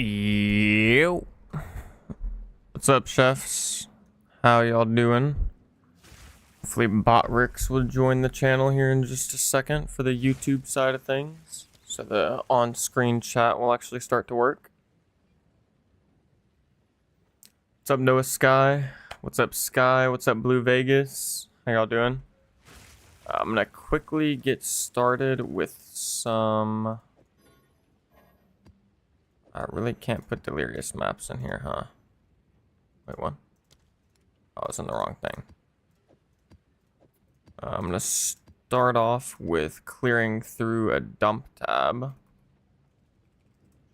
Yo. What's up, chefs? How y'all doing? Hopefully Bot Ricks will join the channel here in just a second for the YouTube side of things. So the on-screen chat will actually start to work. What's up, Noah Sky? What's up, Sky? What's up, Blue Vegas? How y'all doing? I'm gonna quickly get started with some... I really can't put delirious maps in here, huh? Wait, what? Oh, I was in the wrong thing. I'm gonna start off with clearing through a dump tab.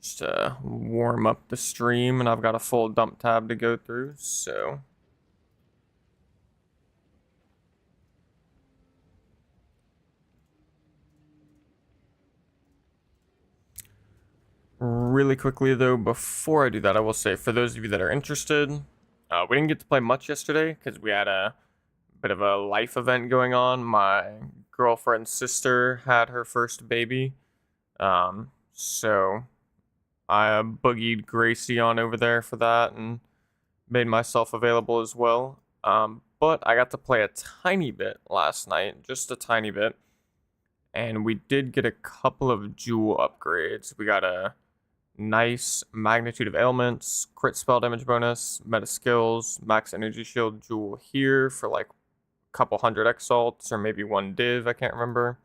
Just to warm up the stream, and I've got a full dump tab to go through, so... Really quickly though, before I do that, I will say, for those of you that are interested, we didn't get to play much yesterday because we had a bit of a life event going on. My girlfriend's sister had her first baby, so I boogied Gracie on over there for that and made myself available as well. But I got to play a tiny bit last night, just a tiny bit, and we did get a couple of jewel upgrades. We got a nice magnitude of ailments, crit spell damage bonus, meta skills, max energy shield jewel here for like a couple hundred exalts or maybe one div, I can't remember.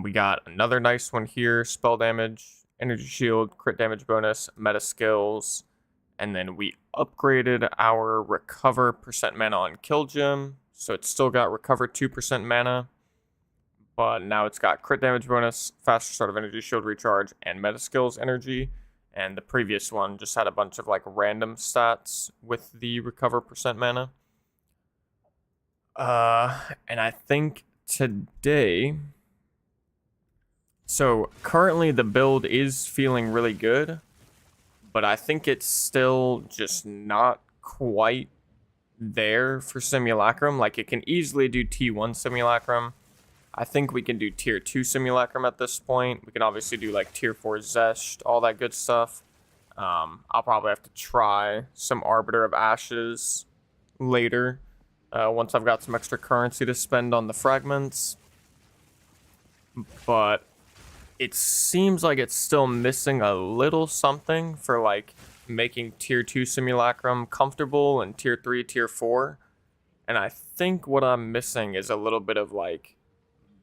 We got another nice one here, spell damage, energy shield, crit damage bonus, meta skills, and then we upgraded our recover percent mana on kill gem, so it's still got recover 2% mana. But now it's got crit damage bonus, faster start of energy shield recharge, and meta skills energy. And the previous one just had a bunch of like random stats with the recover percent mana. And I think today... So currently the build is feeling really good, but I think it's still just not quite there for Simulacrum. Like it can easily do T1 Simulacrum. I think we can do tier 2 Simulacrum at this point. We can obviously do like tier 4 Zesht, all that good stuff. I'll probably have to try some Arbiter of Ashes later, once I've got some extra currency to spend on the fragments. But it seems like it's still missing a little something for like making tier 2 Simulacrum comfortable and tier 3, tier 4. And I think what I'm missing is a little bit of like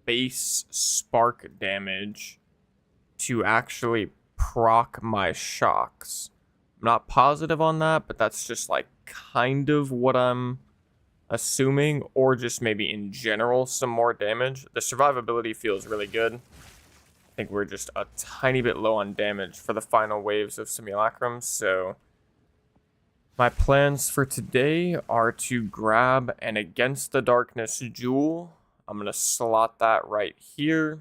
base spark damage to actually proc my shocks. I'm not positive on that, but that's just like kind of what I'm assuming, or just maybe in general some more damage. The survivability feels really good. I think we're just a tiny bit low on damage for the final waves of Simulacrum, so my plans for today are to grab an Against the Darkness jewel. I'm going to slot that right here.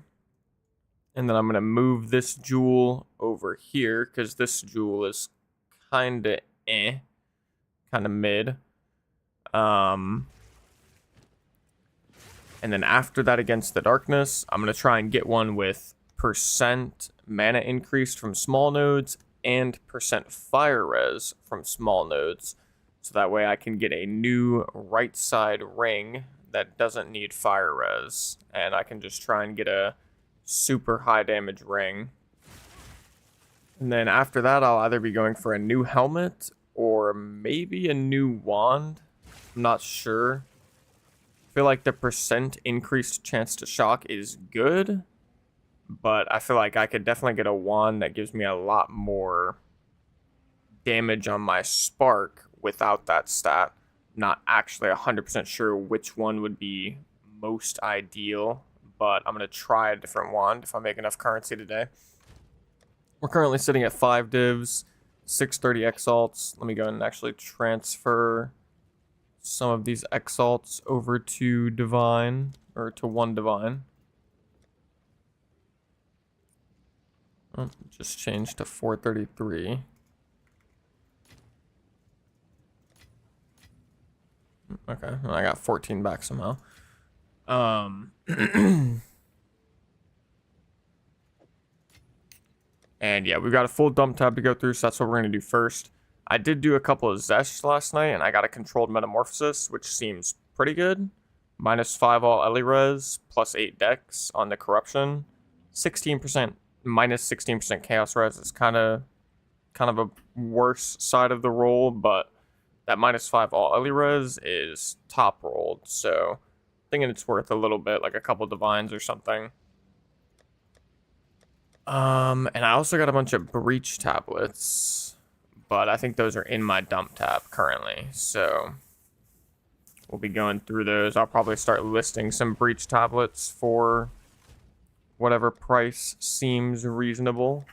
And then I'm going to move this jewel over here, because this jewel is kind of kind of mid. And then after that Against the Darkness, I'm going to try and get one with percent mana increased from small nodes and percent fire res from small nodes. So that way I can get a new right side ring that doesn't need fire res, and I can just try and get a super high damage ring. And then after that, I'll either be going for a new helmet or maybe a new wand. I'm not sure. I feel like the percent increased chance to shock is good, but I feel like I could definitely get a wand that gives me a lot more damage on my spark without that stat. Not actually 100% sure which one would be most ideal, but I'm going to try a different wand if I make enough currency today. We're currently sitting at 5 divs, 630 exalts. Let me go ahead and actually transfer some of these exalts over to divine, or to 1 divine. Oh, just changed to 433. Okay, well, I got 14 back somehow. And yeah, we've got a full dump tab to go through, so that's what we're going to do first. I did do a couple of Zesh last night, and I got a controlled metamorphosis, which seems pretty good. -5 all Ellie res, +8 dex on the corruption. 16%, -16% chaos res is kind of a worse side of the roll, but that -5 all Ellie res is top rolled, so thinking it's worth a little bit, like a couple divines or something. And I also got a bunch of breach tablets, but I think those are in my dump tab currently, so we'll be going through those. I'll probably start listing some breach tablets for whatever price seems reasonable.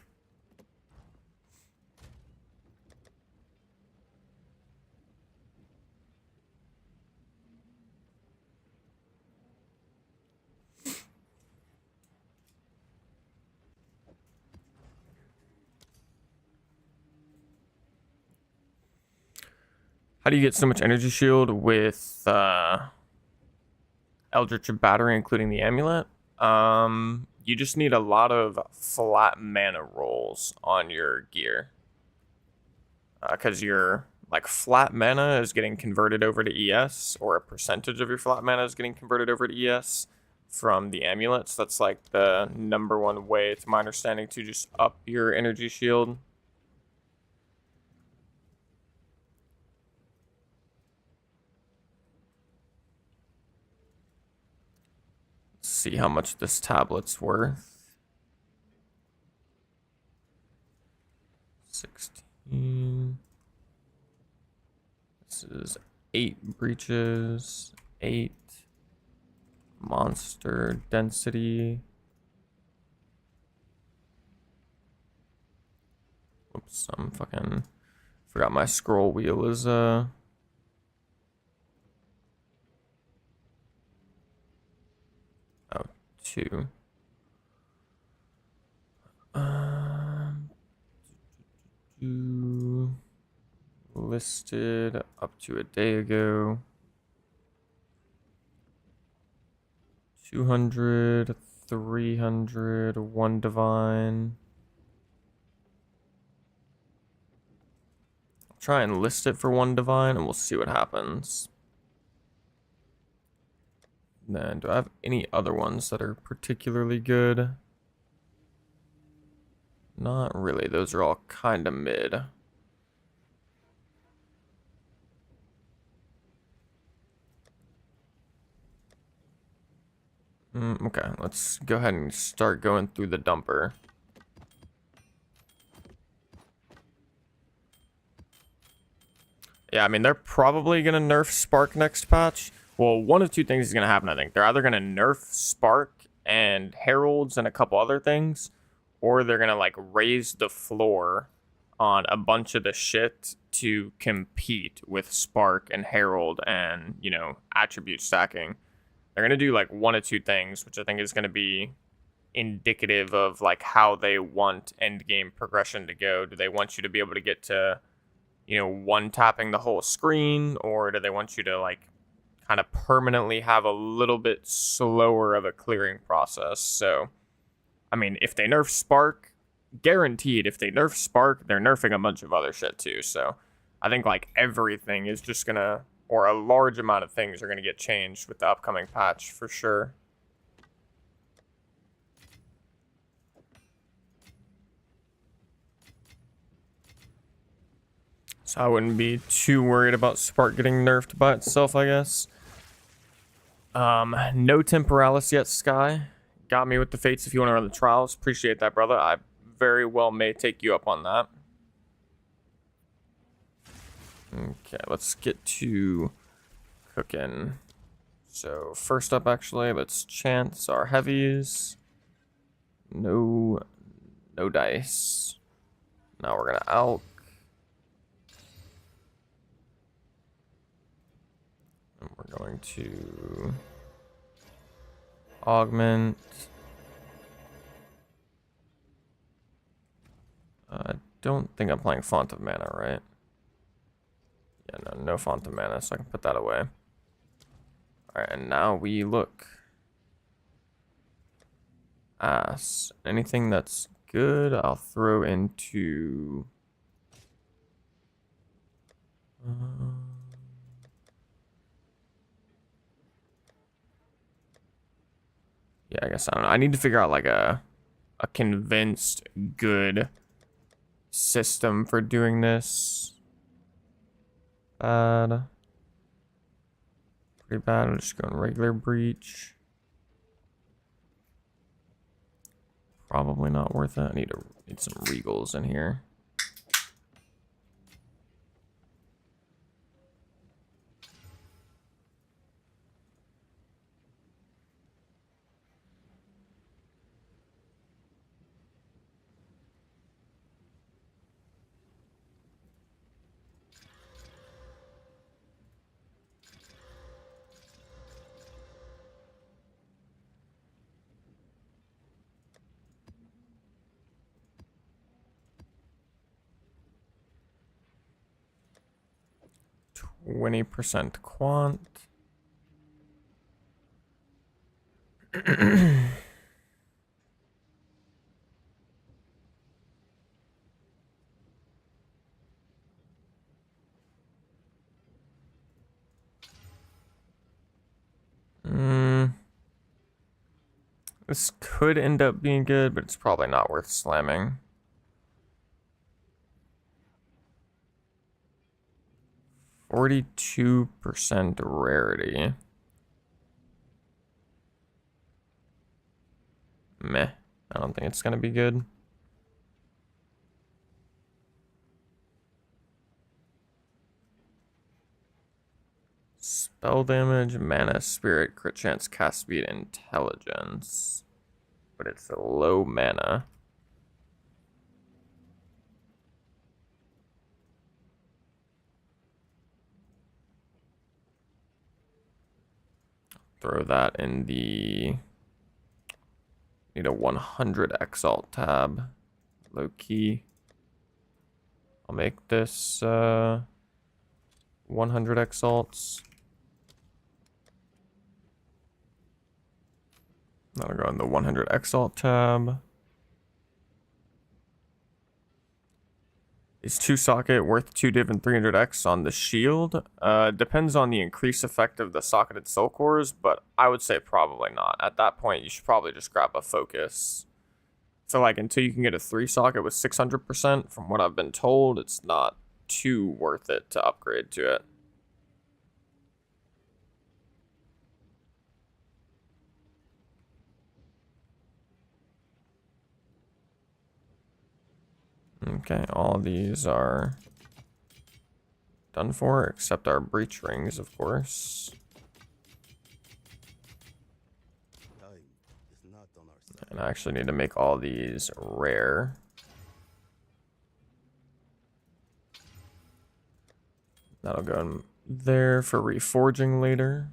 How do you get so much energy shield with Eldritch Battery, including the amulet? You just need a lot of flat mana rolls on your gear. Because your like flat mana is getting converted over to ES, or a percentage of your flat mana is getting converted over to ES from the amulets. That's like the #1 way, to my understanding, to just up your energy shield. See how much this tablet's worth. 16. This is 8 breaches, 8 monster density. Oops, I'm fucking forgot my scroll wheel is 2. Listed up to a day ago. 200, 300, 1 divine. I'll try and list it for 1 divine, and we'll see what happens. Then, do I have any other ones that are particularly good? Not really. Those are all kind of mid. Okay, let's go ahead and start going through the dumper. Yeah, I mean, they're probably going to nerf Spark next patch. Well, one of two things is going to happen, I think. They're either going to nerf Spark and Heralds and a couple other things, or they're going to, like, raise the floor on a bunch of the shit to compete with Spark and Herald and, you know, attribute stacking. They're going to do, like, one of two things, which I think is going to be indicative of, like, how they want endgame progression to go. Do they want you to be able to get to, you know, one-tapping the whole screen, or do they want you to, like, kind of permanently have a little bit slower of a clearing process? So, I mean, if they nerf Spark, guaranteed, if they nerf Spark, they're nerfing a bunch of other shit too. So, I think, like, everything is just gonna, or a large amount of things are gonna get changed with the upcoming patch, for sure. So I wouldn't be too worried about Spark getting nerfed by itself, I guess. No Temporalis yet, Sky. Got me with the Fates if you want to run the trials. Appreciate that, brother. I very well may take you up on that. Okay, let's get to cooking. So first up, actually, let's chance our heavies. No dice. Now we're gonna out. And we're going to augment. I don't think I'm playing Font of Mana, right? Yeah, no Font of Mana, so I can put that away. Alright, and now we look. Anything that's good. I'll throw into... yeah, I guess I don't know. I need to figure out like a convinced good system for doing this. Bad. Pretty bad. I'm just going regular breach. Probably not worth it. I need some regals in here. %, quant. This could end up being good, but it's probably not worth slamming. %, rarity. Meh. I don't think it's gonna be good. Spell damage, mana, spirit, crit chance, cast speed, intelligence. But it's a low mana. Throw that in the... need a 100 Exalt tab. Low key. I'll make this 100 Exalts. That'll go in the 100 Exalt tab. Is 2 socket worth 2 div and 300x on the shield? Depends on the increase effect of the socketed soul cores, but I would say probably not. At that point, you should probably just grab a focus. So like until you can get a 3 socket with 600%, from what I've been told, it's not too worth it to upgrade to it. Okay, all these are done for, except our breach rings, of course. And I actually need to make all these rare. That'll go in there for reforging later.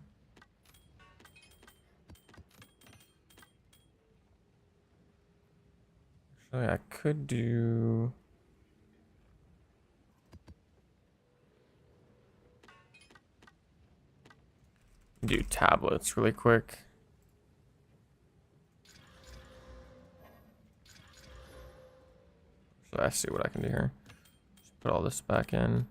Actually, I could do... tablets really quick. So I see what I can do here. Just put all this back in.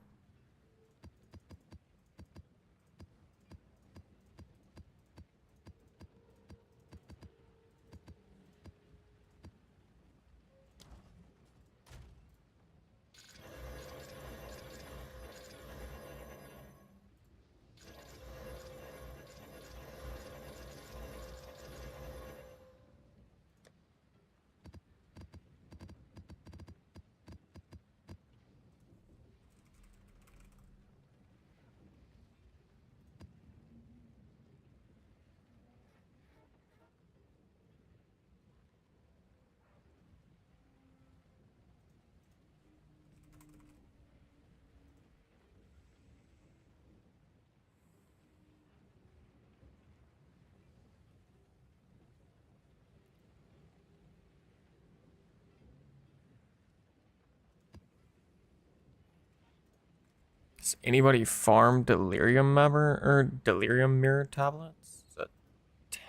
Does anybody farm delirium mirror tablets? Is that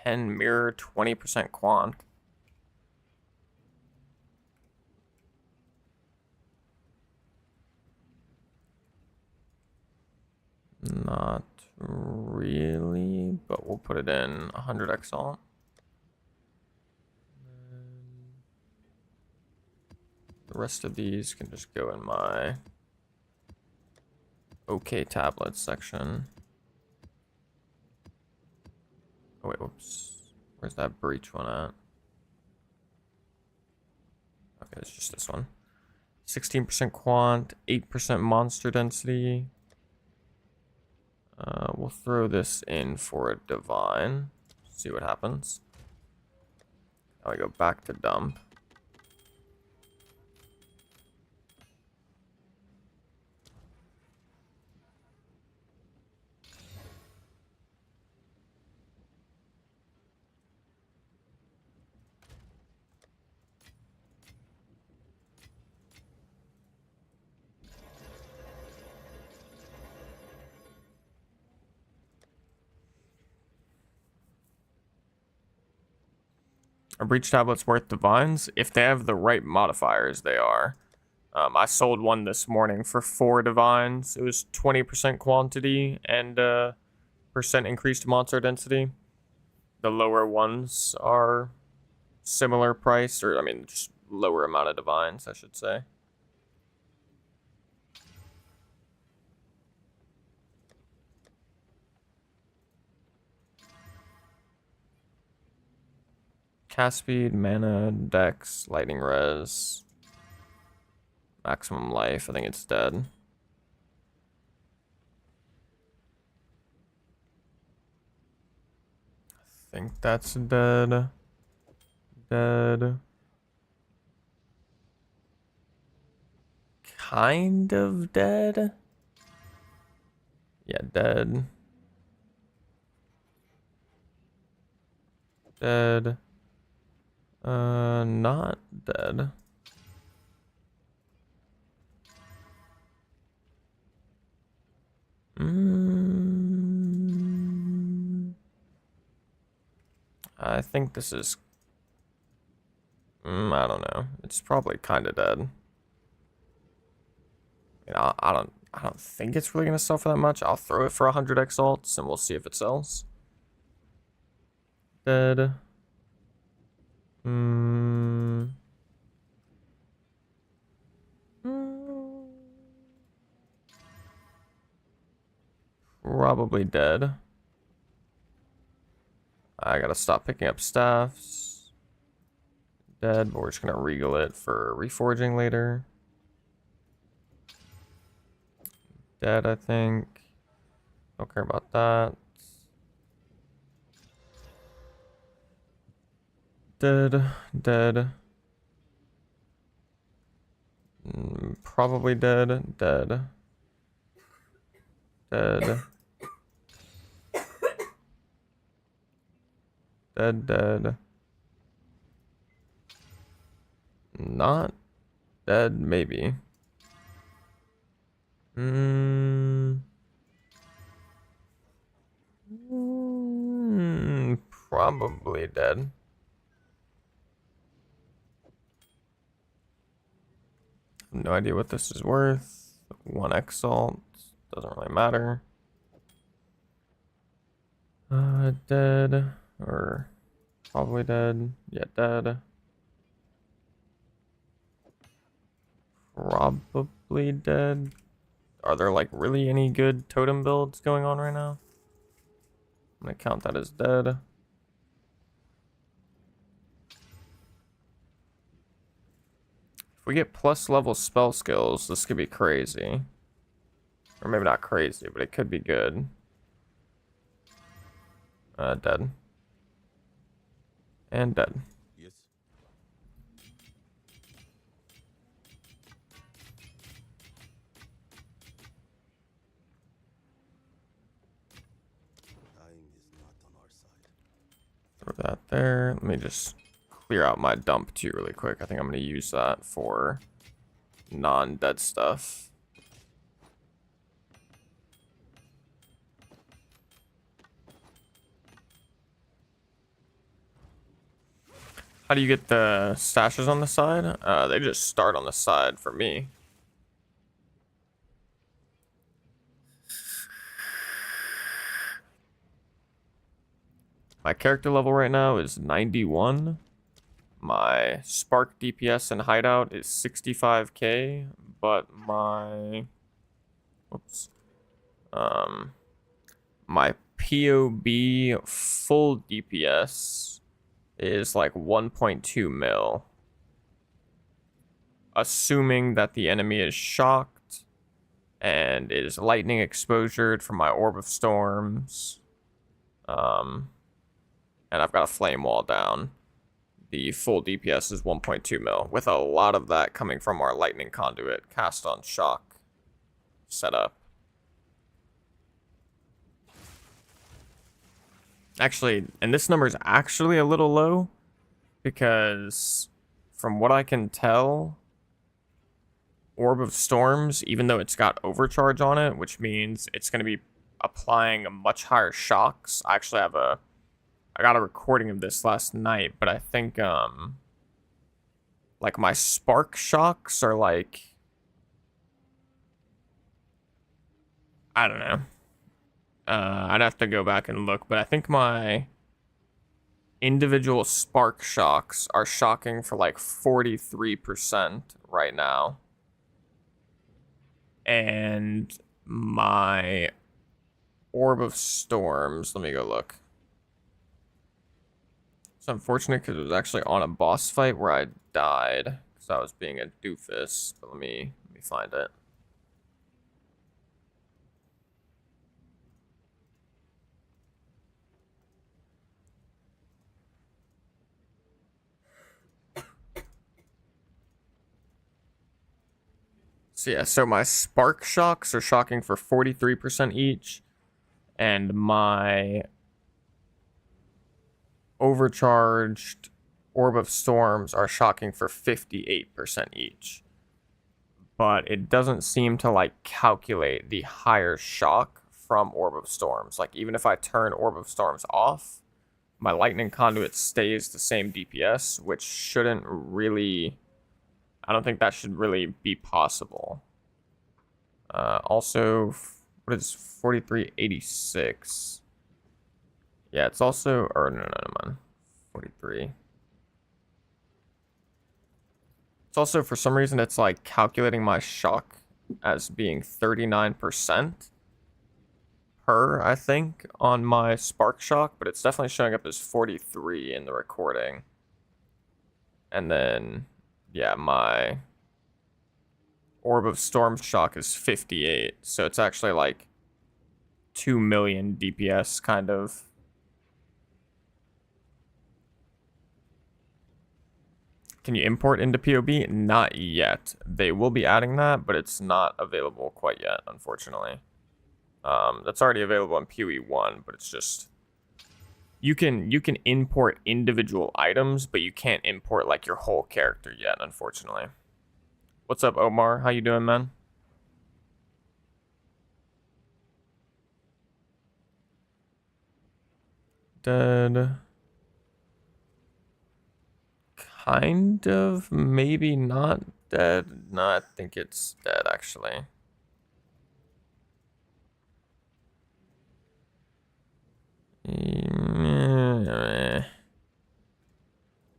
10 mirror, 20% quant? Not really, but we'll put it in 100 Exalt. The rest of these can just go in my OK tablets section. Oh wait, whoops. Where's that breach one at? Okay, it's just this one. 16% quant, 8% monster density. We'll throw this in for a divine. See what happens. I'll go back to dump. A breach tablet's worth divines. If they have the right modifiers, they are. I sold one this morning for 4 divines. It was 20% quantity and percent increased monster density. The lower ones are similar price, or I mean, just lower amount of divines, I should say. Cast speed, mana, dex, lightning res, maximum life. I think it's dead. I think that's dead. Dead. Kind of dead. Yeah, dead. Dead. Not dead. I think this is... I don't know. It's probably kind of dead. You know, I don't think it's really gonna sell for that much. I'll throw it for 100 exalts and we'll see if it sells. Dead. Probably dead. I gotta stop picking up staffs. Dead, but we're just gonna regal it for reforging later. Dead, I think. Don't care about that. Dead, dead. Probably dead, dead. Dead. Dead, dead. Not dead, maybe. Probably dead. No idea what this is worth. 1 exalt. Doesn't really matter. Dead. Or probably dead. Yeah, dead. Probably dead. Are there like really any good totem builds going on right now? I'm gonna count that as dead. If we get plus level spell skills, this could be crazy. Or maybe not crazy, but it could be good. Dead. And dead. Yes. Time is not on our side. Throw that there. Let me just clear out my dump too really quick. I think I'm going to use that for non-dead stuff. How do you get the stashes on the side? They just start on the side for me. My character level right now is 91. My spark DPS and hideout is 65k, but my my POB full DPS is like 1.2 mil. Assuming that the enemy is shocked and is lightning exposured from my Orb of Storms. And I've got a flame wall down. The full DPS is 1.2 mil, with a lot of that coming from our lightning conduit cast on shock setup. Actually, and this number is actually a little low, because from what I can tell, Orb of Storms, even though it's got overcharge on it, which means it's going to be applying a much higher shocks. I got a recording of this last night, but I think like my spark shocks are like, I don't know. I'd have to go back and look, but I think my individual spark shocks are shocking for like 43% right now. And my Orb of Storms, let me go look. It's unfortunate because it was actually on a boss fight where I died because I was being a doofus. But let me find it. So yeah, so my spark shocks are shocking for 43% each, and my overcharged Orb of Storms are shocking for 58% each. But it doesn't seem to like calculate the higher shock from Orb of Storms. Like even if I turn Orb of Storms off, my lightning conduit stays the same DPS, which shouldn't really, I don't think that should really be possible. Also, what is 4386? Yeah, it's also, or no, man, 43. It's also, for some reason, it's like calculating my shock as being 39% per, I think, on my spark shock, but it's definitely showing up as 43 in the recording. And then, yeah, my Orb of Storm shock is 58, so it's actually like 2 million DPS, kind of. Can you import into POB? Not yet. They will be adding that, but it's not available quite yet, unfortunately. That's already available on POE 1, but it's just you can import individual items, but you can't import like your whole character yet, unfortunately. What's up, Omar? How you doing, man? Dead. Kind of, maybe not dead. No, I think it's dead, actually.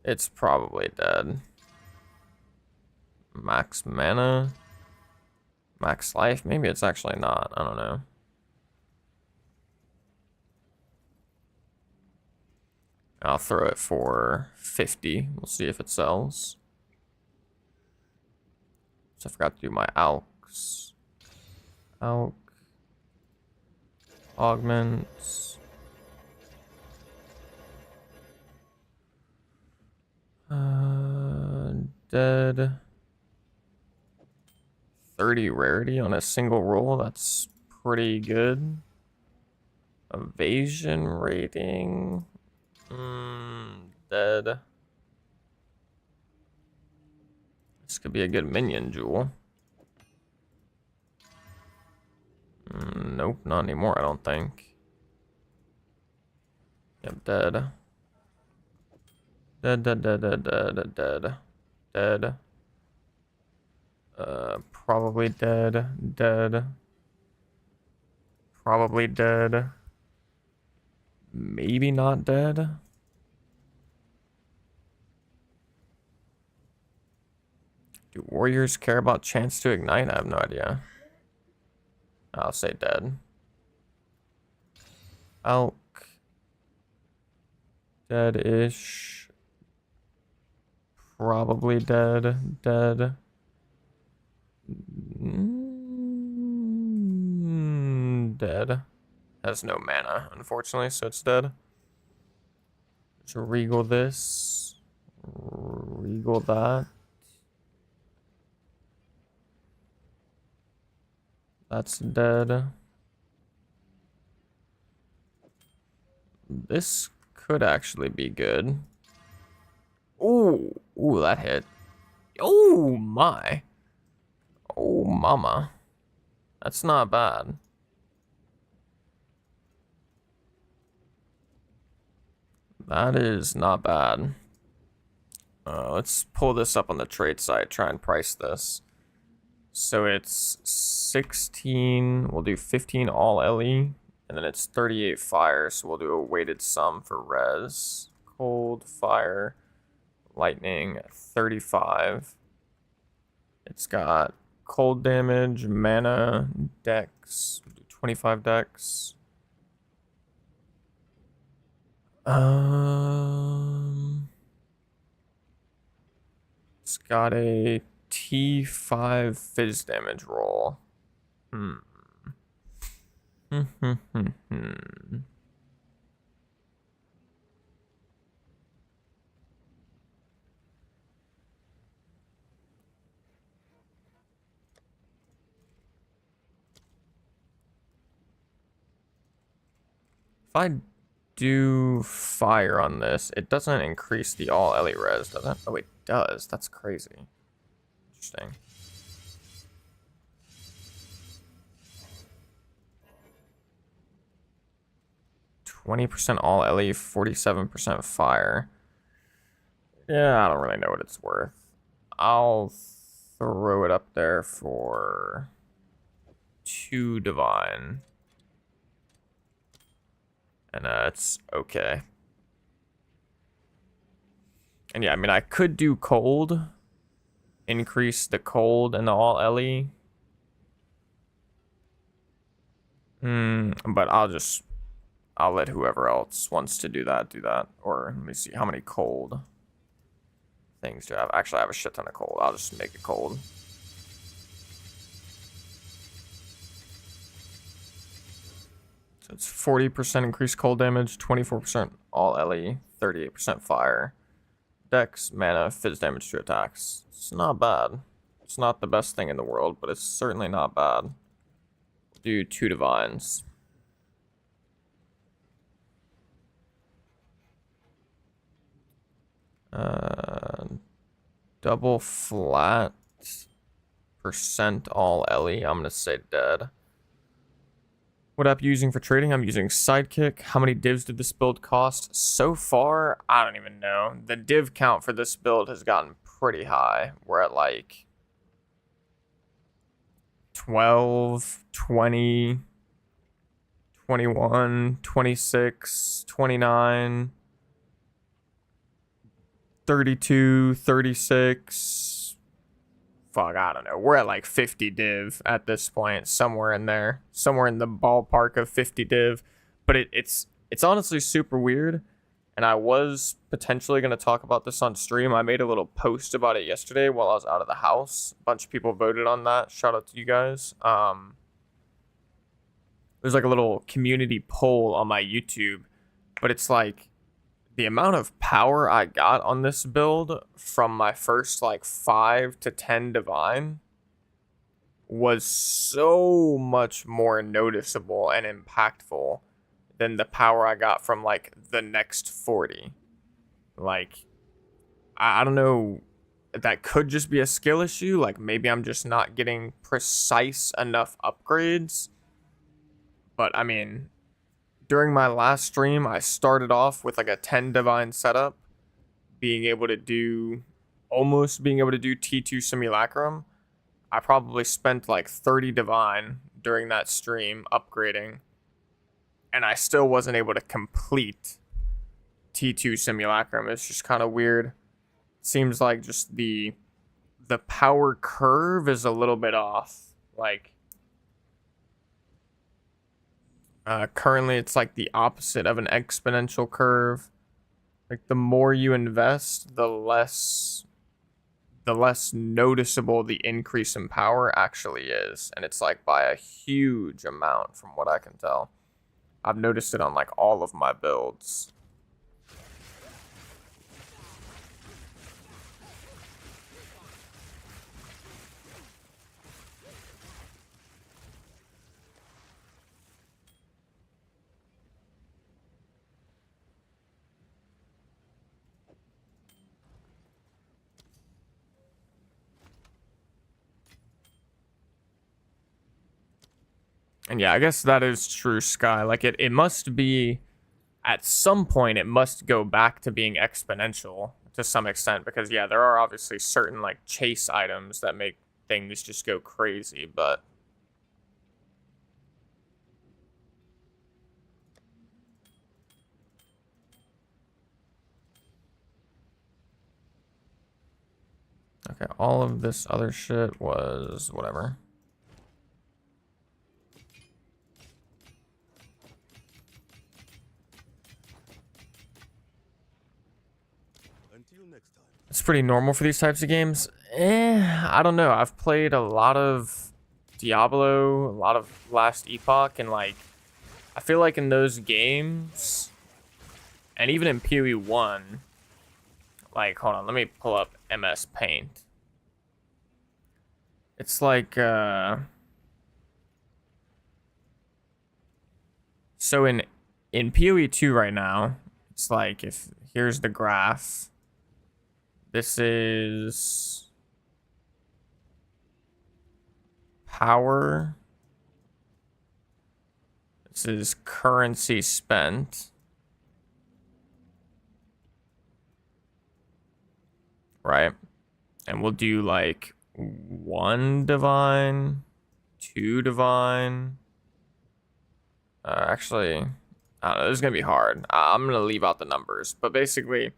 It's probably dead. Max mana? Max life? Maybe it's actually not. I don't know. I'll throw it for 50. We'll see if it sells. So I forgot to do my alks. Alk. Augments. Dead. 30 rarity on a single roll. That's pretty good. Evasion rating. Dead. This could be a good minion jewel. Nope, not anymore, I don't think. Yep, dead. Dead. Probably dead. Dead. Probably dead. maybe not dead. Do warriors care about chance to ignite? I have no idea. I'll say dead. Elk. Dead-ish. Probably dead. Dead. Dead. Has no mana, unfortunately, so it's dead. Let's regal this. Regal that. That's dead. This could actually be good. Ooh, ooh, that hit. Oh my. Oh mama. That's not bad. That is not bad. Let's pull this up on the trade site, try and price this. So it's 16, we'll do 15 all LE, and then it's 38 fire, so we'll do a weighted sum for res. Cold, fire, lightning, 35. It's got cold damage, mana, dex, 25 dex. It's got a T5 fizz damage roll. If I do fire on this, it doesn't increase the all LE res, does it? Oh, it does. That's crazy. Interesting. %, all LE, 47% fire. Yeah, I don't really know what it's worth. I'll throw it up there for 2 divine. And it's okay. And yeah, I mean, I could do cold. Increase the cold and the all LE. But I'll let whoever else wants to do that, do that. Or let me see, how many cold things do I have? Actually, I have a shit ton of cold. I'll just make it cold. So it's 40% increased cold damage, 24% all LE, 38% fire. Dex, mana, fizz damage to attacks. It's not bad. It's not the best thing in the world, but it's certainly not bad. Do 2 divines. Double flat, % all LE. I'm gonna say dead. What app are you using for trading? I'm using Sidekick. How many divs did this build cost? So far, I don't even know. The div count for this build has gotten pretty high. We're at like 12, 20, 21, 26, 29, 32, 36. Fuck, I don't know. We're at like 50 div at this point, somewhere in there, somewhere in the ballpark of 50 div. But it's honestly super weird, and I was potentially going to talk about this on stream. I made a little post about it yesterday while I was out of the house. A bunch of people voted on that. Shout out to you guys. There's like a little community poll on my YouTube, but it's like the amount of power I got on this build from my first like 5 to 10 divine was so much more noticeable and impactful than the power I got from like the next 40. Like, I don't know, that could just be a skill issue. Like maybe I'm just not getting precise enough upgrades. But I mean, during my last stream, I started off with like a 10 divine setup, almost being able to do T2 Simulacrum. I probably spent like 30 divine during that stream upgrading. and I still wasn't able to complete T2 Simulacrum. It's just kind of weird. Seems like just the power curve is a little bit off. Like, currently it's like the opposite of an exponential curve. Like, the more you invest, the less noticeable the increase in power actually is. And it's like by a huge amount from what I can tell. I've noticed it on like all of my builds. And yeah, I guess that is true, Sky. Like, it must be, at some point, it must go back to being exponential to some extent. Because, yeah, there are obviously certain, like, chase items that make things just go crazy, but... Okay, all of this other shit was whatever. Until next time. It's pretty normal for these types of games. I don't know. I've played a lot of Diablo, a lot of Last Epoch, and like, I feel like in those games, and even in POE 1, like, hold on, let me pull up MS Paint. It's like, so in POE 2 right now, it's like, if here's the graph. This is power. This is currency spent. Right? And we'll do like 1 divine, 2 divine. Actually, I don't know, this is gonna be hard. I'm gonna leave out the numbers, but basically,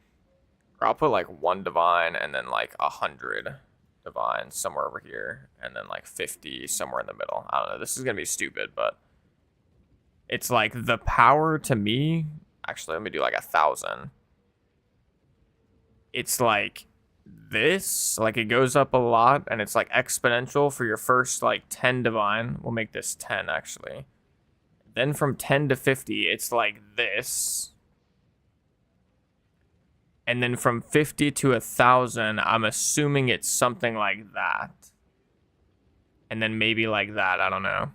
I'll put like 1 divine and then like 100 divine somewhere over here, and then like 50 somewhere in the middle. I don't know, this is gonna be stupid, but it's like the power to me. Actually, let me do like 1,000. It's like this, like it goes up a lot, and it's like exponential for your first like 10 divine. We'll make this 10 actually. Then from 10 to 50, it's like this. And then from 50 to 1,000, I'm assuming it's something like that. And then maybe like that, I don't know.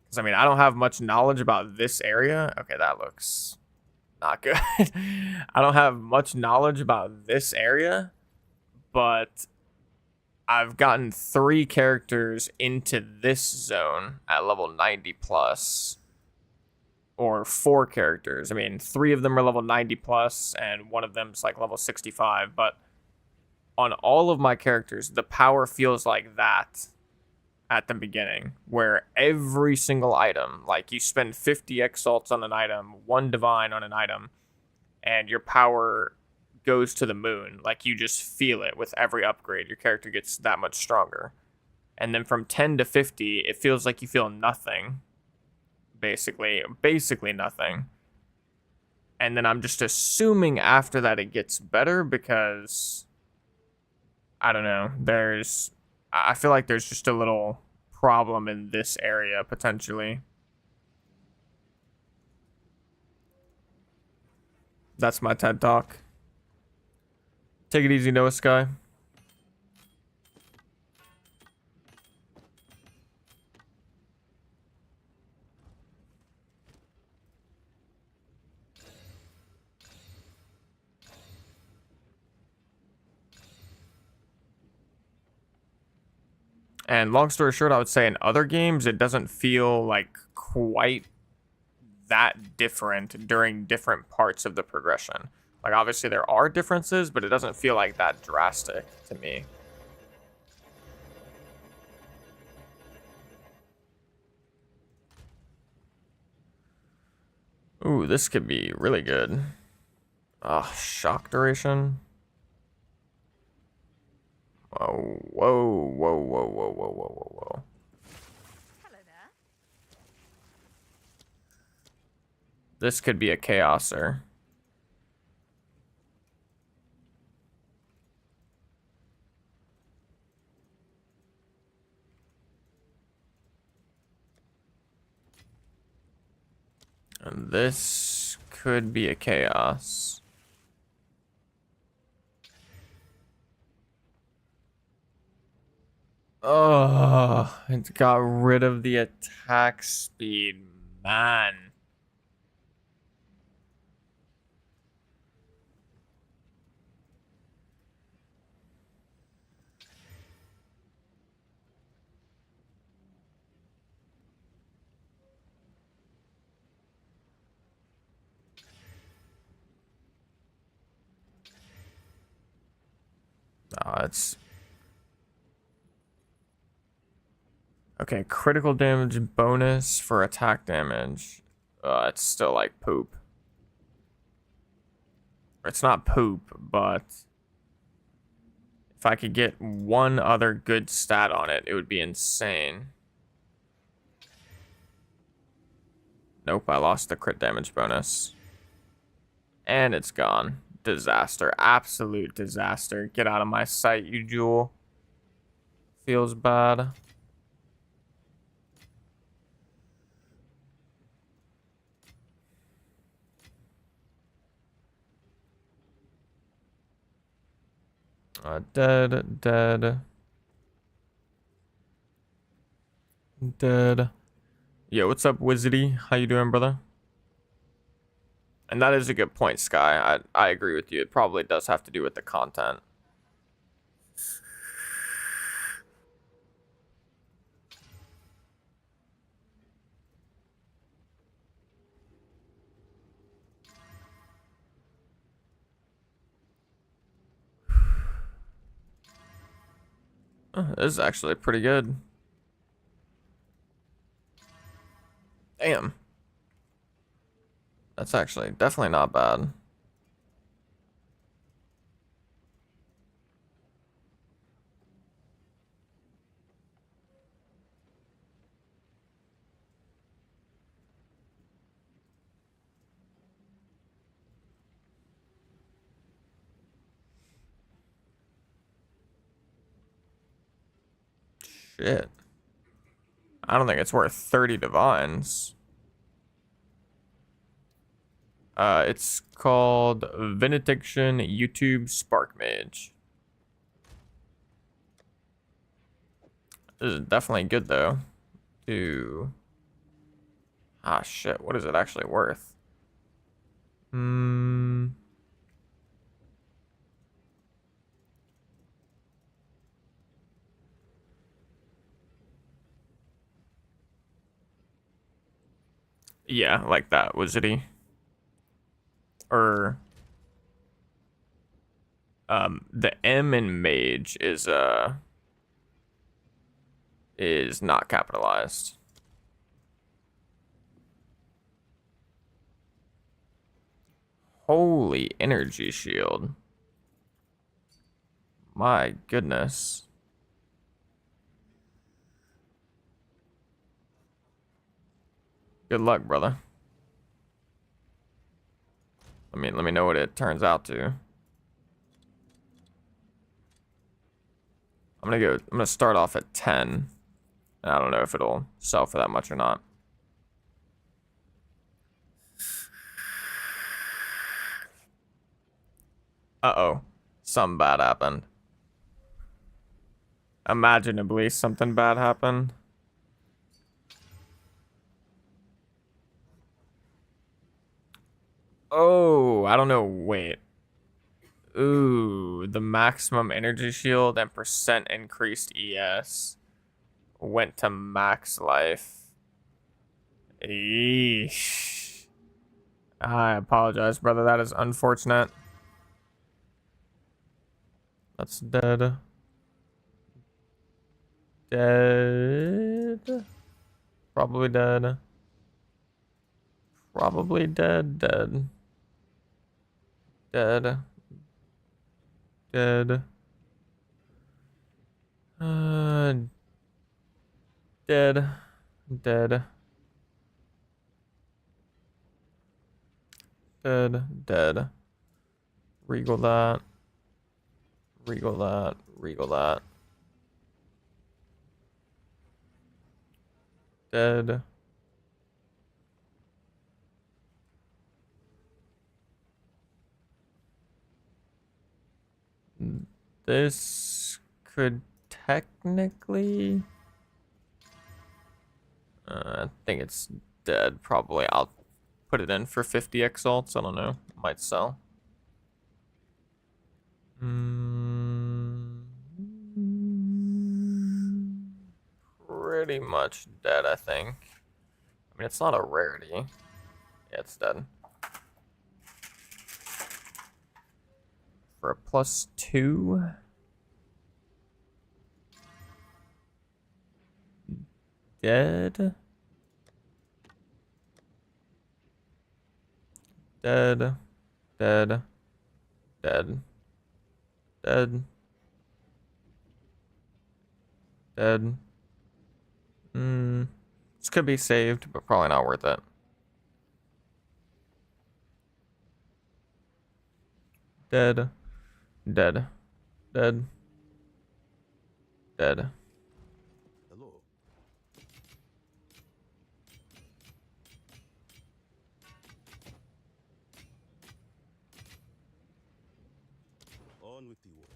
Because, I mean, I don't have much knowledge about this area. Okay, that looks not good. I don't have much knowledge about this area, but I've gotten 3 characters into this zone at level 90 plus. Or 4 characters. I mean, 3 of them are level 90 plus, and one of them's like level 65. But on all of my characters, the power feels like that at the beginning, where every single item, like you spend 50 exalts on an item, 1 divine on an item, and your power goes to the moon. Like, you just feel it with every upgrade. Your character gets that much stronger. And then from 10 to 50, it feels like you feel nothing. Basically nothing. And then I'm just assuming after that it gets better, because I don't know, I feel like there's just a little problem in this area potentially. That's my TED Talk. Take it easy, Noah Sky. And long story short, I would say in other games, it doesn't feel like quite that different during different parts of the progression. Like, obviously there are differences, but it doesn't feel like that drastic to me. Ooh, this could be really good. Shock duration. Whoa, whoa, whoa, whoa, whoa, whoa, whoa, whoa, whoa. Hello there. This could be a chaoser. And this could be a chaos. Oh, it got rid of the attack speed, man. It's okay. Critical damage bonus for attack damage. It's still like poop. It's not poop, but if I could get one other good stat on it, it would be insane. Nope, I lost the crit damage bonus. And it's gone. Disaster. Absolute disaster. Get out of my sight, you jewel. Feels bad. Dead, dead. Dead. Yo, what's up, Wizardy? How you doing, brother? And that is a good point, Sky. I agree with you. It probably does have to do with the content. This is actually pretty good. Damn. That's actually definitely not bad. Shit. I don't think it's worth 30 divines. It's called Benediction YouTube Spark Mage. This is definitely good though. Shit, what is it actually worth? Yeah, like that, Wizardy. Or the M in mage is not capitalized. Holy energy shield. My goodness. Good luck, brother. Let me know what it turns out to. I'm gonna start off at 10. I don't know if it'll sell for that much or not. Uh-oh. Something bad happened. Imaginably, something bad happened. Oh, I don't know. Wait. Ooh, the maximum energy shield and percent increased ES went to max life. Eesh. I apologize, brother. That is unfortunate. That's dead. Dead. Probably dead. Probably dead, dead. Dead. Dead. Dead. Dead. Dead. Dead. Regal that. Regal that. Regal that. Dead. This could technically... I think it's dead, probably. I'll put it in for 50 exalts. I don't know. Might sell. Pretty much dead, I think. I mean, it's not a rarity. Yeah, it's dead. For a +2. Dead. Dead. Dead. Dead. Dead. Dead. This could be saved, but probably not worth it. Dead. Dead. Dead. Dead. Hello. On with the work.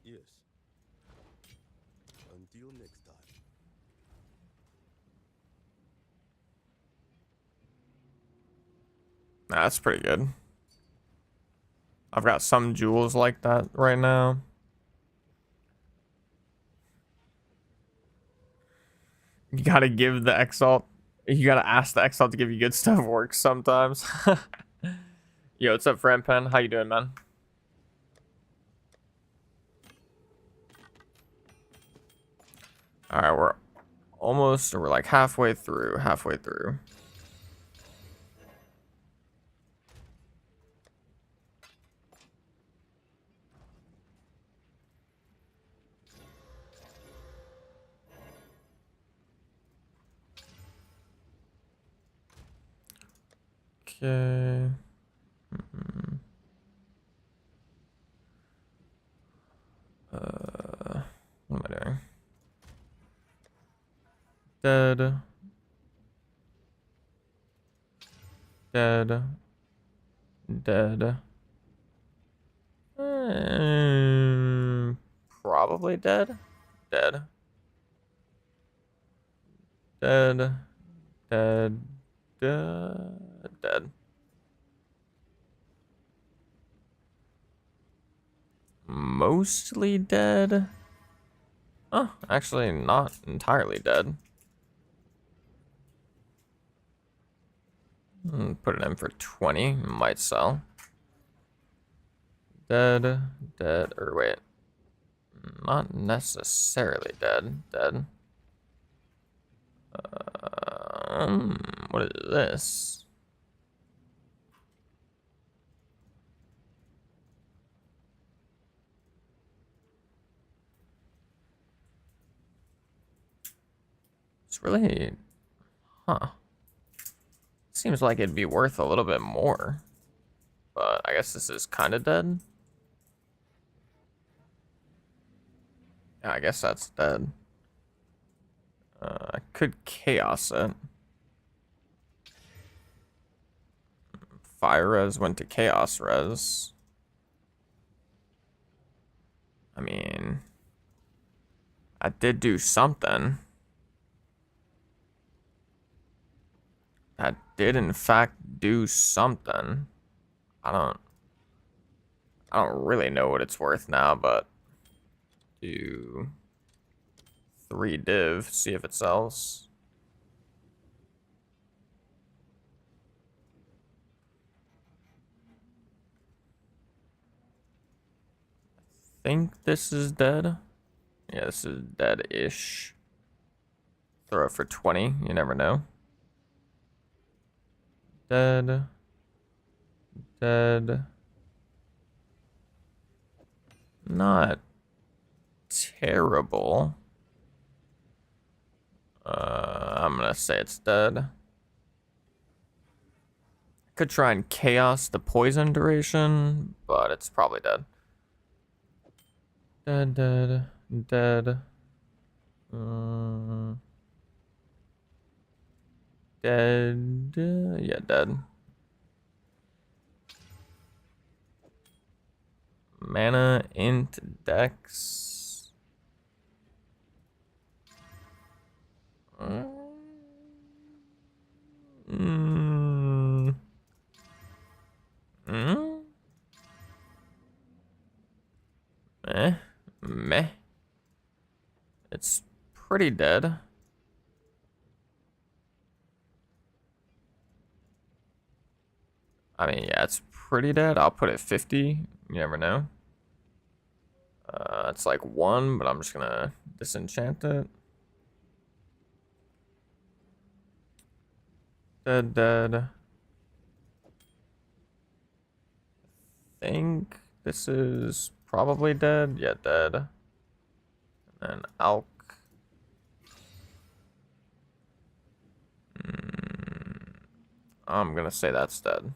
Yes. Until next time. Nah, that's pretty good. I've got some jewels like that right now. You gotta give the Exalt. You gotta ask the Exalt to give you good stuff. Works sometimes. Yo, what's up, friend Pen? How you doing, man? All right, we're like halfway through. Halfway through. Okay. What am I doing? Dead. Dead. Dead. Probably dead. Dead. Dead. Dead. Dead. Dead. Mostly dead. Oh, actually not entirely dead. Put it in for 20. Might sell. Dead. Dead. Or wait. Not necessarily dead. Dead. What is this? It's really... Huh. Seems like it'd be worth a little bit more. But I guess this is kind of dead. Yeah, I guess that's dead. I could chaos it. Fire res went to chaos res. I mean, I did do something. That did in fact do something. I don't really know what it's worth now, but do 3 div, see if it sells. I think this is dead. Yeah, this is dead-ish. Throw it for 20. You never know. Dead. Dead. Not terrible. I'm gonna say it's dead. Could try and chaos the poison duration, but it's probably dead. Dead, dead, dead. Dead. Yeah, dead. Mana int dex. Meh. It's pretty dead. I mean, yeah, it's pretty dead. I'll put it 50. You never know. It's like 1, but I'm just gonna disenchant it. Dead, dead. Think this is probably dead. Yeah, dead. And then Alk. I'm gonna say that's dead.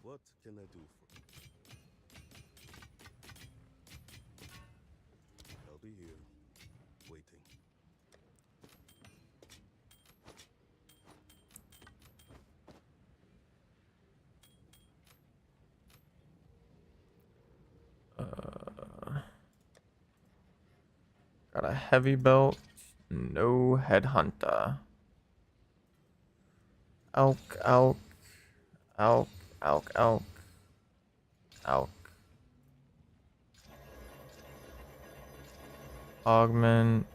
What can I do for you? I'll be here, waiting. Got a heavy belt. No headhunter. Alk, alk, alk, alk, alk, alk. Augment.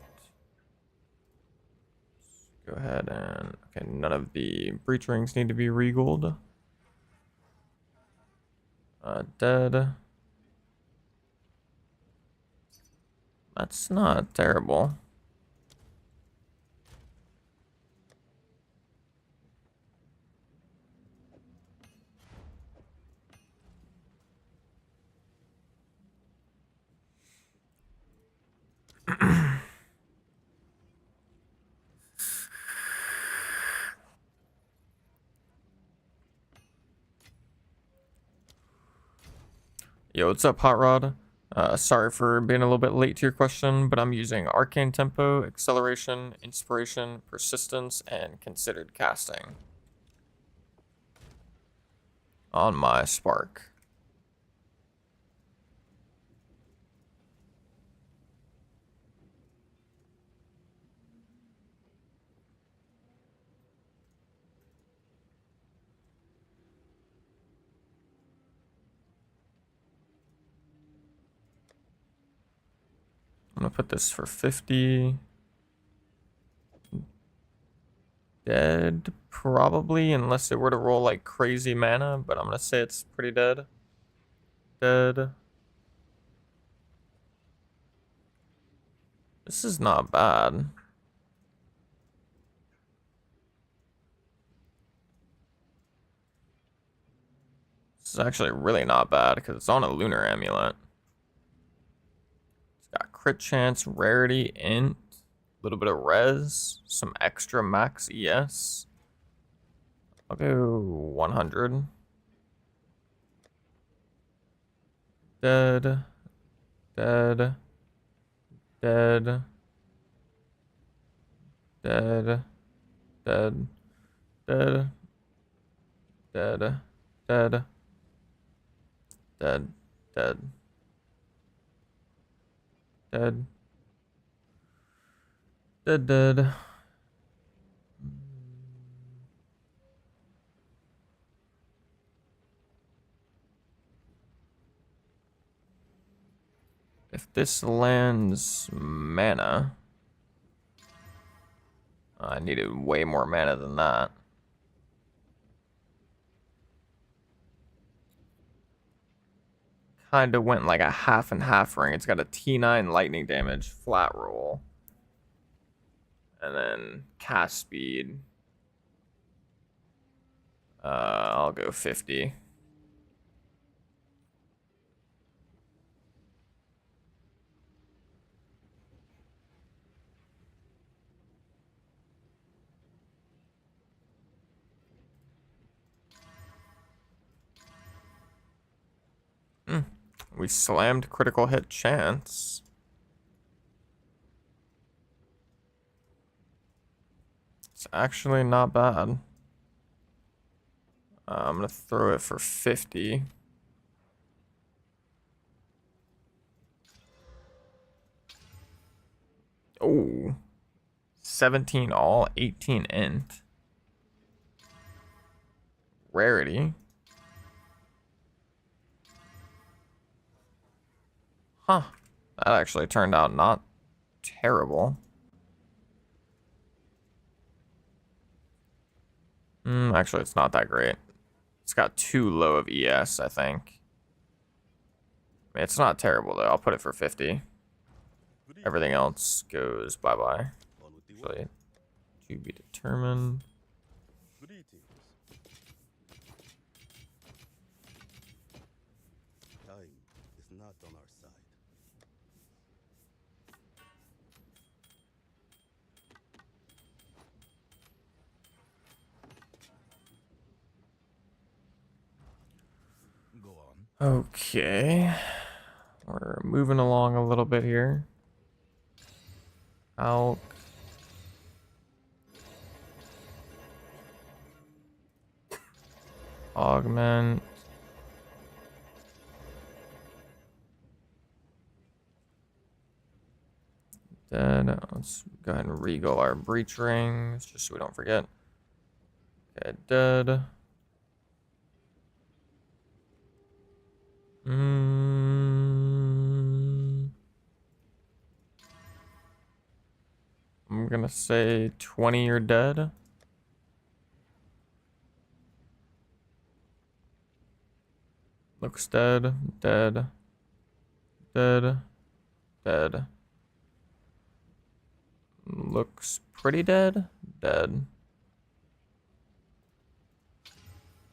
Go ahead and okay. None of the breach rings need to be regaled. Dead. That's not terrible. Yo, what's up, Hot Rod? Sorry for being a little bit late to your question, but I'm using Arcane Tempo, Acceleration, Inspiration, Persistence, and Considered Casting on my Spark. I'm gonna put this for 50. Dead, probably, unless it were to roll like crazy mana, but I'm gonna say it's pretty dead. Dead. This is not bad. This is actually really not bad because it's on a lunar amulet. It's got crit chance, rarity, int, a little bit of res, some extra max ES. I'll go 100. Dead. Dead. Dead. Dead. Dead. Dead. Dead. Dead. Dead. Dead. Dead. Dead. Dead. If this lands mana, I needed way more mana than that. Kinda went like a half and half ring. It's got a T9 lightning damage, flat roll. And then cast speed. I'll go 50. We slammed critical hit chance. It's actually not bad. I'm gonna throw it for 50. Oh, 17 all, 18 int. Rarity. Huh. That actually turned out not terrible. Actually, it's not that great. It's got too low of ES, I think. I mean, it's not terrible, though. I'll put it for 50. Greetings. Everything else goes bye-bye. On with the work. Actually, to be determined. Greetings. Time is not on our side. Go on. Okay. We're moving along a little bit here. Alk. Augment. Dead. Let's go ahead and regal our breach rings, just so we don't forget. Okay, dead. I'm gonna say 20 you're dead. Looks dead. Dead. Dead. Dead. Looks pretty dead. Dead.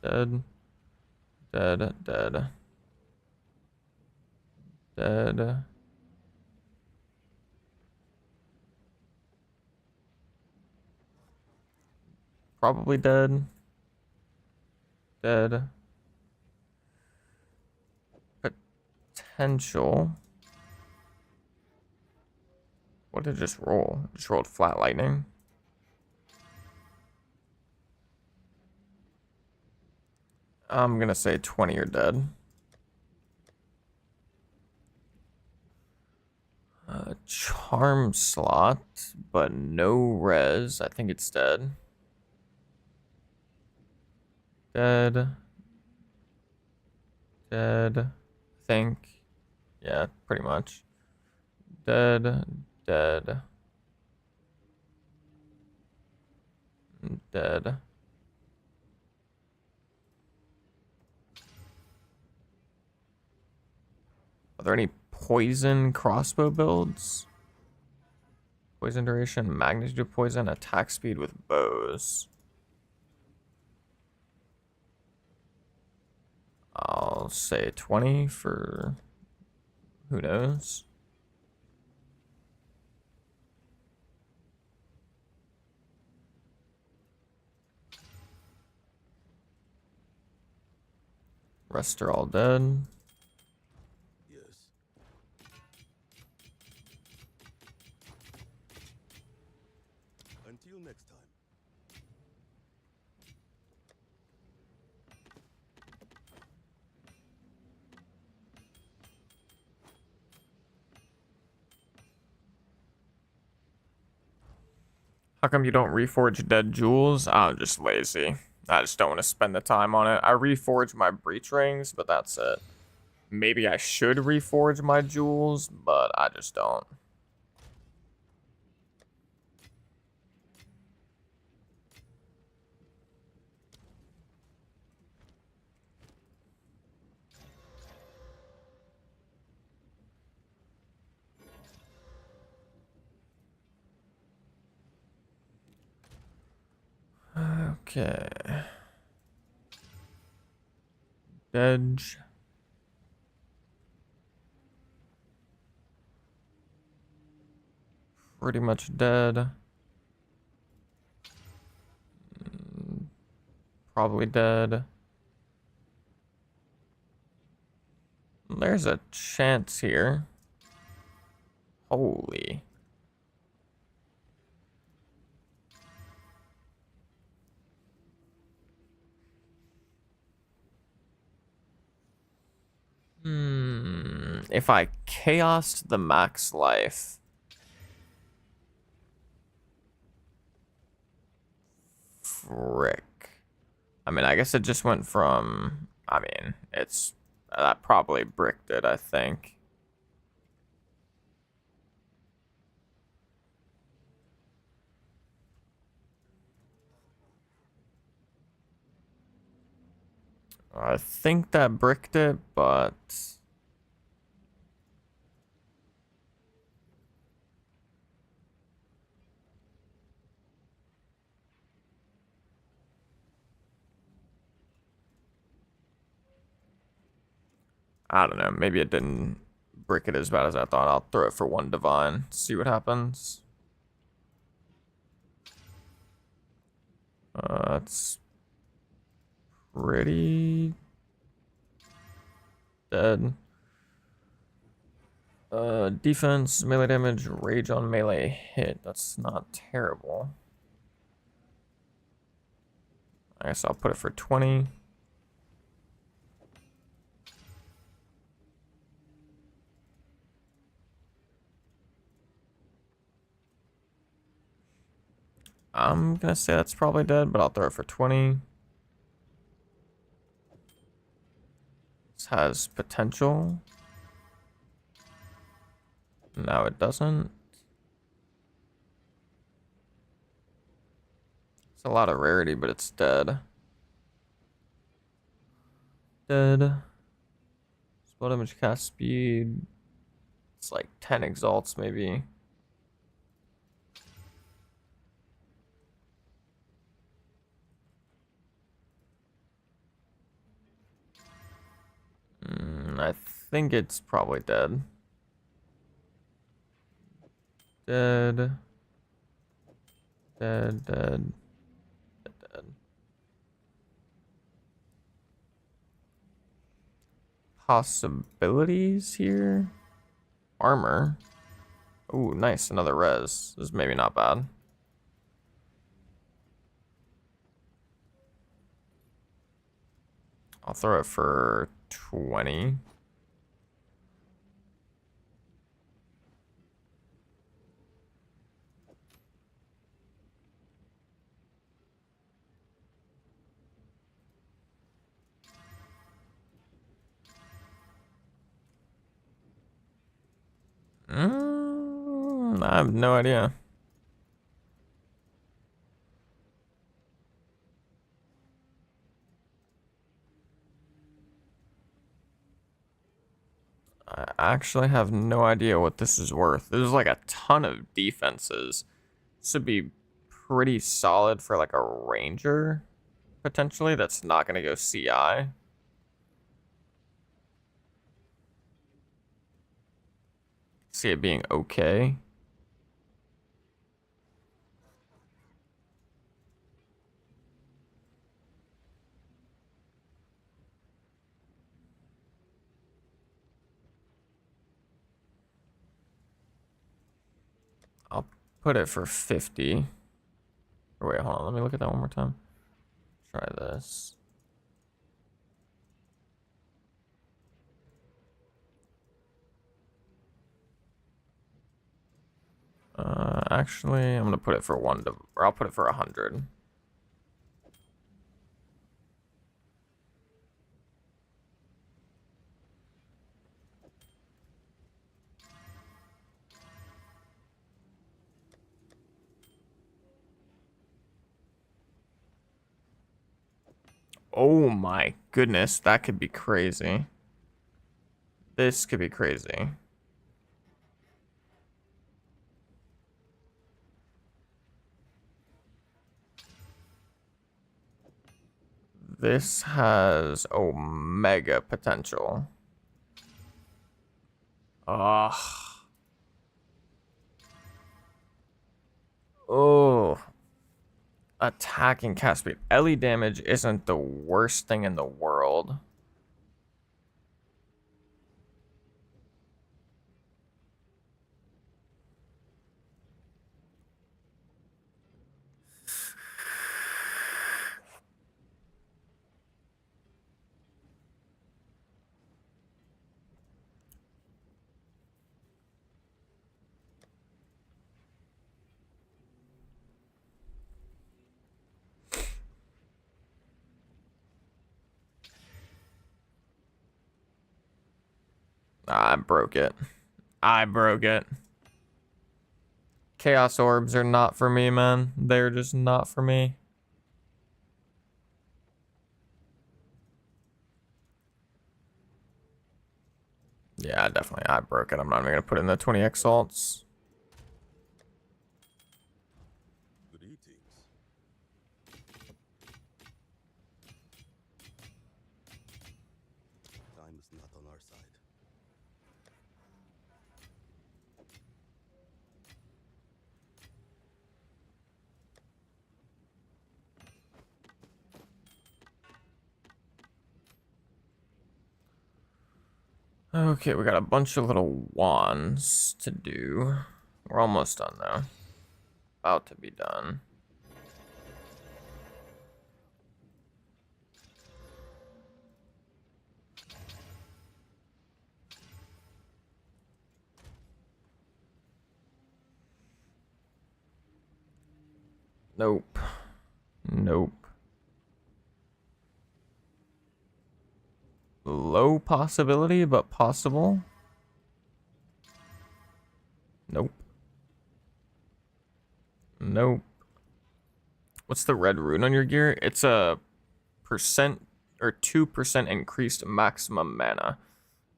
Dead. Dead. Dead. Dead. Probably dead. Dead. Potential. What did it just roll? It just rolled flat lightning. I'm gonna say 20 are dead. Charm slot, but no res. I think it's dead. Dead. Dead. I think. Yeah, pretty much. Dead. Dead. Dead. Are there any poison crossbow builds? Poison duration, magnitude of poison, attack speed with bows. I'll say 20 for who knows. Rest are all dead. Yes. Until next time. How come you don't reforge dead jewels? I'm just lazy. I just don't want to spend the time on it. I reforge my breach rings, but that's it. Maybe I should reforge my jewels, but I just don't. Okay. Edge. Pretty much dead. Probably dead. There's a chance here. Holy. If I chaosed the max life. Frick. I mean, I guess it just went from, I mean, it's, that probably bricked it, I think. I think that bricked it, but I don't know. Maybe it didn't brick it as bad as I thought. I'll throw it for 1 divine, see what happens. That's pretty dead. Defense, melee damage, rage on melee hit. That's not terrible. I guess I'll put it for 20. I'm gonna say that's probably dead, but I'll throw it for 20. This has potential. No, it doesn't. It's a lot of rarity, but it's dead. Dead. Spell damage, cast speed. It's like 10 exalts, maybe. I think it's probably dead. Dead. Dead, dead. Dead. Possibilities here? Armor. Ooh, nice. Another res. This is maybe not bad. I'll throw it for 20. I have no idea. I actually have no idea what this is worth. There's like a ton of defenses. This would be pretty solid for like a ranger, potentially, that's not going to go CI. See it being okay. I'll put it for 50. Or wait, hold on. Let me look at that one more time. Try this. Actually, I'm gonna put it for or I'll put it for 100. Oh my goodness, that could be crazy. This could be crazy. This has Omega potential. Ugh. Oh. Attacking cast speed. Ellie damage isn't the worst thing in the world. I broke it. I broke it. Chaos orbs are not for me, man. They're just not for me. Yeah, definitely. I broke it. I'm not even going to put in the 20 exalts. Greetings. Time is not on our side. Okay, we got a bunch of little wands to do. We're almost done, though. About to be done. Nope. Nope. Low possibility, but possible. Nope. Nope. What's the red rune on your gear? It's a percent or 2% increased maximum mana.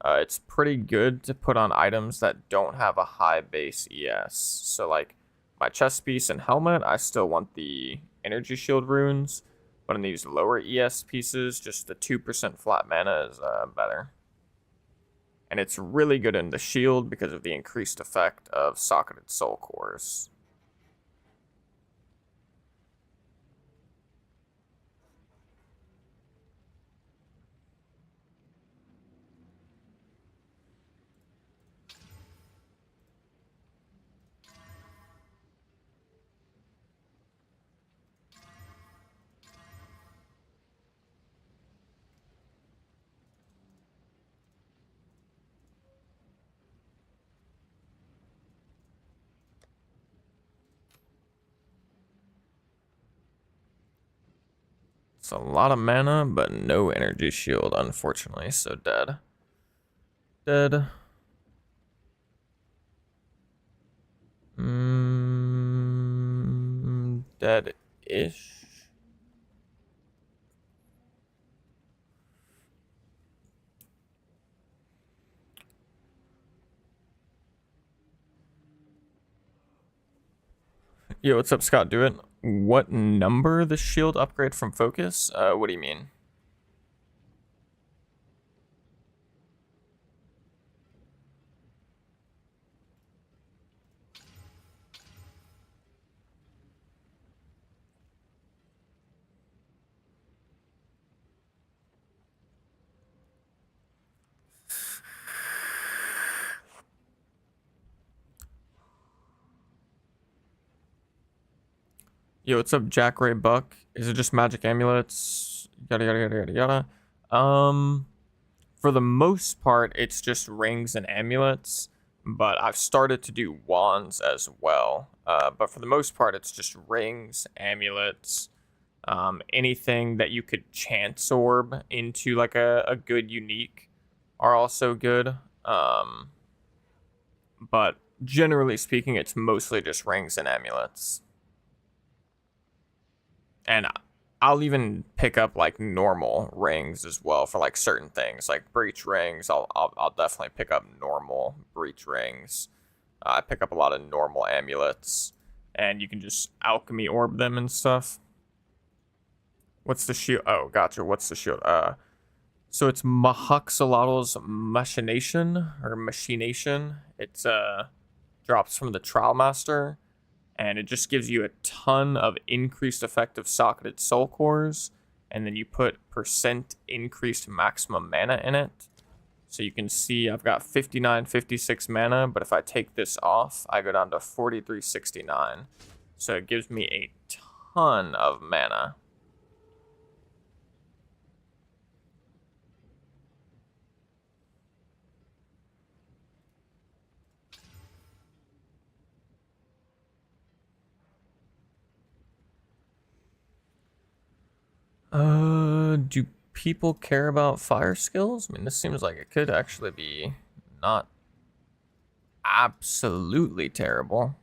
It's pretty good to put on items that don't have a high base ES. So like my chest piece and helmet, I still want the energy shield runes. But in these lower ES pieces, just the 2% flat mana is better. And it's really good in the shield because of the increased effect of socketed soul cores. It's a lot of mana, but no energy shield, unfortunately, so dead. Dead. Dead-ish. Yo, what's up, Scott? Do it. What number the shield upgrade from focus? What do you mean? Yo, what's up, Jack Ray Buck? Is it just magic amulets? Yada yada yada yada yada. For the most part, it's just rings and amulets, but I've started to do wands as well. But for the most part, it's just rings, amulets, anything that you could chance orb into like a good unique are also good. But generally speaking, it's mostly just rings and amulets. And I'll even pick up like normal rings as well for like certain things, like breach rings. I'll definitely pick up normal breach rings. I pick up a lot of normal amulets, and you can just alchemy orb them and stuff. What's the shield? Oh, gotcha. What's the shield? So it's Mahuxolotl's Machination. It's drops from the Trialmaster, and it just gives you a ton of increased effective socketed soul cores, and then you put percent increased maximum mana in it. So you can see I've got 59, 56 mana, but if I take this off, I go down to 4369. So it gives me a ton of mana. Do people care about fire skills? I mean, this seems like it could actually be not absolutely terrible.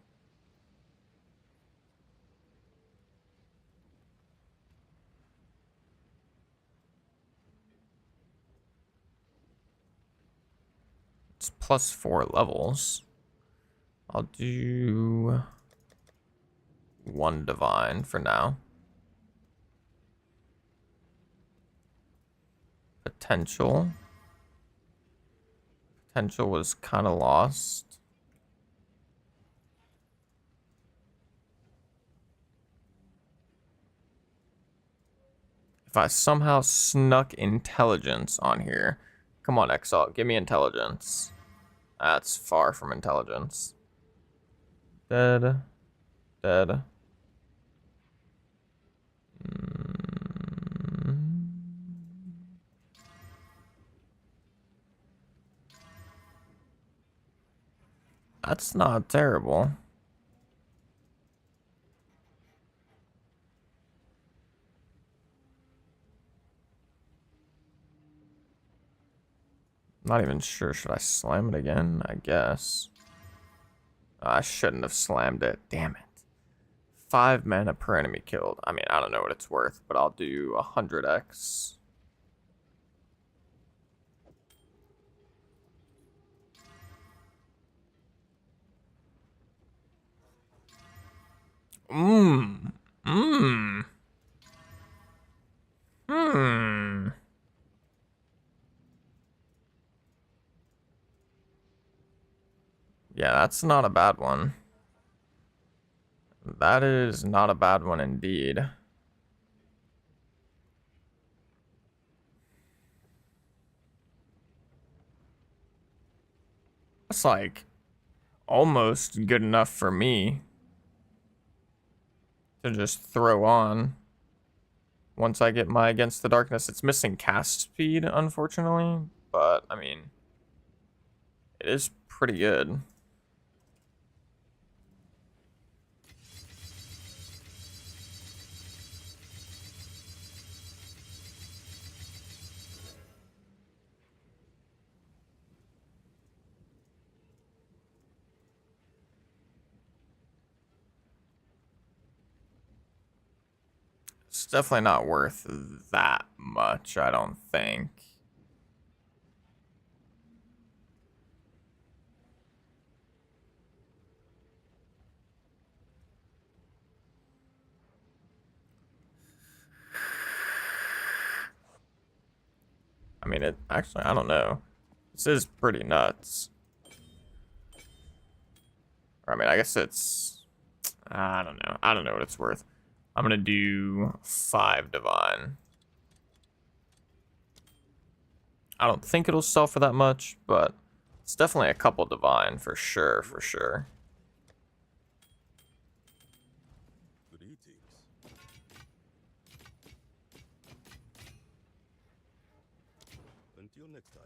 It's plus 4 levels. I'll do 1 divine for now. Potential. Potential was kind of lost. If I somehow snuck intelligence on here. Come on, Exalt, give me intelligence. That's far from intelligence. Dead. Dead. That's not terrible. Not even sure. Should I slam it again? I guess. I shouldn't have slammed it. Damn it. 5 mana per enemy killed. I mean, I don't know what it's worth, but I'll do 100x. Mmm. Mmm. Hmm. Yeah, that's not a bad one. That is not a bad one indeed. That's like almost good enough for me to just throw on once I get my Against the Darkness. It's missing cast speed, unfortunately, but I mean, it is pretty good. It's definitely not worth that much, I don't think. I mean, it actually, I don't know. This is pretty nuts. Or, I mean, I guess it's, I don't know. I don't know what it's worth. I'm gonna do 5 divine. I don't think it'll sell for that much, but it's definitely a couple divine for sure, for sure. Greetings. Until next time.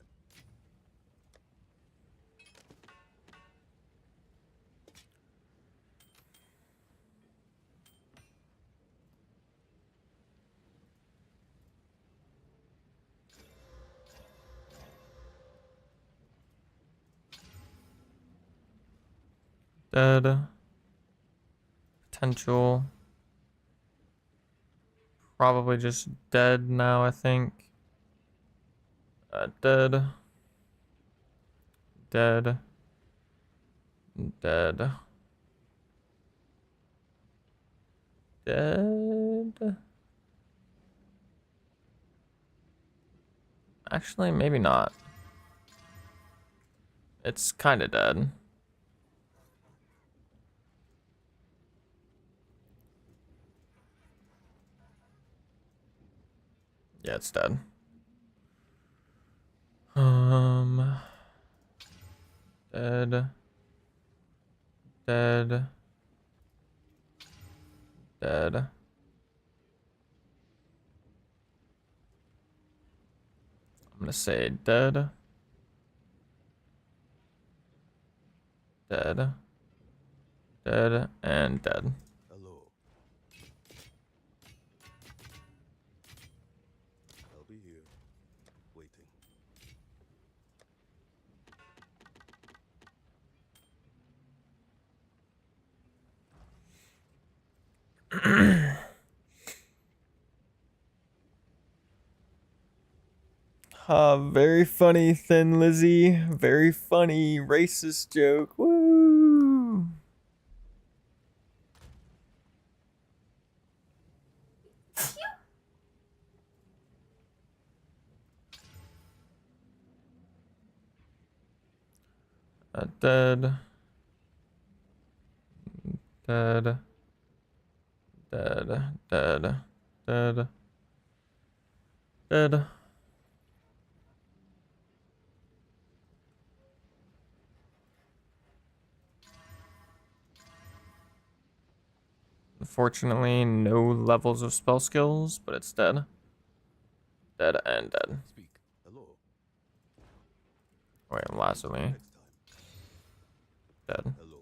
Dead. Potential. Probably just dead now, I think. Dead. Dead. Dead. Dead. Actually, maybe not. It's kind of dead. Yeah, it's dead. Dead. Dead. Dead. I'm gonna say dead. Dead. Dead and dead. Hello. I'll be here, waiting. Very funny, Thin Lizzy. Very funny racist joke. Woo! Dead. Dead. Dead. Dead. Dead. Dead. Unfortunately, no levels of spell skills, but it's dead. Dead and dead. Speak. Hello. Wait, lastly, Next time. dead. Hello.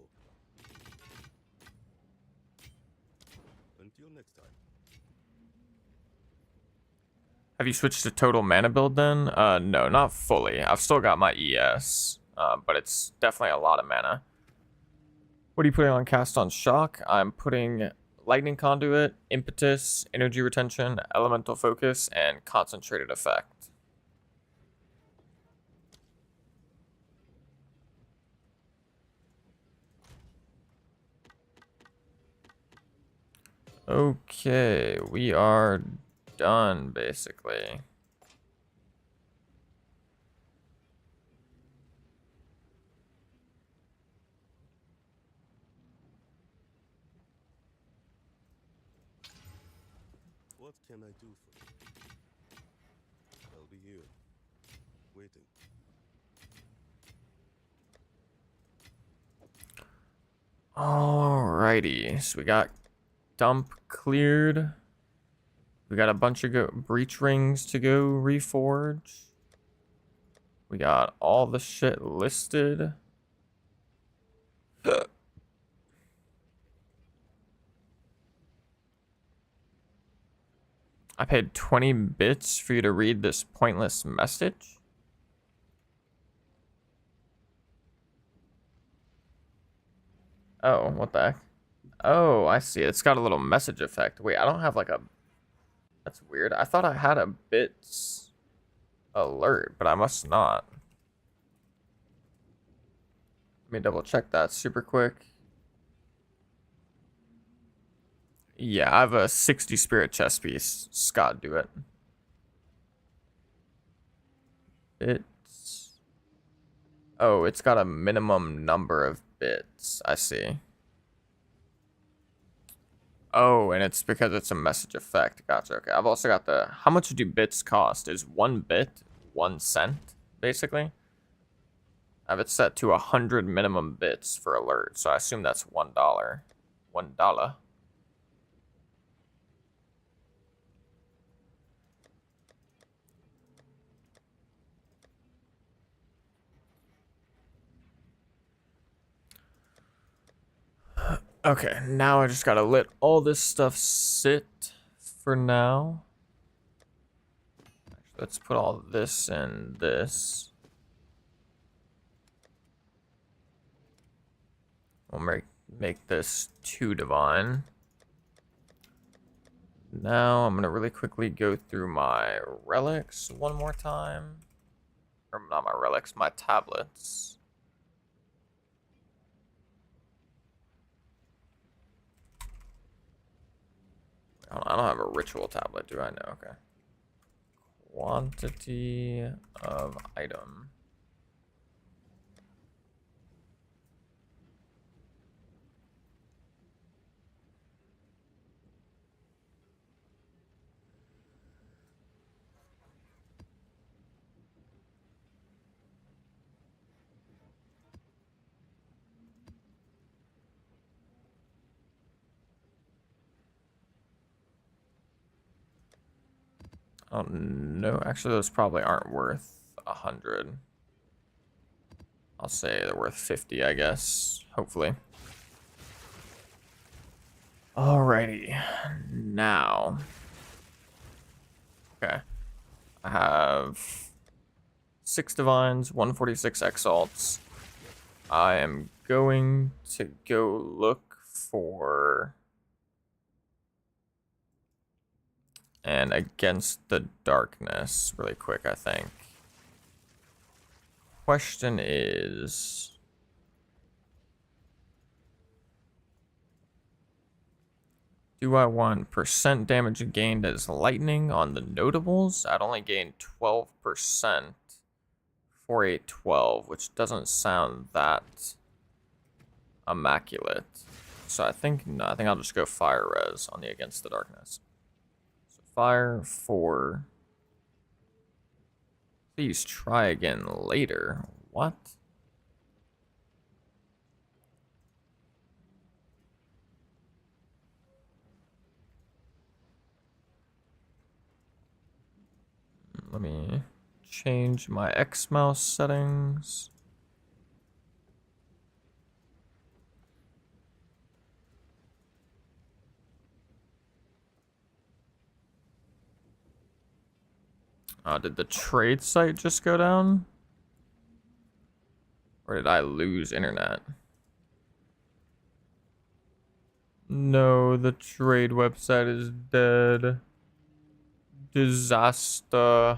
Until next time. Have you switched to total mana build then? No, not fully. I've still got my ES, but it's definitely a lot of mana. What are you putting on cast on shock? I'm putting lightning conduit, impetus, energy retention, elemental focus, and concentrated effect. Okay, we are done basically. What can I do for you? I'll be here, waiting. Alrighty, so we got dump cleared. We got a bunch of breach rings to go reforge. We got all the shit listed. I paid 20 bits for you to read this pointless message. Oh, what the heck? Oh, I see. It's got a little message effect. Wait, I don't have like a... That's weird. I thought I had a bits alert, but I must not. Let me double check that super quick. Yeah, I have a 60 spirit chess piece. Scott, do it. Bits. Oh, it's got a minimum number of bits. I see. Oh, and it's because it's a message effect. Gotcha. Okay. I've also got the... How much do bits cost? Is 1 bit 1 cent, basically? I have it set to 100 minimum bits for alert, so I assume that's $1. $1. Okay, now I just gotta let all this stuff sit for now. Actually, let's put all this in this. We'll make this 2 divine. Now I'm gonna really quickly go through my relics one more time. Or not my relics, my tablets. I don't have a ritual tablet, do I? No, okay. quantity of item. Oh no, actually those probably aren't worth 100. I'll say they're worth 50, I guess, hopefully. Alrighty, now. Okay, I have 6 divines, 146 exalts. I am going to go look for and against the darkness really quick, I think. Question is, do I want percent damage gained as lightning on the notables? I'd only gain 12% for a 12, which doesn't sound that immaculate. So I think no, I think I'll just go fire res on the against the darkness. So fire for. Please try again later. What? Let me change my X mouse settings. Did the trade site just go down? Or did I lose internet? No, the trade website is dead. Disaster.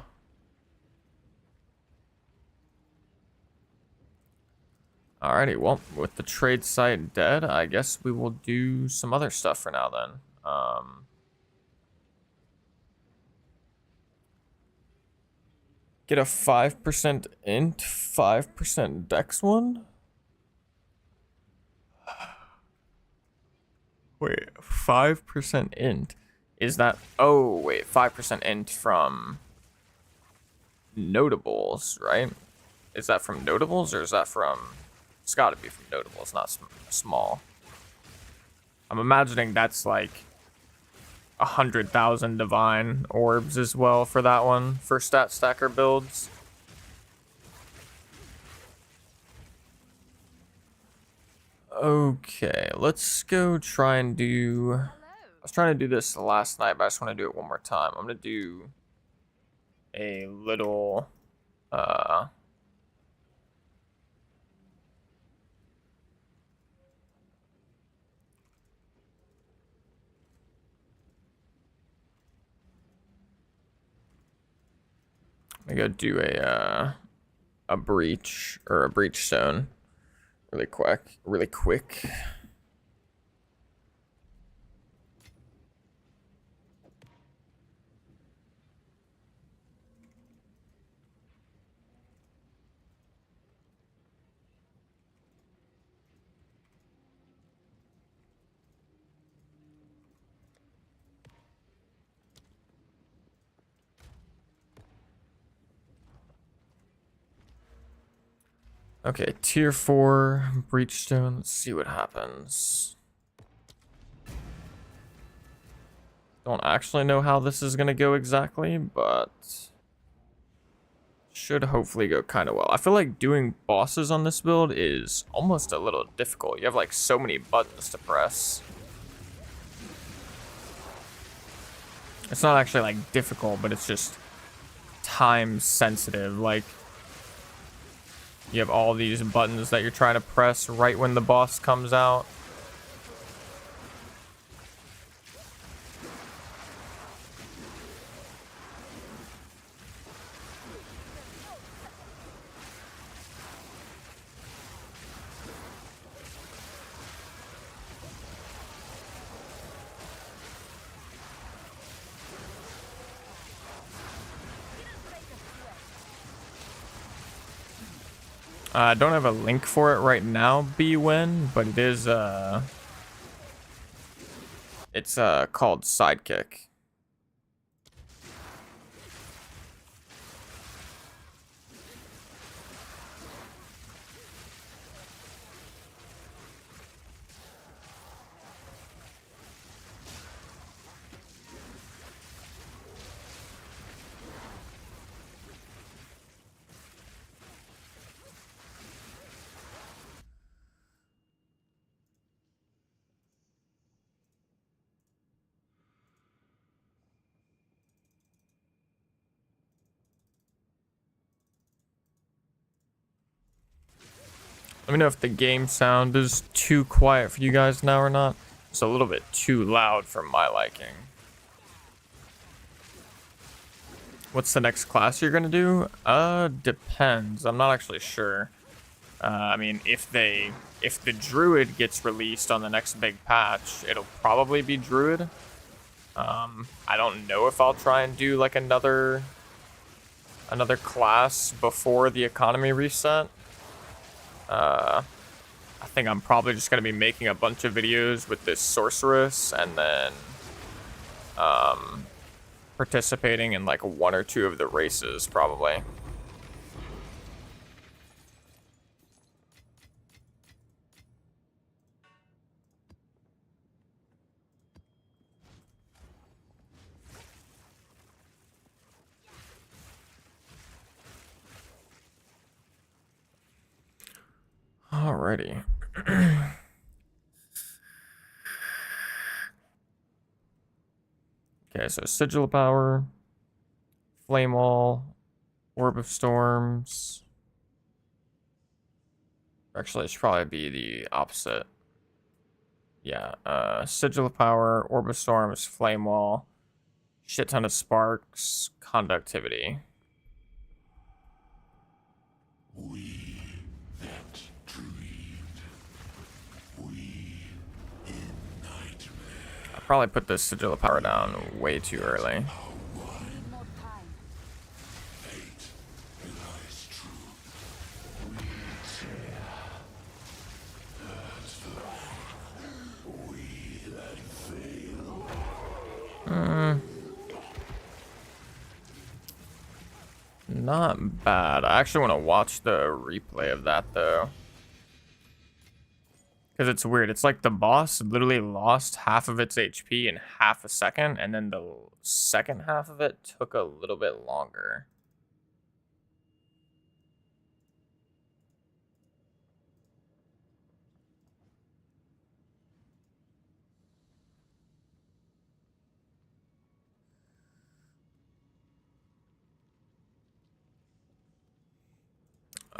Alrighty, well, with the trade site dead, I guess we will do some other stuff for now then. Get a 5% int, 5% dex one? Wait, 5% int? Is that... Oh, wait, 5% int from notables, right? Is that from notables or is that from... It's gotta be from notables, not small. I'm imagining that's like 100,000 divine orbs as well for that one, for stat stacker builds. Okay, let's go try and do... I was trying to do this last night, but I just want to do it one more time. I'm going to do a little... I'm gonna go do a breach or a breachstone really quick. Okay, tier 4 breachstone. Let's see what happens. Don't actually know how this is gonna go exactly, but should hopefully go kind of well. I feel like doing bosses on this build is almost a little difficult. You have like so many buttons to press. It's not actually like difficult, but it's just time sensitive. Like, you have all these buttons that you're trying to press right when the boss comes out. I don't have a link for it right now, BWin, but it is it's called Sidekick. Let me know if the game sound is too quiet for you guys now or not. It's a little bit too loud for my liking. What's the next class you're gonna do? Depends. I'm not actually sure. I mean, if the Druid gets released on the next big patch, it'll probably be Druid. I don't know if I'll try and do like another class before the economy reset. I think I'm probably just gonna be making a bunch of videos with this Sorceress and then participating in like one or two of the races probably. Alrighty. Okay, so Sigil of Power, Flame Wall, Orb of Storms. Actually, it should probably be the opposite. Yeah, Sigil of Power, Orb of Storms, Flame Wall, shit ton of sparks, Conductivity. We that dreamed. We in nightmare. I probably put this Sigil of Power down way too early. Fate relies true. We tear. We that fail. Not bad. I actually want to watch the replay of that though. Because it's weird. It's like the boss literally lost half of its HP in half a second, and then the second half of it took a little bit longer.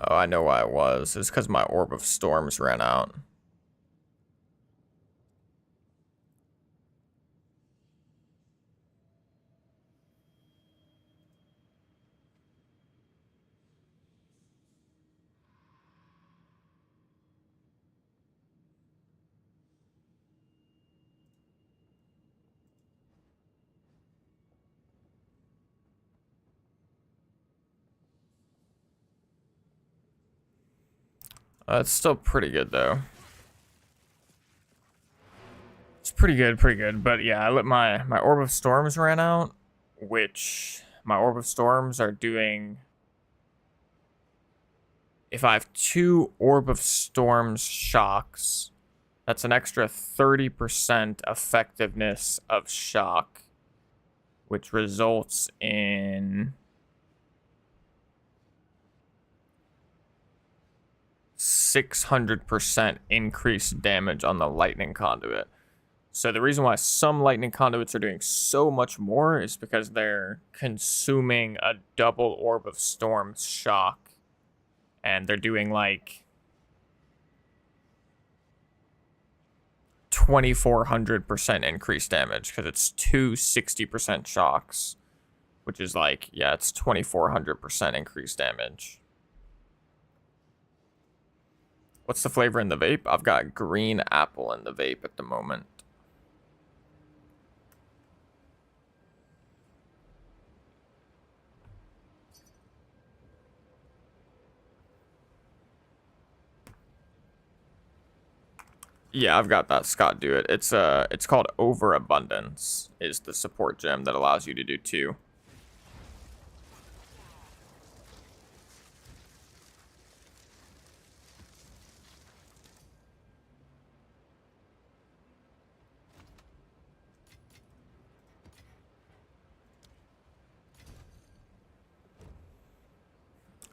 Oh, I know why it was. It's because my Orb of Storms ran out. It's still pretty good though. It's pretty good. But yeah, I let my Orb of Storms ran out, which my Orb of Storms are doing. If I have 2 Orb of Storms shocks, that's an extra 30% effectiveness of shock, which results in 600% increased damage on the lightning conduit. So the reason why some lightning conduits are doing so much more is because they're consuming a double Orb of Storms shock. And they're doing like 2,400% increased damage because it's 2 60% shocks, which is like, yeah, it's 2,400% increased damage. What's the flavor in the vape? I've got green apple in the vape at the moment. Yeah, I've got that. Scott, do it. It's called Overabundance. Is the support gem that allows you to do 2.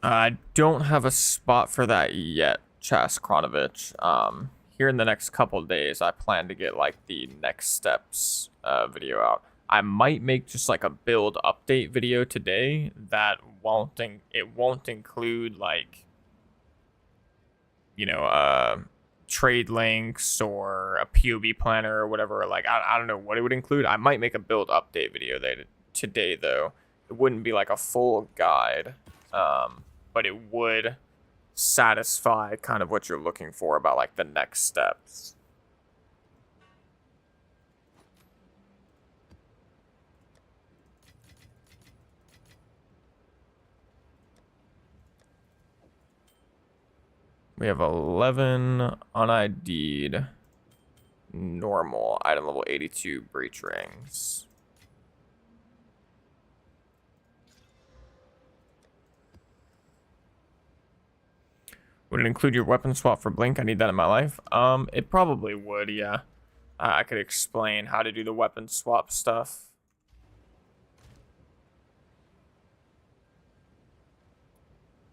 I don't have a spot for that yet, Chas Kronovich. Here in the next couple days, I plan to get like the next steps video out. I might make just like a build update video today that it won't include like, you know, trade links or a POE planner or whatever. Like I don't know what it would include. I might make a build update video today though. It wouldn't be like a full guide. But it would satisfy kind of what you're looking for about like the next steps. We have 11 un-ID'd normal item level 82 breach rings. Would it include your weapon swap for Blink? I need that in my life. It probably would, yeah. I could explain how to do the weapon swap stuff.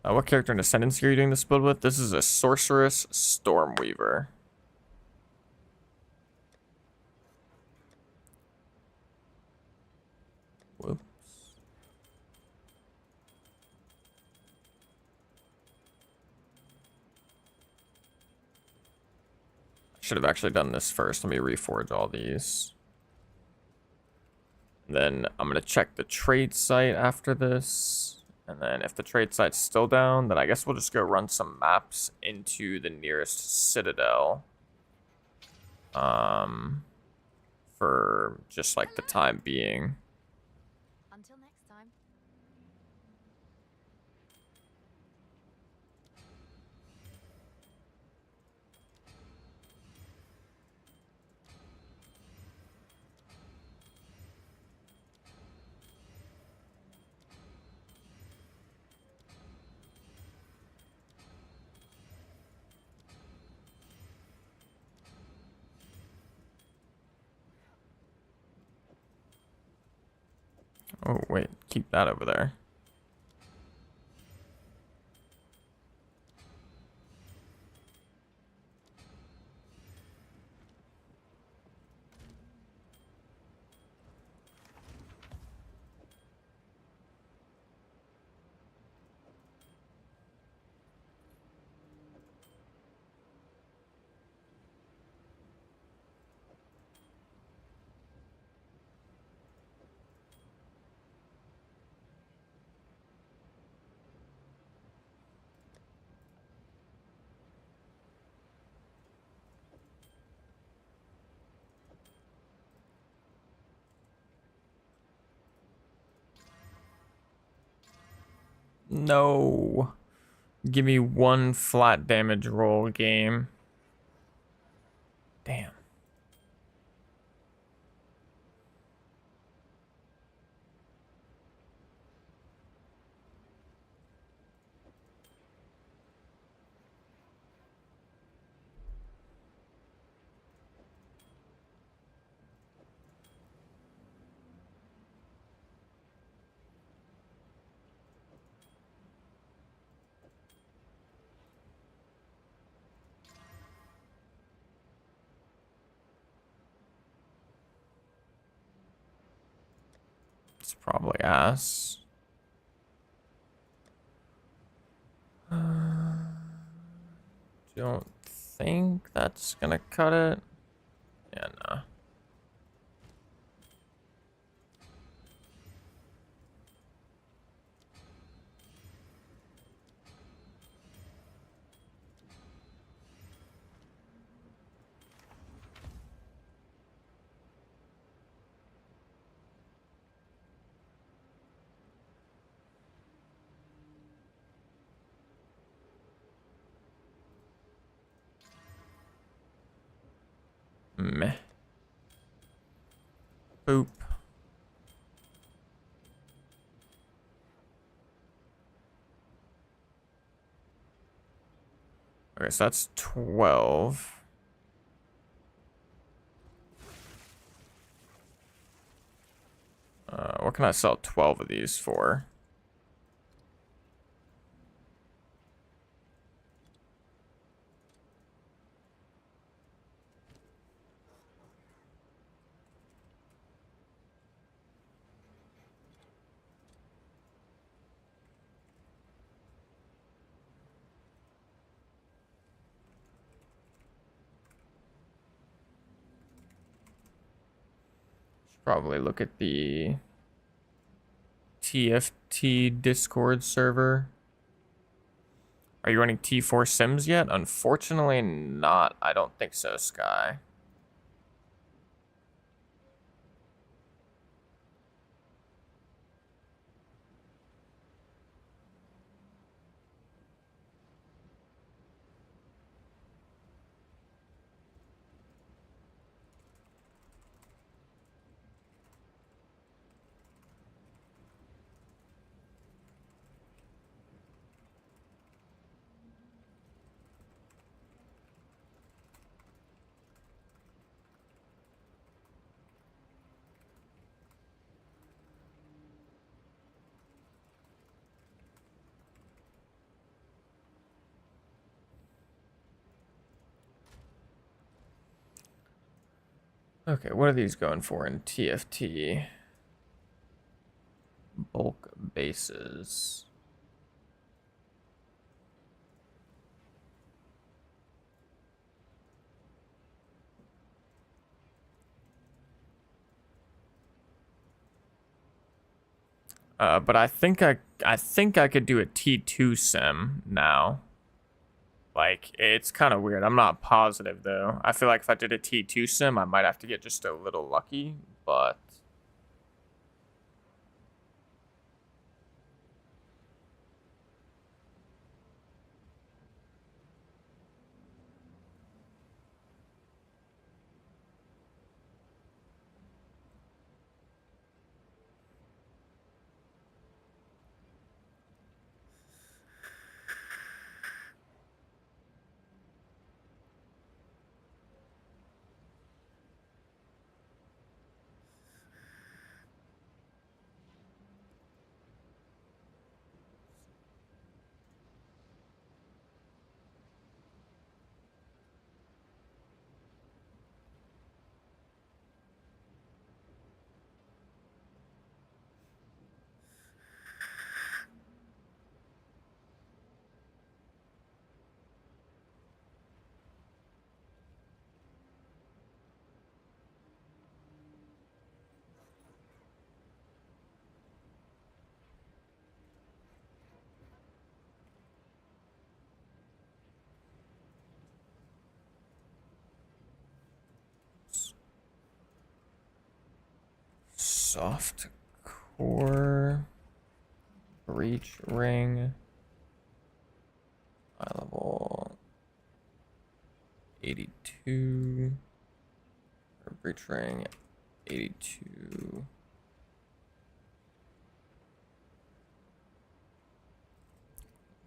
What character in Ascendancy are you doing this build with? This is a Sorceress Stormweaver. Whoops. Should have actually done this first. Let me reforge all these. Then I'm going to check the trade site after this. And then if the trade site's still down, then I guess we'll just go run some maps into the nearest Citadel. For just like the time being. Until next time. Oh, wait. Keep that over there. No. Give me one flat damage roll game. Damn. It's probably ass. Don't think that's gonna cut it. Yeah, no. Meh. Boop. Okay, so that's 12. What can I sell 12 of these for? Probably look at the TFT Discord server. Are you running T4 Sims yet? Unfortunately not. I don't think so, Sky. Okay, what are these going for in TFT? Bulk bases. But I think I could do a T2 sim now. Like, it's kind of weird. I'm not positive though. I feel like if I did a T2 sim, I might have to get just a little lucky, but soft core, breach ring, high level 82, or breach ring 82.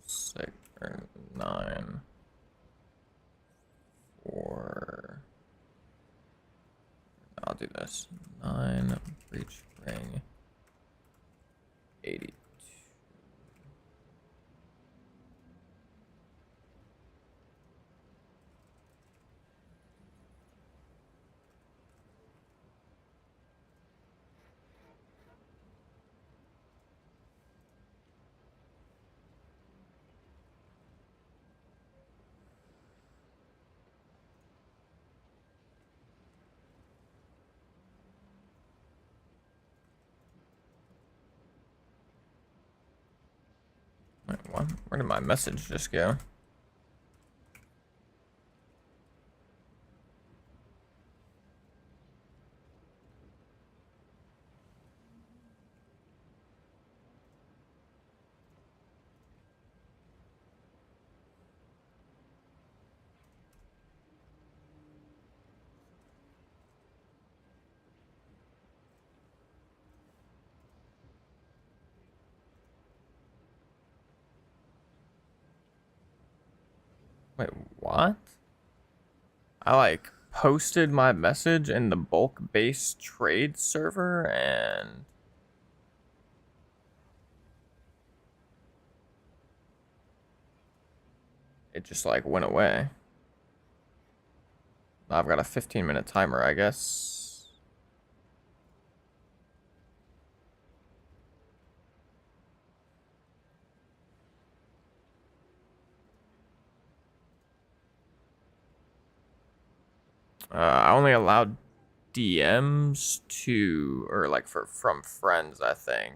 Six or 9 for. I'll do this. 9 breach ring 82. Wait, what? Where did my message just go? Wait, what? I like posted my message in the bulk base trade server and it just like went away. I've got a 15-minute timer, I guess. I only allowed DMs to, or like from friends, I think.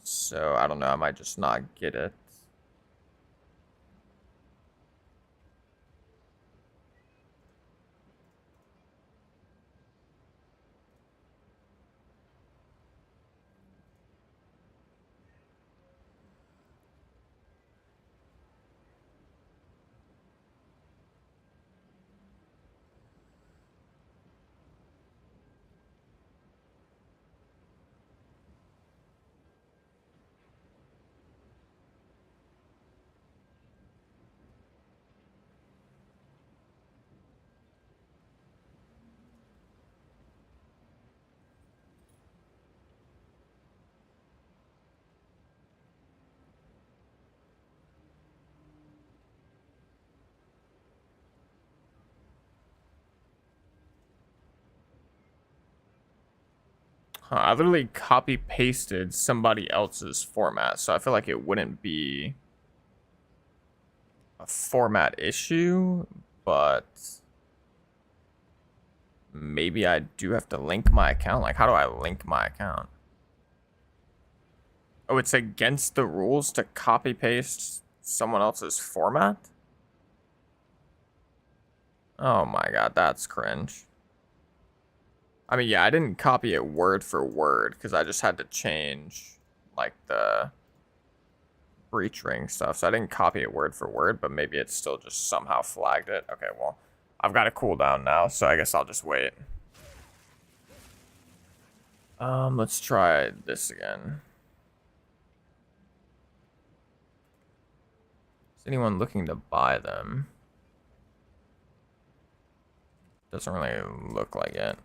So I don't know, I might just not get it. Huh, I literally copy pasted somebody else's format, so I feel like it wouldn't be a format issue, but maybe I do have to link my account. Like, how do I link my account? Oh, it's against the rules to copy paste someone else's format? Oh my god, that's cringe. I mean, yeah, I didn't copy it word for word because I just had to change like the breach ring stuff. So I didn't copy it word for word, but maybe it still just somehow flagged it. Okay, well, I've got a cooldown now, so I guess I'll just wait. Let's try this again. Is anyone looking to buy them? Doesn't really look like it.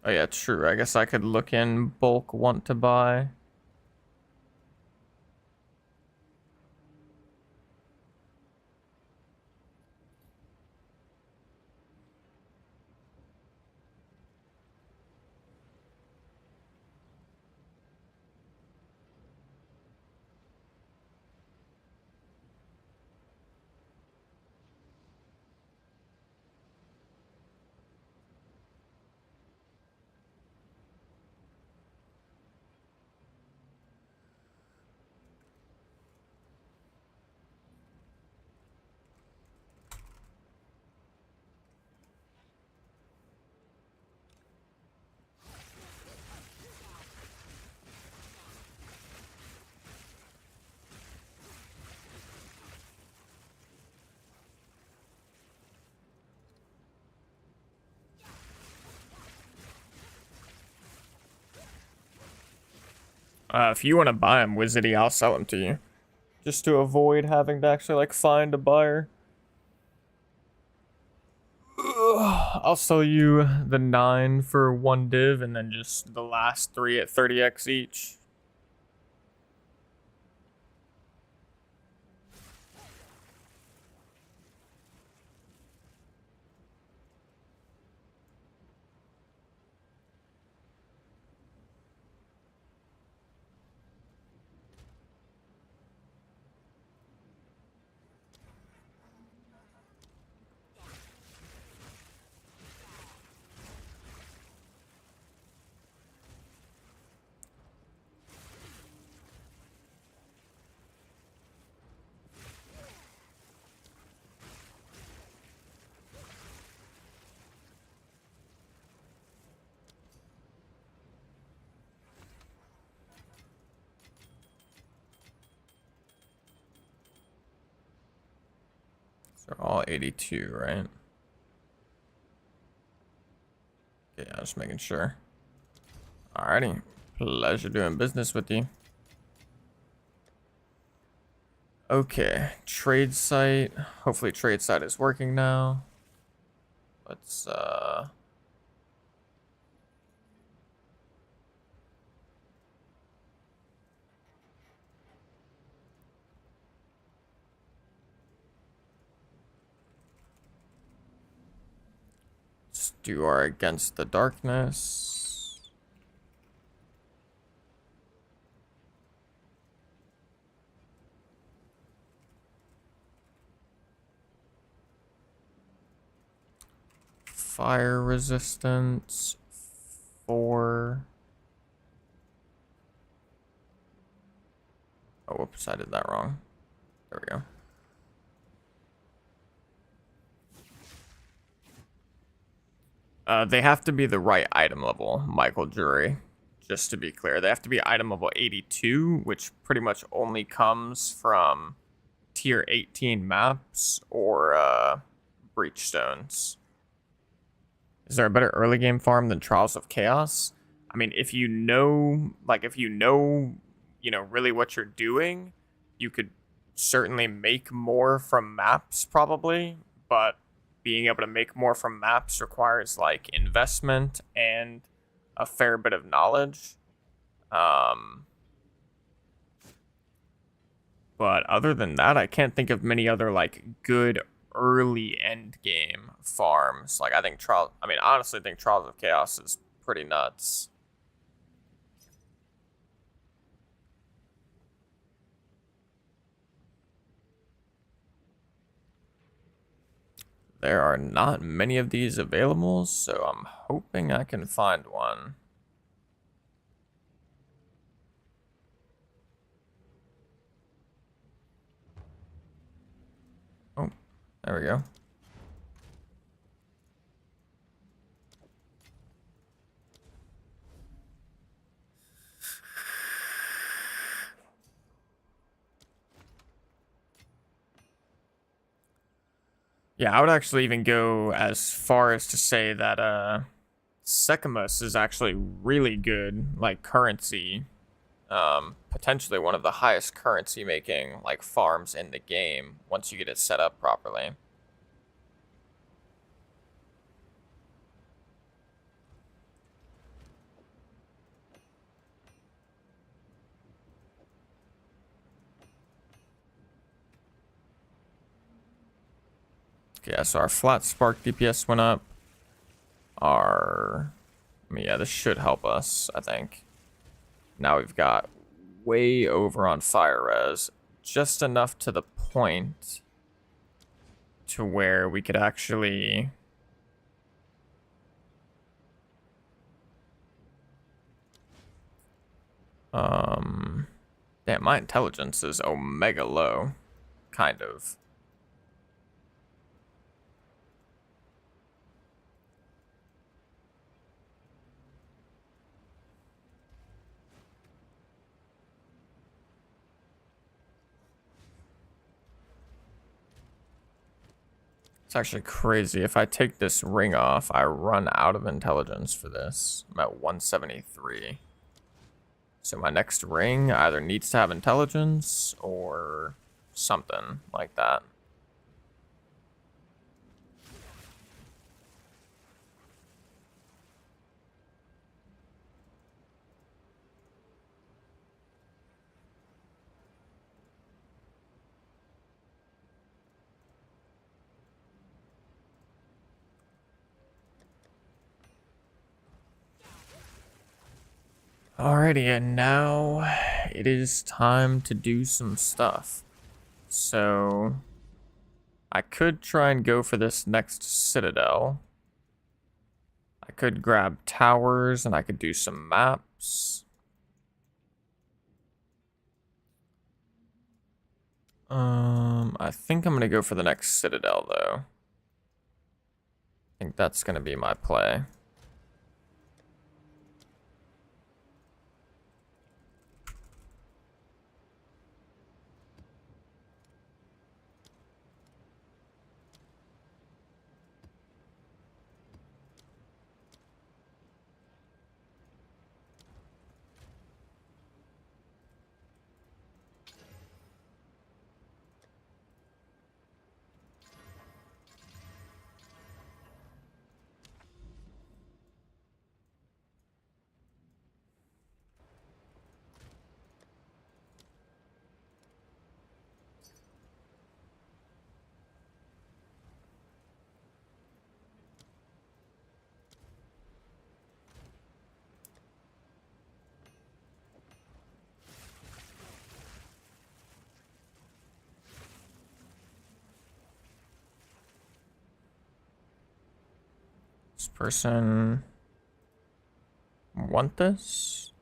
Oh yeah, true. I guess I could look in bulk want to buy. If you want to buy them, Wizardy, I'll sell them to you. Just to avoid having to actually, like, find a buyer. I'll sell you the 9 for 1 div, and then just the last 3 at 30x each. So all 82, right? Yeah, just making sure. Alrighty. Pleasure doing business with you. Okay, trade site. Hopefully trade site is working now. Let's do our Against the Darkness. Fire resistance 4. Oh, whoops, I did that wrong. There we go. They have to be the right item level, Michael Jury. Just to be clear, they have to be item level 82, which pretty much only comes from tier 18 maps or Breachstones. Is there a better early game farm than Trials of Chaos? I mean, if you know, really what you're doing, you could certainly make more from maps probably, but being able to make more from maps requires like investment and a fair bit of knowledge. But other than that, I can't think of many other like good early end game farms. Like I mean honestly think Trials of Chaos is pretty nuts. There are not many of these available, so I'm hoping I can find one. Oh, there we go. Yeah, I would actually even go as far as to say that Secamus is actually really good, like currency. Potentially one of the highest currency making like farms in the game once you get it set up properly. Okay, yeah, so our flat spark DPS went up. I mean, yeah, this should help us, I think. Now we've got way over on fire res, just enough to the point to where we could actually damn, my intelligence is omega low, kind of. It's actually crazy. If I take this ring off, I run out of intelligence for this. I'm at 173. So my next ring either needs to have intelligence or something like that. Alrighty, and now it is time to do some stuff. So I could try and go for this next Citadel. I could grab towers and I could do some maps. I think I'm gonna go for the next Citadel though. I think that's gonna be my play. This person want this?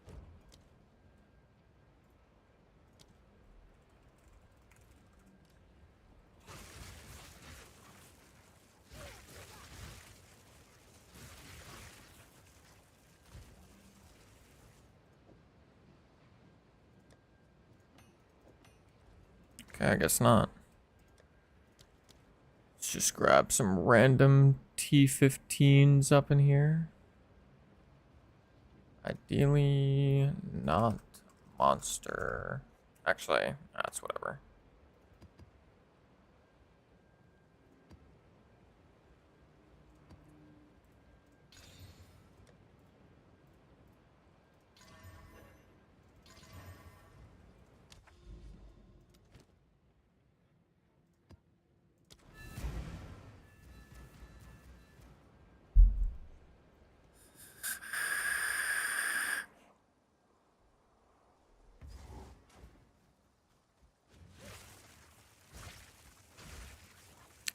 Okay, I guess not. Let's just grab some random T15s up in here. Ideally, not monster. Actually, that's whatever.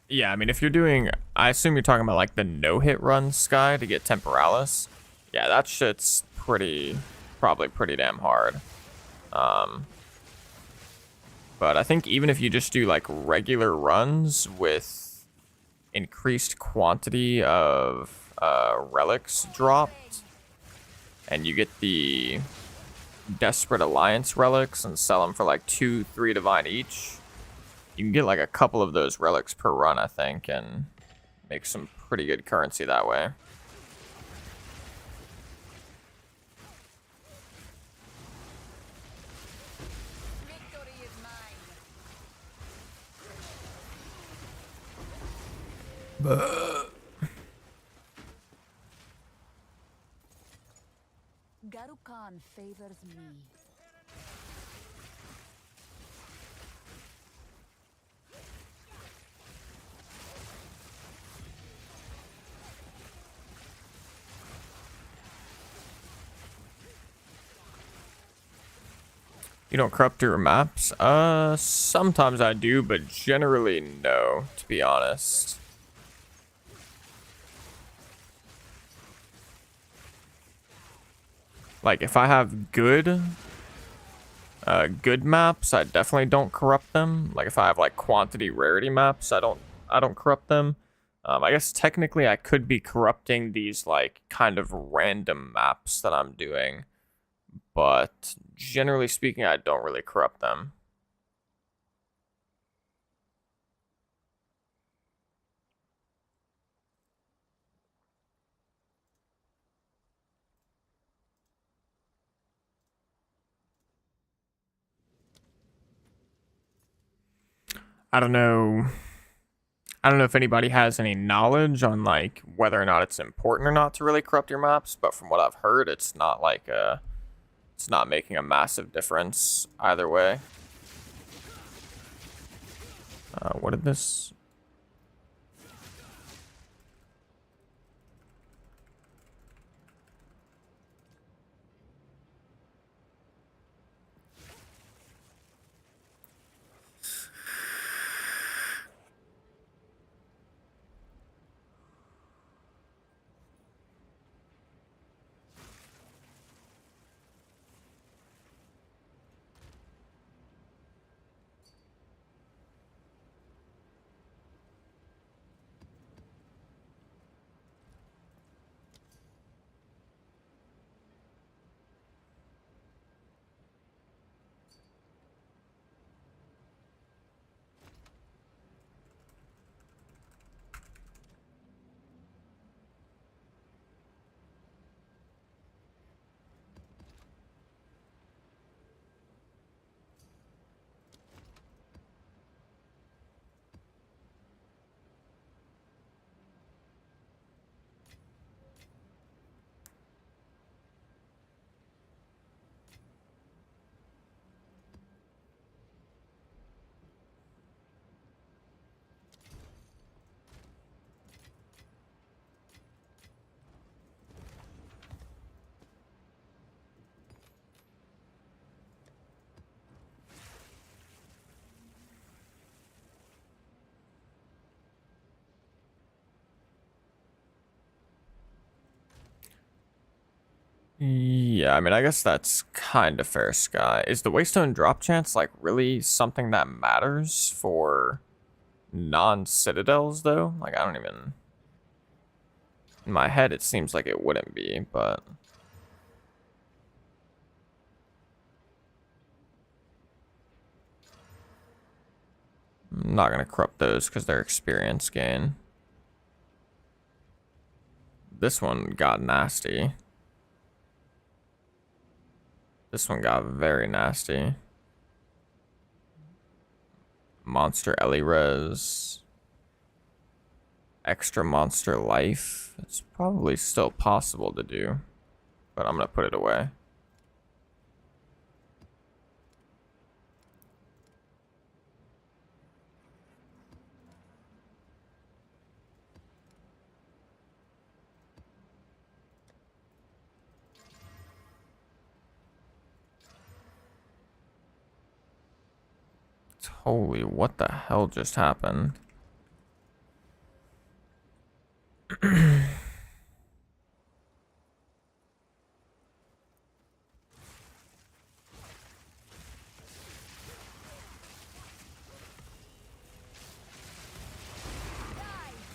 Yeah, I mean, if you're doing, I assume you're talking about like the no-hit run Sky to get Temporalis. Yeah, that shit's probably pretty damn hard. But I think even if you just do like regular runs with increased quantity of relics dropped, and you get the Desperate Alliance relics and sell them for like 2-3 divine each, you can get like a couple of those relics per run, I think, and make some pretty good currency that way. Victory is mine. Garukan favors me. You don't corrupt your maps? Sometimes I do, but generally no, to be honest. Like, if I have good maps, I definitely don't corrupt them. Like, if I have like quantity rarity maps, I don't corrupt them. I guess technically I could be corrupting these like kind of random maps that I'm doing, but generally speaking, I don't really corrupt them. I don't know. I don't know if anybody has any knowledge on like whether or not it's important or not to really corrupt your maps, but from what I've heard, it's not like it's not making a massive difference either way. What did this? Yeah, I mean, I guess that's kind of fair, Sky. Is the Waystone drop chance, like, really something that matters for non-citadels, though? Like, I don't even... In my head, it seems like it wouldn't be, but... I'm not gonna corrupt those because they're experience gain. This one got nasty. This one got very nasty. Monster Ellie Res. Extra monster life. It's probably still possible to do, but I'm gonna put it away. Holy, what the hell just happened? Die,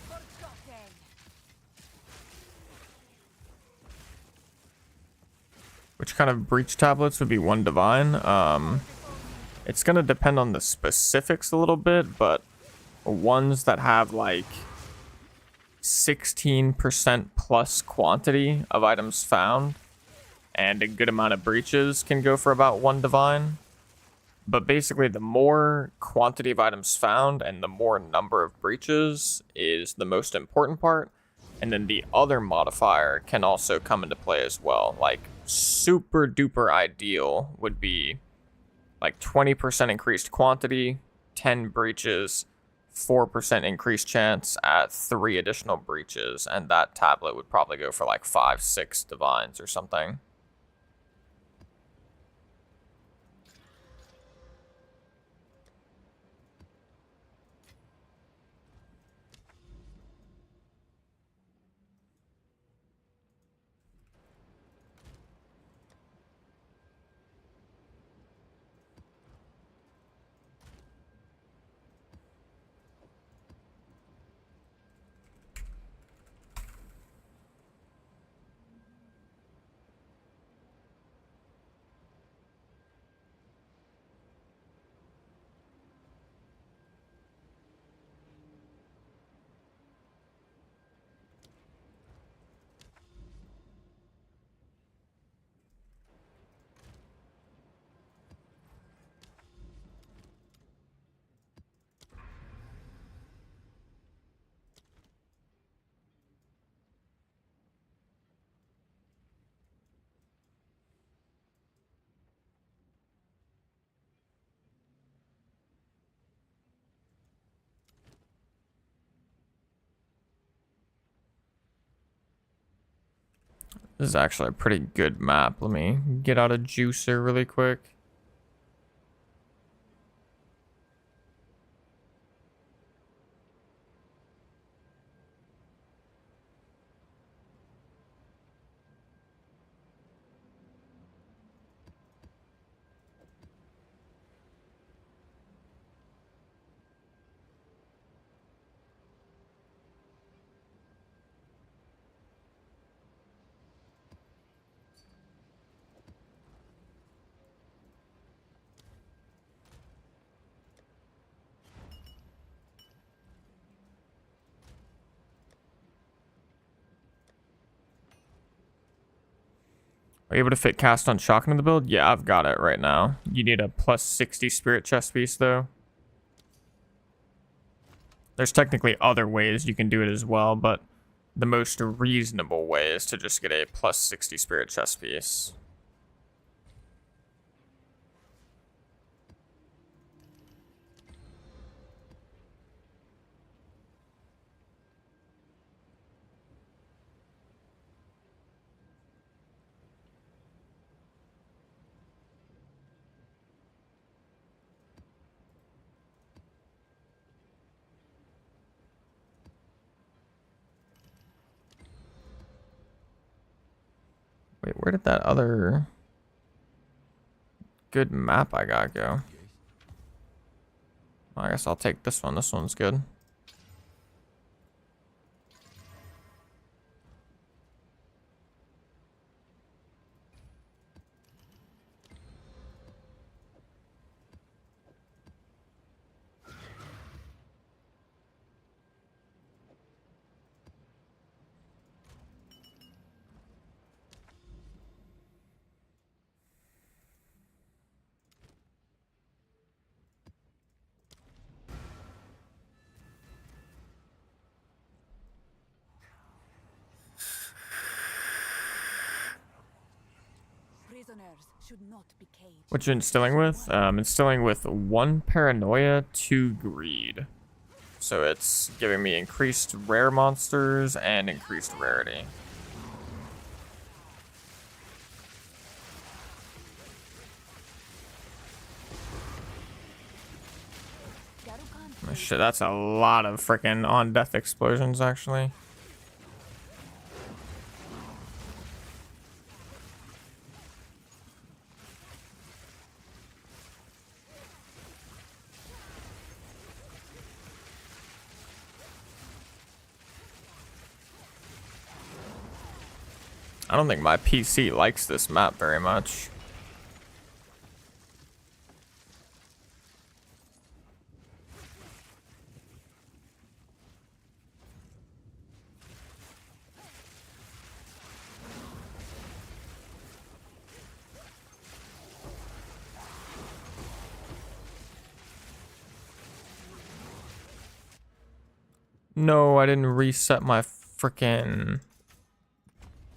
forgotten. Which kind of breach tablets would be one divine? It's gonna depend on the specifics a little bit, but ones that have like 16% plus quantity of items found and a good amount of breaches can go for about one divine. But basically, the more quantity of items found and the more number of breaches is the most important part. And then the other modifier can also come into play as well. Like, super duper ideal would be like 20% increased quantity, 10 breaches, 4% increased chance at 3 additional breaches. And that tablet would probably go for like 5, 6 divines or something. This is actually a pretty good map. Let me get out a juicer really quick. Are you able to fit cast on shock into the build? Yeah, I've got it right now. You need a plus 60 spirit chest piece though. There's technically other ways you can do it as well, but the most reasonable way is to just get a plus 60 spirit chest piece. Wait, where did that other good map I got go? I guess I'll take this one. This one's good. Prisoners should not be caged. What you instilling with? Instilling with 1 paranoia, 2 greed. So it's giving me increased rare monsters and increased rarity. Oh, shit, that's a lot of freaking on-death explosions, actually. I don't think my PC likes this map very much. No, I didn't reset my frickin'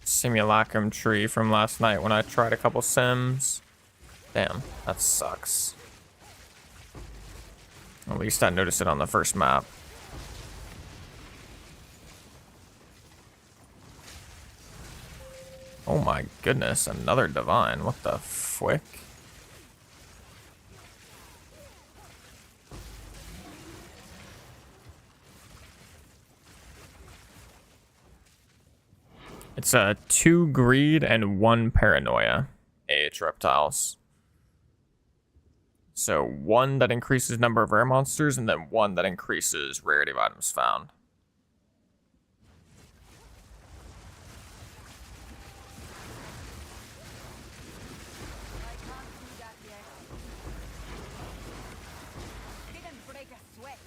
Simulacrum tree from last night when I tried a couple sims. Damn, that sucks. At least I noticed it on the first map. Oh my goodness, another divine. What the frick? It's a 2 greed and 1 paranoia. AH reptiles. So 1 that increases number of rare monsters, and then 1 that increases rarity of items found. I can't do that yet. Didn't break a sweat.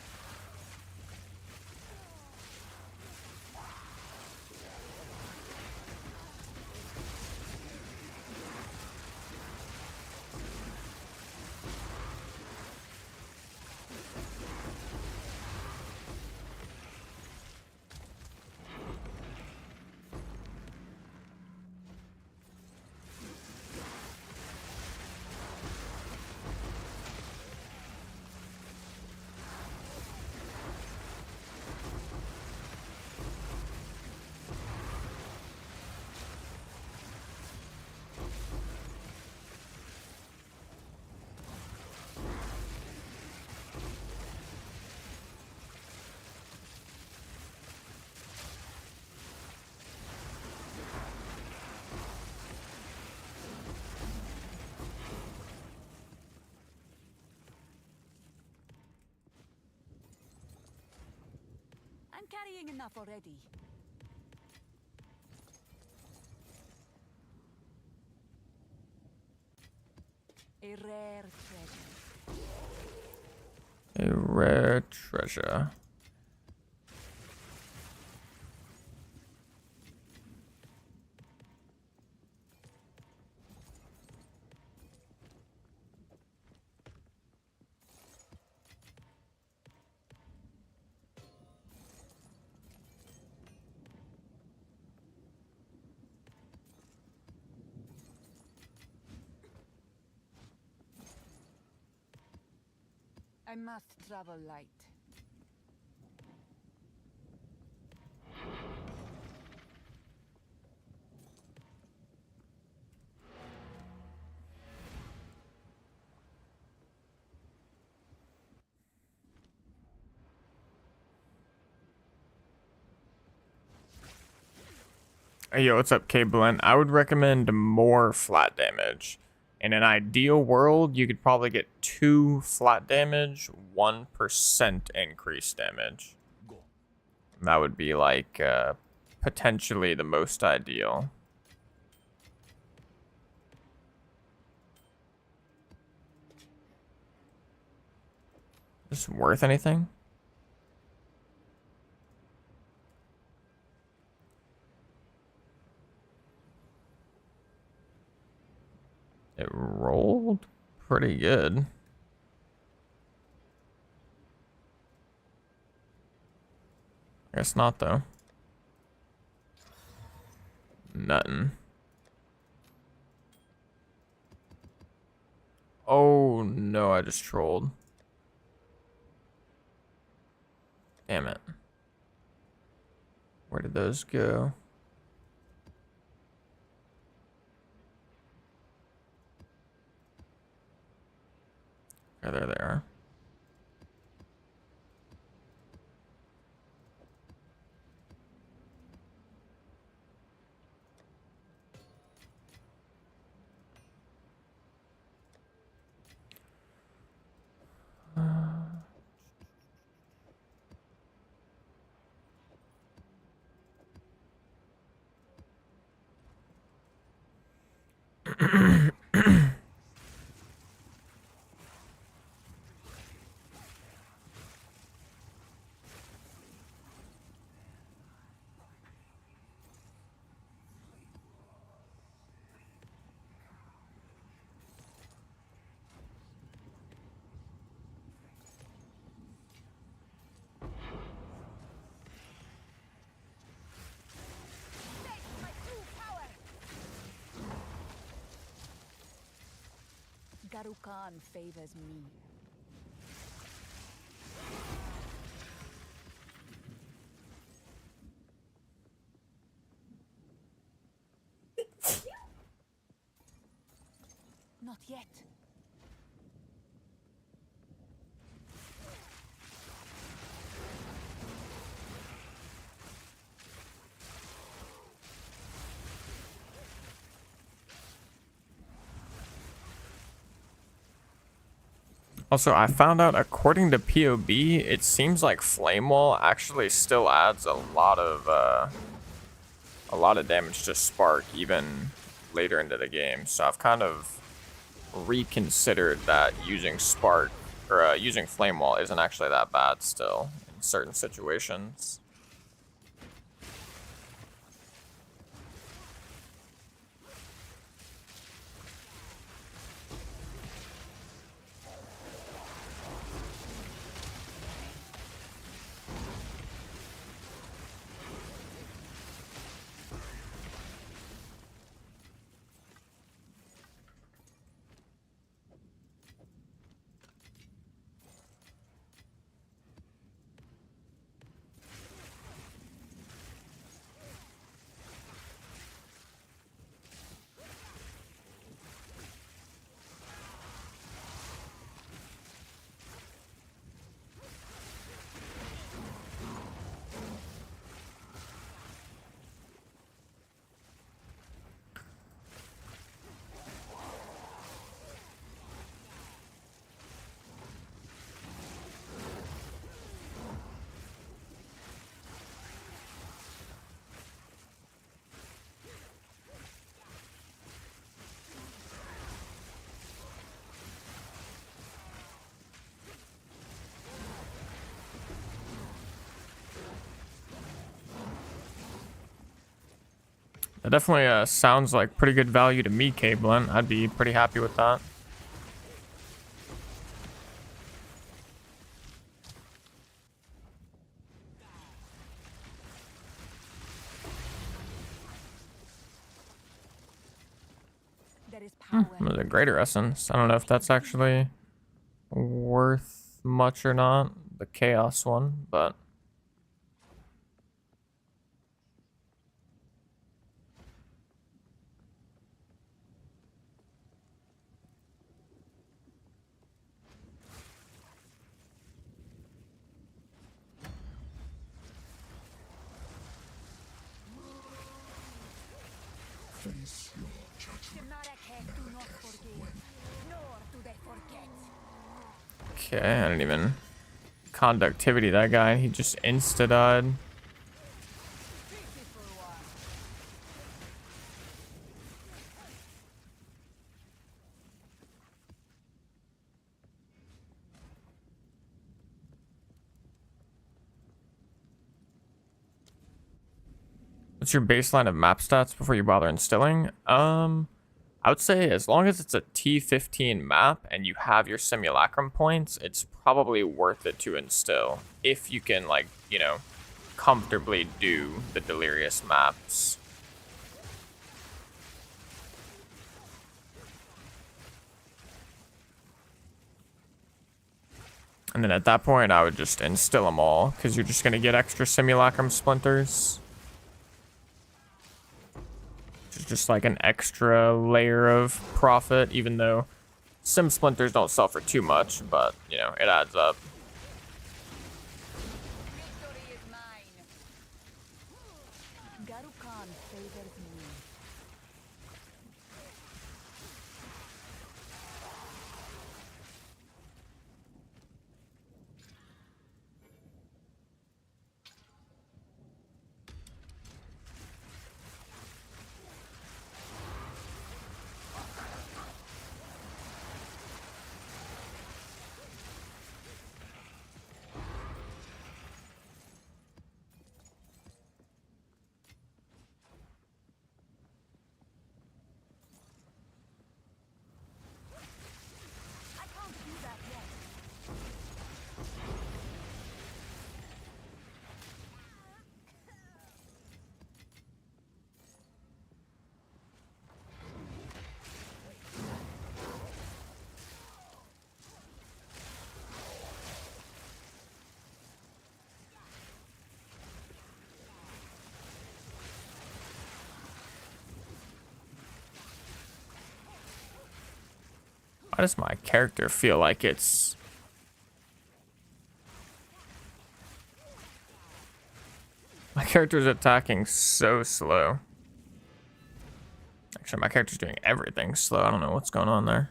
I'm carrying enough already. A rare treasure. A rare treasure. I must travel light. Hey, yo, what's up, K-Blend? I would recommend more flat damage. In an ideal world, you could probably get 2 flat damage, 1% increased damage. That would be like potentially the most ideal. Is this worth anything? It rolled pretty good. Guess not, though. Nothing. Oh, no, I just trolled. Damn it. Where did those go? Oh, there they are. My true power. Garukan favors me. Not yet. Also, I found out according to POB, it seems like Flame Wall actually still adds a lot of damage to Spark even later into the game. So I've kind of reconsidered that using Spark or using Flame Wall isn't actually that bad still in certain situations. That definitely sounds like pretty good value to me, K-Blunt. I'd be pretty happy with that. There is power. The Greater Essence. I don't know if that's actually worth much or not. The Chaos one, but... Simulacrum do not forgive, nor do they forget. Okay, I didn't even conductivity that guy. He just insta died. Beautiful one. What's your baseline of map stats before you bother instilling? I would say as long as it's a T15 map and you have your simulacrum points, it's probably worth it to instill. If you can, like, you know, comfortably do the delirious maps. And then at that point, I would just instill them all, because you're just going to get extra simulacrum splinters. Just like an extra layer of profit, even though sim splinters don't sell for too much, but you know, it adds up. Victory is mine. Garukan favors me. I can't do that yet. Why does my character feel like it's... My character's attacking so slow. Actually, my character's doing everything slow. I don't know what's going on there.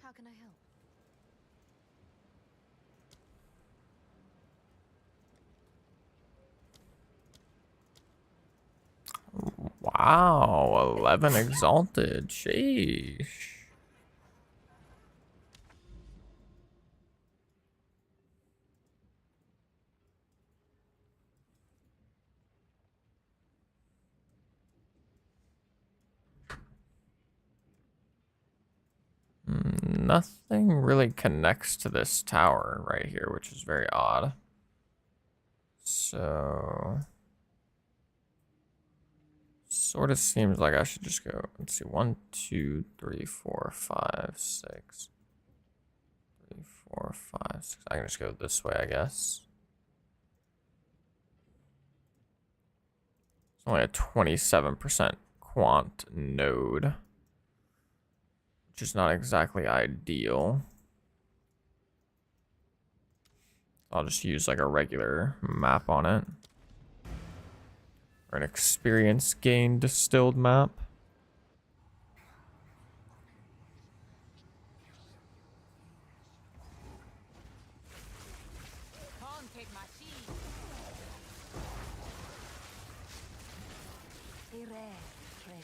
How can I help? Wow, 11 exalted. Sheesh. Nothing really connects to this tower right here, which is very odd. So... Sort of seems like I should just go, let's see, 1, 2, 3, 4, 5, 6. 3, 4, 5, 6. I can just go this way, I guess. It's only a 27% quant node, which is not exactly ideal. I'll just use like a regular map on it. Or an experience gain distilled map. Can't take my seat. A rare treasure.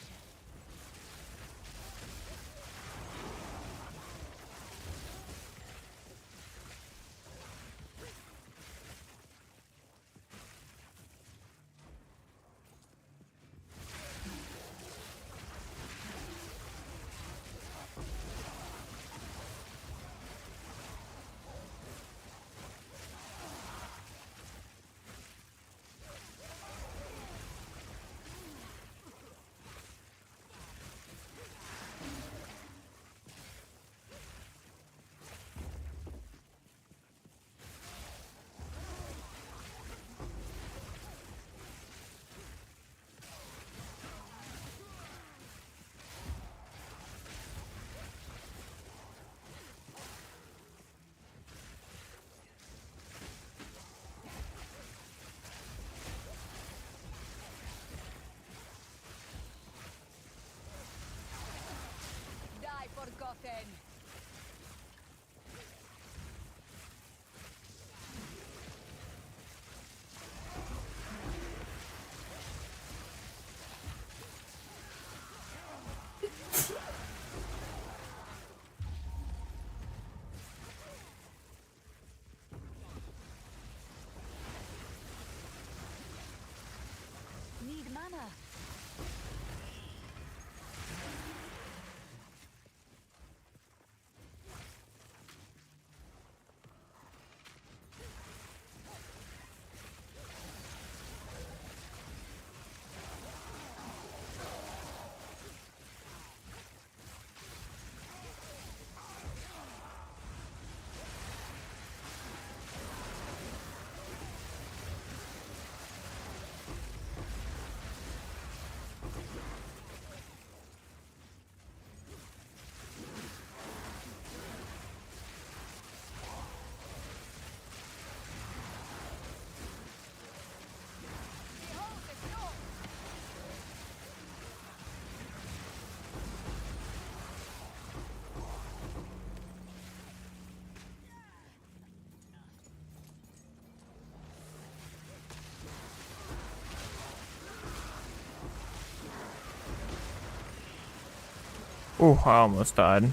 Ooh, I almost died.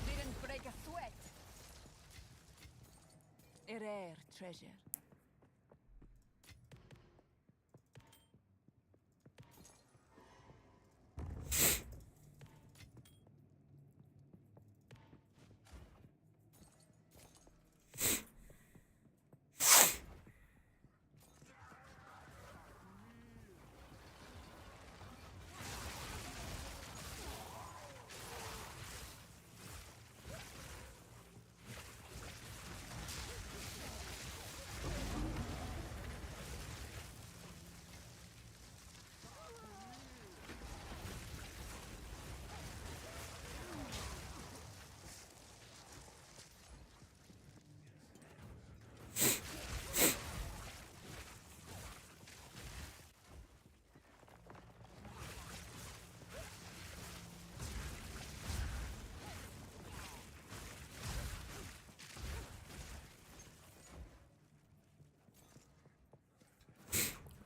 Didn't break a sweat. A rare treasure.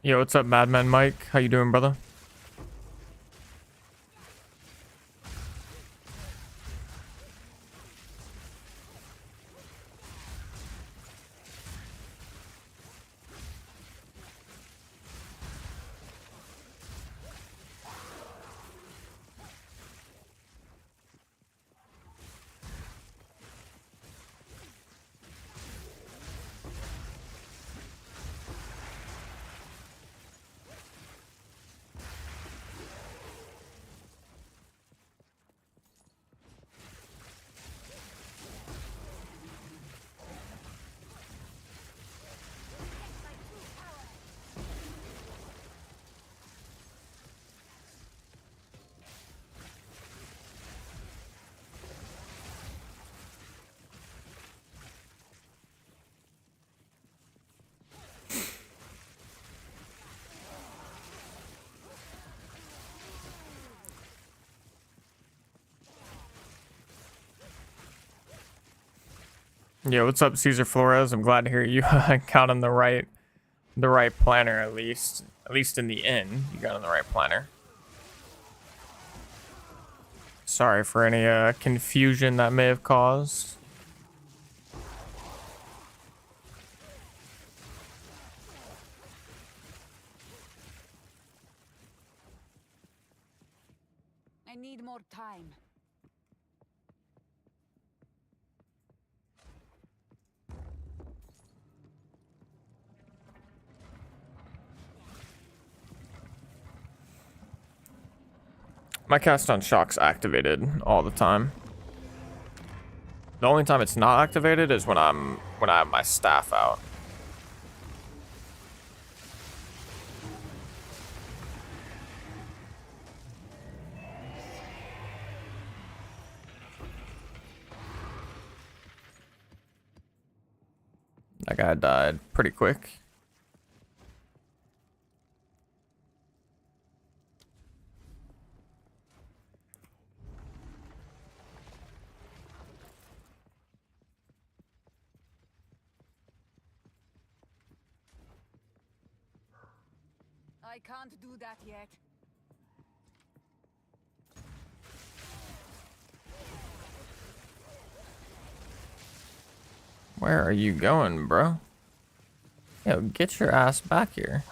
Yo, what's up, Madman Mike? How you doing, brother? Yo, what's up, Caesar Flores? I'm glad to hear you got on the right planner at least. At least in the inn, you got on the right planner. Sorry for any confusion that may have caused. I need more time. My cast on shock's activated all the time. The only time it's not activated is when I have my staff out. That guy died pretty quick. I can't do that yet. Where are you going, bro? Yo, get your ass back here.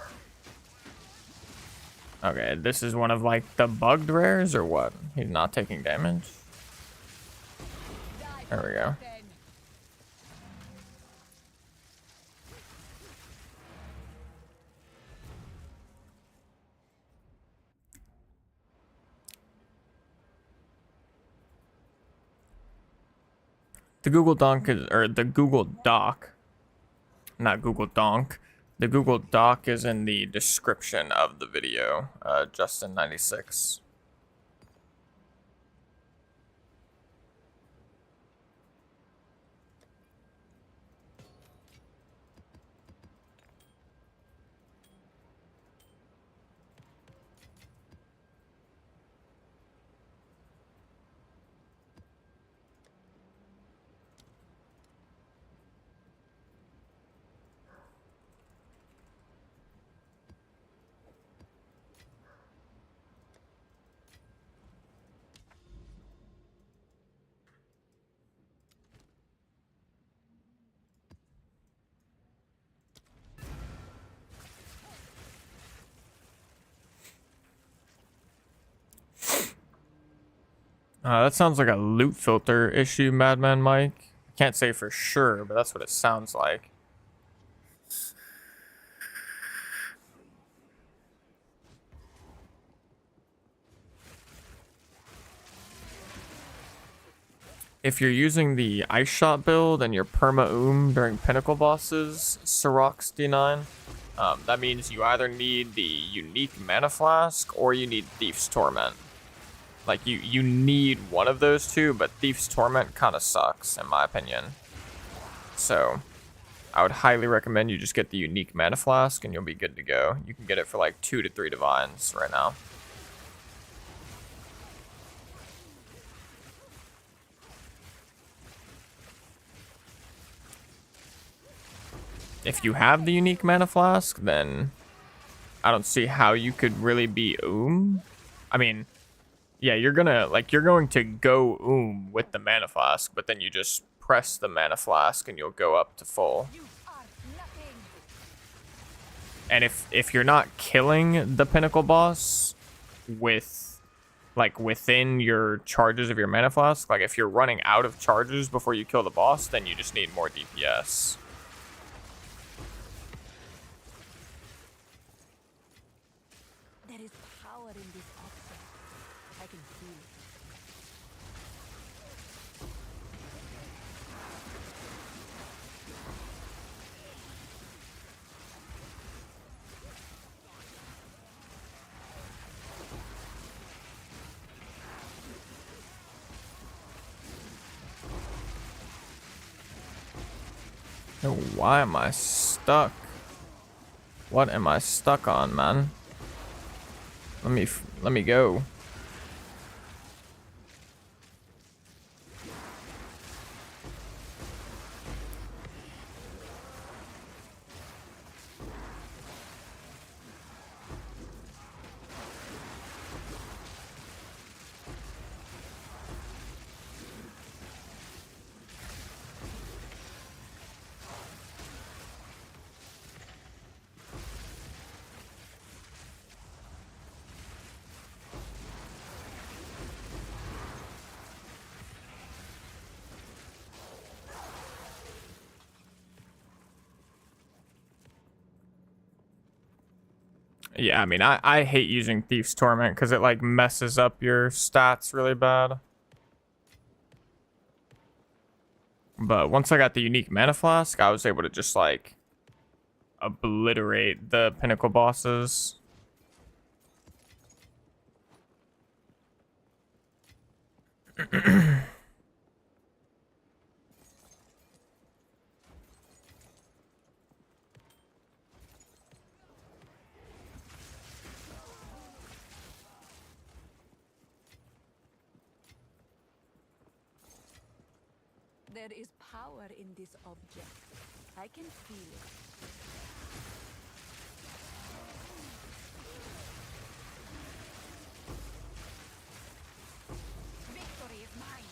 Okay, this is one of like the bugged rares or what? He's not taking damage. There we go. Then The Google Doc is, or the Google Doc not Google Donk. The Google Doc is in the description of the video, Justin96. That sounds like a loot filter issue, Madman Mike. Can't say for sure, but that's what it sounds like. If you're using the Ice Shot build and you're perma-oom during Pinnacle bosses, Soroc's D9, that means you either need the unique Mana Flask or you need Thief's Torment. Like, you need one of those two, but Thief's Torment kind of sucks, in my opinion. So, I would highly recommend you just get the unique Mana Flask and you'll be good to go. You can get it for like 2 to 3 Divines right now. If you have the unique Mana Flask, then I don't see how you could really be I mean, yeah, you're going to go with the Mana Flask, but then you just press the Mana Flask and you'll go up to full. And if you're not killing the Pinnacle boss with, like, within your charges of your Mana Flask, like if you're running out of charges before you kill the boss, then you just need more DPS. Oh, why am I stuck? What am I stuck on, man? Let me go. Yeah, I mean, I hate using Thief's Torment because it, like, messes up your stats really bad. But once I got the unique Mana Flask, I was able to just, like, obliterate the Pinnacle bosses. There is power in this object. I can feel it. Victory is mine.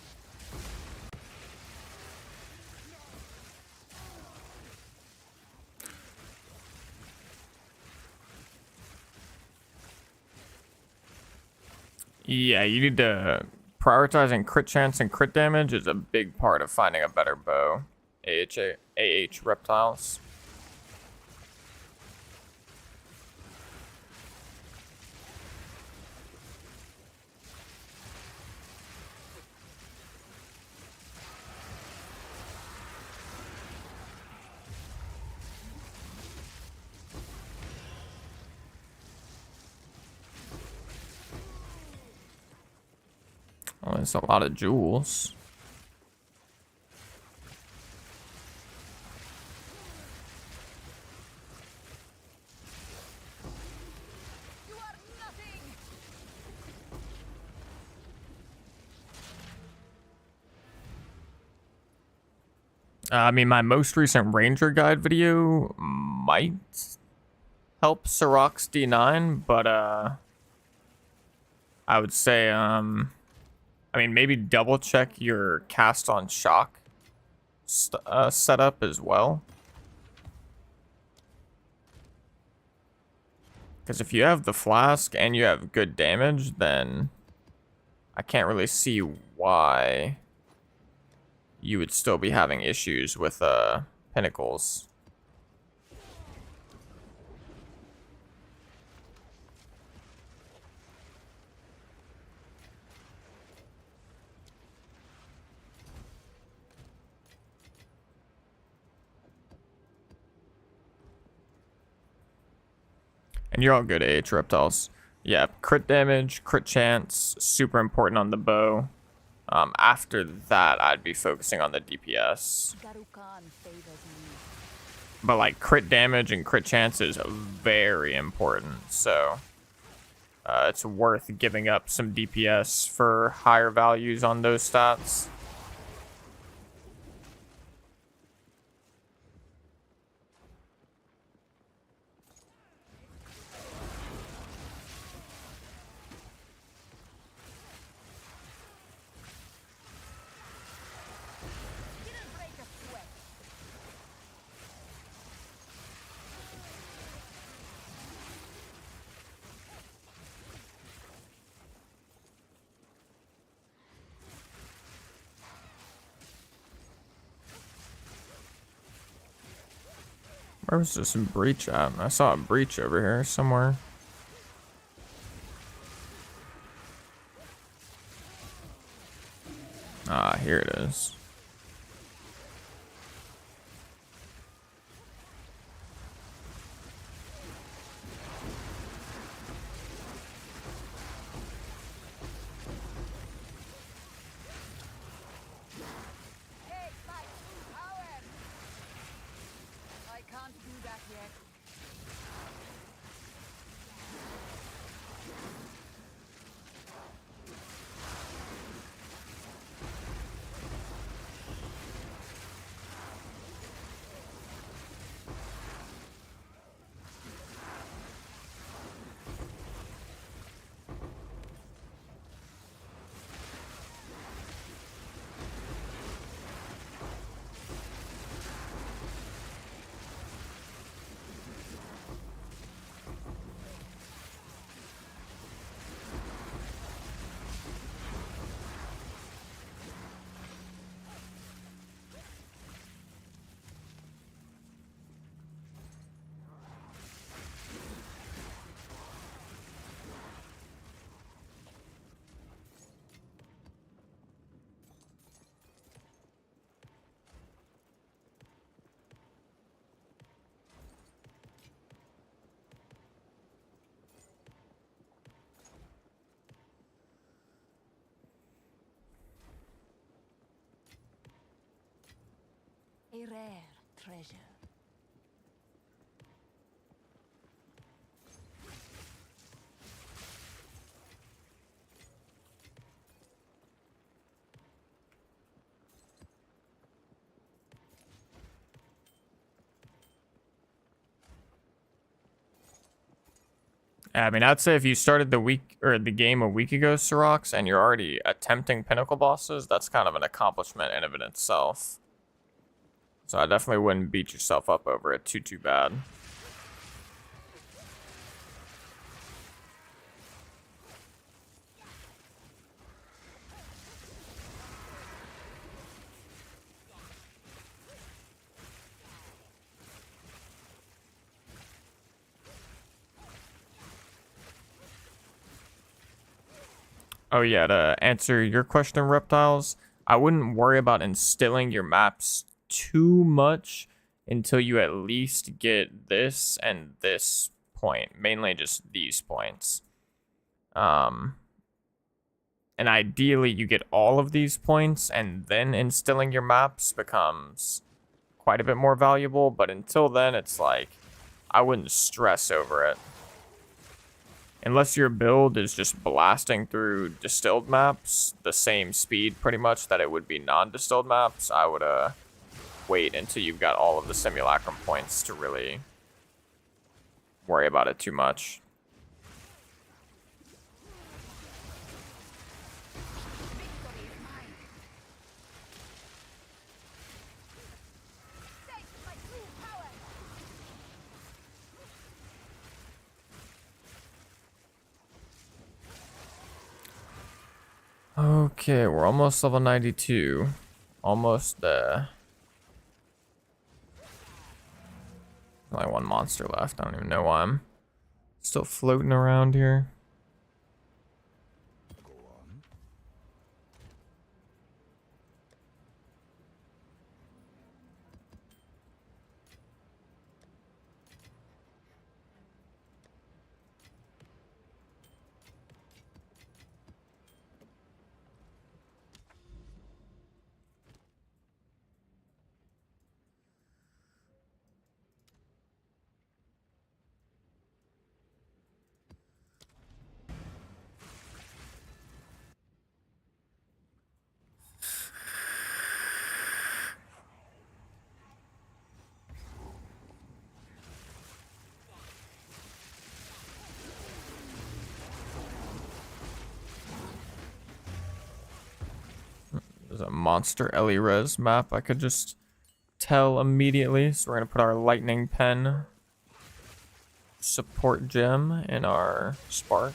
Yeah, you need to... Prioritizing crit chance and crit damage is a big part of finding a better bow. AH reptiles. Oh, there's a lot of jewels. You are nothing. I mean, my most recent Ranger Guide video might help Soroc's D9, but I would say I mean, maybe double check your cast on shock setup as well. Because if you have the flask and you have good damage, then I can't really see why you would still be having issues with pinnacles. And you're all good, AH Reptiles. Yeah, crit damage, crit chance, super important on the bow. After that, I'd be focusing on the DPS. Garukan favors me. But like crit damage and crit chance is very important, so it's worth giving up some DPS for higher values on those stats. Didn't break a sweat. Where was this breach at? I saw a breach over here somewhere. Ah, here it is. Take my true power. I can't do that yet. A rare treasure. I mean, I'd say if you started the game a week ago, Sirox, and you're already attempting pinnacle bosses, that's kind of an accomplishment in of it itself. So I definitely wouldn't beat yourself up over it too bad. Oh yeah, to answer your question, Reptiles, I wouldn't worry about instilling your maps too much until you at least get this and this point, mainly just these points. And ideally, you get all of these points, and then instilling your maps becomes quite a bit more valuable. But until then, it's like, I wouldn't stress over it. Unless your build is just blasting through distilled maps, the same speed pretty much that it would be non-distilled maps, I would wait until you've got all of the Simulacrum points to really worry about it too much. Okay, we're almost level 92. Almost there. Only one monster left. I don't even know why I'm still floating around here. Go on. There's a monster Res map I could just tell immediately. So we're gonna put our lightning pen support gem in our spark.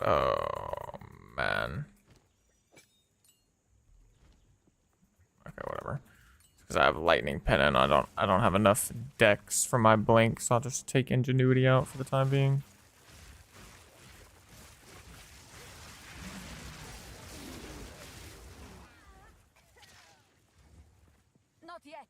Oh man. Okay, whatever. Because I have lightning pen and I don't have enough decks for my blink, so I'll just take ingenuity out for the time being. Not yet.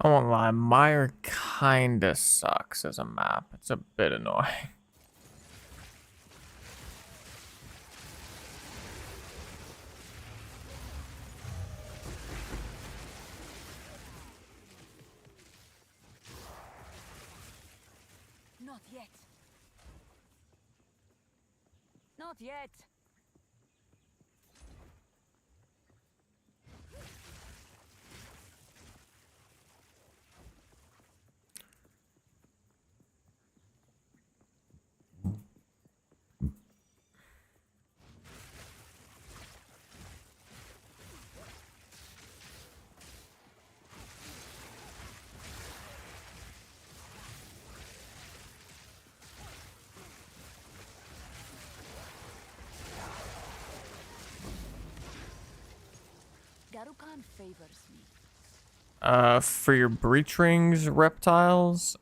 I won't lie, Mire kinda sucks as a map. It's a bit annoying. Not yet. Not yet. Darukan favors me. For your breach rings reptiles,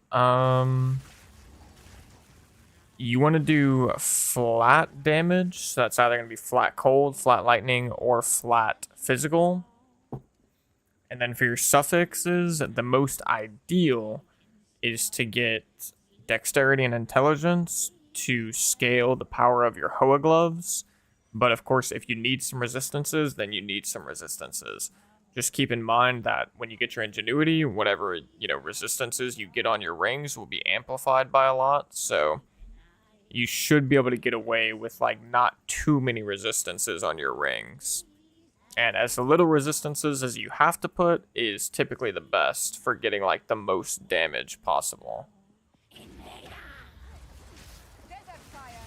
you want to do flat damage. So that's either going to be flat cold, flat lightning, or flat physical. And then for your suffixes, the most ideal is to get dexterity and intelligence to scale the power of your Hoa gloves. But of course, if you need some resistances, then you need some resistances. Just keep in mind that when you get your ingenuity, whatever, resistances you get on your rings will be amplified by a lot. So you should be able to get away with like not too many resistances on your rings. And as little resistances as you have to put is typically the best for getting like the most damage possible. Desert fire.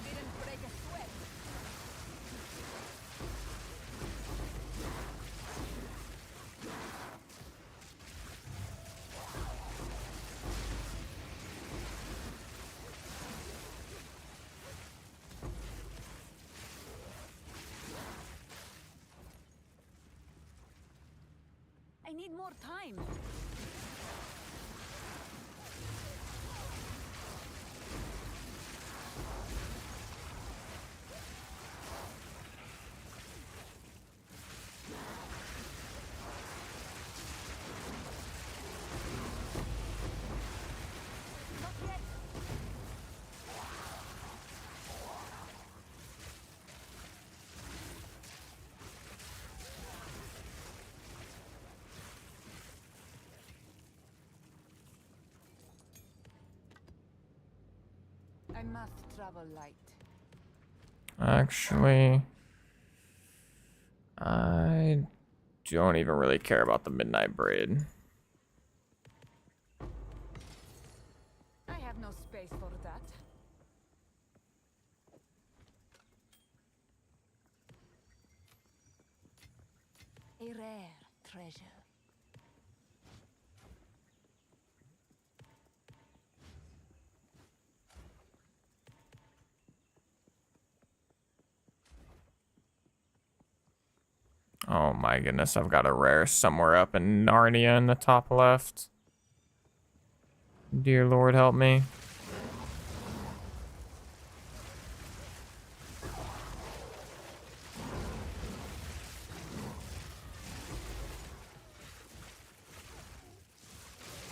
Didn't break a sweat. I need more time. Not yet. I must travel light. Actually, I don't even really care about the Midnight Braid. I have no space for that. A rare treasure. Oh my goodness, I've got a rare somewhere up in Narnia in the top left. Dear Lord, help me.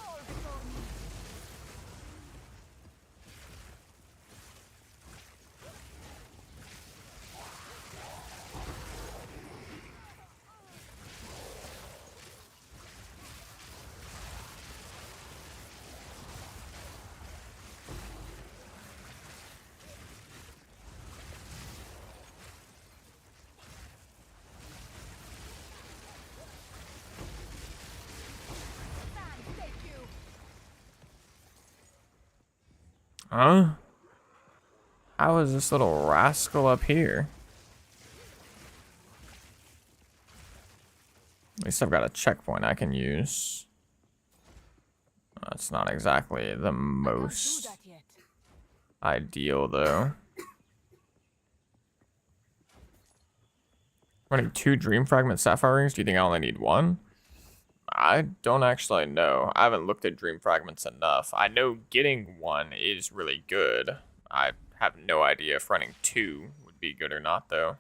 All before me. Stand, take you. Huh? How is this little rascal up here? At least I've got a checkpoint I can use. That's not exactly the I can't do most that yet. ideal, though. Running 2 Dream Fragment Sapphire Rings, do you think I only need 1? I don't actually know. I haven't looked at Dream Fragments enough. I know getting 1 is really good. I have no idea if running 2 would be good or not, though.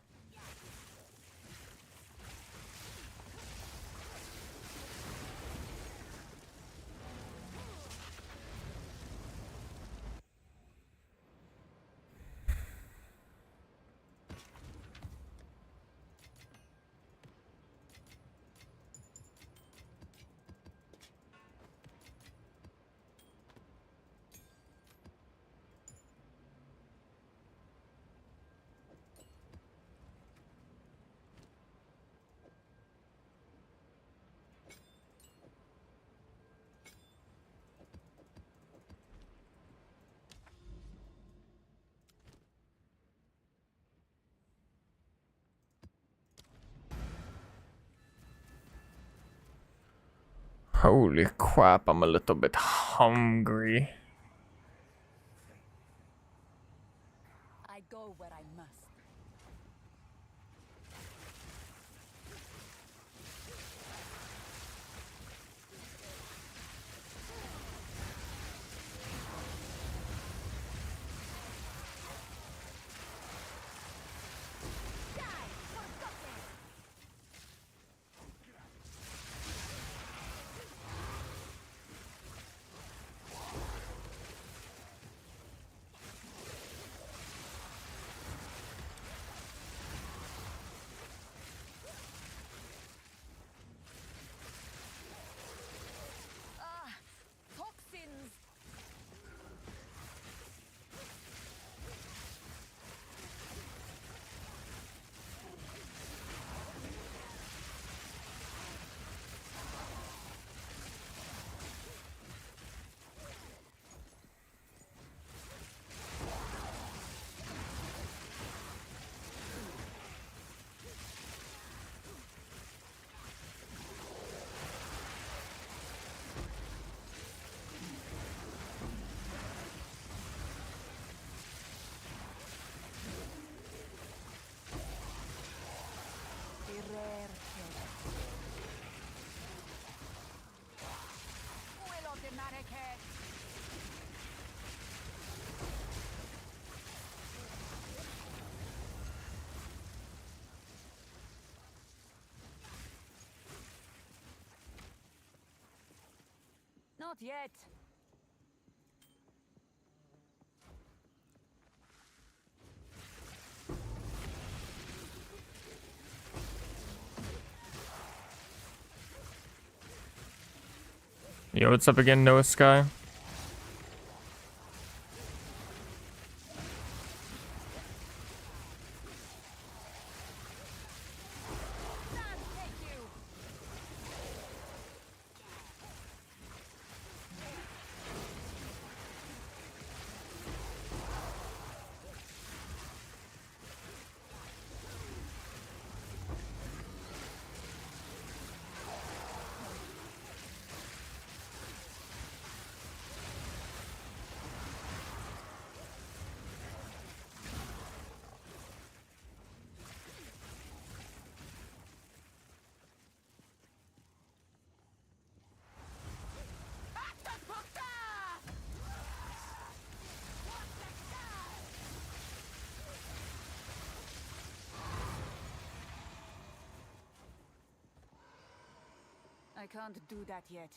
Holy crap, I'm a little bit hungry. I go where I must. Toxins! Not yet. Yo, what's up again, Noah Sky? I can't do that yet.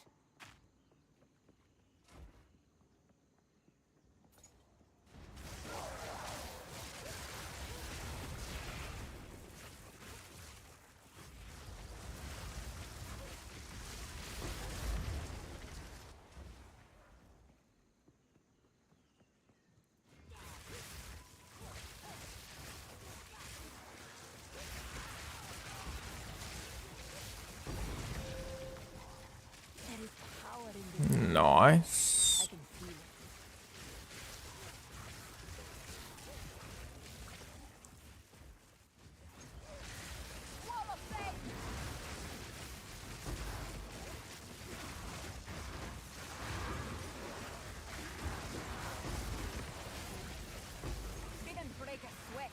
There is power in this. Nice. I can feel it. Wall of fate! Didn't break a sweat.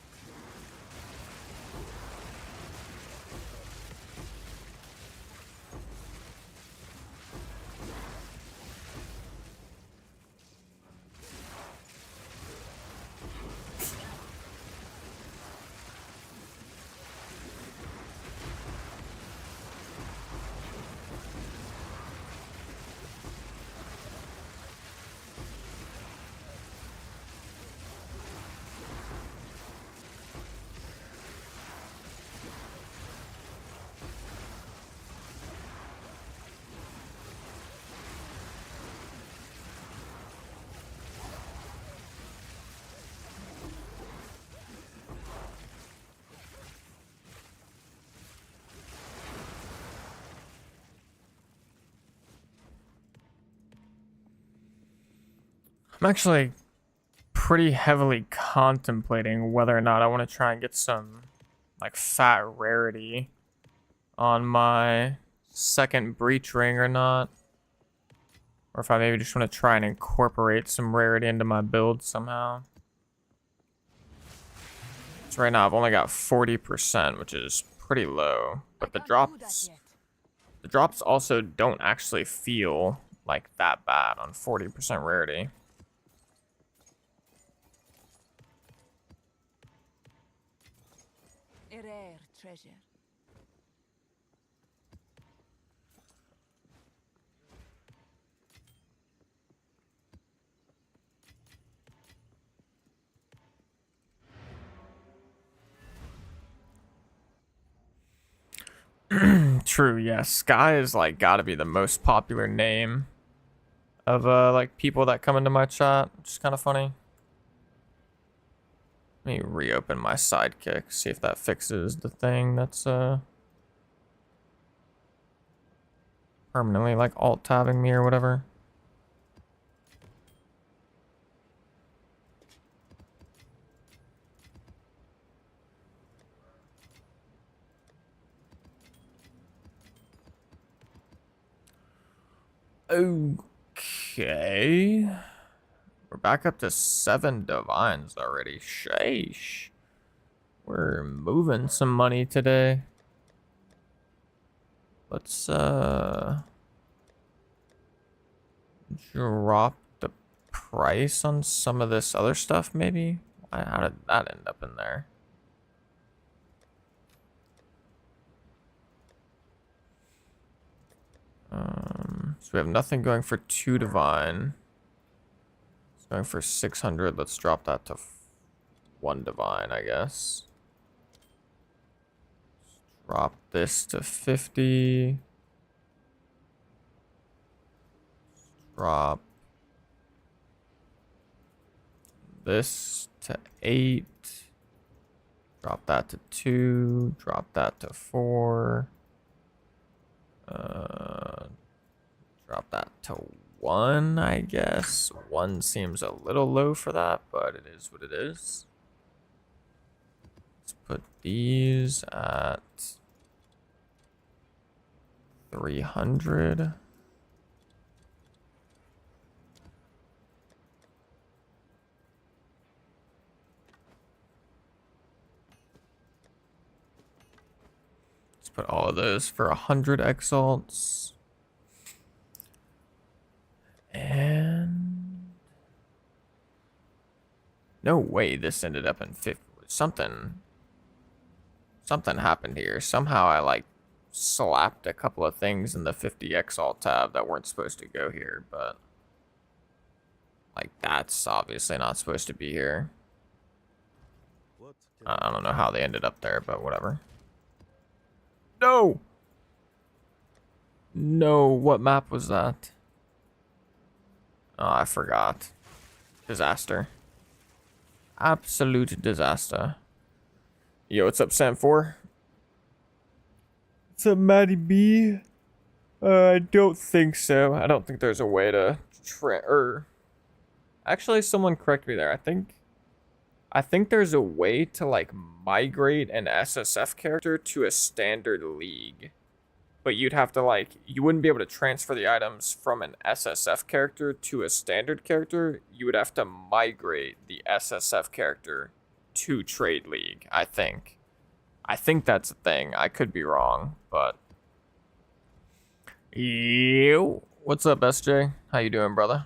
I'm actually pretty heavily contemplating whether or not I want to try and get some like fat rarity on my second breach ring or not. Or if I maybe just want to try and incorporate some rarity into my build somehow. So right now I've only got 40%, which is pretty low. But the drops also don't actually feel like that bad on 40% rarity. A rare treasure. True, yeah. Sky is like gotta be the most popular name of like people that come into my chat, which is kind of funny. Let me reopen my sidekick, see if that fixes the thing that's permanently like alt tabbing me or whatever. Okay. We're back up to 7 divines already. Sheesh. We're moving some money today. Let's drop the price on some of this other stuff maybe. How did that end up in there? So we have nothing going for 2 divine. It's going for 600. Let's drop that to 1 divine, I guess. Drop this to 50. Drop this to 8. Drop that to 2. Drop that to 4. Drop that to 1, I guess. 1 seems a little low for that, but it is what it is. Let's put these at 300. Let's put all of those for 100 exalts. And no way this ended up in 50. Something happened here. Somehow I like slapped a couple of things in the 50 exalt tab that weren't supposed to go here, but like that's obviously not supposed to be here. I don't know how they ended up there, but whatever. No! No, what map was that? Oh, I forgot. Disaster. Absolute disaster. Yo, what's up, Sam4? What's up, Maddie B? I don't think so. I don't think there's a way to actually, someone correct me there. I think there's a way to like migrate an SSF character to a standard league. But you'd have to like, you wouldn't be able to transfer the items from an SSF character to a standard character. You would have to migrate the SSF character to Trade League, I think. I think that's a thing. I could be wrong, but... Yo, what's up, SJ? How you doing, brother?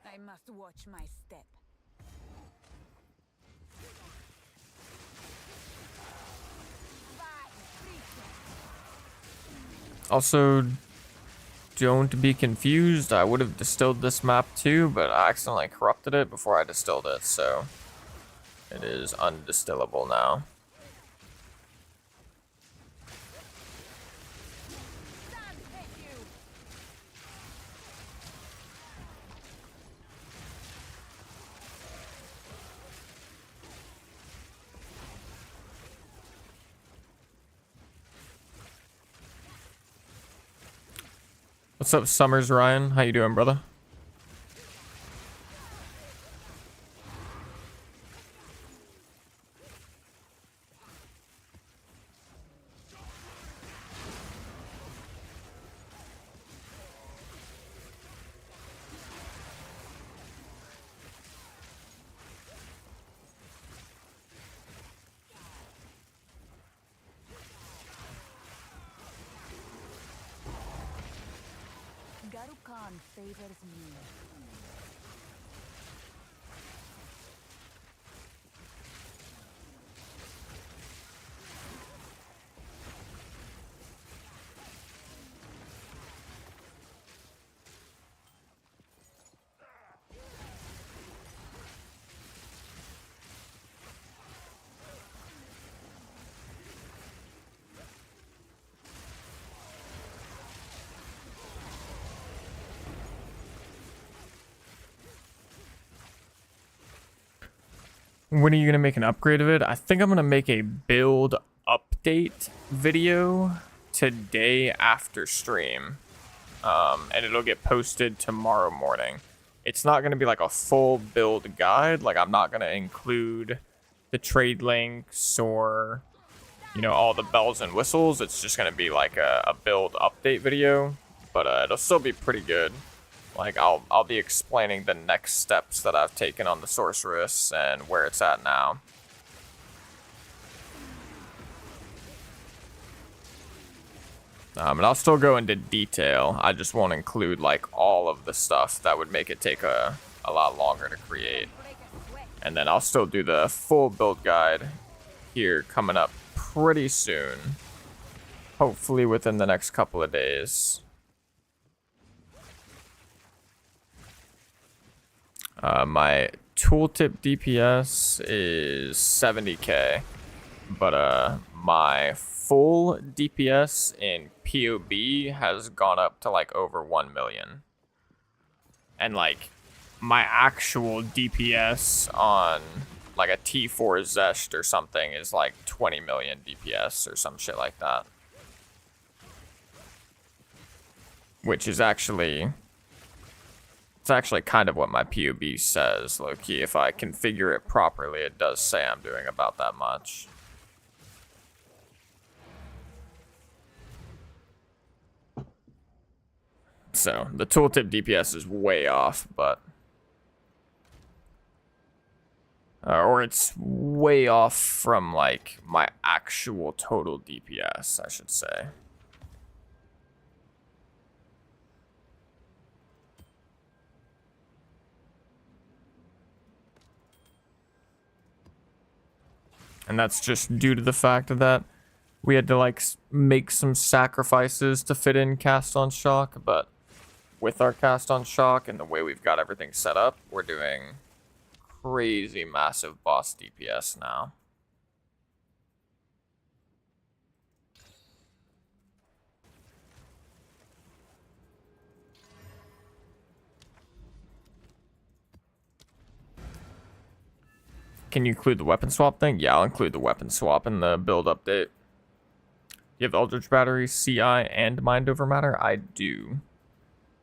I must watch my step. Also, don't be confused. I would have distilled this map too, but I accidentally corrupted it before I distilled it, so it is undistillable now. What's up, Summers Ryan? How you doing, brother? Garukan favors me. When are you gonna make an upgrade of it? I think I'm gonna make a build update video today after stream. And it'll get posted tomorrow morning. It's not gonna be like a full build guide. Like, I'm not gonna include the trade links or, you know, all the bells and whistles. It's just gonna be like a build update video, but it'll still be pretty good. Like, I'll be explaining the next steps that I've taken on the Sorceress and where it's at now. And I'll still go into detail. I just won't include, like, all of the stuff that would make it take a lot longer to create. And then I'll still do the full build guide here coming up pretty soon. Hopefully within the next couple of days. My tooltip DPS is 70k, but my full DPS in POB has gone up to like over 1 million. And like my actual DPS on like a T4 Zest or something is like 20 million DPS or some shit like that. Which is actually... It's actually kind of what my POB says, low-key. If I configure it properly, it does say I'm doing about that much. So, the tooltip DPS is way off, but... or it's way off from, like, my actual total DPS, I should say. And that's just due to the fact that we had to like make some sacrifices to fit in cast on shock, but with our cast on shock and the way we've got everything set up, we're doing crazy massive boss DPS now. Can you include the weapon swap thing? Yeah, I'll include the weapon swap in the build update. You have Eldritch Battery, CI, and Mind Over Matter? I do.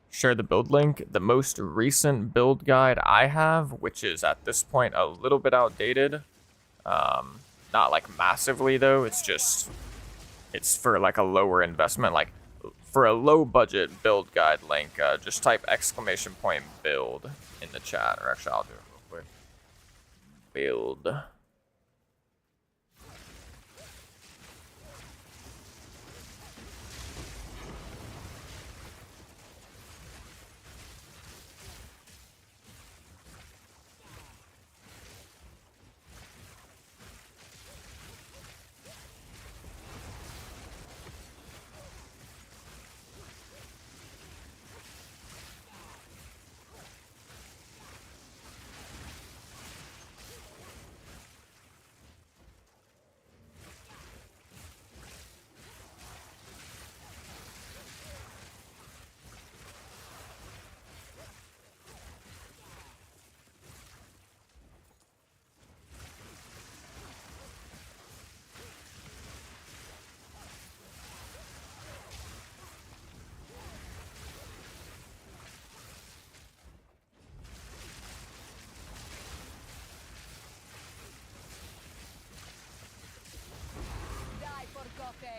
Share the build link. The most recent build guide I have, which is at this point a little bit outdated. Not like massively though, it's for like a lower investment. Like for a low budget build guide link, just type !build in the chat, or actually I'll do it real quick. Build.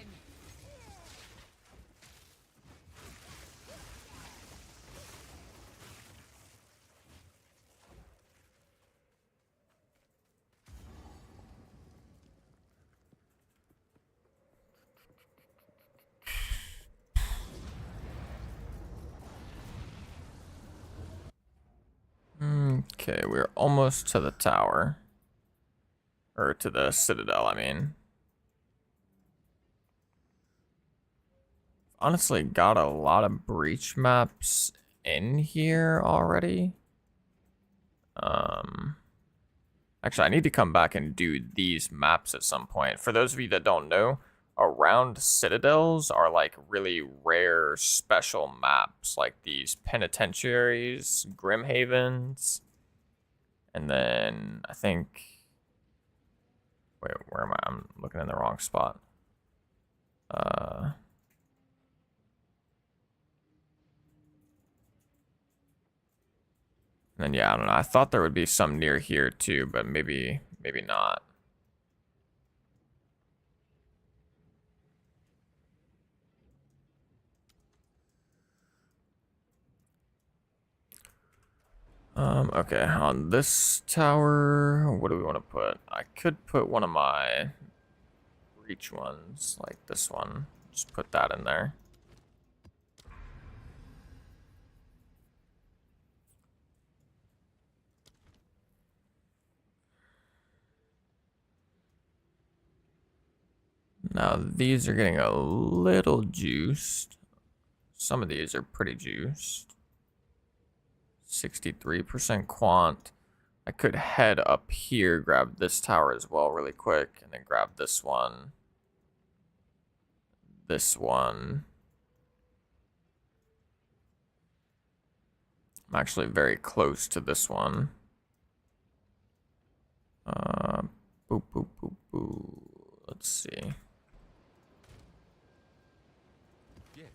again. Okay, we're almost to the tower. Or to the Citadel, I mean. Honestly, got a lot of breach maps in here already. Actually, I need to come back and do these maps at some point. For those of you that don't know, around Citadels are like really rare special maps, like these penitentiaries, Grim Havens, and then I think... Wait, where am I? I'm looking in the wrong spot. And then, yeah, I don't know. I thought there would be some near here too, but maybe not. Okay, on this tower, what do we want to put? I could put one of my breach ones, like this one. Just put that in there. Now, these are getting a little juiced. Some of these are pretty juiced. 63% quant. I could head up here, grab this tower as well really quick, and then grab this one. This one. I'm actually very close to this one. Boop, boop, boop, boop. Let's see. Yes.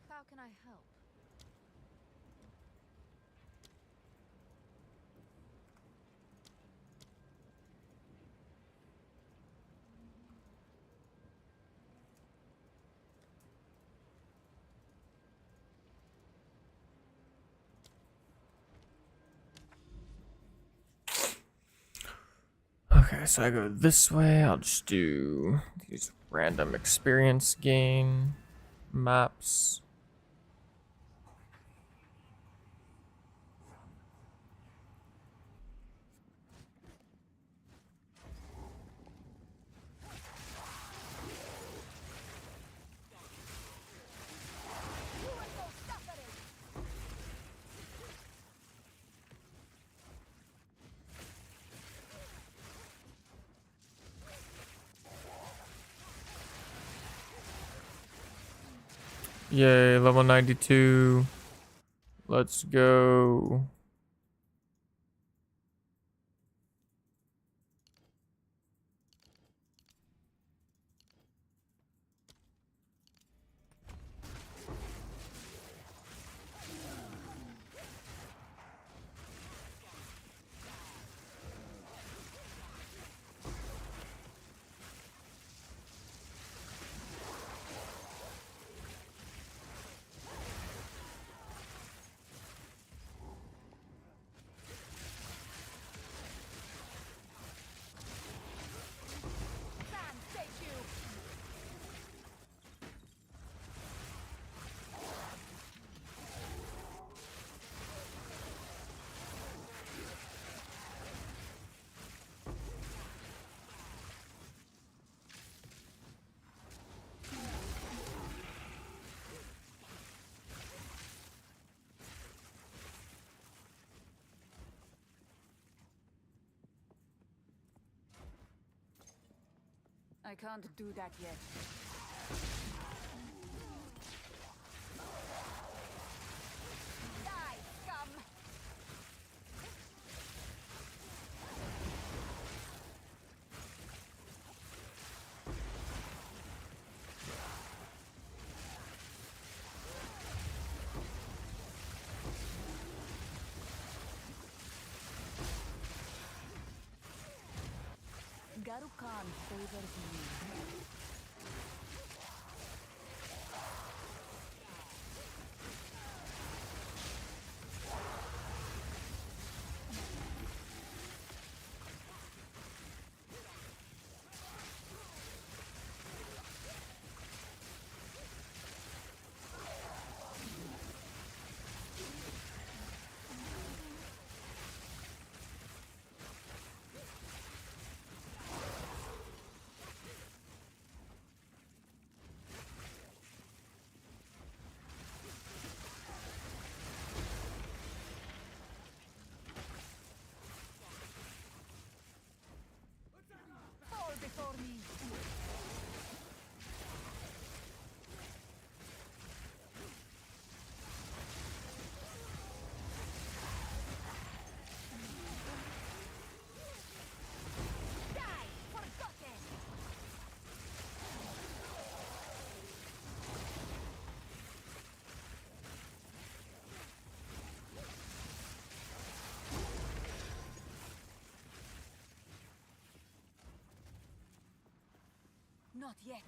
How can I help? Okay, so I go this way. I'll just do these random experience gain maps. Yay, level 92. Let's go. I can't do that yet. Die, scum! Garukan favors me. Fall before me. Die, forgotten. Not yet.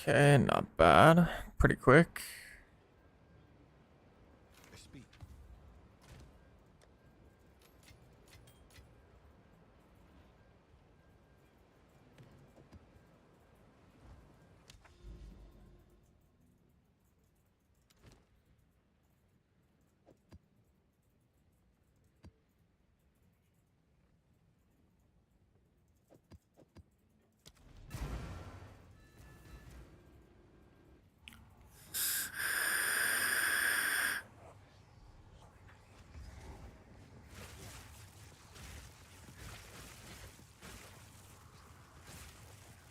Okay, not bad. Pretty quick. I speak.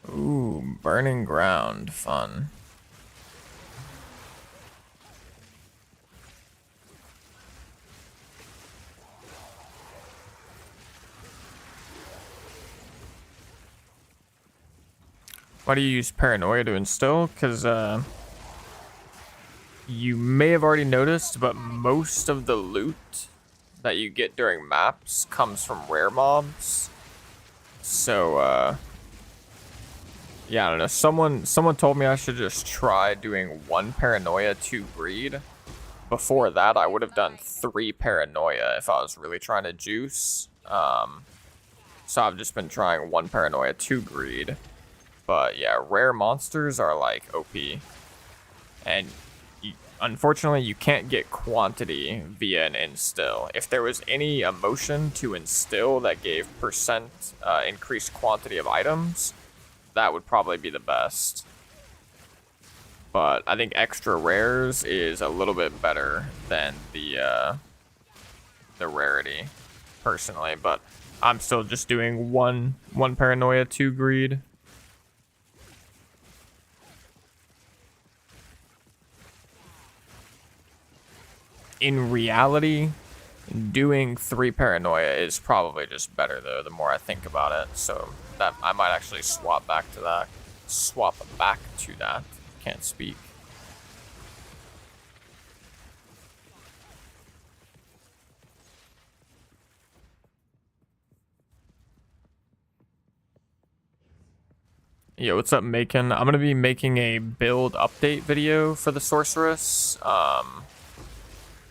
Ooh, burning ground. Fun. Why do you use paranoia to instill? Because, you may have already noticed, but most of the loot that you get during maps comes from rare mobs. So, yeah, I don't know. Someone told me I should just try doing 1 paranoia, 2 greed. Before that, I would have done 3 paranoia if I was really trying to juice. So I've just been trying 1 paranoia, 2 greed. But yeah, rare monsters are like OP. And unfortunately, you can't get quantity via an instill. If there was any emotion to instill that gave percent increased quantity of items, that would probably be the best. But I think extra rares is a little bit better than the rarity, personally. But I'm still just doing one paranoia, 2 greed. In reality, doing 3 paranoia is probably just better though, the more I think about it. So that I might actually swap back to that. Can't speak. Yo, what's up, Macon? I'm gonna be making a build update video for the Sorceress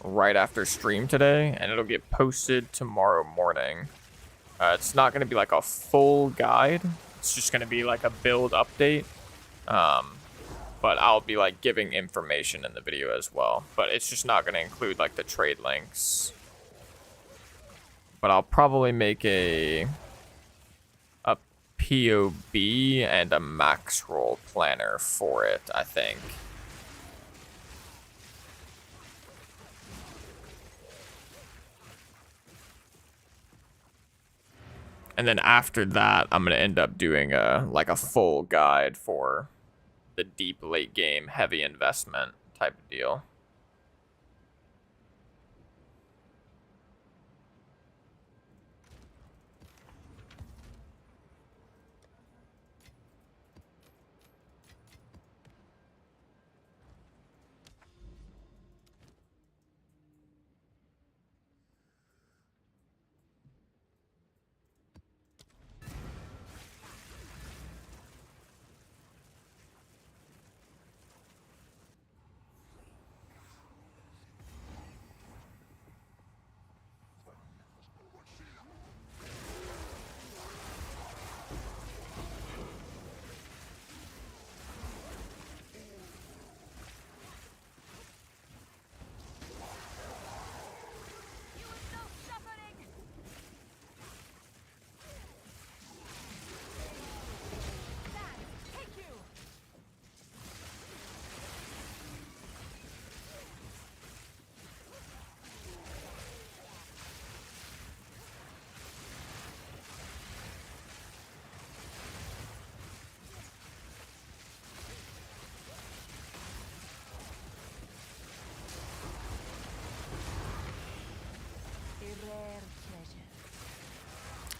right after stream today, and it'll get posted tomorrow morning. It's not gonna be like a full guide. It's just gonna be like a build update. But I'll be like giving information in the video as well. But it's just not gonna include like the trade links. But I'll probably make a POB and a max roll planner for it, I think. And then after that, I'm gonna end up doing a full guide for the deep late game heavy investment type of deal.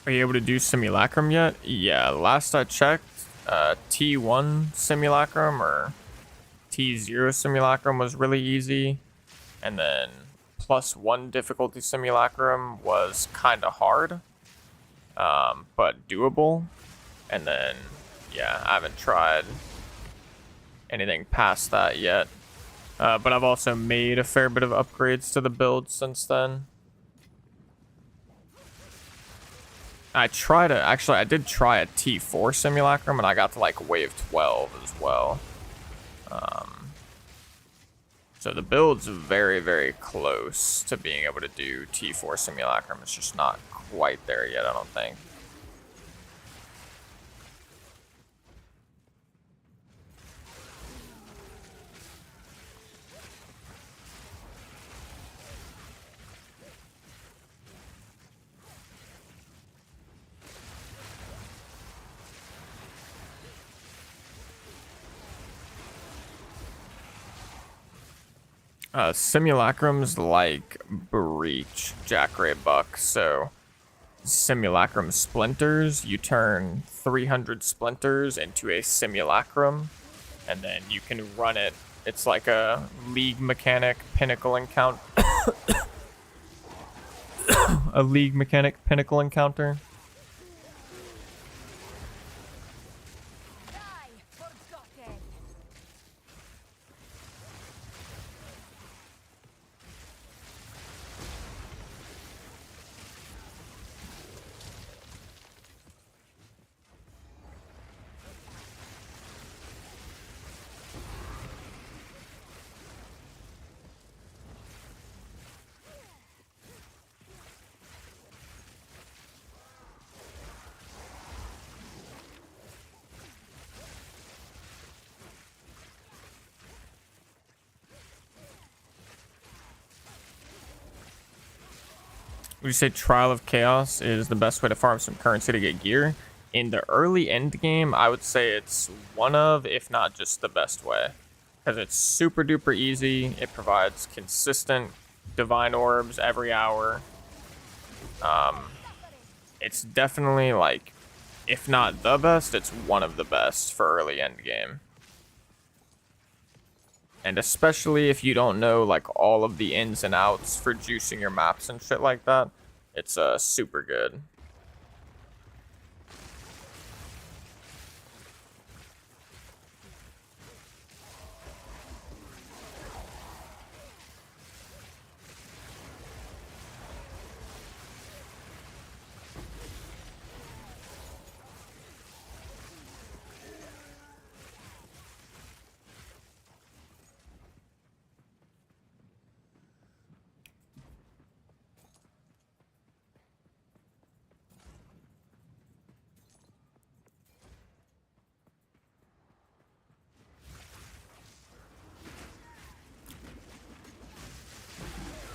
Are you able to do Simulacrum yet? Yeah, last I checked, T1 Simulacrum or T0 Simulacrum was really easy. And then +1 difficulty Simulacrum was kind of hard, but doable. And then, yeah, I haven't tried anything past that yet. But I've also made a fair bit of upgrades to the build since then. I did try a T4 Simulacrum, and I got to like wave 12 as well. So the build's very, very close to being able to do T4 Simulacrum. It's just not quite there yet, I don't think. Simulacrum's like Breach, Jackray Buck. So Simulacrum splinters, you turn 300 splinters into a Simulacrum, and then you can run it. It's like a League mechanic pinnacle encounter. A League mechanic pinnacle encounter. Would you say Trial of Chaos is the best way to farm some currency to get gear? In the early end game, I would say it's one of, if not just the best way. Because it's super duper easy. It provides consistent divine orbs every hour. It's definitely like, if not the best, it's one of the best for early end game. And especially if you don't know like all of the ins and outs for juicing your maps and shit like that, it's super good.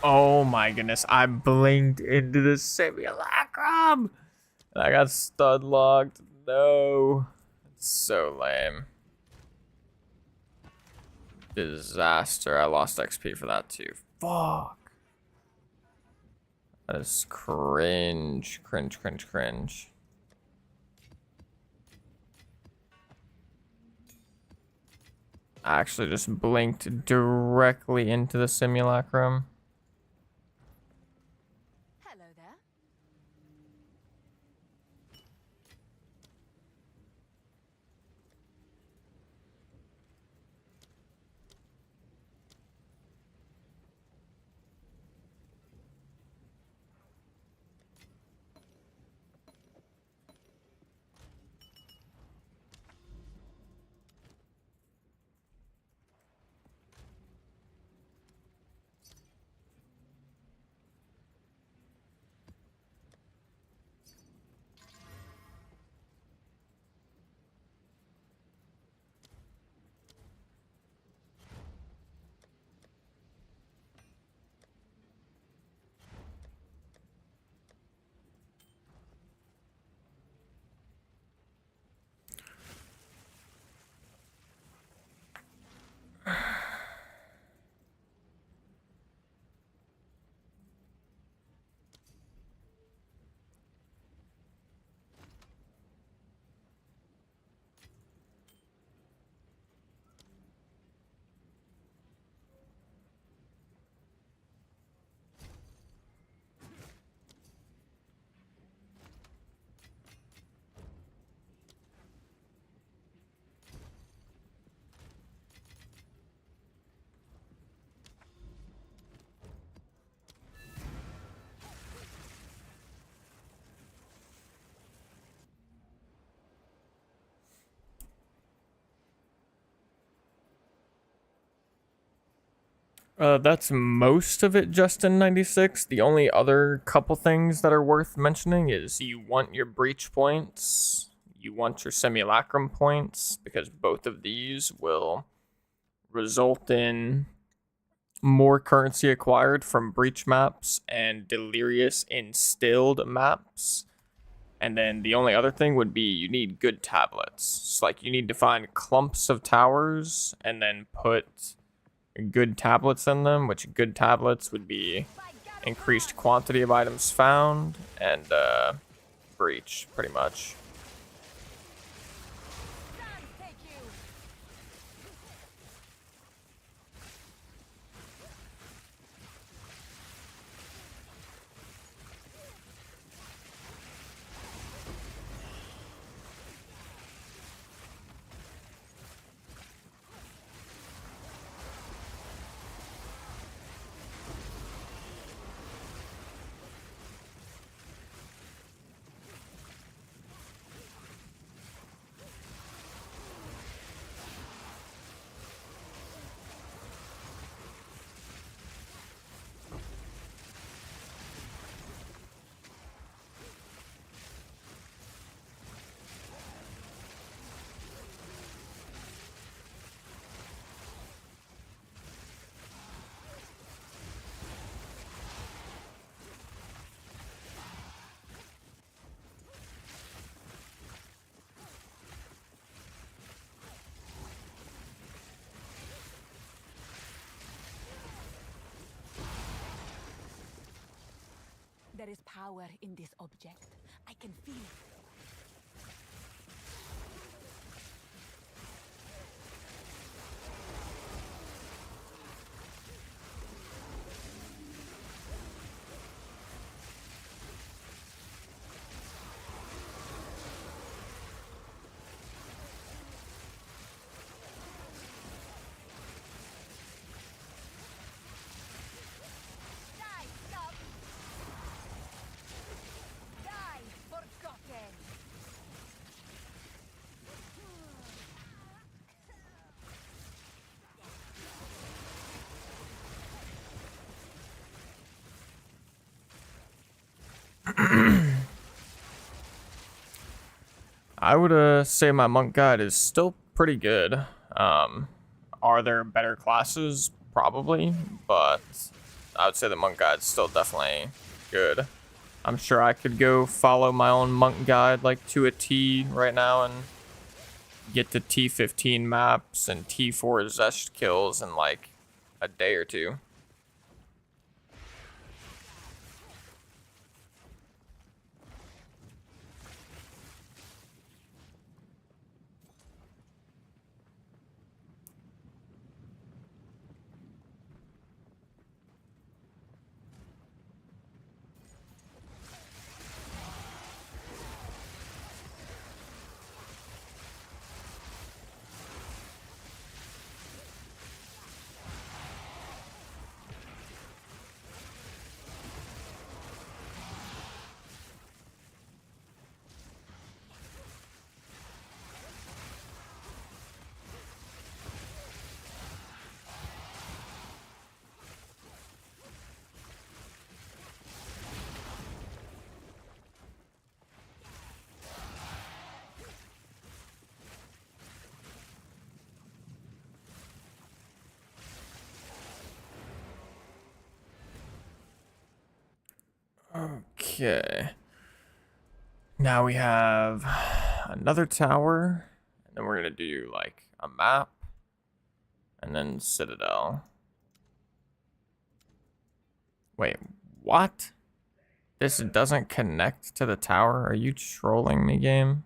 Oh my goodness, I blinked into the simulacrum! And I got stud locked. No. It's so lame. Disaster. I lost XP for that too. Fuck. That is cringe. Cringe, cringe, cringe. I actually just blinked directly into the simulacrum. Hello there. That's most of it, Justin96. The only other couple things that are worth mentioning is you want your breach points, you want your simulacrum points, because both of these will result in more currency acquired from breach maps and delirious instilled maps. And then the only other thing would be you need good tablets. So like you need to find clumps of towers and then put good tablets in them, which good tablets would be increased quantity of items found and breach, pretty much. There is power in this object. I can feel it. I would say my monk guide is still pretty good. Are there better classes? Probably, but I would say the monk guide's still definitely good. I'm sure I could go follow my own monk guide like to a T right now and get to T15 maps and T4 Zest kills in like a day or two. Okay. Now we have another tower, and then we're gonna do like a map, and then Citadel. Wait, what? This doesn't connect to the tower? Are you trolling me, game?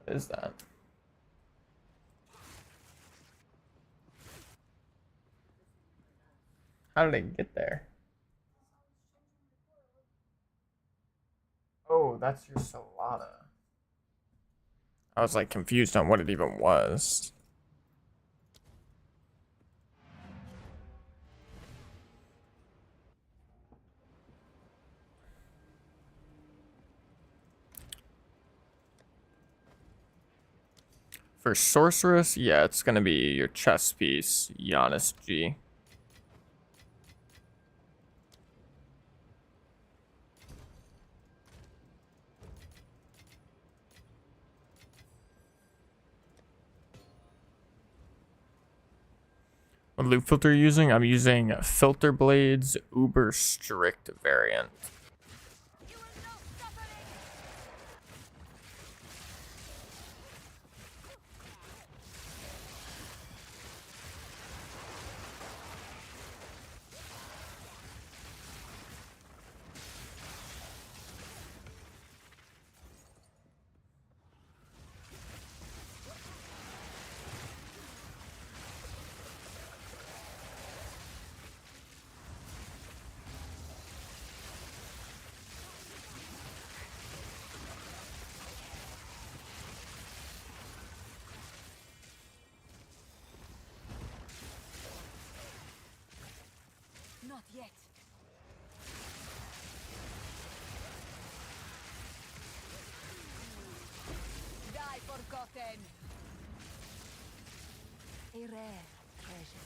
What is that? How did it get there? Oh, that's your Solana. I was like confused on what it even was. For Sorceress, yeah, it's gonna be your chess piece, Giannis G. What loot filter are you using? I'm using Filter Blades Uber Strict variant. Not yet. Die forgotten. A rare treasure.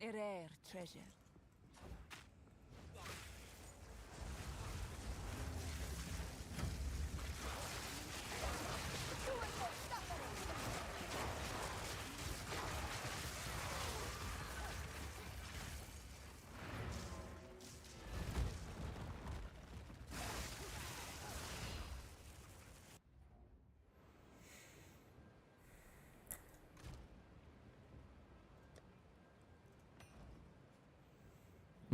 A rare treasure.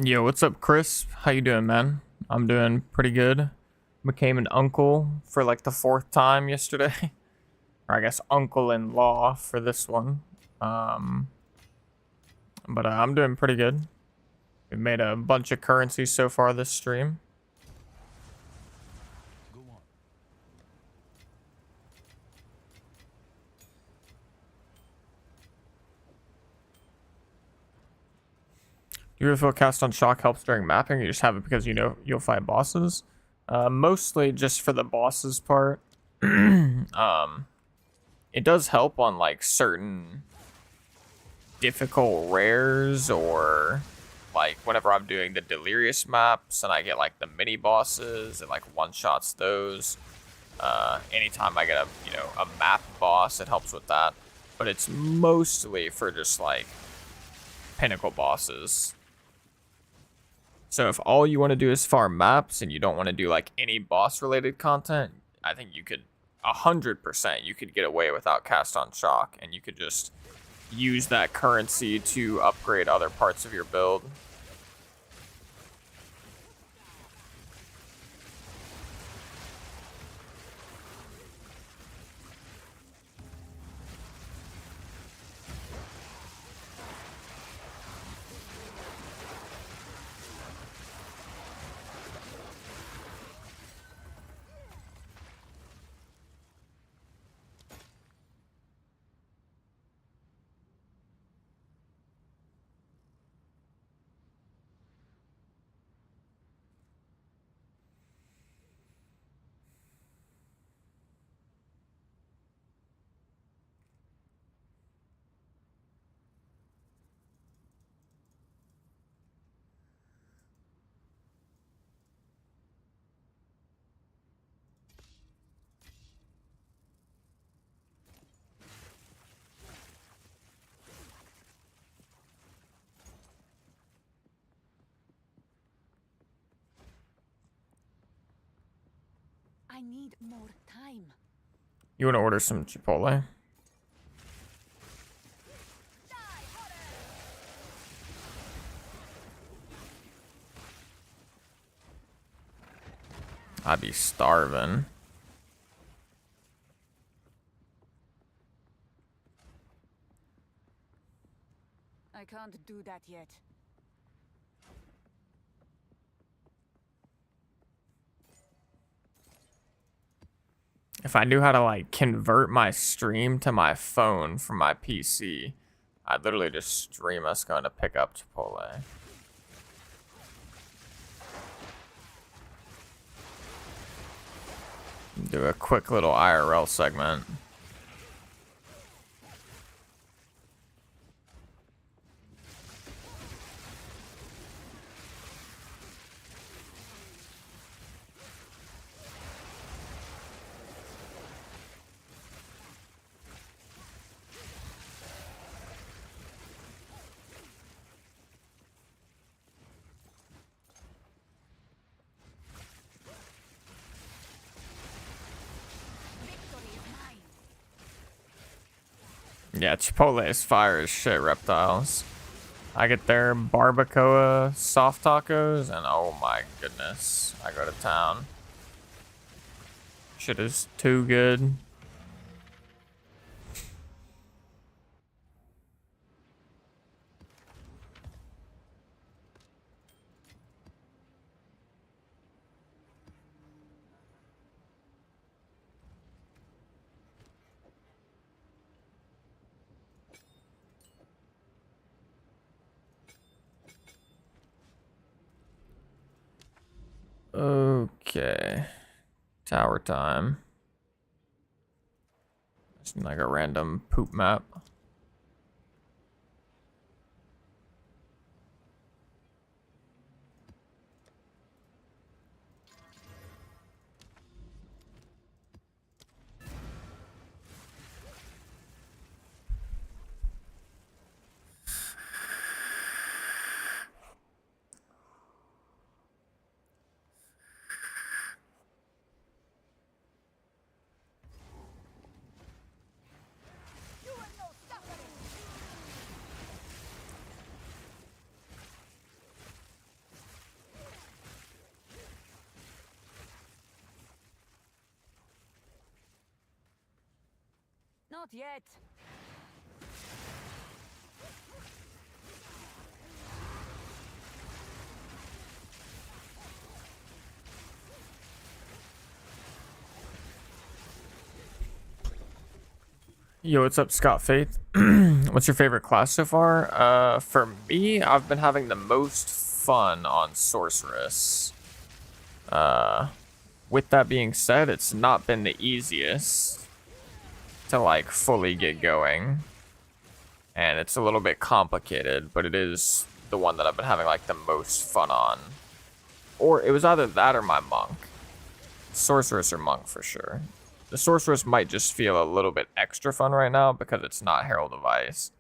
Yo, what's up, Chris? How you doing, man? I'm doing pretty good. Became an uncle for like the 4th time yesterday. Or I guess uncle-in-law for this one. But I'm doing pretty good. We've made a bunch of currency so far this stream. Go on. Do you really feel cast on shock helps during mapping? Or you just have it because you know you'll fight bosses? Mostly just for the bosses part. It does help on like certain difficult rares, or like whenever I'm doing the delirious maps and I get like the mini bosses, it like one-shots those. Anytime I get a map boss, it helps with that. But it's mostly for just like pinnacle bosses. So if all you want to do is farm maps and you don't want to do like any boss related content, I think you could 100% you could get away without cast on shock, and you could just use that currency to upgrade other parts of your build. I need more time. You want to order some Chipotle? I'd be starving. I can't do that yet. If I knew how to like convert my stream to my phone from my PC, I'd literally just stream us going to pick up Chipotle. Do a quick little IRL segment. Yeah, Chipotle is fire as shit, reptiles. I get their barbacoa soft tacos, and oh my goodness, I go to town. Shit is too good. Okay. Tower time. Just like a random poop map. Not yet. Yo, what's up, Scott Faith? What's your favorite class so far? For me, I've been having the most fun on Sorceress. With that being said, it's not been the easiest to like fully get going. And it's a little bit complicated, but it is the one that I've been having like the most fun on. Or it was either that or my monk. Sorceress or monk for sure. The Sorceress might just feel a little bit extra fun right now because it's not Herald of Ice.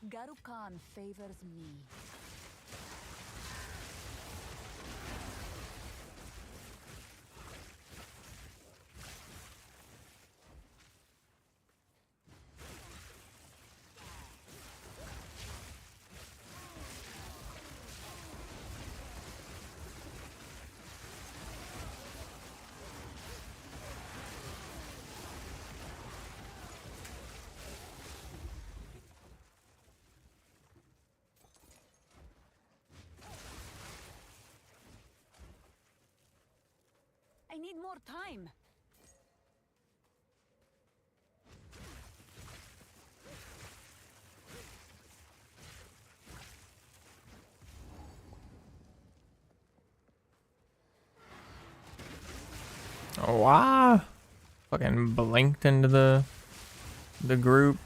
Garukan favors me. I need more time. Oh, wow. Fucking blinked into the group.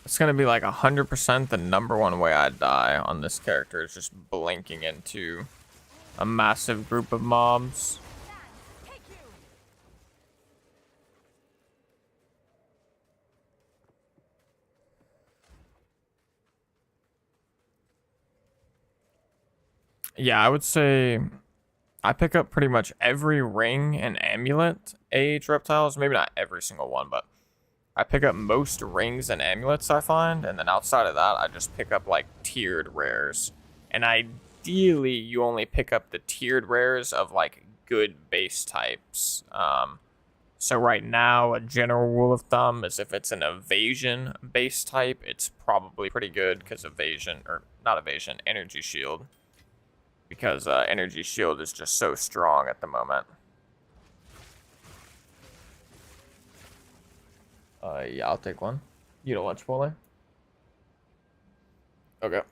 It's gonna be like 100% the number one way I die on this character is just blinking into a massive group of mobs. Take you. Yeah, I would say I pick up pretty much every ring and amulet age reptiles. Maybe not every single one, but I pick up most rings and amulets I find, and then outside of that, I just pick up like tiered rares. And ideally, you only pick up the tiered rares of like good base types. So right now, a general rule of thumb is if it's an evasion base type, it's probably pretty good because evasion, or not evasion, energy shield. Because energy shield is just so strong at the moment. Yeah, I'll take one. You don't want Chipotle? Okay.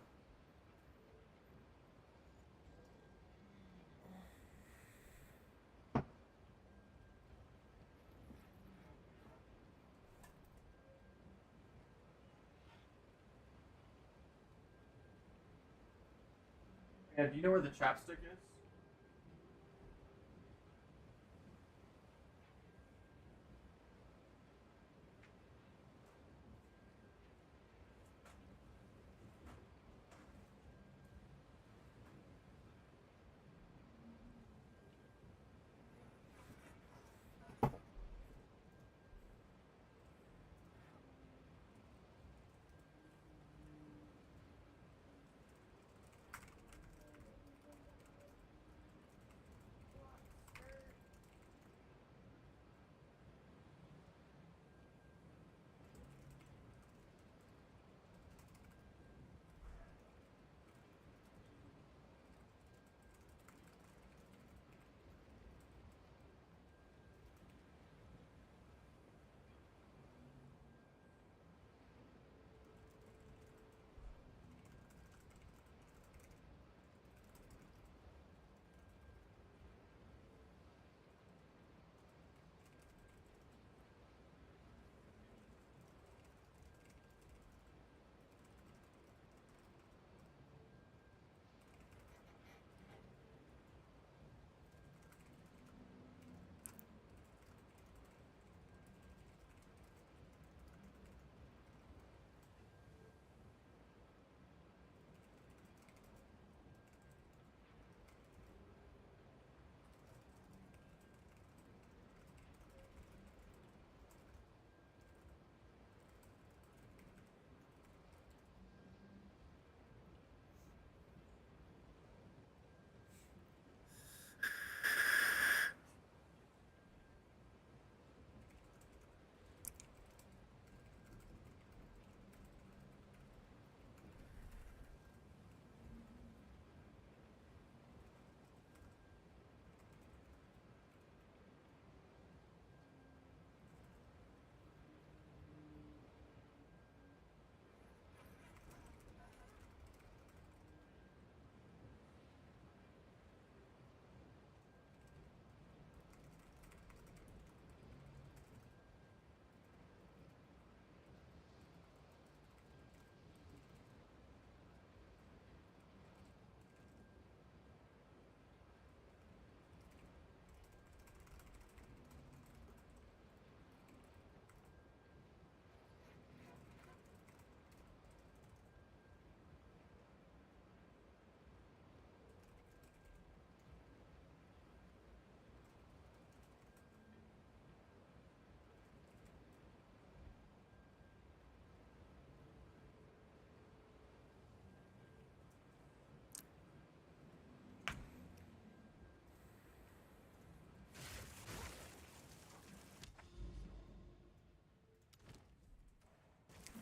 Yeah, do you know where the chapstick is?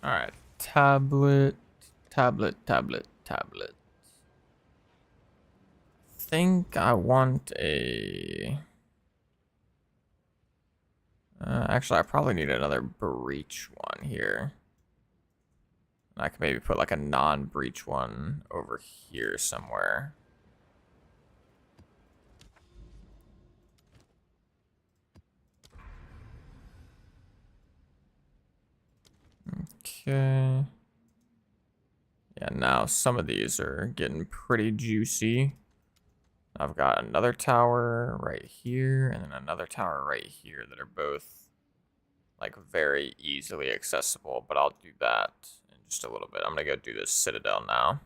All right, tablet, tablet. Think I want a. Actually, I probably need another breach one here. I could maybe put like a non-breach one over here somewhere. Okay. Yeah, now some of these are getting pretty juicy. I've got another tower right here and then another tower right here that are both like very easily accessible, but I'll do that in just a little bit. I'm gonna go do this Citadel now.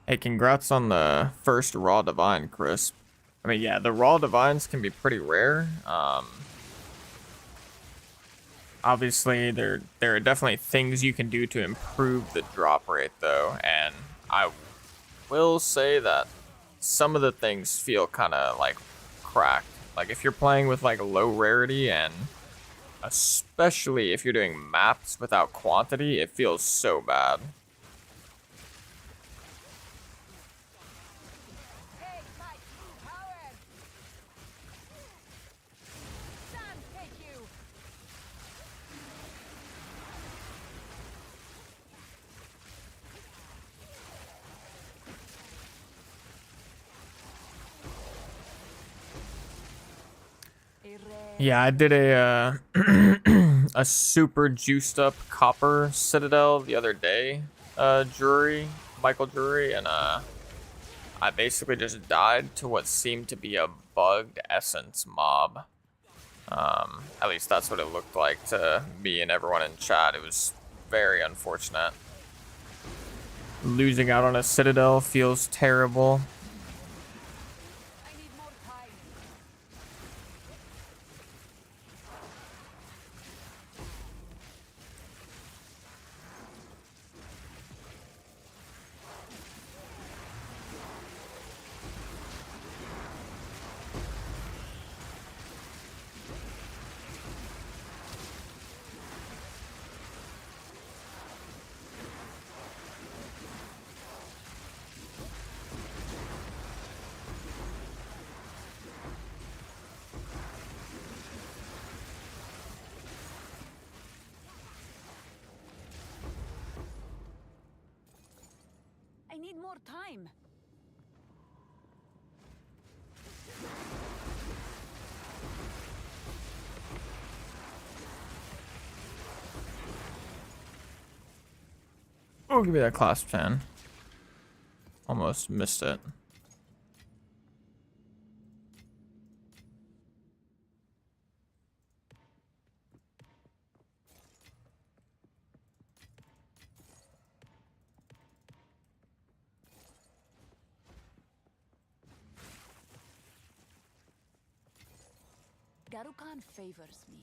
Hey, congrats on the first Raw Divine, Chris. I mean, yeah, the Raw Divines can be pretty rare. Obviously, there are definitely things you can do to improve the drop rate, though, and I will say that some of the things feel kind of like cracked. Like if you're playing with like low rarity, and especially if you're doing maps without quantity, it feels so bad. Hey, my true power! Sam, take you! Yeah, I did a a super juiced up copper Citadel the other day, Michael Drury, and I basically just died to what seemed to be a bugged essence mob. At least that's what it looked like to me and everyone in chat. It was very unfortunate. Losing out on a Citadel feels terrible. I need more time. I need more time. Oh, give me that clasp 10. Almost missed it. Garukan favors me.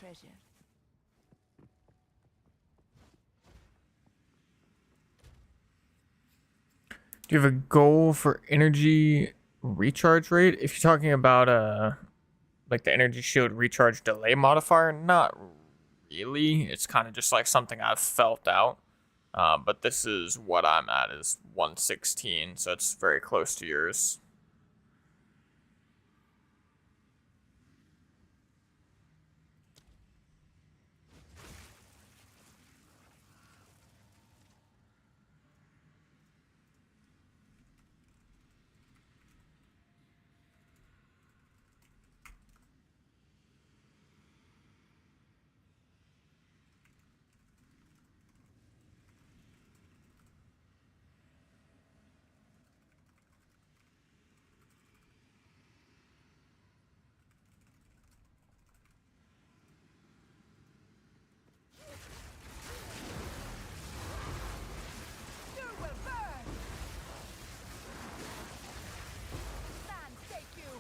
treasure. Do you have a goal for energy recharge rate? If you're talking about like the energy shield recharge delay modifier, not really. It's kind of just like something I've felt out. But this is what I'm at is 116, so it's very close to yours. You will burn! Stand, take you!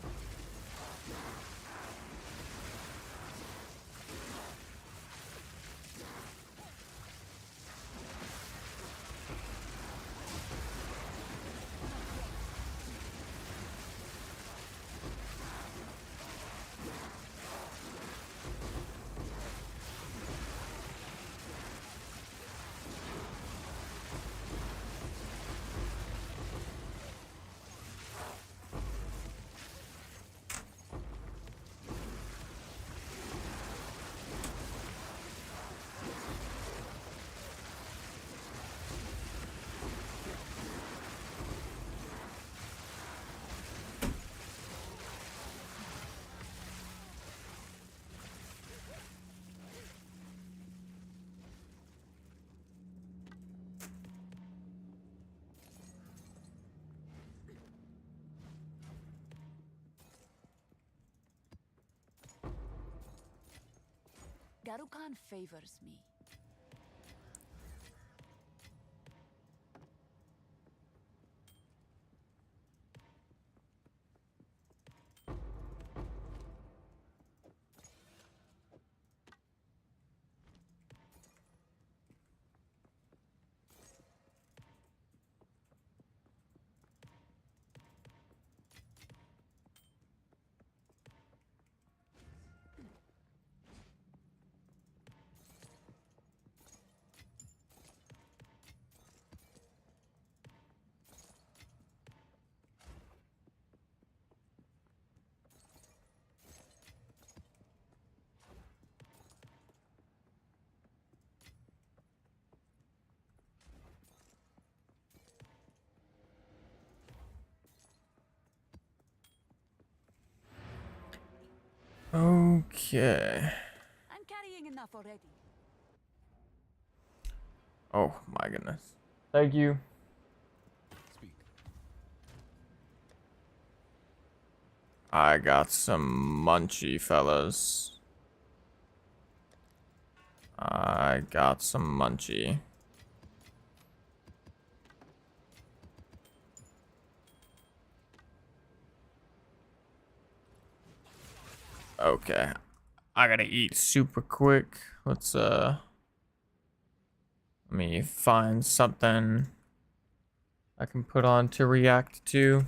Garukan favors me. Okay. I'm carrying enough already. Oh my goodness. Thank you. Speak. I got some munchy, fellas. I got some munchy. Okay. I gotta eat super quick. Let me find something I can put on to react to.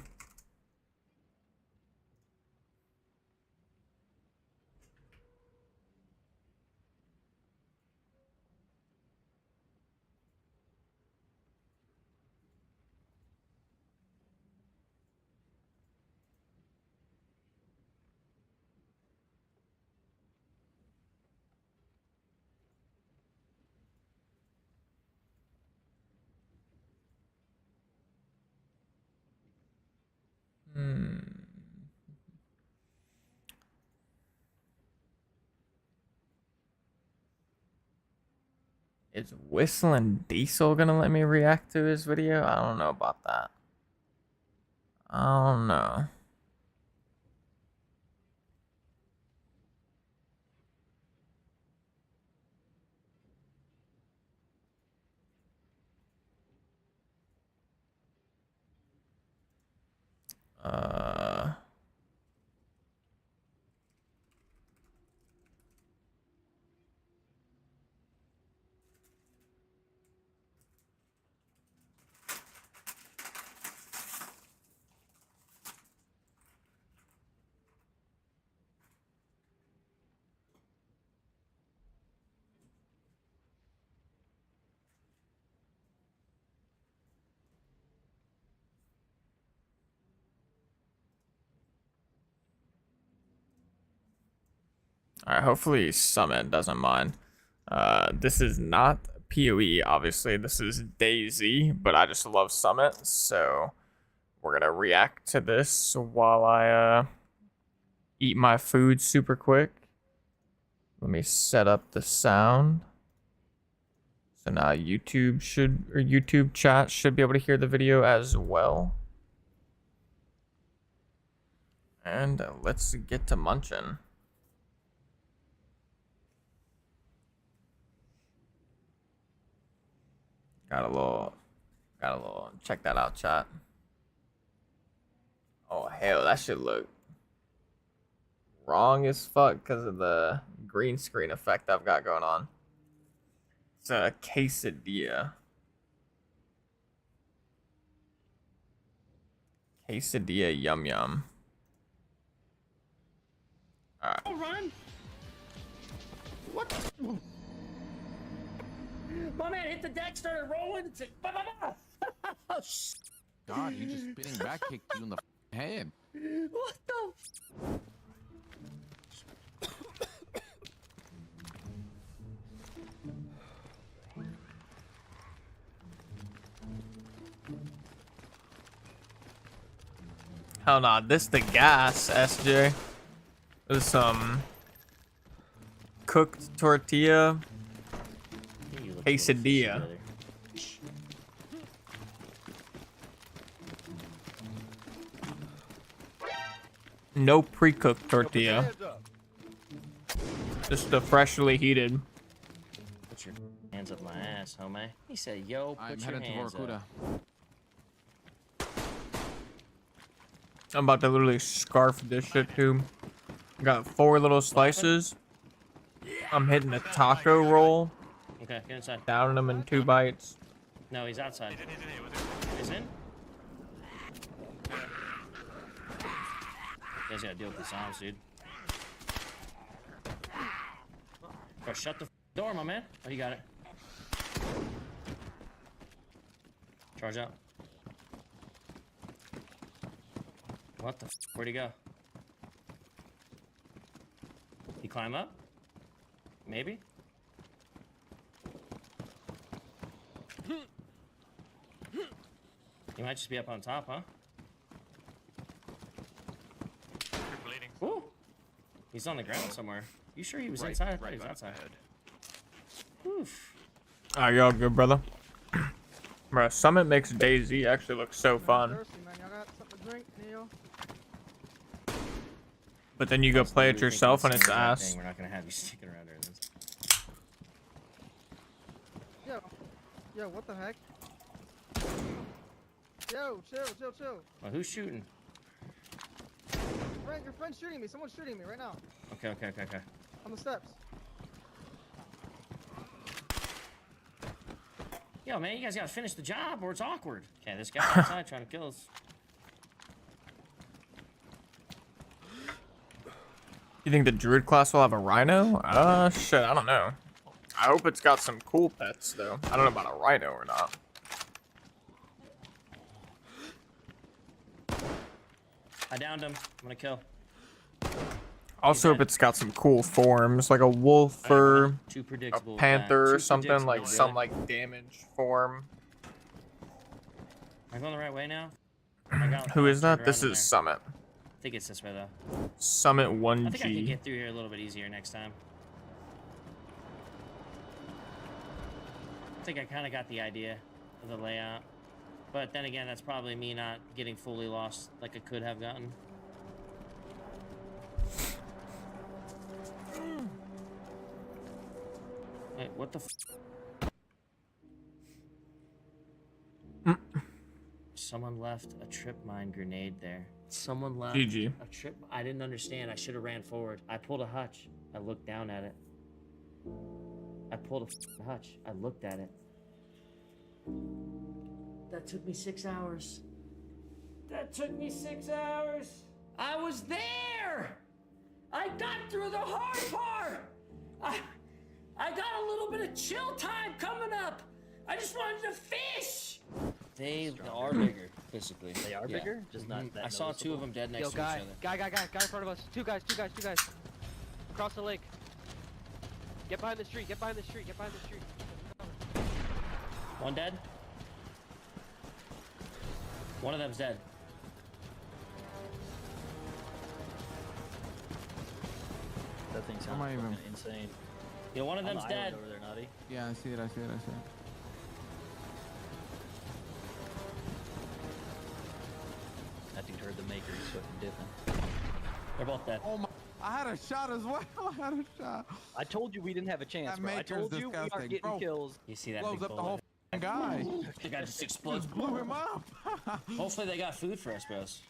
Is Whistling Diesel gonna let me react to his video? I don't know about that. I don't know. Uh, All right, hopefully Summit doesn't mind. This is not POE, obviously. This is DayZ, but I just love Summit, so we're gonna react to this while I eat my food super quick. Let me set up the sound. So now YouTube chat should be able to hear the video as well. And let's get to munching. Got a little, check that out, chat. Oh, hell, that should look wrong as fuck because of the green screen effect I've got going on. It's a quesadilla. Quesadilla yum yum. Alright. Run! What? My man hit the deck, started rolling. It's like, bah, bah, bah. God, he just spinning back kicked you in the head. What the? Hell nah, this the gas, SJ. There's some cooked tortilla quesadilla. No pre-cooked tortilla. Just the freshly heated. Put your hands up my ass, homie. He said, yo, I'm put your heading to hands Vorkuta. up. I'm about to literally scarf this shit too. Got 4 little slices. I'm hitting a taco roll. Okay, get inside. Downing them in 2 bites. No, he's outside. He's in? You guys gotta deal with the sounds, dude. Bro, shut the door, my man. Oh, you got it. Charge out. What the where'd he go? He climb up? Maybe? He might just be up on top, huh? Ooh. He's on the ground somewhere. You sure he was inside? I thought he was outside. Oof. Alright, y'all good, brother? Bro, Summit makes DayZ actually look so fun. But then you go play it yourself and it's ass. We're not gonna have you sticking around during this. Yo, what the heck? Yo, chill. Well, who's shooting? Your friend's shooting me. Someone's shooting me right now. Okay. On the steps. Yo, man, you guys gotta finish the job or it's awkward. Okay, this guy outside trying to kill us. You think the druid class will have a rhino? Shit, I don't know. I hope it's got some cool pets though. I don't know about a rhino or not. I downed him. I'm gonna kill. Also hope it's got some cool forms, like a wolf or Too a predictable. panther or Too something, predictable, like man. some like damage form. Am I going the right way now? I got Who is that? turned This around in is there. Summit. I think it's this way though. Summit I think I can 1G. get through here a little bit easier next time. I think I kind of got the idea of the layout. But then again, that's probably me not getting fully lost like I could have gotten. Wait, what the Someone left a trip mine grenade there. Someone left GG. a trip. I didn't understand. I should have ran forward. I pulled a hutch. I looked down at it. I pulled a hutch. I looked at it. That took me 6 hours. That took me 6 hours. I was there. I got through the hard part. I got a little bit of chill time coming up. I just wanted to fish. They are bigger, physically. They are Yeah. bigger, just not that I saw 2 of them dead next to each other. Guy in front of us. Two guys. Across the lake. Get behind the tree. Get behind the tree. Get behind the tree. One dead. One of them's dead. That thing sounds Am I even- fucking insane. Yeah, one of On the them's dead. island over there, Naughty. Yeah, I see it. I see it. I see it. That dude heard the maker. He's fucking dipping. They're both dead. Oh my! I had a shot as well. I had a shot. I told you we didn't have a chance, That bro. I maker's told you we aren't disgusting, getting bro. kills. You see that Blows big up the bullet? whole f***ing guy. The guy just explodes. Just blew him up. Hopefully they got food for us, bros.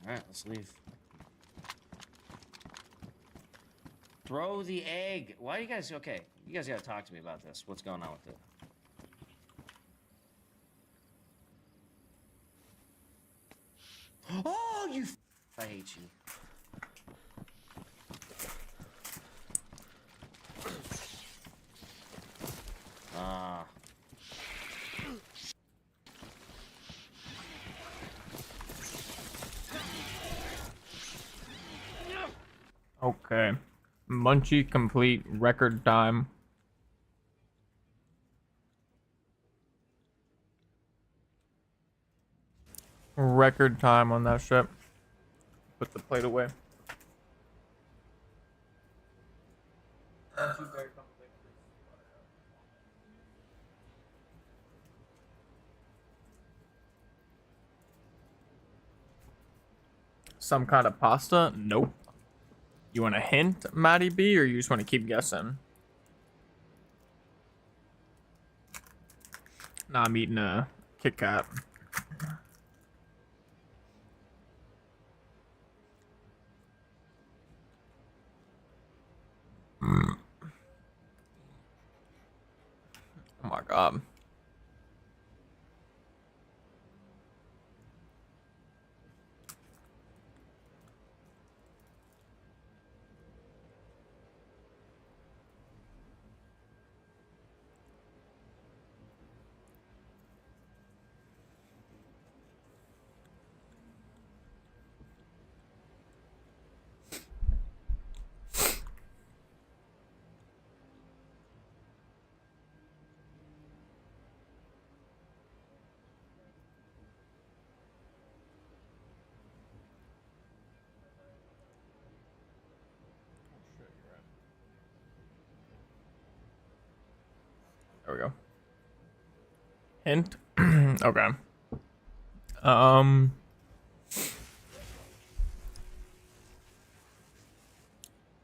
Alright, let's leave. Throw the egg. Why are you guys... Okay, you guys gotta talk to me about this. What's going on with it? Oh, you... I hate you. Ah. Okay. Munchie complete record time. Record time on that ship. Put the plate away. Some kind of pasta? Nope. You want a hint, Maddie B, or you just want to keep guessing? Nah, I'm eating a Kit Kat. Oh my god. There we go. Hint. Okay.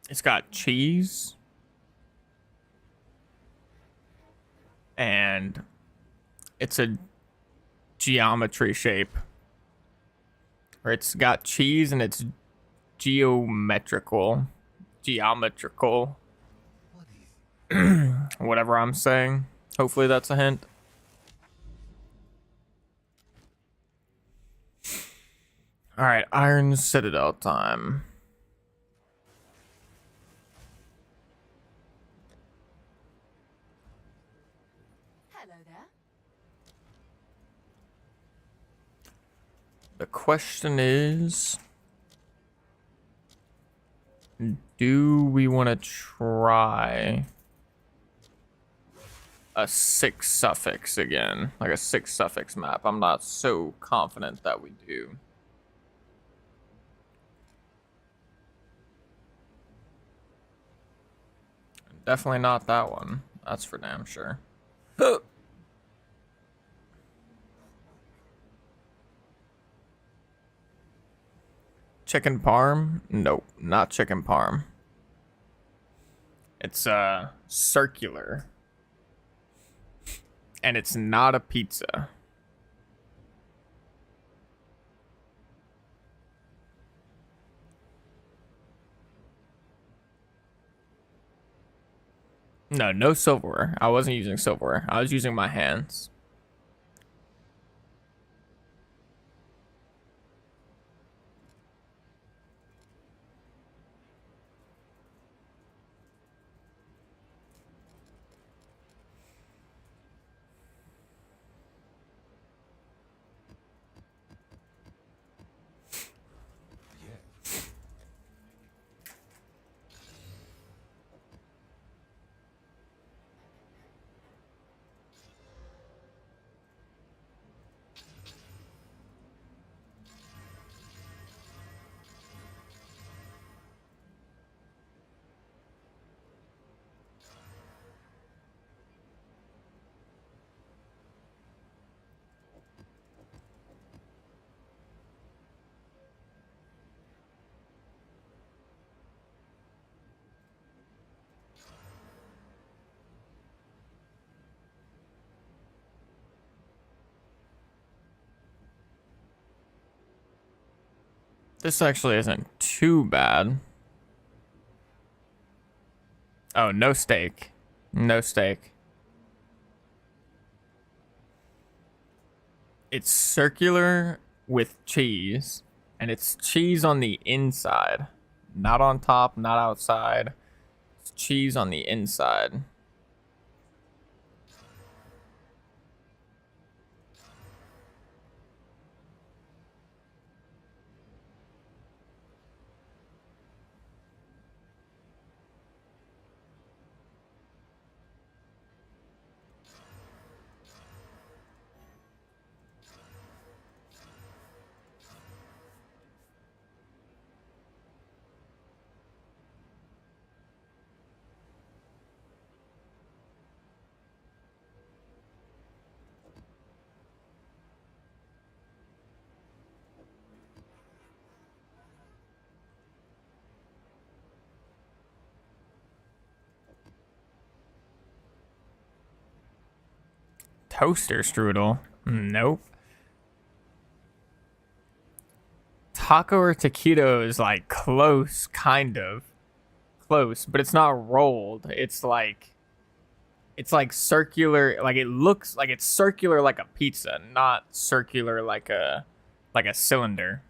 It's got cheese and it's a geometry shape. Or it's got cheese and it's geometrical. Whatever I'm saying. Hopefully that's a hint. Alright, Iron Citadel time. Hello there. The question is, do we want to try a 6 suffix again? Like a 6 suffix map. I'm not so confident that we do. Definitely not that one. That's for damn sure. Chicken parm? Nope, not chicken parm. It's circular. And it's not a pizza. No, no silverware. I wasn't using silverware. I was using my hands. This actually isn't too bad. Oh, no steak. No steak. It's circular with cheese, and it's cheese on the inside. Not on top, not outside. It's cheese on the inside. Toaster strudel? Nope. Taco or taquito is like close, kind of. Close, but it's not rolled. It's like circular, like it looks like it's circular like a pizza, not circular like a cylinder.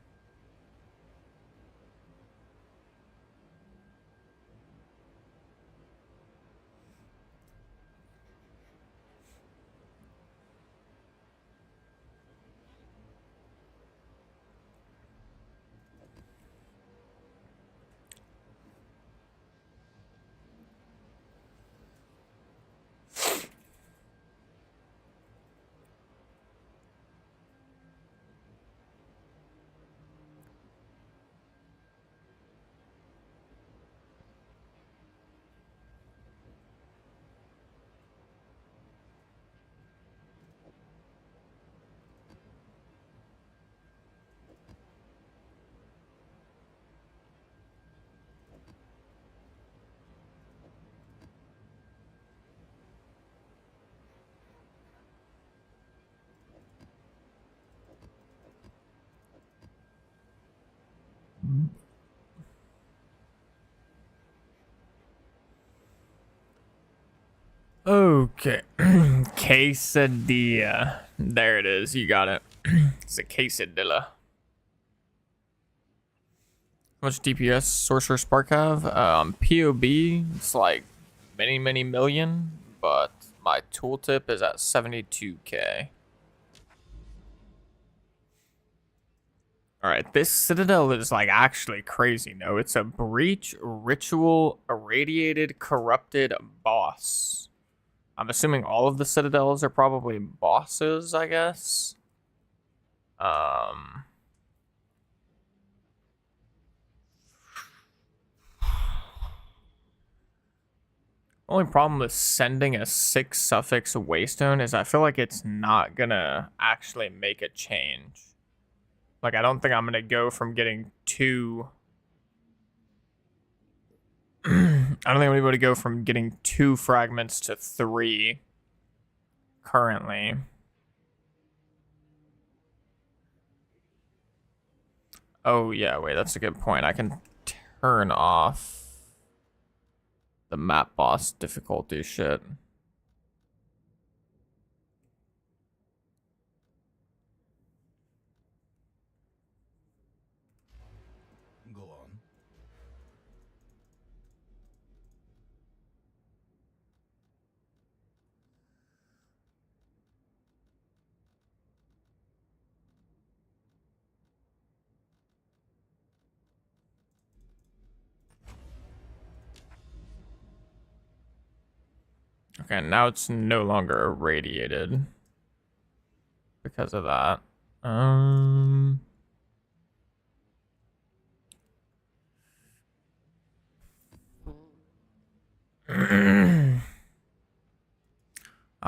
Okay. Quesadilla. There it is. You got it. It's a quesadilla. How much DPS Sorcerer Spark have? POB, it's like many, many million, but my tooltip is at 72k. Alright, this Citadel is like actually crazy. No, it's a breach, ritual, irradiated, corrupted boss. I'm assuming all of the Citadels are probably bosses, I guess. Only problem with sending a 6 suffix waystone is I feel like it's not gonna actually make a change. Like, I don't think I'm gonna go from getting 2... I don't think I'm gonna be able to go from getting 2 fragments to 3 currently. Oh, yeah, wait, that's a good point. I can turn off the map boss difficulty shit. Go on. Okay, now it's no longer irradiated because of that. I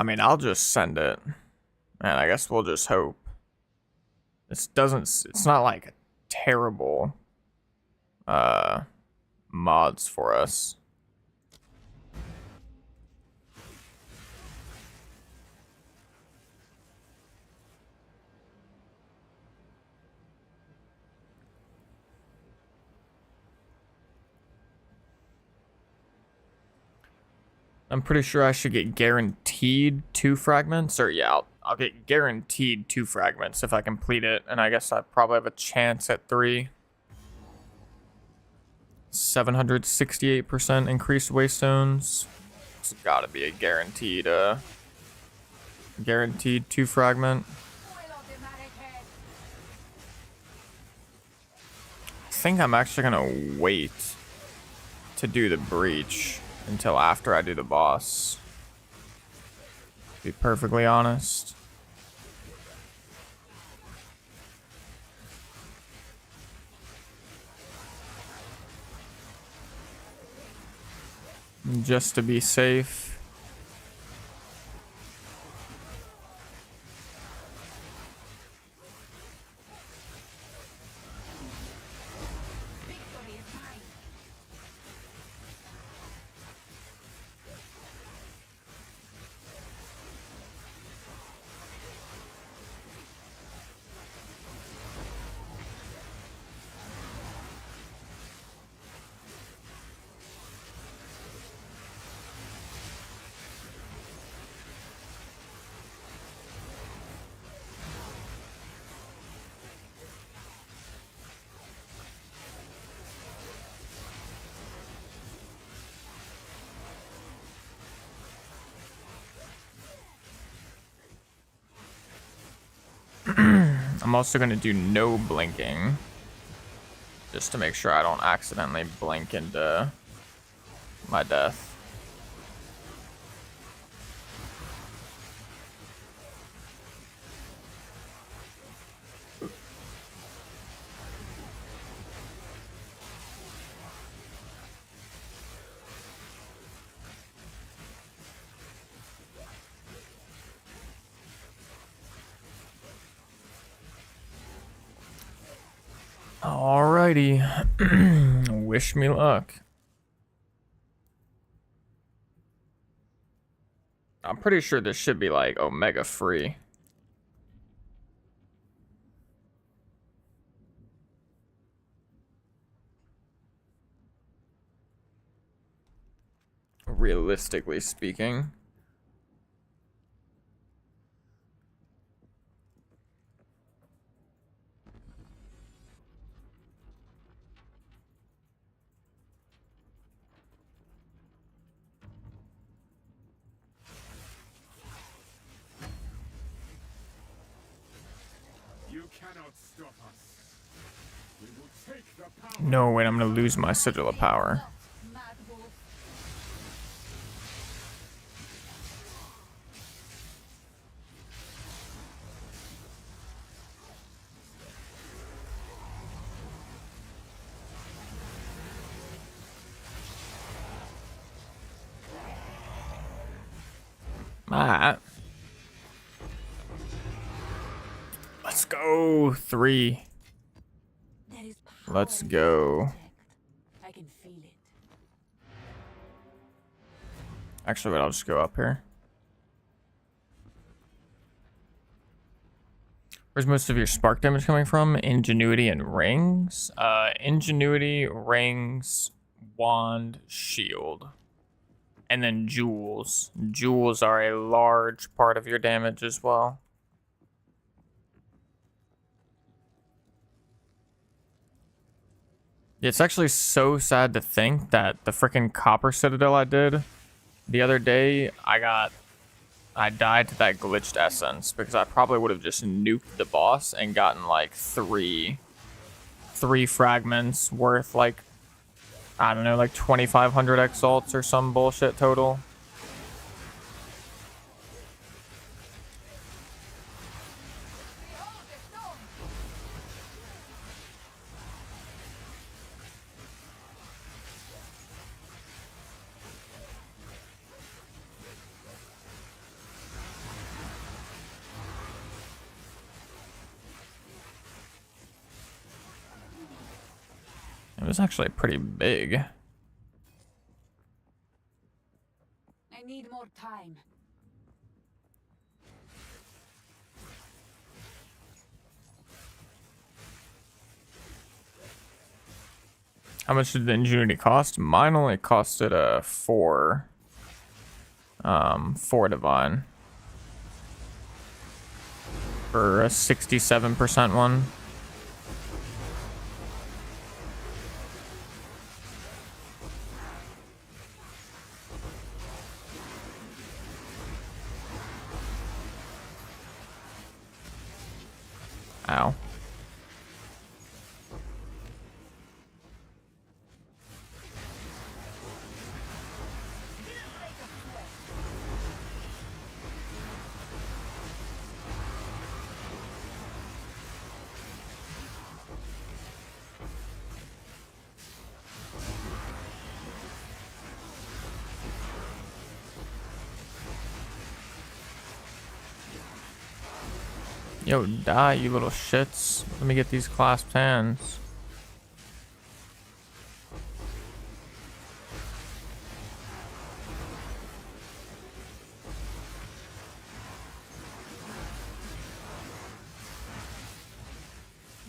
mean, I'll just send it. And I guess we'll just hope. This doesn't... It's not like terrible mods for us. I'm pretty sure I should get guaranteed 2 fragments. Or yeah, I'll get guaranteed 2 fragments if I complete it. And I guess I probably have a chance at 3. 768% increased waystones. It's gotta be a guaranteed, guaranteed 2 fragment. I think I'm actually gonna wait to do the breach until after I do the boss. To be perfectly honest. Just to be safe. I'm also going to do no blinking, just to make sure I don't accidentally blink into my death. Alrighty. Wish me luck. I'm pretty sure this should be like Omega free. Realistically speaking. No, wait, I'm gonna lose my Citadel of power. Alright. Let's go. 3. Let's go. I can feel it. Actually, wait, I'll just go up here. Where's most of your spark damage coming from? Ingenuity and rings? Ingenuity, rings, wand, shield. And then jewels. Jewels are a large part of your damage as well. It's actually so sad to think that the freaking copper citadel I did the other day, I died to that glitched essence because I probably would have just nuked the boss and gotten like three fragments worth like, I don't know, like 2,500 exalts or some bullshit total. It was actually pretty big. I need more time. How much did the ingenuity cost? Mine only costed 4. for divine. For a 67% one. Ow. Yo, die, you little shits. Let me get these clasped hands.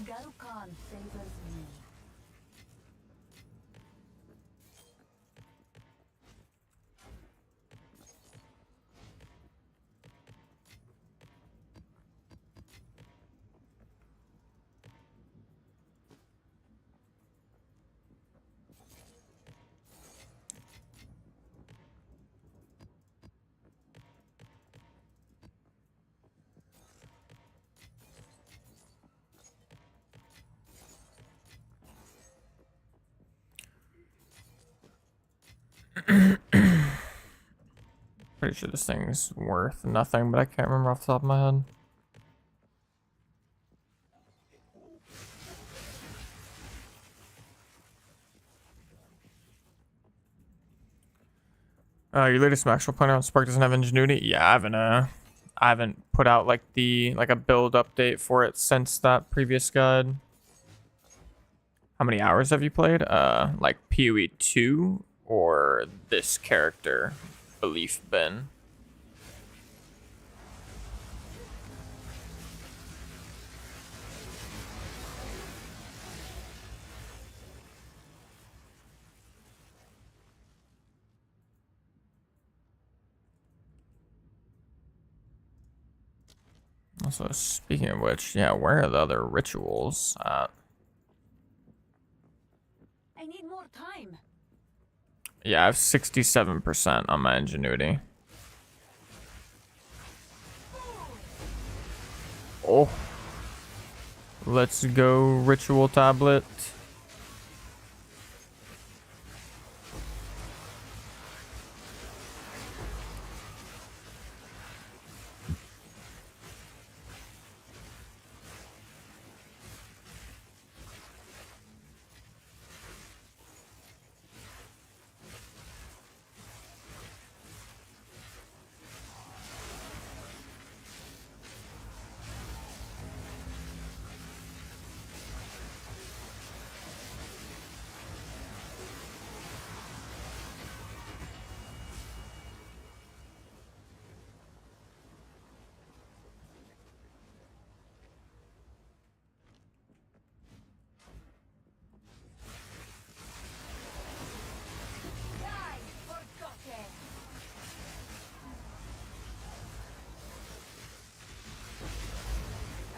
Garukan favors me. Pretty sure this thing's worth nothing, but I can't remember off the top of my head. Your latest maxwell pointer on Spark doesn't have ingenuity? Yeah, I haven't put out like a build update for it since that previous guide. How many hours have you played? Like POE 2 or this character, Belief Ben? Also, speaking of which, yeah, where are the other rituals at? I need more time. Yeah, I have 67% on my ingenuity. Oh. Let's go, ritual tablet.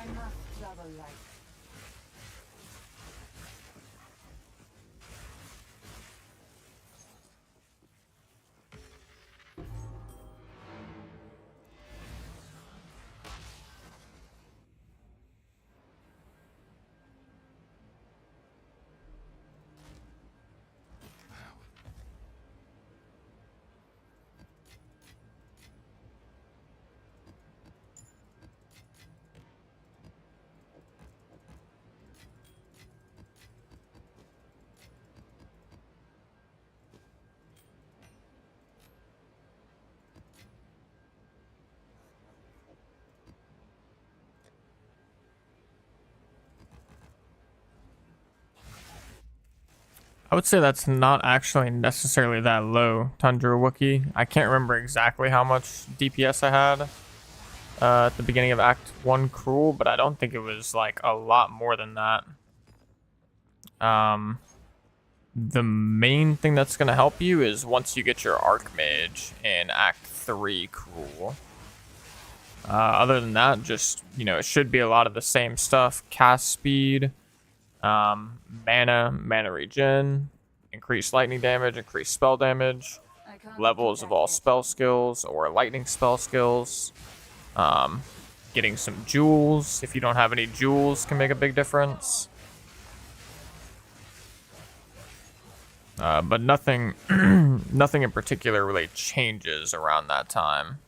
I must travel light. I would say that's not actually necessarily that low, Tundra Wookiee. I can't remember exactly how much DPS I had at the beginning of Act 1 Cruel, but I don't think it was like a lot more than that. the main thing that's going to help you is once you get your Archmage in Act 3, cool. Other than that, just, you know, it should be a lot of the same stuff. Cast speed, mana regen, increased lightning damage, increased spell damage, levels of all spell skills or lightning spell skills. Getting some jewels, if you don't have any jewels, can make a big difference. But nothing, nothing in particular really changes around that time.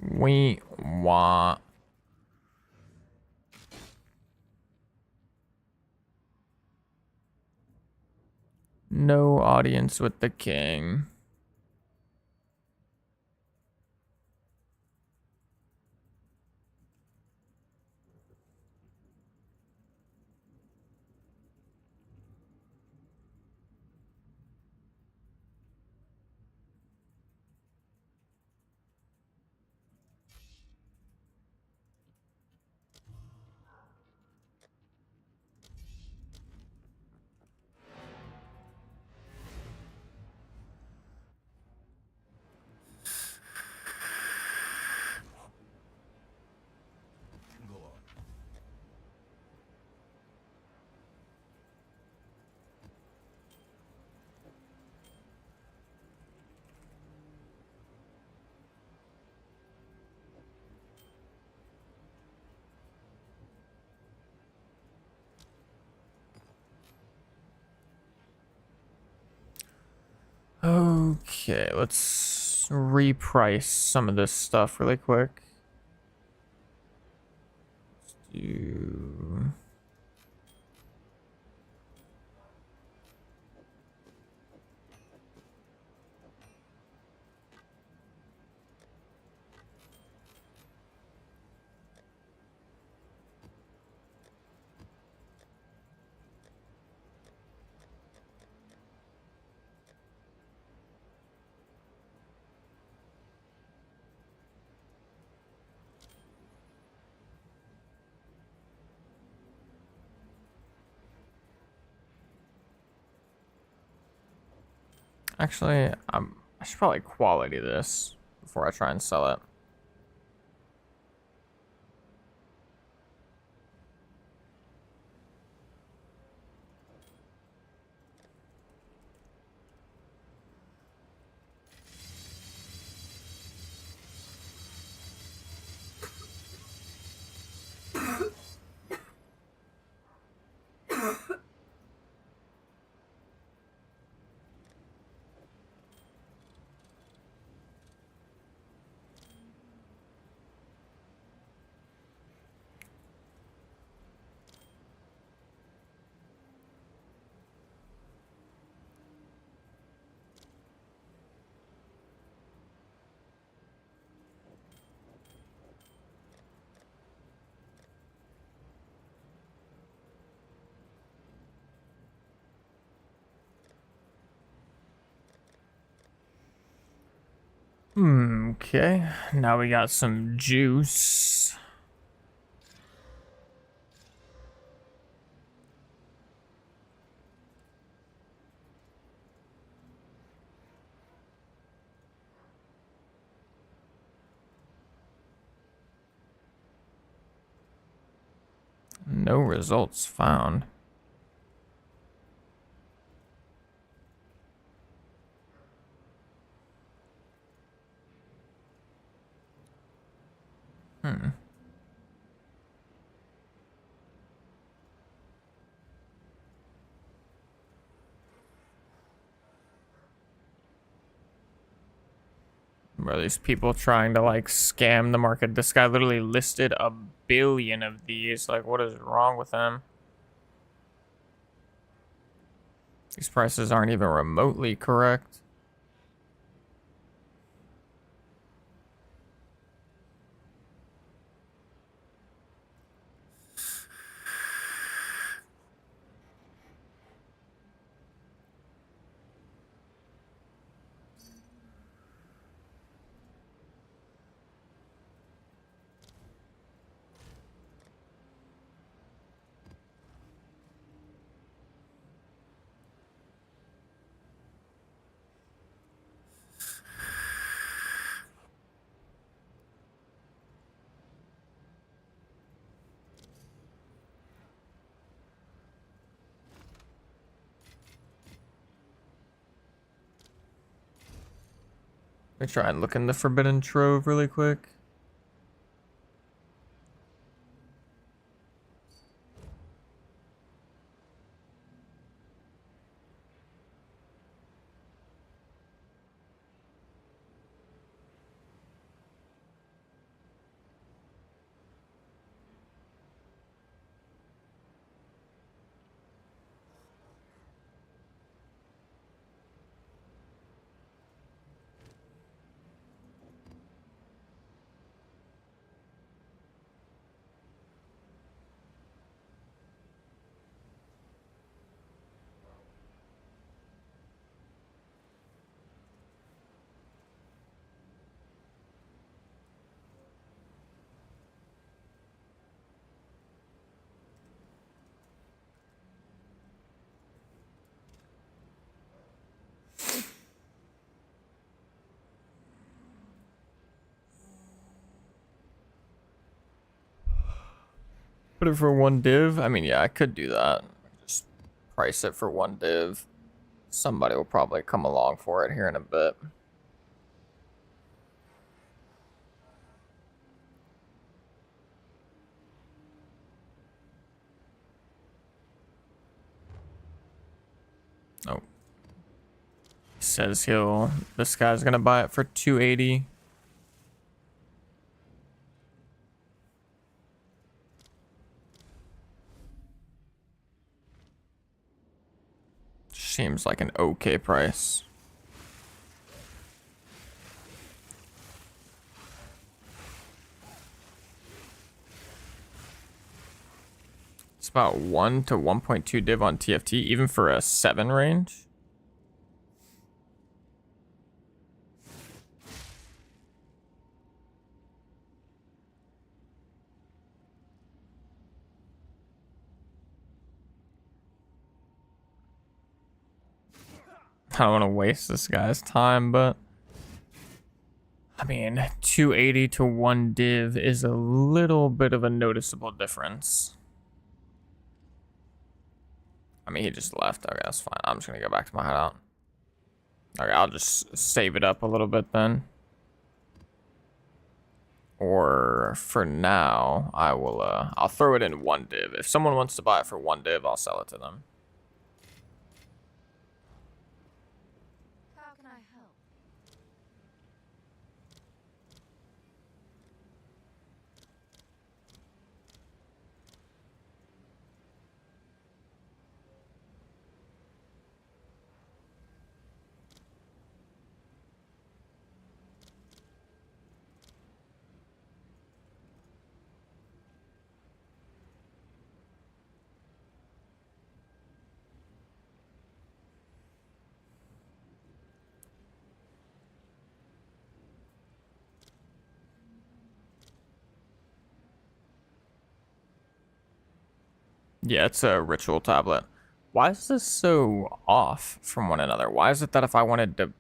We want no audience with the king. Go on. Okay, let's reprice some of this stuff really quick. Let's do... Actually, I should probably quality this before I try and sell it. Okay, now we got some juice. No results found. Are these people trying to like scam the market? This guy literally listed 1 billion of these. Like, what is wrong with him? These prices aren't even remotely correct. Let me try and look in the Forbidden Trove really quick. Put it for 1 div? I mean, yeah, I could do that. Just price it for 1 div. Somebody will probably come along for it here in a bit. Oh. He says this guy's gonna buy it for 280. Seems like an okay price. It's about 1 to 1.2 div on TFT, even for a 7 range. I don't want to waste this guy's time, but I mean, 280 to 1 div is a little bit of a noticeable difference. I mean, he just left. Okay, that's fine. I'm just gonna go back to my hideout. Okay, I'll just save it up a little bit then. Or for now, I'll throw it in 1 div. If someone wants to buy it for 1 div, I'll sell it to them. How can I help? Yeah, it's a ritual tablet. Why is this so off from one another? Why is it that if I wanted to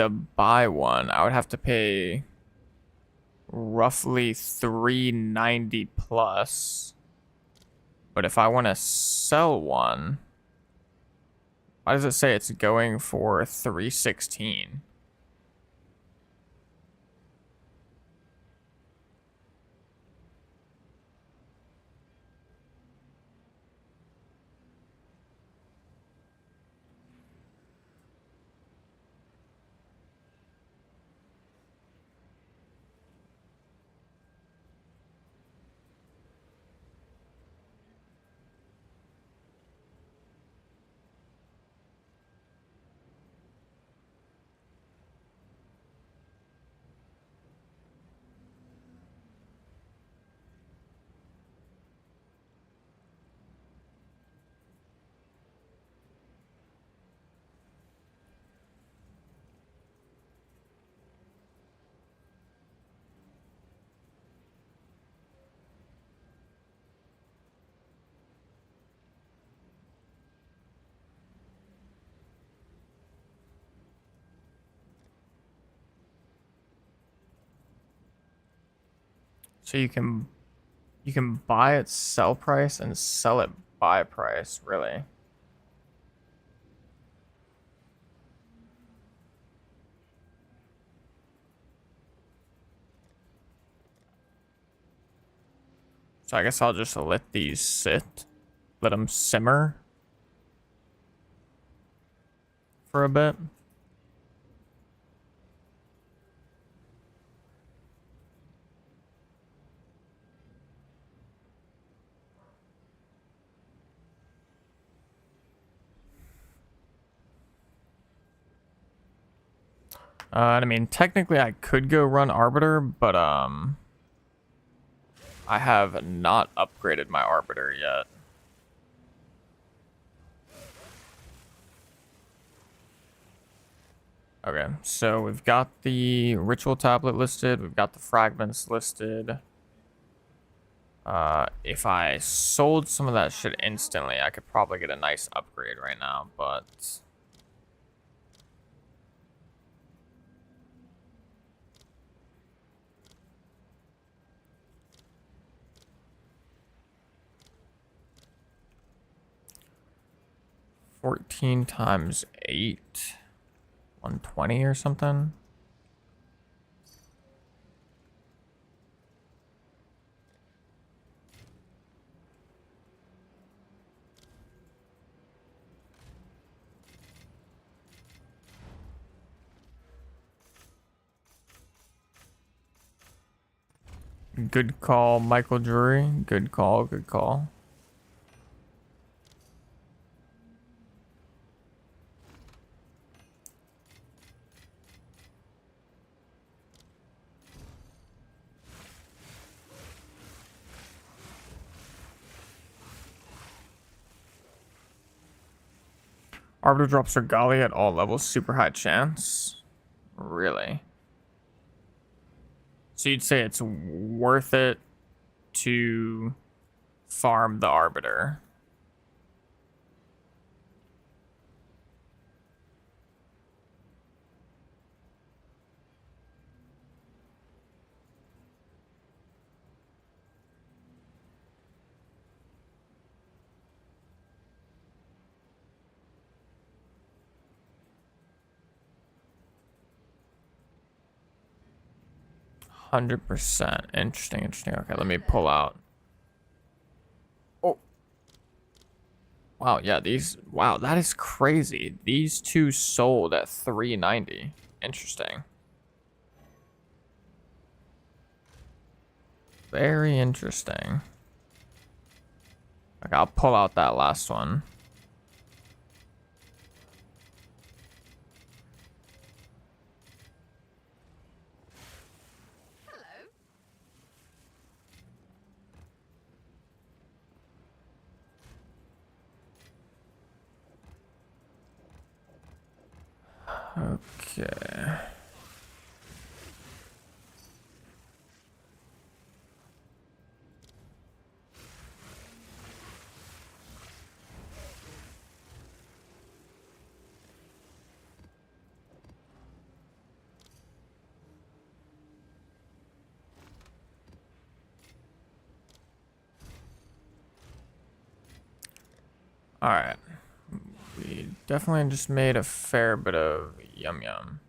buy one, I would have to pay roughly 390 plus. But if I want to sell one, why does it say it's going for 316? So you can buy at sell price and sell at buy price, really. So I guess I'll just let these sit. Let them simmer for a bit. I mean, technically I could go run Arbiter, but I have not upgraded my Arbiter yet. Okay, so we've got the ritual tablet listed, we've got the fragments listed. If I sold some of that shit instantly, I could probably get a nice upgrade right now, but 14 times 8, 120 or something. Good call, Michael Drury. Good call, good call. Arbiter drops Regalia at all levels, super high chance. Really? So you'd say it's worth it to farm the Arbiter? %. Interesting, interesting. Okay, let me pull out. Oh. Wow, yeah, wow, that is crazy. These two sold at 390. Interesting. Very interesting. Okay, I'll pull out that last one. Okay. All right. We definitely just made a fair bit of yum yum.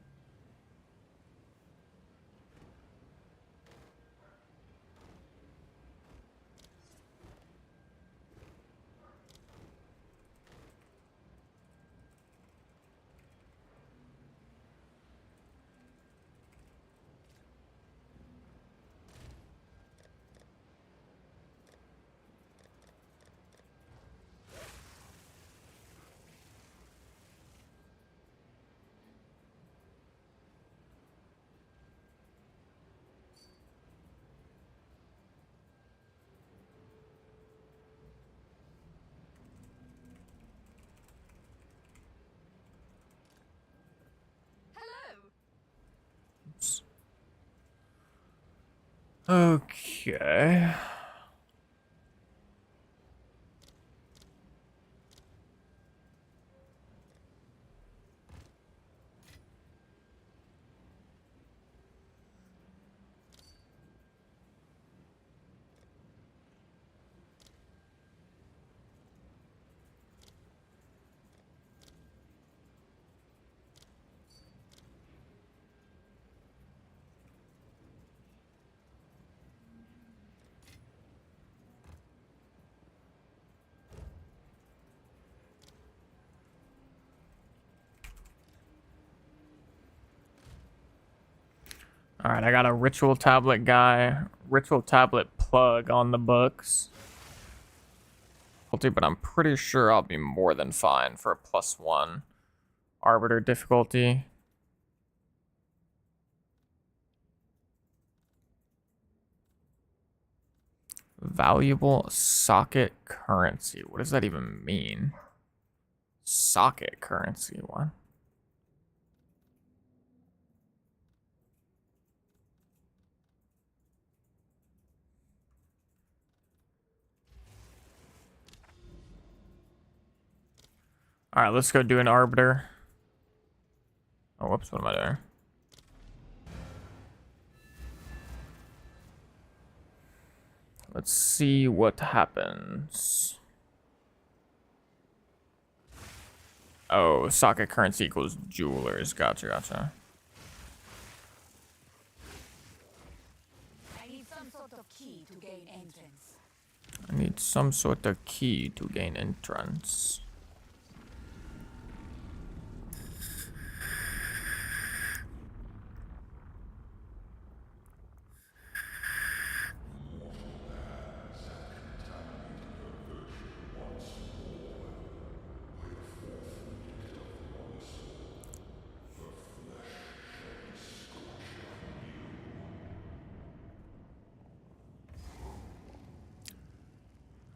Okay. All right, I got a ritual tablet guy, ritual tablet plug on the books. But I'm pretty sure I'll be more than fine for a +1 Arbiter difficulty. Valuable socket currency. What does that even mean? Socket currency, what? All right, let's go do an Arbiter. Oh, whoops, what am I doing? Let's see what happens. Oh, socket currency equals jewelers. Gotcha. I need some sort of key to gain entrance. I need some sort of key to gain entrance.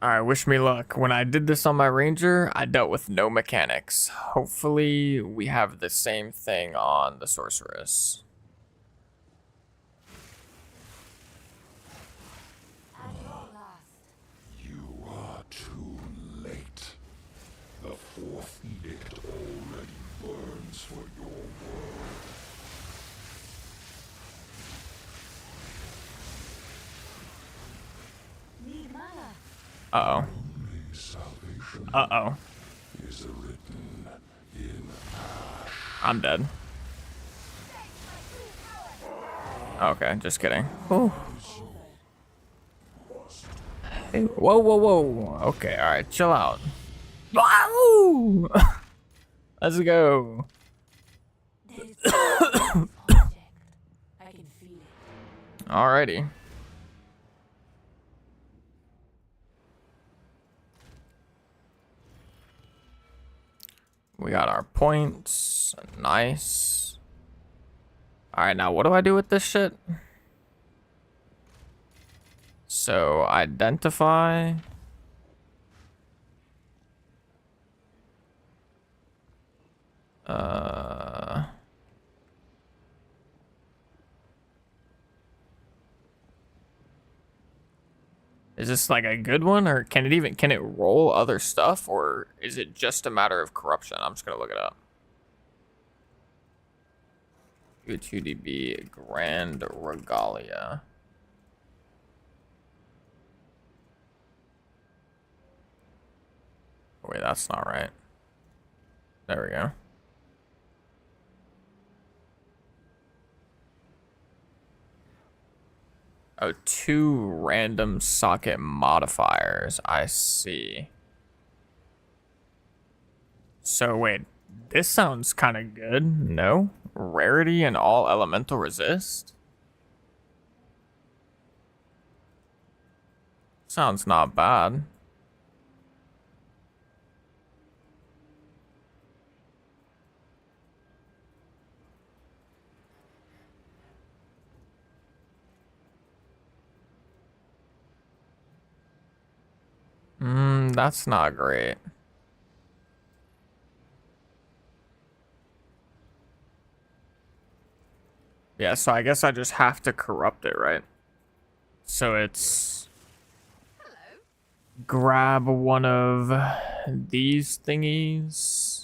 Alright, wish me luck. When I did this on my Ranger, I dealt with no mechanics. Hopefully, we have the same thing on the Sorceress. You are too late. The fourth edict already burns for your world. Need mana. Uh-oh. Salvation Uh-oh. is written in ash. I'm dead. Okay, just kidding. Ooh. Hey, whoa. Okay, alright, chill out. Wow! Let's go. There is an object. I can feel it. Alrighty. We got our points. Nice. Alright, now what do I do with this shit? So, identify. Is this like a good one, or can it roll other stuff, or is it just a matter of corruption? I'm just gonna look it up. 2DB Grand Regalia. Wait, that's not right. There we go. Oh, 2 random socket modifiers. I see. So wait, this sounds kind of good. No? Rarity and all elemental resist? Sounds not bad. That's not great. Yeah, so I guess I just have to corrupt it, right? So it's... grab one of these thingies.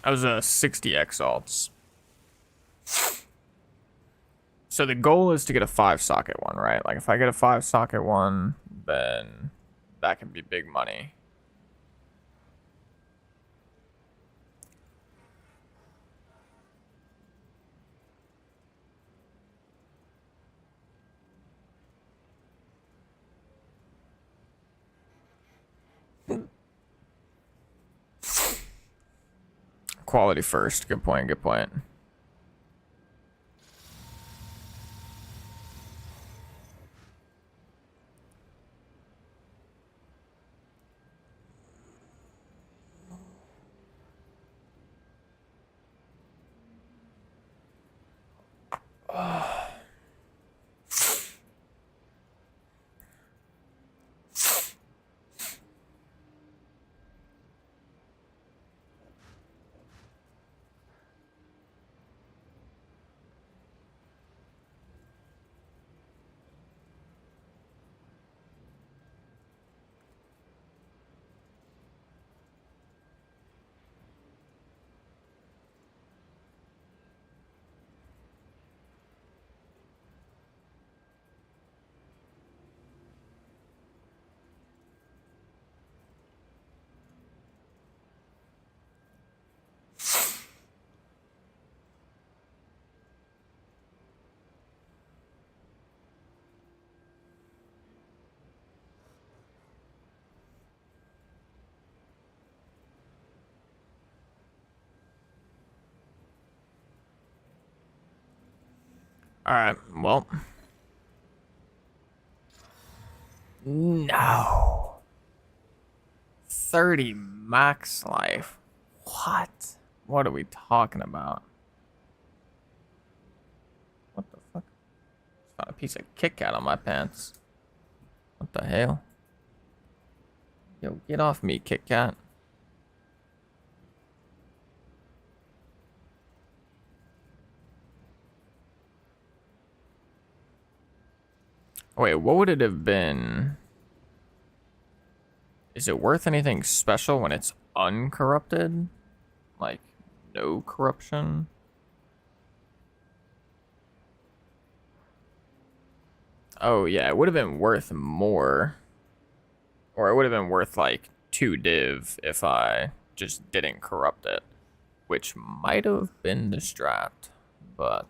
That was a 60 exalts. So the goal is to get a 5 socket one, right? Like if I get a 5 socket one, then that can be big money. quality first. Good point, good point. Alright, well. No. 30 max life. What? What are we talking about? What the fuck? Found a piece of Kit Kat on my pants. What the hell? Yo, get off me, Kit Kat. Wait, what would it have been? Is it worth anything special when it's uncorrupted? Like, no corruption? Oh, yeah, it would have been worth more. Or it would have been worth, like, 2 div if I just didn't corrupt it. Which might have been the strat, but...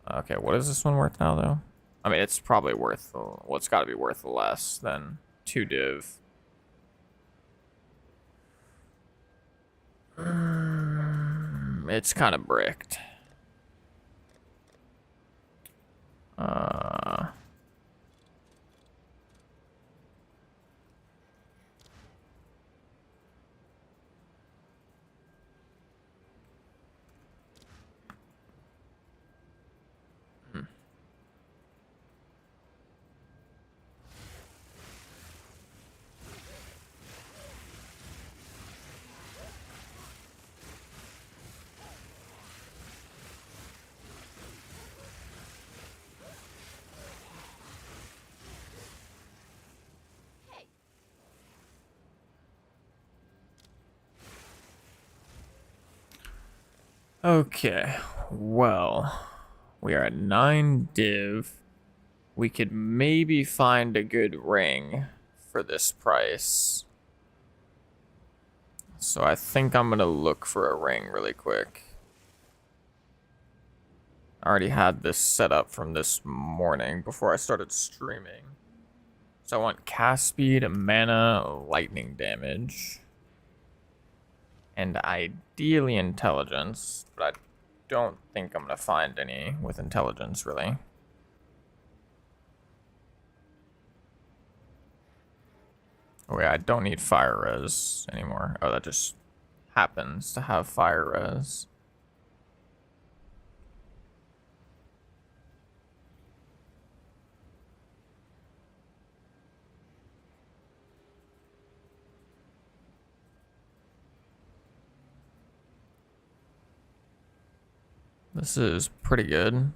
Okay, what is this one worth now, though? I mean, it's probably worth... Well, it's got to be worth less than 2 div. It's kind of bricked. Okay, well, we are at 9 div. We could maybe find a good ring for this price. So I think I'm gonna look for a ring really quick. I already had this set up from this morning before I started streaming. So I want cast speed, mana, lightning damage. And ideally intelligence, but I don't think I'm gonna find any with intelligence, really. Oh yeah, I don't need fire res anymore. Oh, that just happens to have fire res. This is pretty good.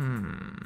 Hmm.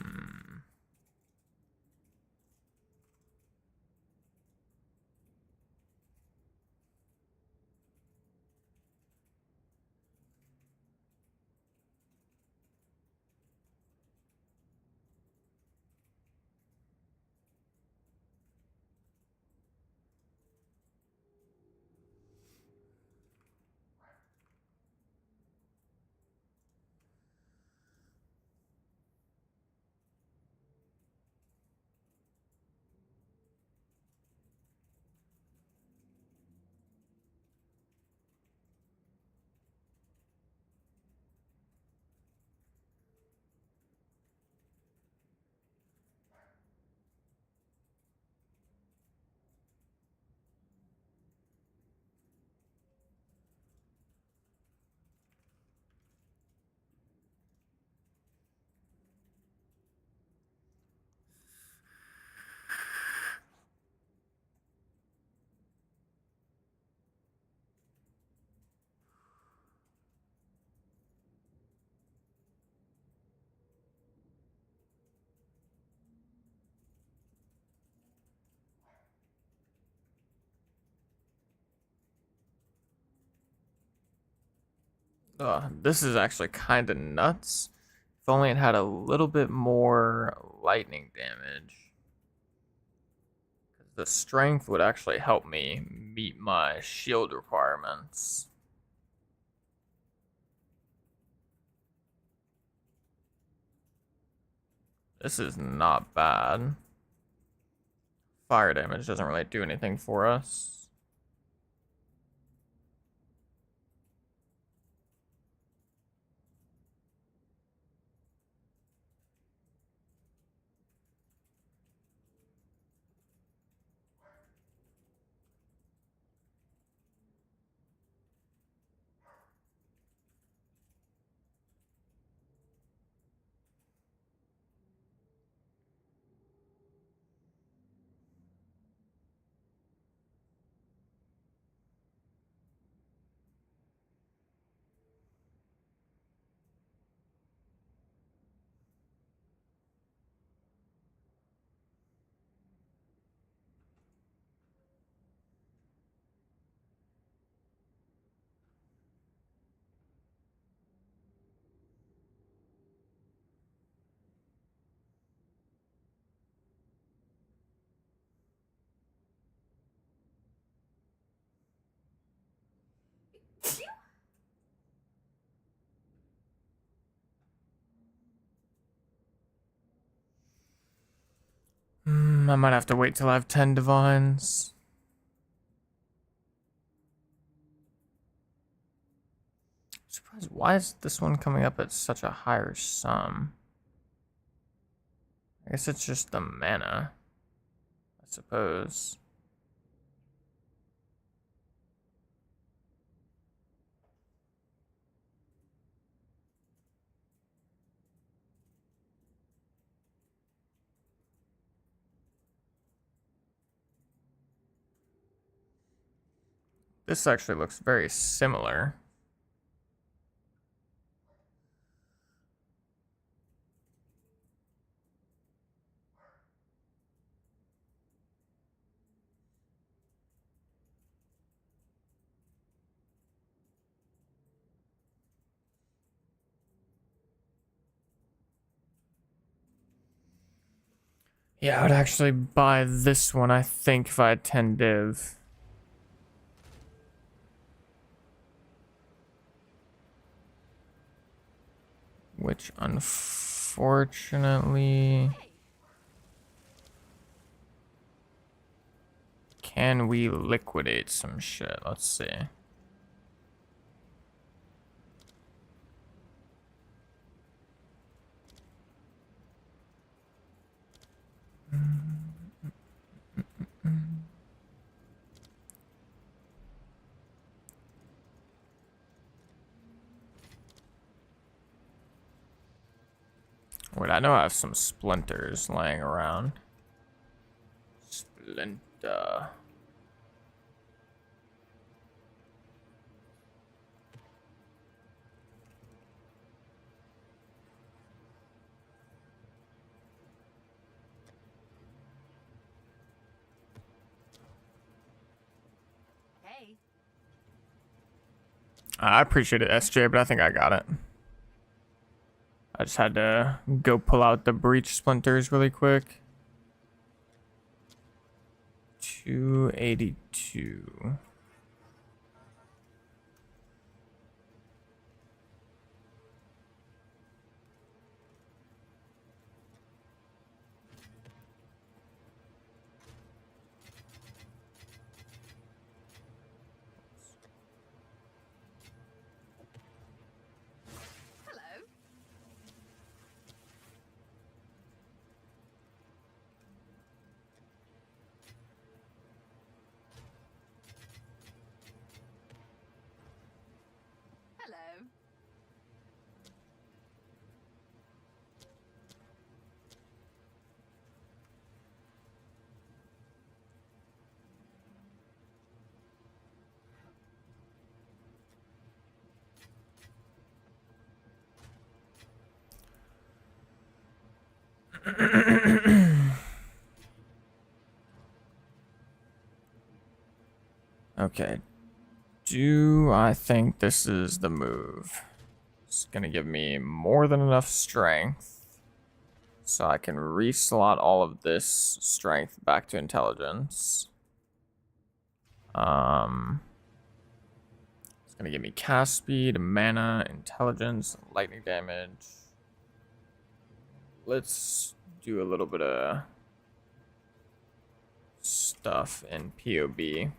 This is actually kind of nuts. If only it had a little bit more lightning damage. The strength would actually help me meet my shield requirements. This is not bad. Fire damage doesn't really do anything for us. I might have to wait till I have 10 divines. I'm surprised. Why is this one coming up at such a higher sum? I guess it's just the mana, I suppose. This actually looks very similar. Yeah, I would actually buy this one, I think, if I had 10 div. Which, unfortunately... Can we liquidate some shit? Let's see. Wait, I know I have some splinters laying around. Splinter. I appreciate it, SJ, but I think I got it. I just had to go pull out the breach splinters really quick. 282. Hello. 2. Okay. Do I think this is the move? It's gonna give me more than enough strength, so I can reslot all of this strength back to intelligence. It's gonna give me cast speed, mana, intelligence, lightning damage. Let's do a little bit of stuff in POB.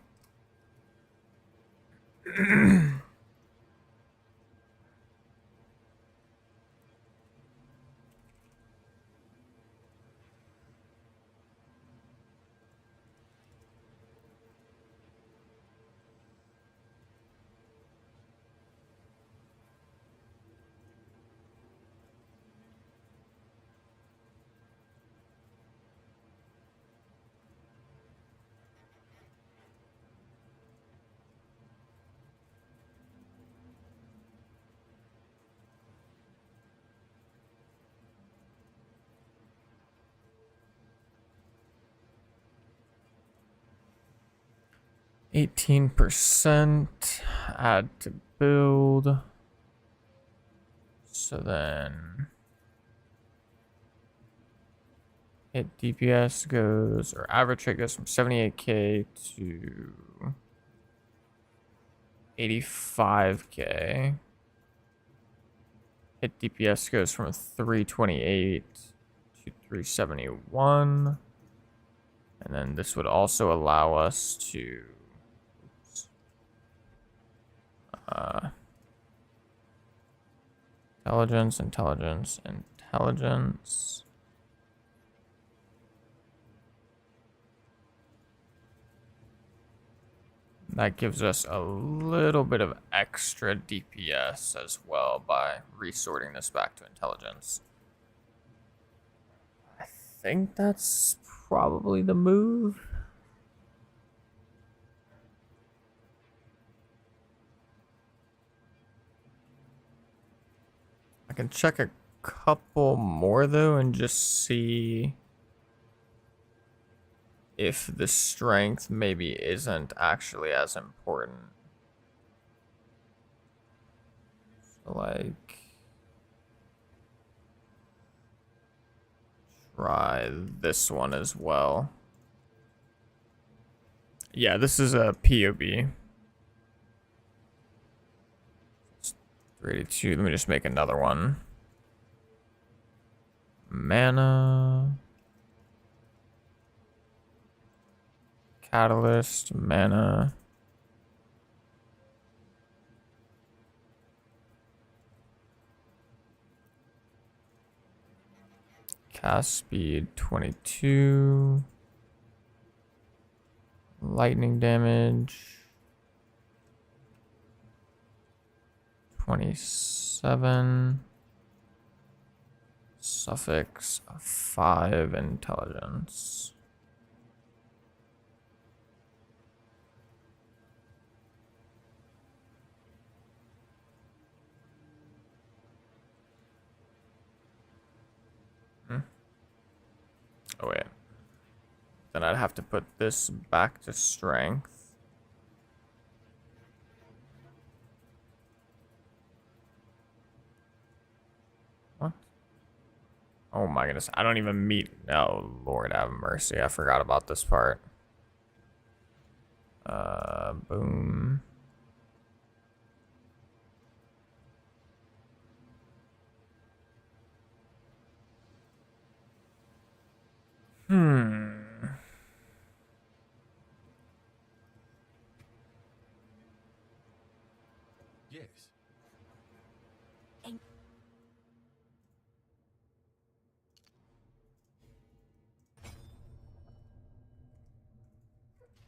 %, add to build. So then hit DPS goes, or average rate goes from 78k to 85k. Hit DPS goes from 328 to 371. And then this would also allow us to intelligence. That gives us a little bit of extra DPS as well by resorting this back to intelligence. I think that's probably the move. I can check a couple more though and just see if the strength maybe isn't actually as important. So like, try this one as well. Yeah, this is a POB. 382. Let me just make another one. Mana. Catalyst, mana. Cast speed 22. Lightning damage 27. Suffix 5 intelligence. Oh wait. Then I'd have to put this back to strength. Oh my goodness, I don't even meet. Oh Lord, have mercy, I forgot about this part. Boom. Yes.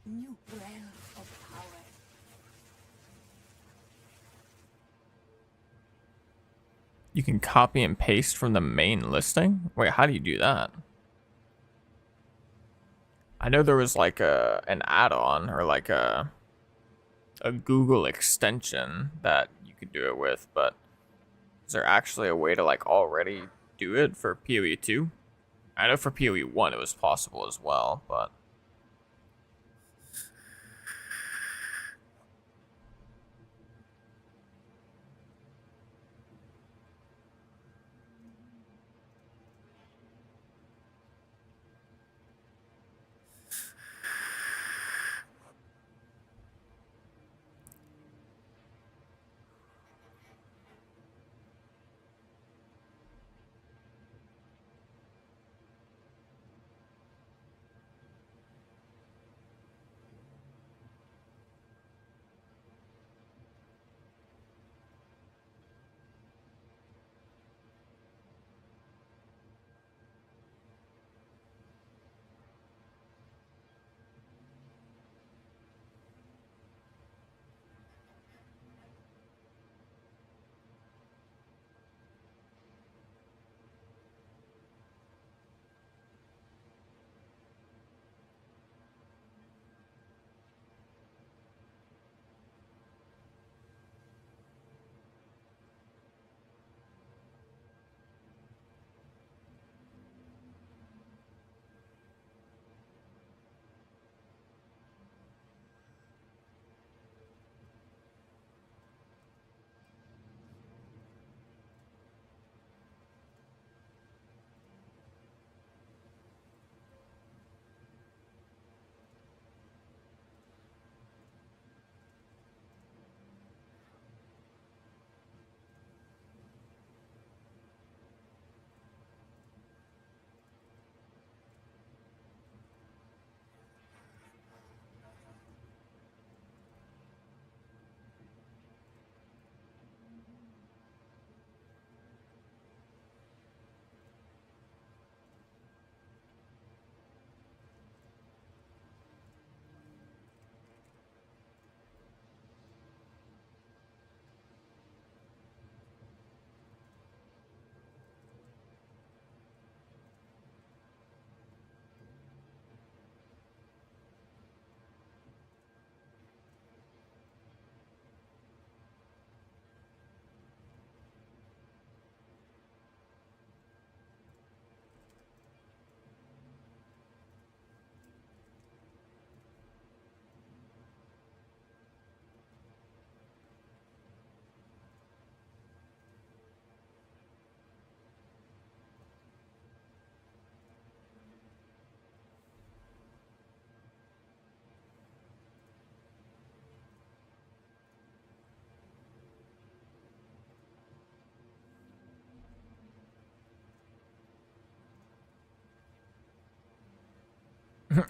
New realm of power. You can copy and paste from the main listing? Wait, how do you do that? I know there was like an add-on or like a Google extension that you could do it with, but is there actually a way to like already do it for PoE 2? I know for PoE 1 it was possible as well, but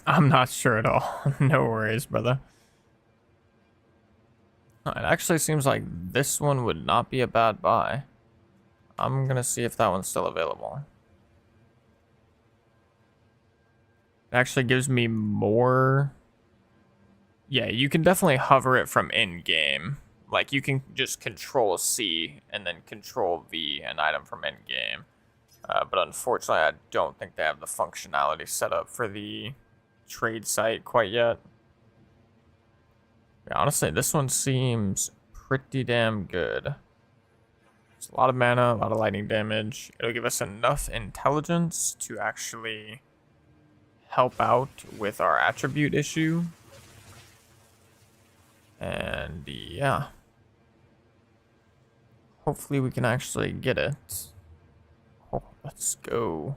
I'm not sure at all. No worries, brother. It actually seems like this one would not be a bad buy. I'm gonna see if that one's still available. It actually gives me more. Yeah, you can definitely hover it from in-game. Like, you can just Control C and then Control V an item from in-game. But unfortunately, I don't think they have the functionality set up for the trade site quite yet. Yeah, honestly, this one seems pretty damn good. It's a lot of mana, a lot of lightning damage. It'll give us enough intelligence to actually help out with our attribute issue. And yeah. Hopefully we can actually get it. Oh, Let's go.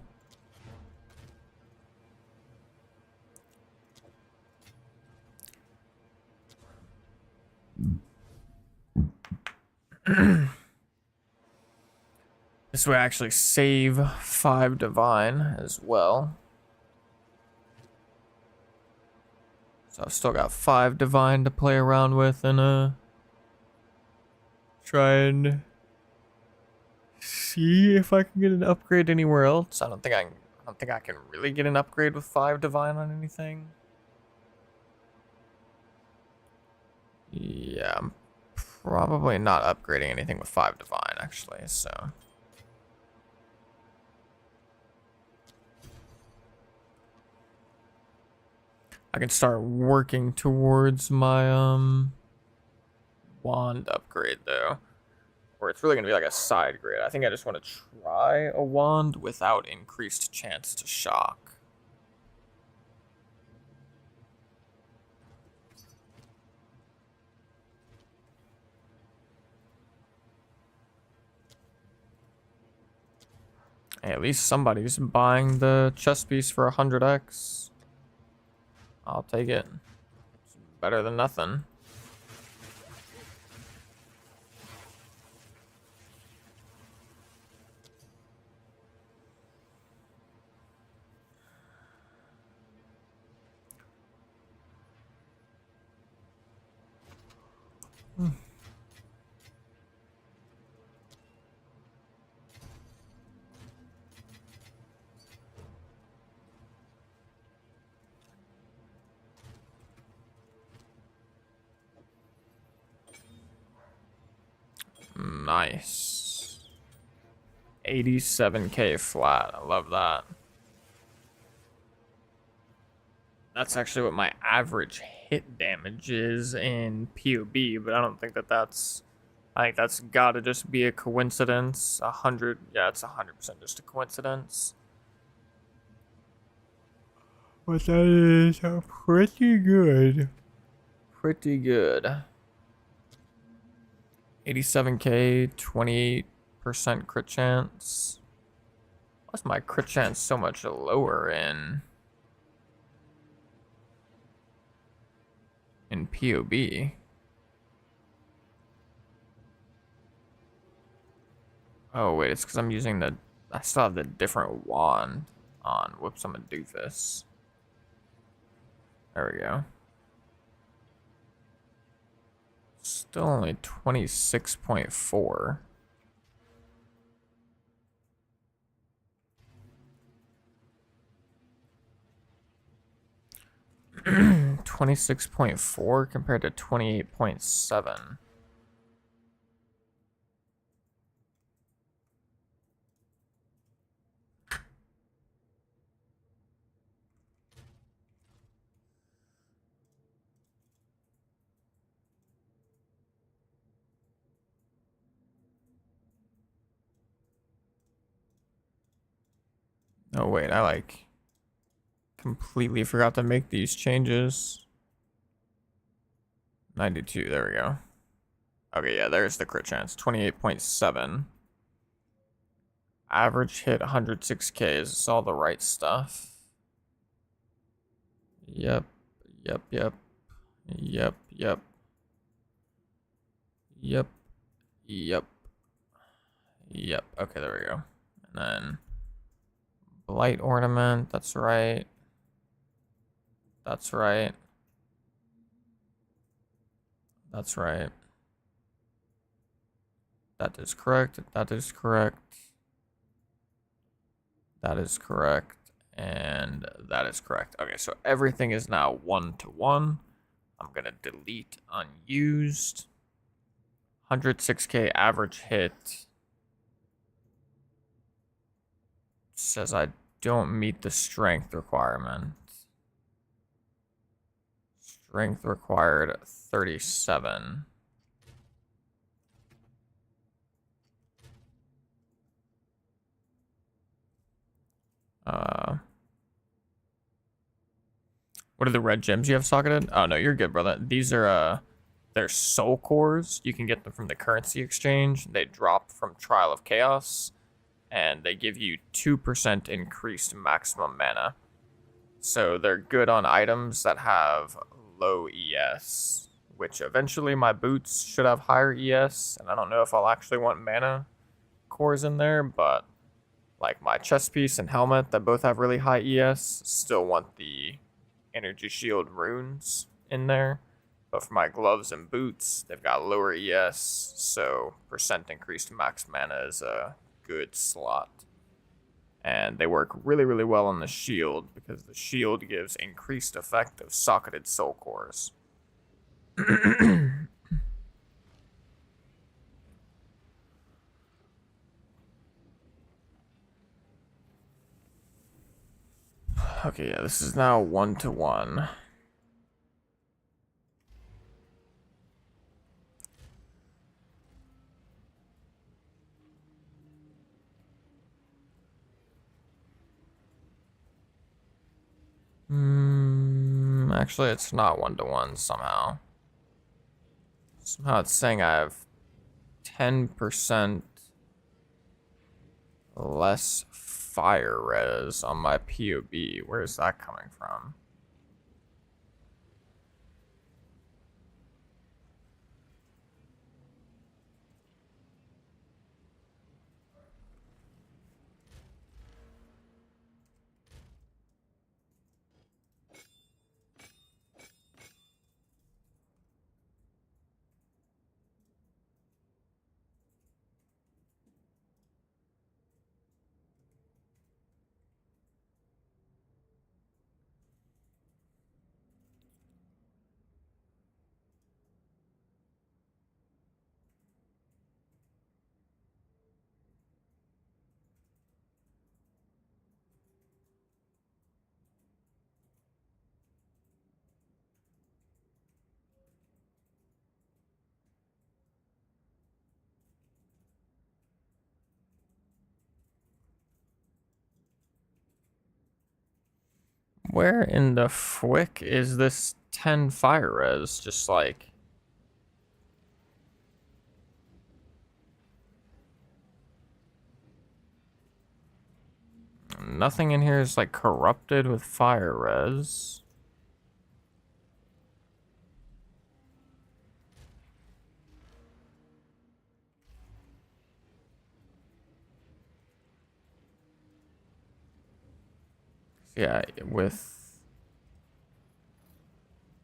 This way I actually save 5 divine as well. So I've still got 5 divine to play around with and try and see if I can get an upgrade anywhere else. I don't think I can really get an upgrade with 5 divine on anything. Yeah, I'm probably not upgrading anything with 5 divine actually, so I can start working towards my wand upgrade though. Or it's really gonna be like a side grade. I think I just want to try a wand without increased chance to shock. Hey, at least somebody's buying the chess piece for 100x. I'll take it. It's better than nothing. Nice. 87k flat. I love that. That's actually what my average hit damage is in POB, but I don't think that that's... I think that's gotta just be a coincidence. 100... Yeah, it's 100% just a coincidence. But that is pretty good. Pretty good. 87k, 28% crit chance. Why's my crit chance so much lower in POB? Oh wait, it's because I'm using the... I still have the different wand on. Whoops, I'm a doofus. There we go. Still only 26.4. $26.4 compared to 28.7. Oh wait, I like completely forgot to make these changes. 92, there we go. Okay, yeah, there's the crit chance. 28.7. Average hit 106k. Is this all the right stuff? Yep, yep, yep. Yep, yep. Yep, yep. Yep, okay, there we go. And then Blight ornament, that's right. That's right. That's right. That is correct. That is correct. That is correct. And that is correct. Okay, so everything is now 1-to-1. I'm going to delete unused. 106k average hit. Says I don't meet the strength requirement. Strength required 37. What are the red gems you have socketed? Oh no, you're good, brother. These are they're soul cores. You can get them from the currency exchange. They drop from Trial of Chaos. and they give you 2% increased maximum mana. So they're good on items that have low ES, which eventually my boots should have higher ES, and I don't know if I'll actually want mana cores in there, but like my chest piece and helmet that both have really high ES, still want the energy shield runes in there. But for my gloves and boots, they've got lower ES, so percent increased max mana is a good slot. And they work really, really well on the shield, because the shield gives increased effect of socketed soul cores. Okay, yeah, this is now 1-to-1. Actually, it's not 1-to-1 somehow. Somehow it's saying I have 10% less fire res on my POB. Where is that coming from? Where in the fwick is this 10 fire res? Just like... Nothing in here is like corrupted with fire res. Yeah,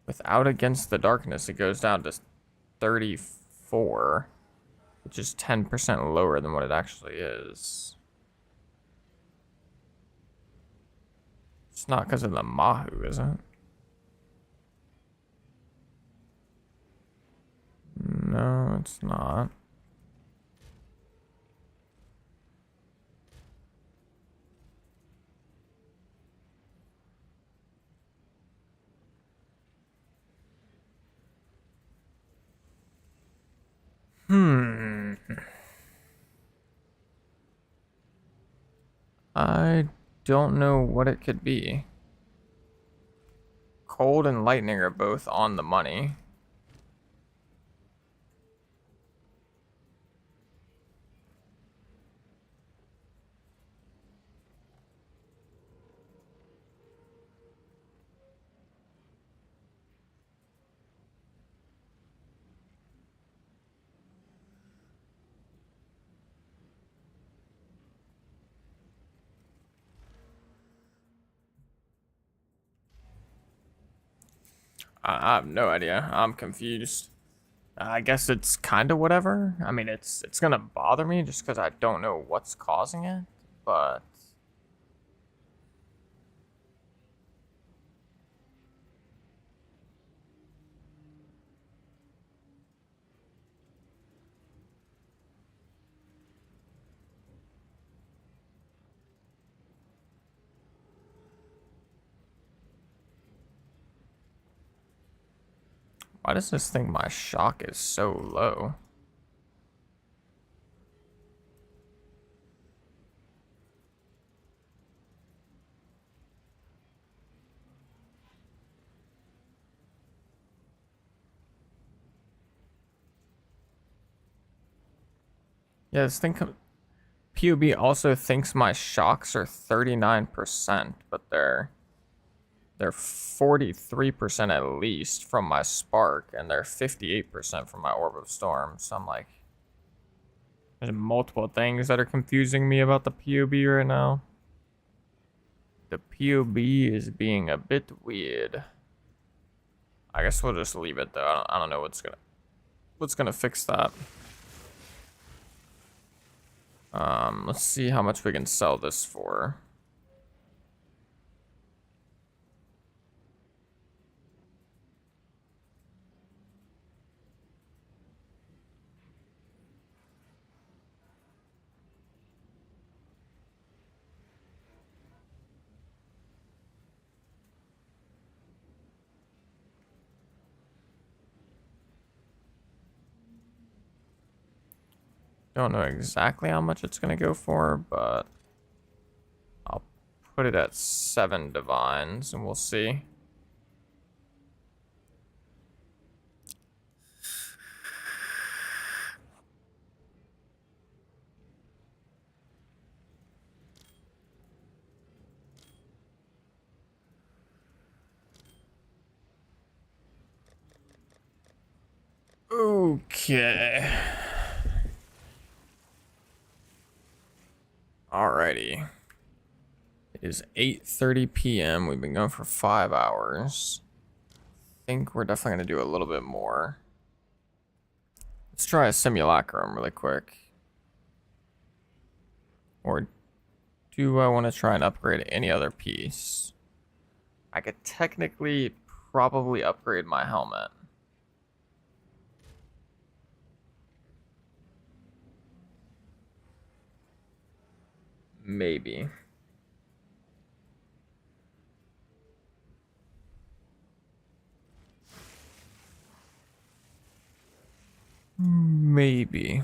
without Against the Darkness, it goes down to 34, which is 10% lower than what it actually is. It's not because of the Mahu, is it? No, it's not. I don't know what it could be. Cold and lightning are both on the money. I have no idea. I'm confused. I guess it's kind of whatever. I mean, it's gonna bother me just because I don't know what's causing it, but... Why does this think my shock is so low? Yeah, this thing POB also thinks my shocks are 39%, but they're 43% at least from my spark, and they're 58% from my orb of storm. So I'm like, there's multiple things that are confusing me about the POB right now. The POB is being a bit weird. I guess we'll just leave it though. I don't know what's gonna fix that. Let's see how much we can sell this for. Don't know exactly how much it's gonna go for, but I'll put it at 7 divines and we'll see. Okay. Alrighty. It is 8:30 p.m. We've been going for 5 hours. I think we're definitely going to do a little bit more. Let's try a simulacrum really quick. Or do I want to try and upgrade any other piece? I could technically probably upgrade my helmet. Maybe. Maybe.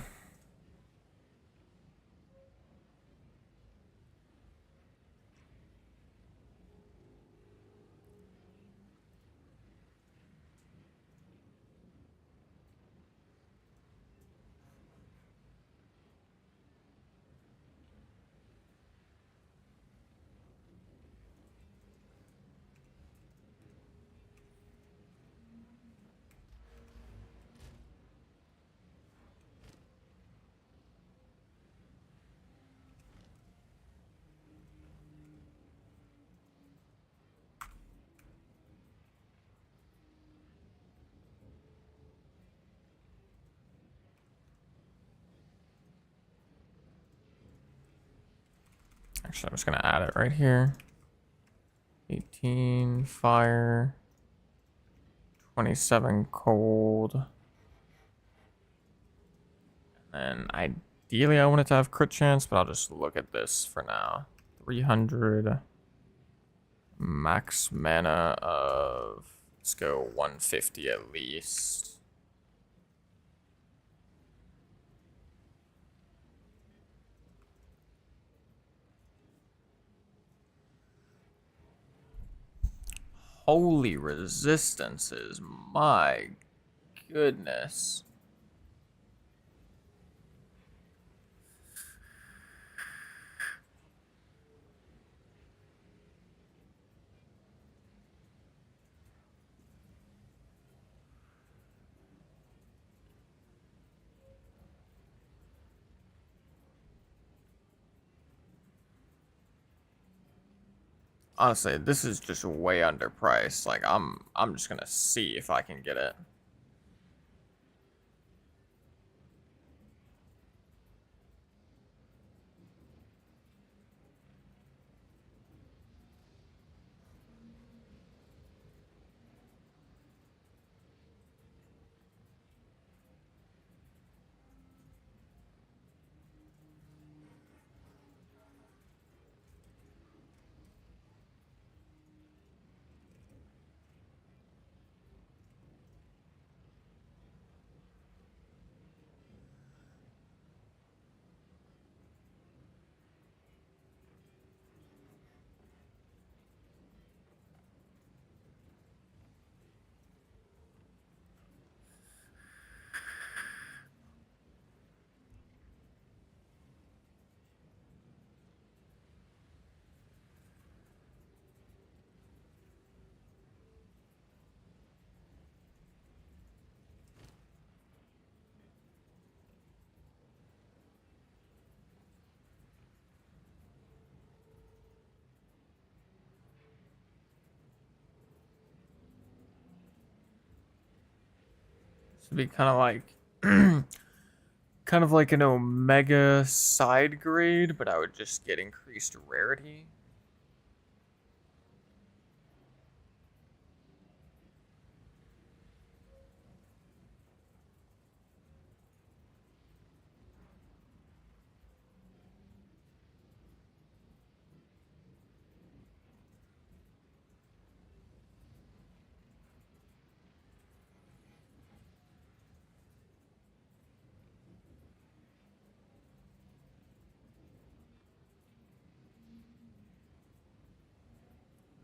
Actually, I'm just gonna add it right here. 18 fire, 27 cold. And ideally I want it to have crit chance, but I'll just look at this for now. 300 max mana of, let's go 150 at least. Holy resistances, my goodness. Honestly, this is just way underpriced. Like I'm just gonna see if I can get it. Should be kind of like kind of like an Omega side grade, but I would just get increased rarity.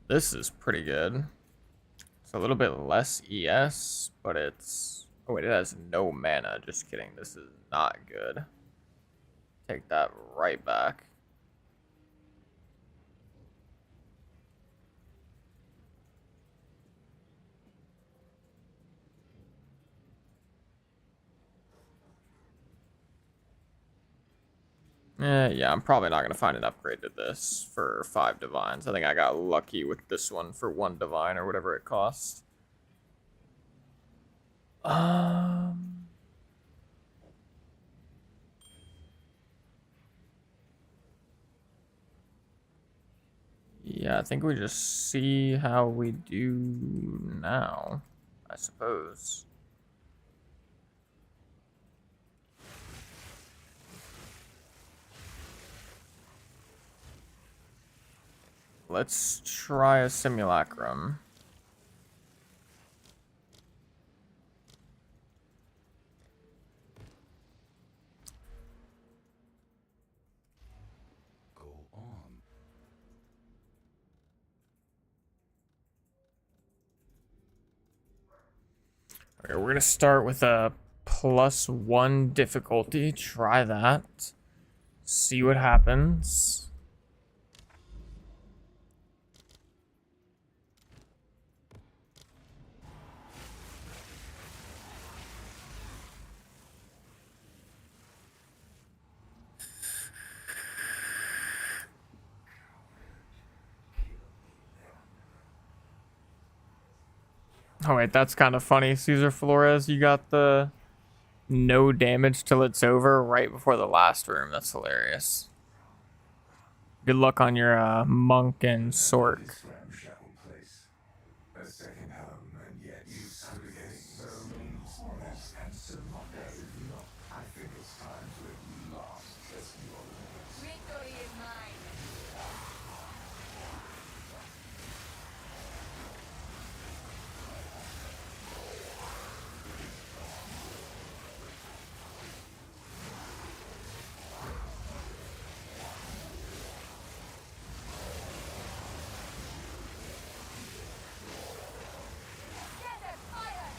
This is pretty good. It's a little bit less ES, but it's... Oh wait, it has no mana. Just kidding. This is not good. Take that right back. Yeah, I'm probably not going to find an upgrade to this for 5 divines. I think I got lucky with this one for 1 divine or whatever it costs. Yeah, I think we just see how we do now, I suppose. Let's try a simulacrum. Go on. Okay, we're gonna start with a +1 difficulty. Try that. See what happens. Oh wait, that's kind of funny. Cesar Flores, you got the no damage till it's over right before the last room. That's hilarious. Good luck on your monk and Sorc. Ramshackle place. A second home, and yet you stood against so many peace and survive. I think it's time to at last test your limits. Victory is mine. Desert fire!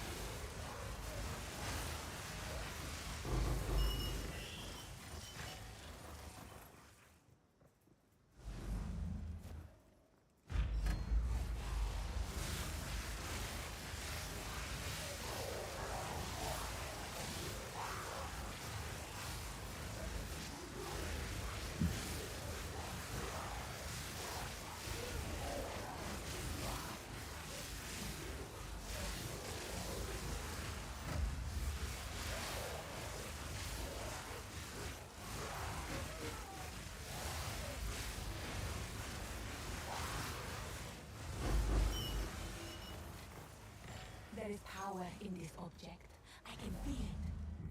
There is power in this object. I can feel it.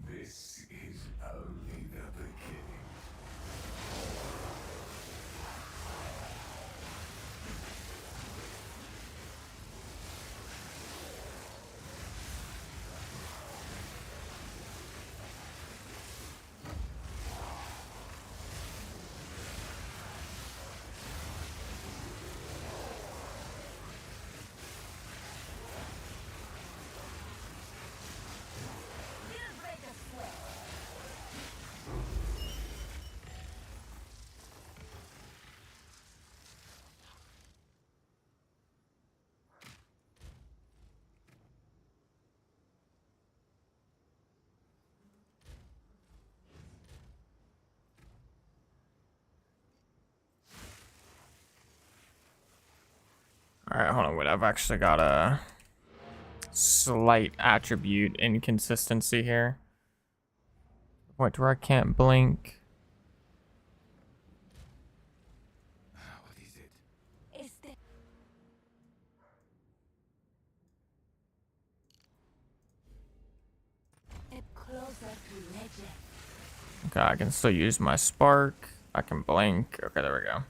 This is only the beginning. Alright, hold on, wait, I've actually got a slight attribute inconsistency here. What, where I can't blink? What is it? Is the step closer to legend. Okay, I can still use my spark. I can blink. Okay, there we go.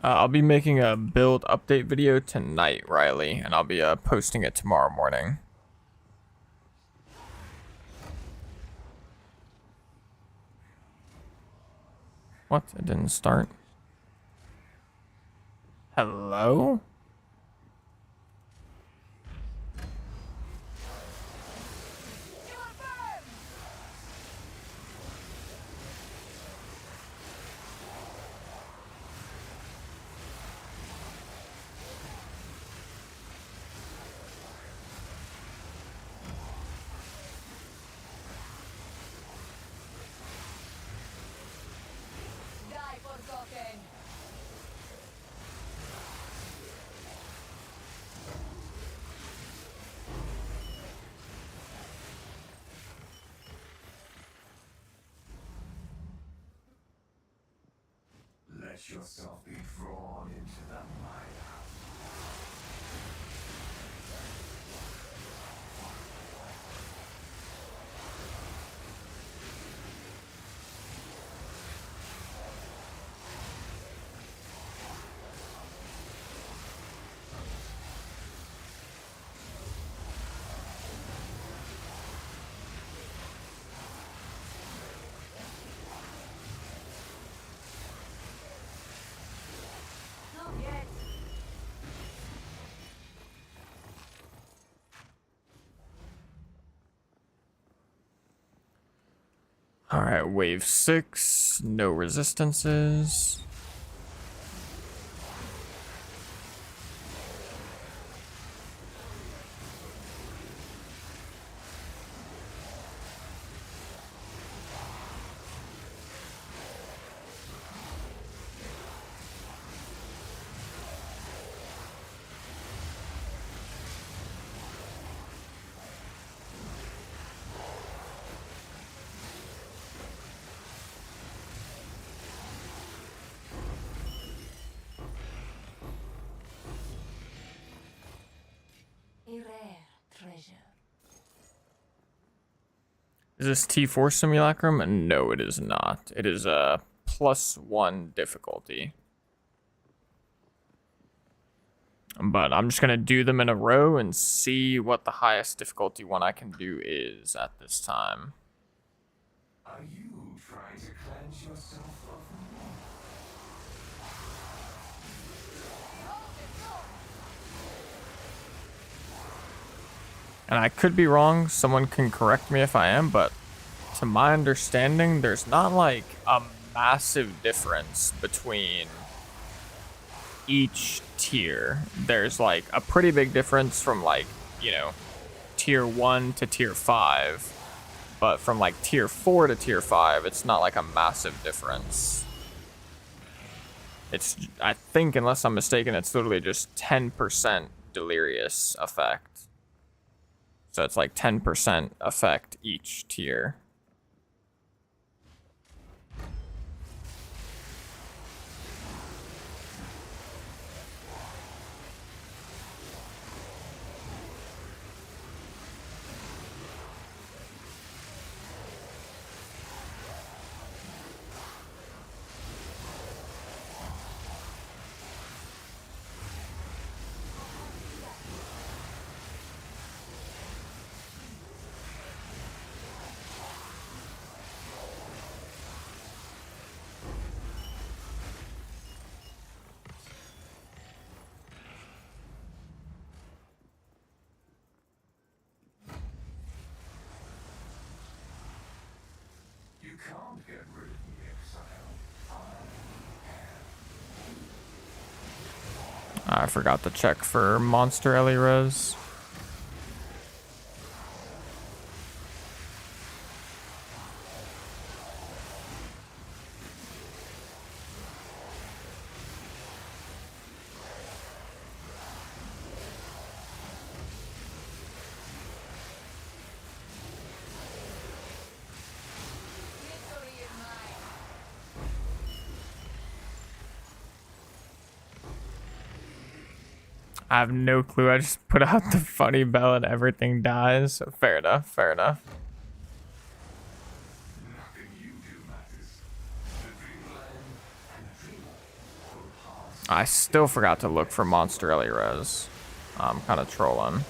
I'll be making a build update video tonight, Riley, and I'll be posting it tomorrow morning. What? It didn't start. Hello? Die forgotten. Let yourself be drawn into the mire. Not yet. Alright, wave 6. No resistances. A rare treasure. Is this T4 Simulacrum? No, it is not. It is a +1 difficulty. But I'm just going to do them in a row and see what the highest difficulty one I can do is at this time. Are you trying to cleanse yourself of me? And I could be wrong, someone can correct me if I am, but to my understanding, there's not like a massive difference between each tier. There's like a pretty big difference from like, you know, tier 1 to tier 5. But from like tier 4 to tier 5, it's not like a massive difference. It's, I think, unless I'm mistaken, it's literally just 10% delirious effect. So it's like 10% effect each tier. You can't get rid of the exile. I can. I forgot to check for monster Ellie res. I have no clue. I just put out the funny bell and everything dies. So fair enough. Fair enough. Nothing you do matters. The dreamland and the dreamer will pass. I still forgot to look for monster Ellie res. I'm kind of trolling.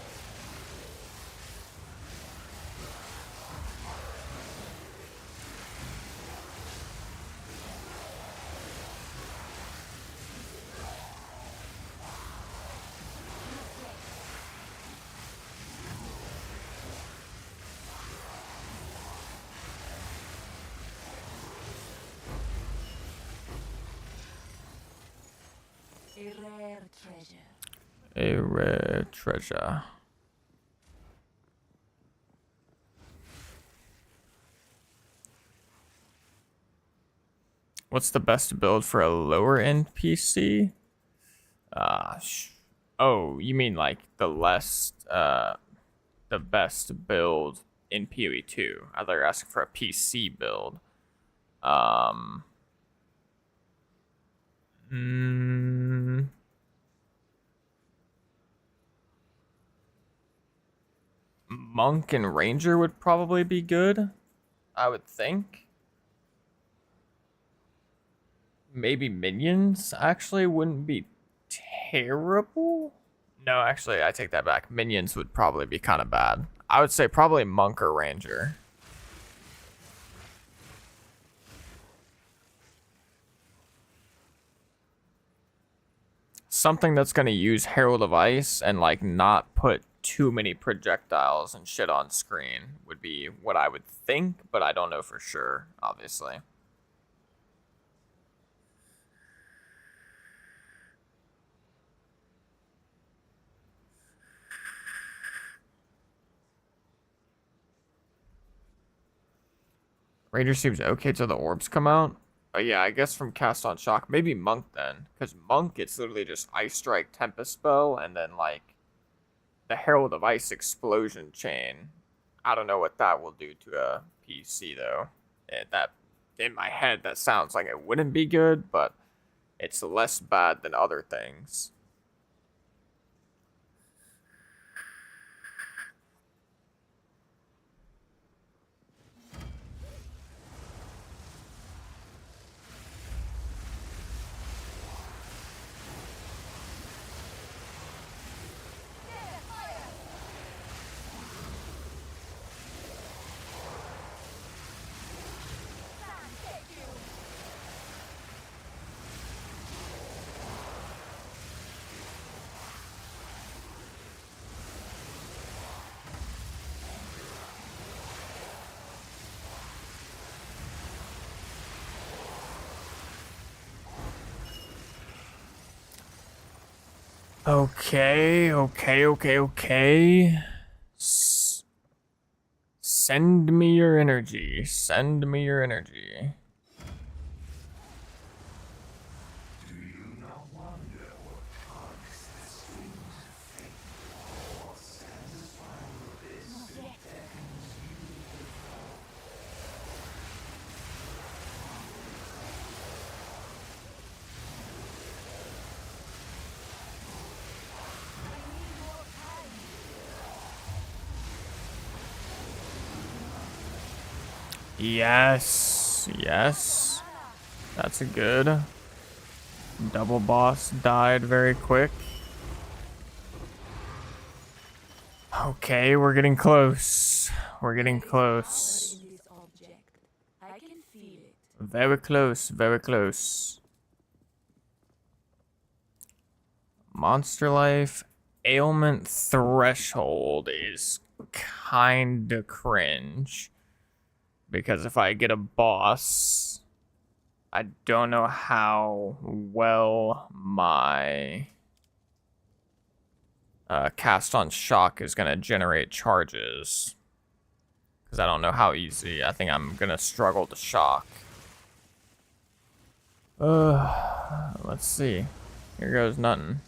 A rare treasure. A rare treasure. What's the best build for a lower end PC? Oh, you mean like the best build in PoE 2? I thought you were asking for a PC build. Monk and Ranger would probably be good, I would think. Maybe Minions actually wouldn't be terrible. No, actually, I take that back. Minions would probably be kind of bad. I would say probably Monk or Ranger. Something that's going to use Herald of Ice and like not put too many projectiles and shit on screen would be what I would think, but I don't know for sure, obviously. Ranger seems okay till the orbs come out. Oh yeah, I guess from Cast on Shock. Maybe Monk then. Because Monk, it's literally just Ice Strike Tempest Spell and then like the Herald of Ice Explosion Chain. I don't know what that will do to a PC though. That in my head, that sounds like it wouldn't be good, but it's less bad than other things. Okay. Send me your energy. Send me your energy. Do you not wonder what tugs the strings of fate? What satisfying abyss beckons you to fall? Yes. That's a good. Double boss died very quick. Okay, we're getting close. We're getting close. In this object. I can feel it. Very close, very close. Monster Life Ailment Threshold is kinda cringe. Because if I get a boss, I don't know how well my cast on shock is going to generate charges. Because I don't know how easy. I think I'm going to struggle to shock. Let's see. Here goes nothing.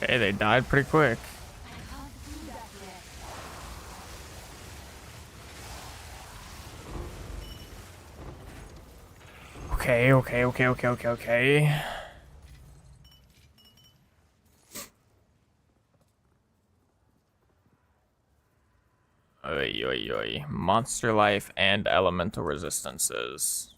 Okay, they died pretty quick. Okay. Oy, oy, oy. Monster life and elemental resistances.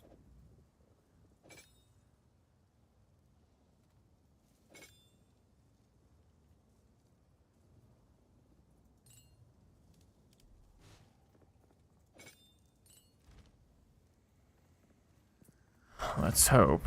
Let's hope.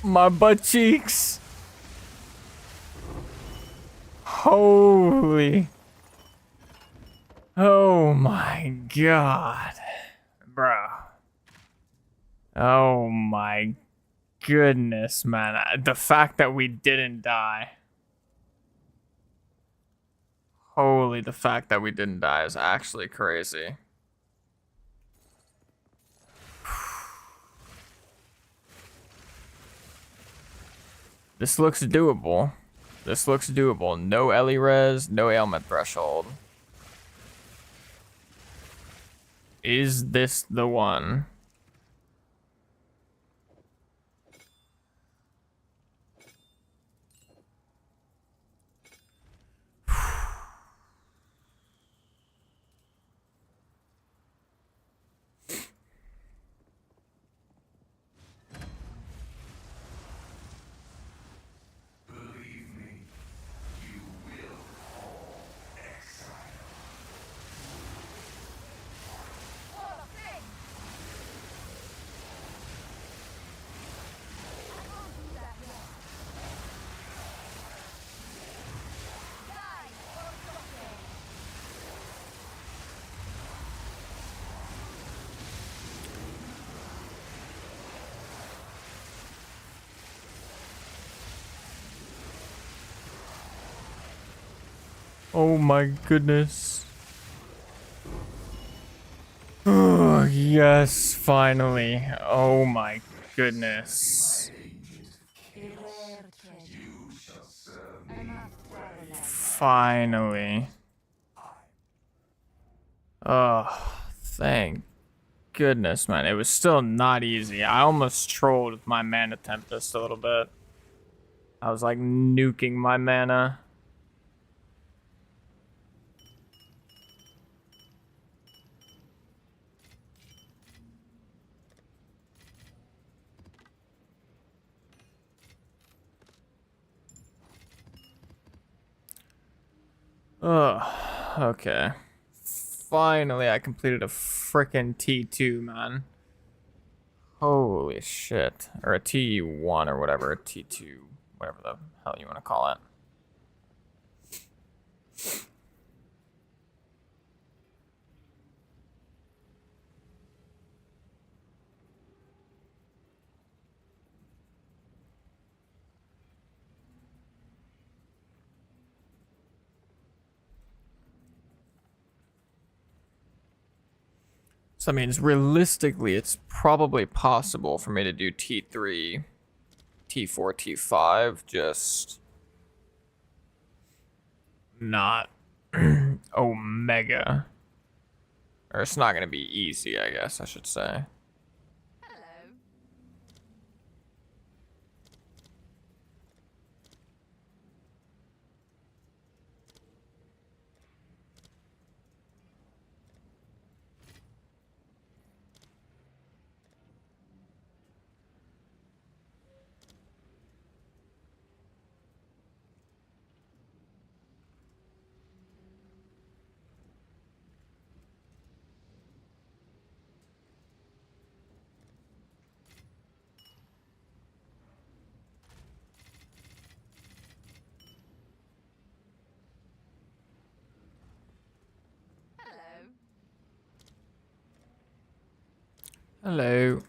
My butt cheeks. Holy. Oh my god. Bro. Oh my goodness, man. The fact that we didn't die. Holy, the fact that we didn't die is actually crazy. This looks doable. This looks doable. No Ellie res, no ailment threshold. Is this the one? Oh my goodness. Oh, yes, finally. Oh my goodness. Finally. Oh, thank goodness, man. It was still not easy. I almost trolled with my mana tempest a little bit. I was like nuking my mana. Oh, okay. Finally, I completed a frickin' T2, man. Holy shit. Or a T1 or whatever, a T2, whatever the hell you want to call it. So that means realistically, it's probably possible for me to do T3, T4, T5, just not Omega. Or it's not gonna be easy, I guess I should say. Hello.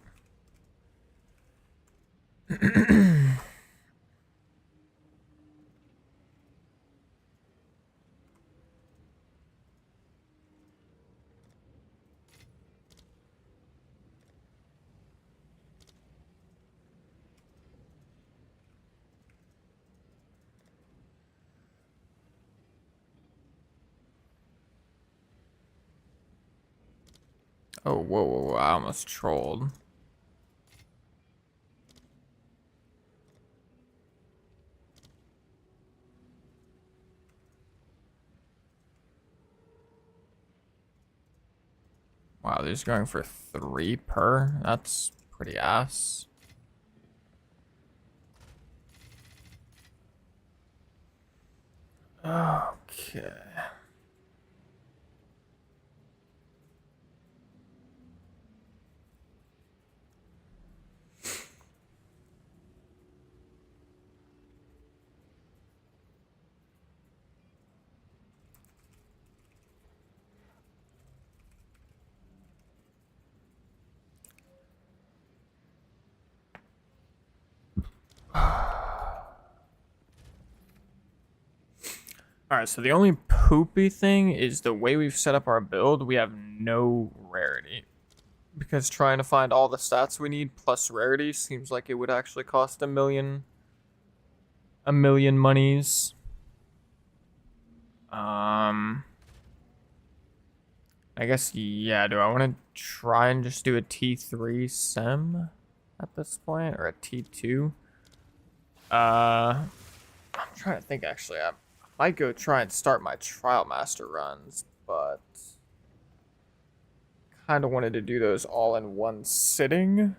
Oh, whoa, whoa, whoa, I almost trolled. Wow, they're just going for 3 per? That's pretty ass. Okay. Alright, so the only poopy thing is the way we've set up our build, we have no rarity. Because trying to find all the stats we need plus rarity seems like it would actually cost a million monies. I guess, yeah, do I want to try and just do a T3 Sem at this point, or a T2? I'm trying to think, actually. I might go try and start my Trialmaster runs, but kind of wanted to do those all in one sitting.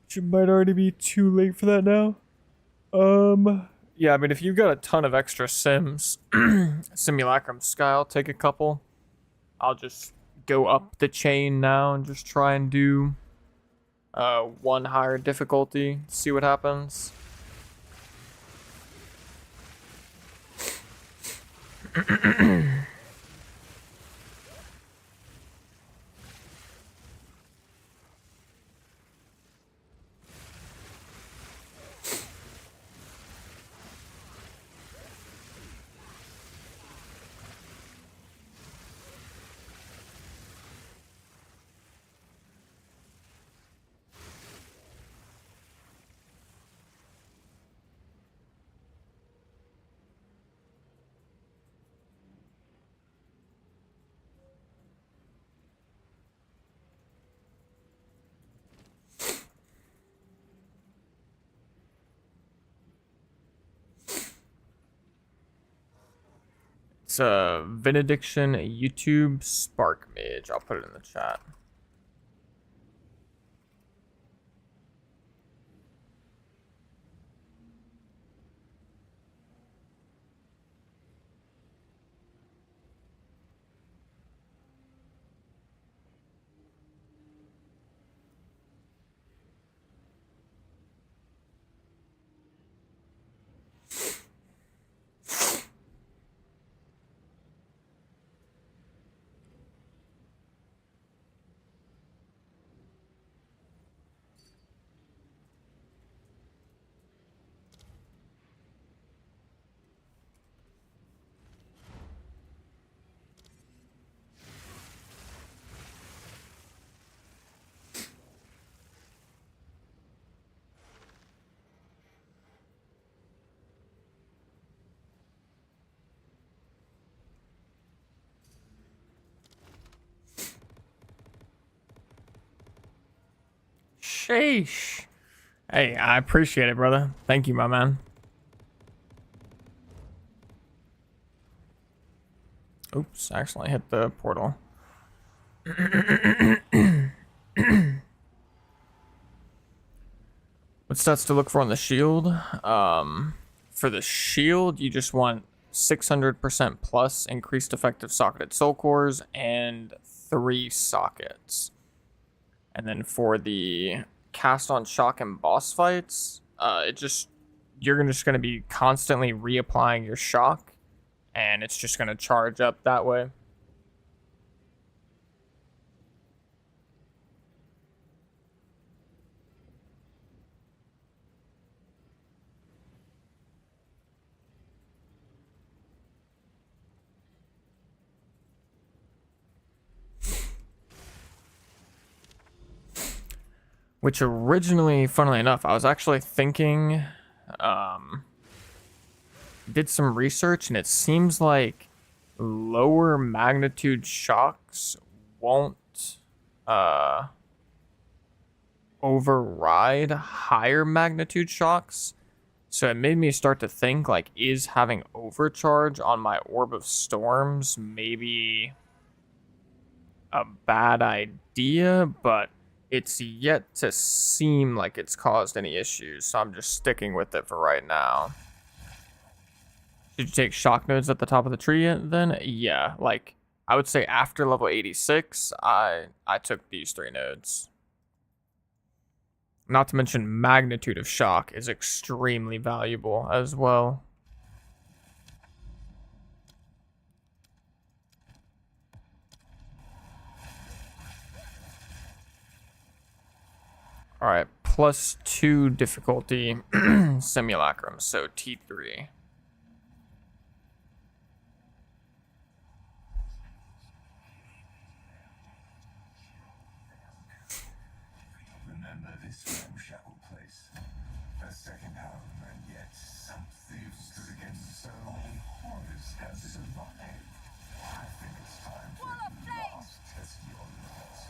Which might already be too late for that now. Yeah, I mean, if you've got a ton of extra sims, Simulacrum Sky, I'll take a couple. I'll just go up the chain now and just try and do one higher difficulty, see what happens. It's a Benediction YouTube Spark Mage. I'll put it in the chat. Sheesh. Hey, I appreciate it, brother. Thank you, my man. Oops, I accidentally hit the portal. What stats to look for on the shield? For the shield, you just want 600% plus increased effective socketed soul cores and 3 sockets. And then for the cast on shock and boss fights, you're just gonna be constantly reapplying your shock, and it's just gonna charge up that way. Which originally, funnily enough, I was actually thinking, did some research, and it seems like lower magnitude shocks won't override higher magnitude shocks. So it made me start to think, like, is having overcharge on my Orb of Storms maybe a bad idea? But it's yet to seem like it's caused any issues, so I'm just sticking with it for right now. Did you take shock nodes at the top of the tree then? Yeah, like, I would say after level 86, I took these 3 nodes. Not to mention magnitude of shock is extremely valuable as well. Alright, +2 difficulty Simulacrum, so T3. Remember this ramshackle place. A second home, and yet something stood against so many horrors has survived. I think it's time for a last test your limits.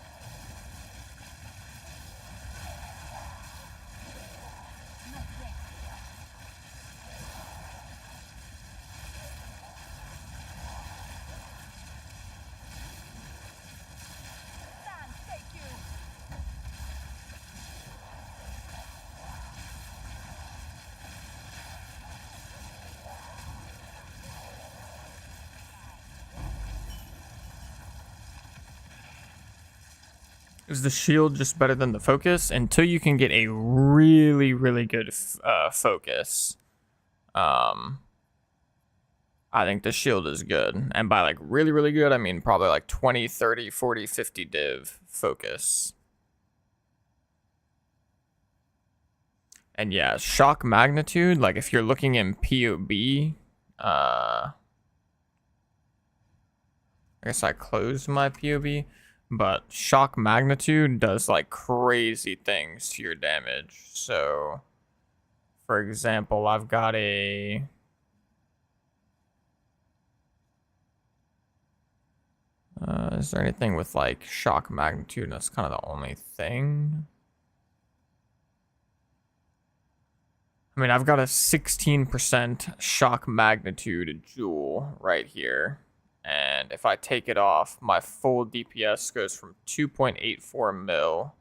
Is the shield just better than the focus? Until you can get a really, really good focus, I think the shield is good. And by like really, really good, I mean probably like 20, 30, 40, 50 div focus. And yeah, shock magnitude, like if you're looking in POB, I guess I closed my POB. But shock magnitude does like crazy things to your damage. So, for example, I've got a... is there anything with like shock magnitude? That's kind of the only thing. I mean, I've got a 16% shock magnitude jewel right here. And if I take it off, my full DPS goes from 2.84 mil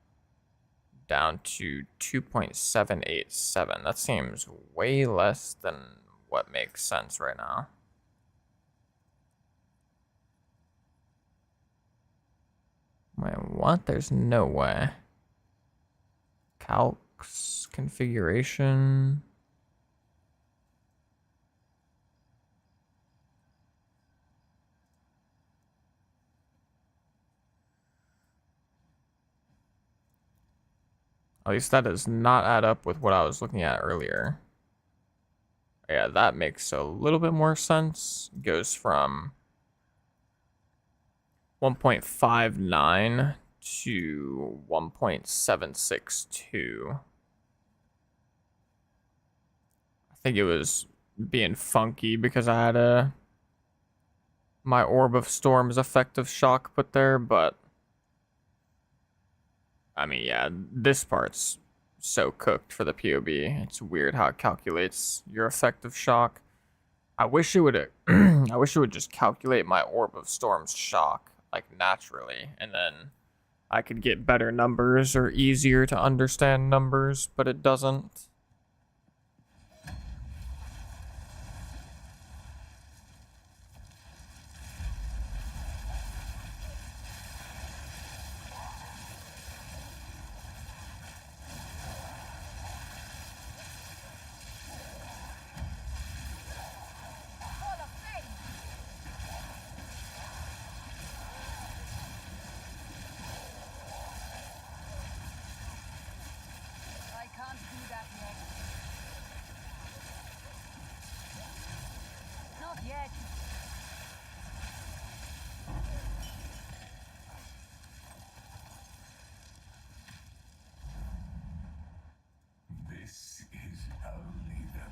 down to 2.787. That seems way less than what makes sense right now. Wait, what? There's no way. Calcs, configuration... At least that does not add up with what I was looking at earlier. Yeah, that makes a little bit more sense. It goes from 1.59 to 1.762. I think it was being funky because I had my Orb of Storms effective shock put there, but I mean, yeah, this part's so cooked for the POB. It's weird how it calculates your effective shock. I wish it would. I wish it would just calculate my Orb of Storm's shock like naturally, and then I could get better numbers or easier to understand numbers, but it doesn't. I can't do that yet. Not yet. This is only the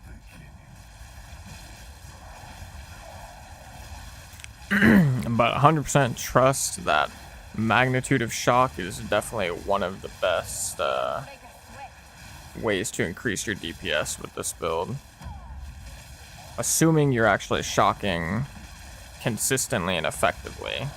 beginning. But 100% trust that magnitude of shock is definitely one of the best Make us sweat. ways to increase your DPS with this build. Assuming you're actually shocking consistently and effectively.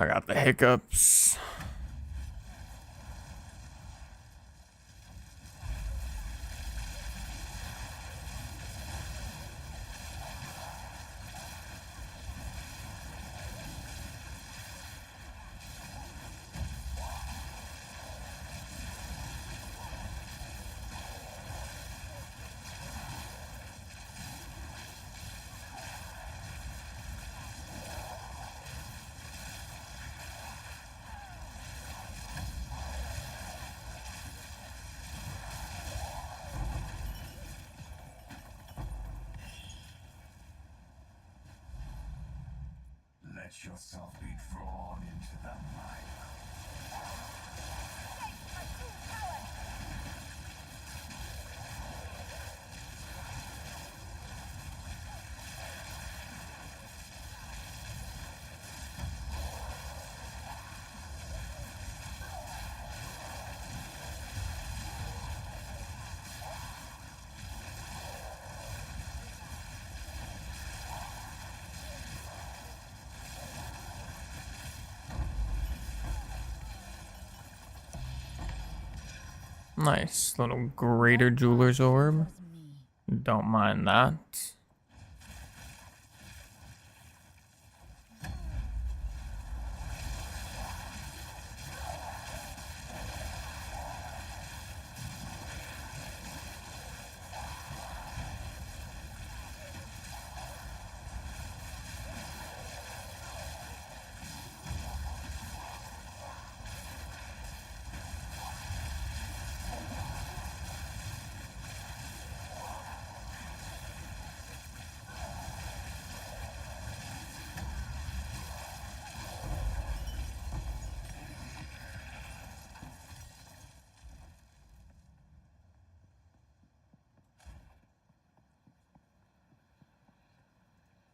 I got the hiccups. Let yourself be drawn into the mire. Nice little greater jeweler's orb. Don't mind that.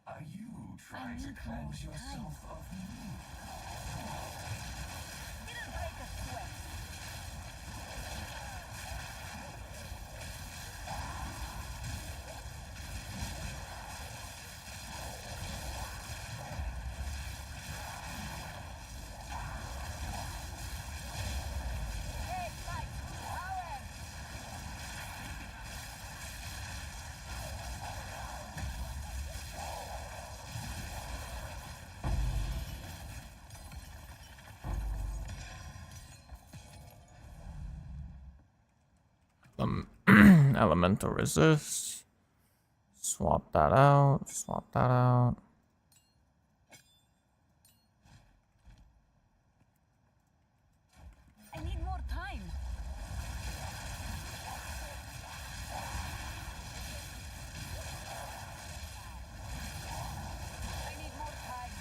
Are you trying to cleanse yourself of me? It'll break a sweat. Hey, fight. Power. Elemental resist. Swap that out. Swap that out. I need more time. I need more time.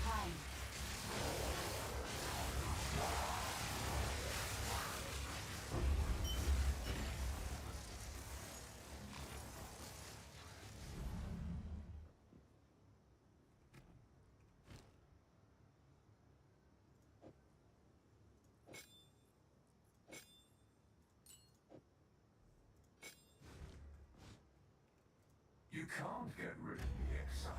time. You can't get rid of the exile.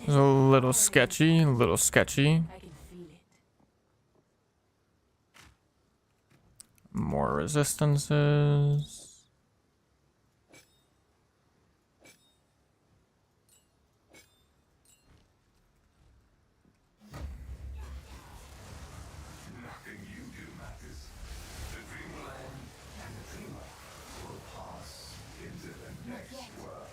It's a little sketchy, a little sketchy. I can feel it. More resistances. Nothing you do matters. The dreamland and the dreamer will pass into the next world.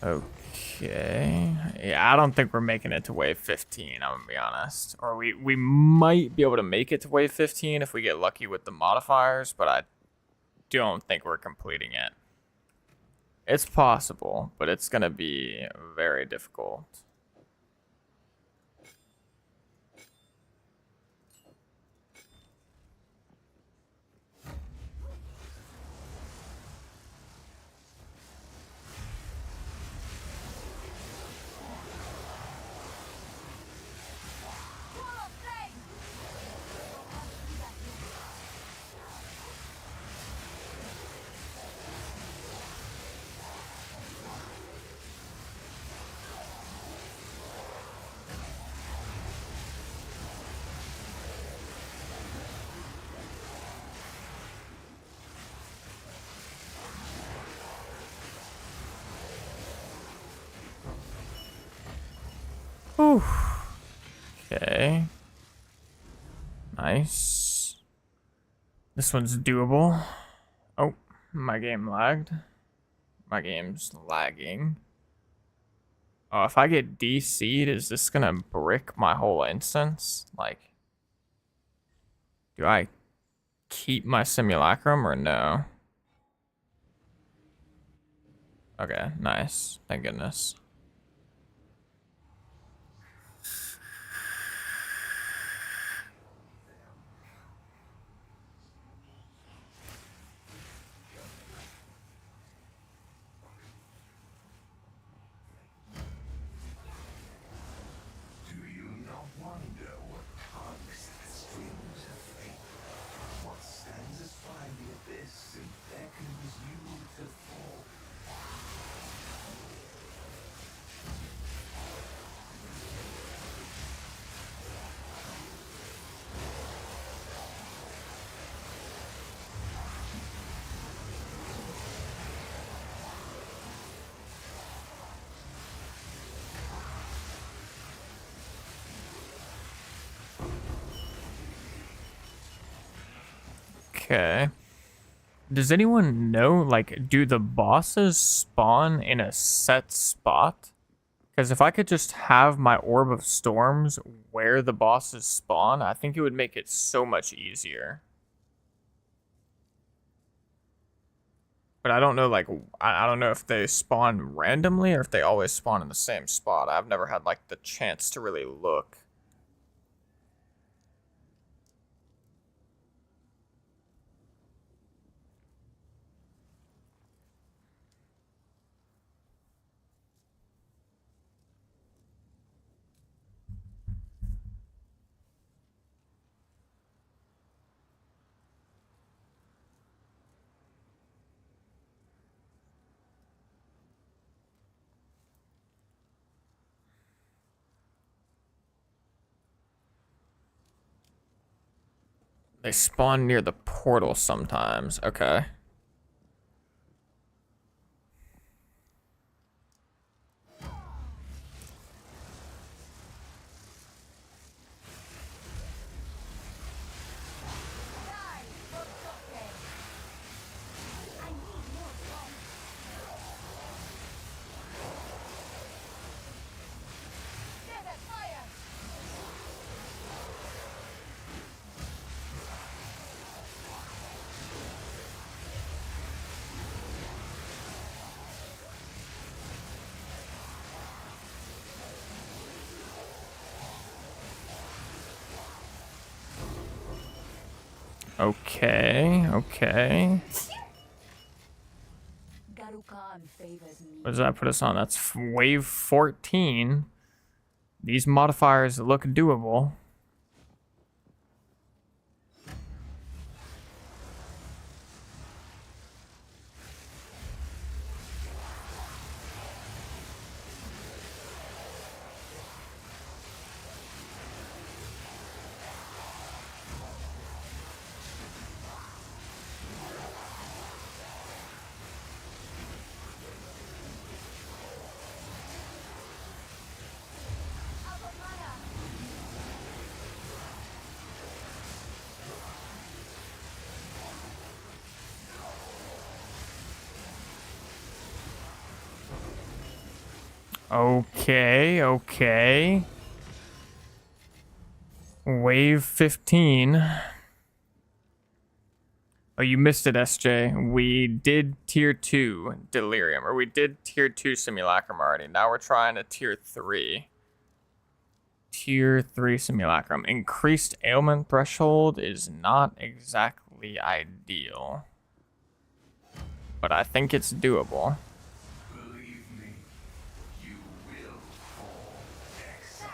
Okay. Yeah, I don't think we're making it to wave 15, I'm gonna be honest. Or we might be able to make it to wave 15 if we get lucky with the modifiers, but I don't think we're completing it. It's possible, but it's gonna be very difficult. Whew. Okay. Nice. This one's doable. Oh, my game lagged. My game's lagging. Oh, if I get DC'd, is this gonna brick my whole instance? Like, do I keep my simulacrum or no? Okay, nice. Thank goodness. Do you not wonder what tugs at the strings of fate? What stands astride the abyss and beckons you to fall? Okay. Does anyone know, like, do the bosses spawn in a set spot? Because if I could just have my Orb of Storms where the bosses spawn, I think it would make it so much easier. But I don't know, like, I don't know if they spawn randomly or if they always spawn in the same spot. I've never had, like, the chance to really look. They spawn near the portal sometimes. Okay. Okay, okay. What does that put us on? That's wave 14. These modifiers look doable. Okay, okay. Wave 15. Oh, you missed it, SJ. We did tier 2 Delirium, or we did tier 2 Simulacrum already. Now we're trying a tier 3. Tier 3 Simulacrum. Increased ailment threshold is not exactly ideal, but I think it's doable. Believe me, you will fall exile.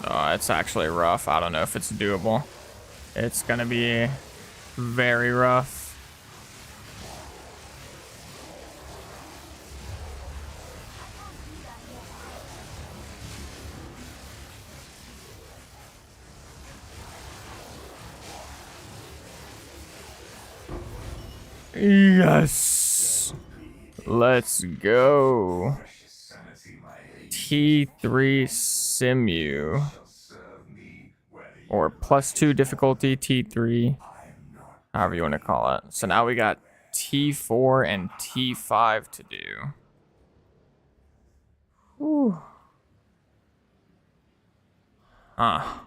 Oh, it's actually rough. I don't know if it's doable. It's gonna be very rough. Yes. Let's go. Precious sanity, my age T3 Simu. shall serve me whether you Or +2 difficulty T3. I am not. However you want to call it. So now we got T4 and T5 to do. Whew. Huh.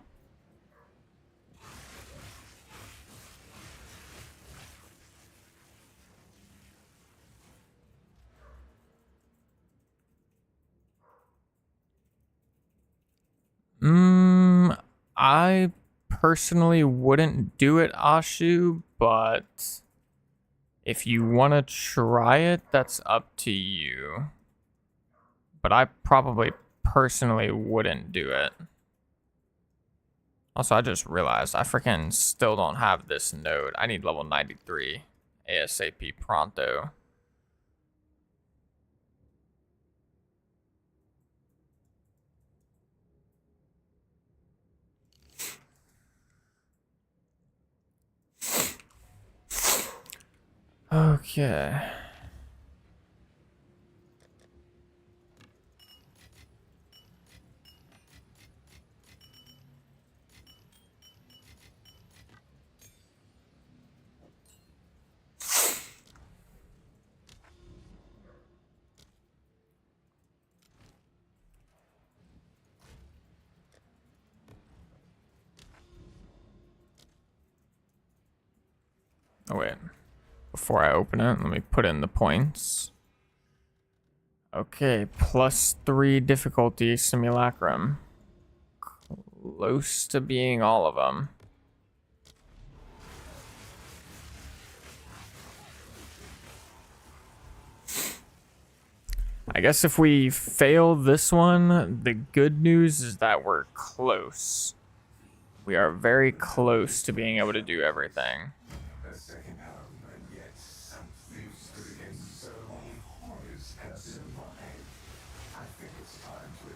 I personally wouldn't do it, Ashu, but if you want to try it, that's up to you. But I probably personally wouldn't do it. Also, I just realized I freaking still don't have this node. I need level 93 ASAP pronto. Okay. Oh, wait. Before I open it, let me put in the points. Okay, +3 difficulty Simulacrum. Close to being all of them. I guess if we fail this one, the good news is that we're close. We are very close to being able to do everything. A second home, and yet something stood against so many horrors have survived. I think it's time to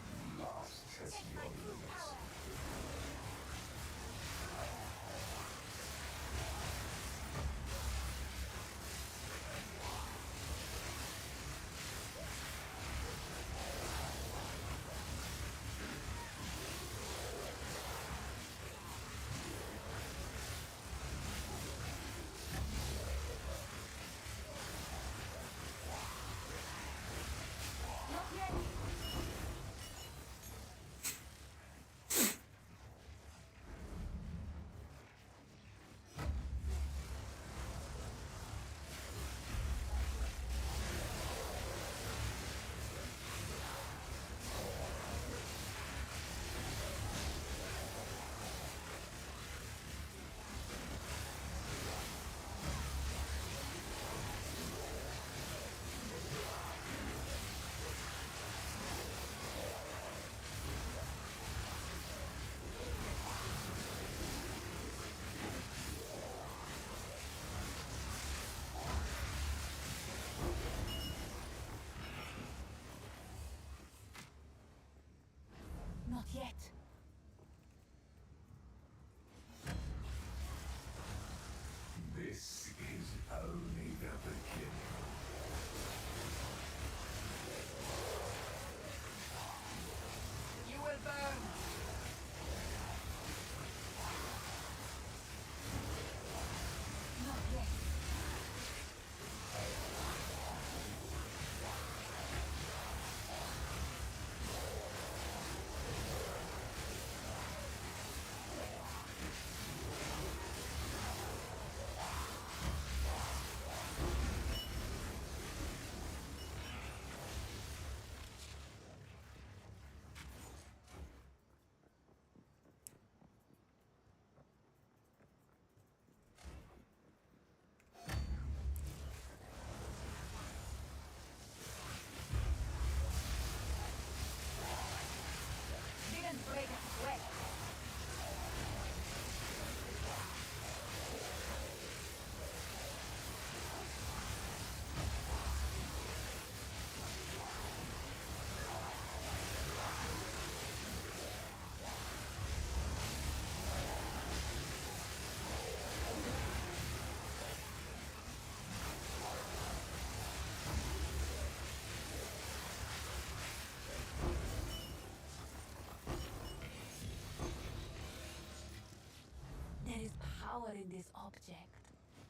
is power in this object.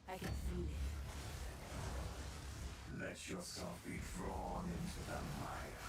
I can feel it. Let yourself be drawn into the mire.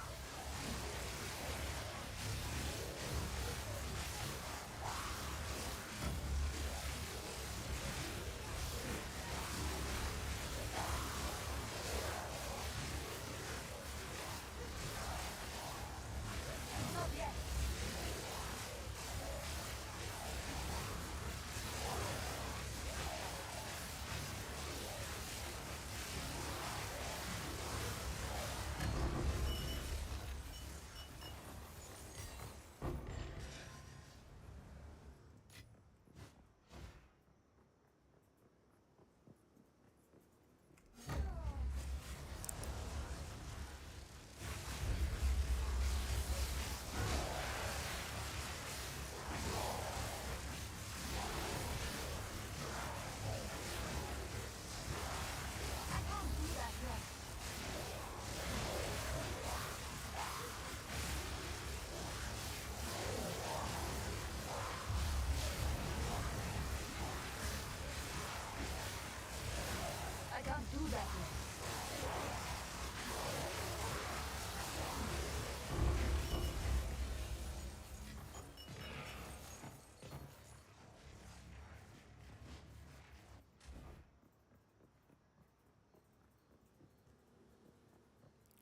I can't do that yet.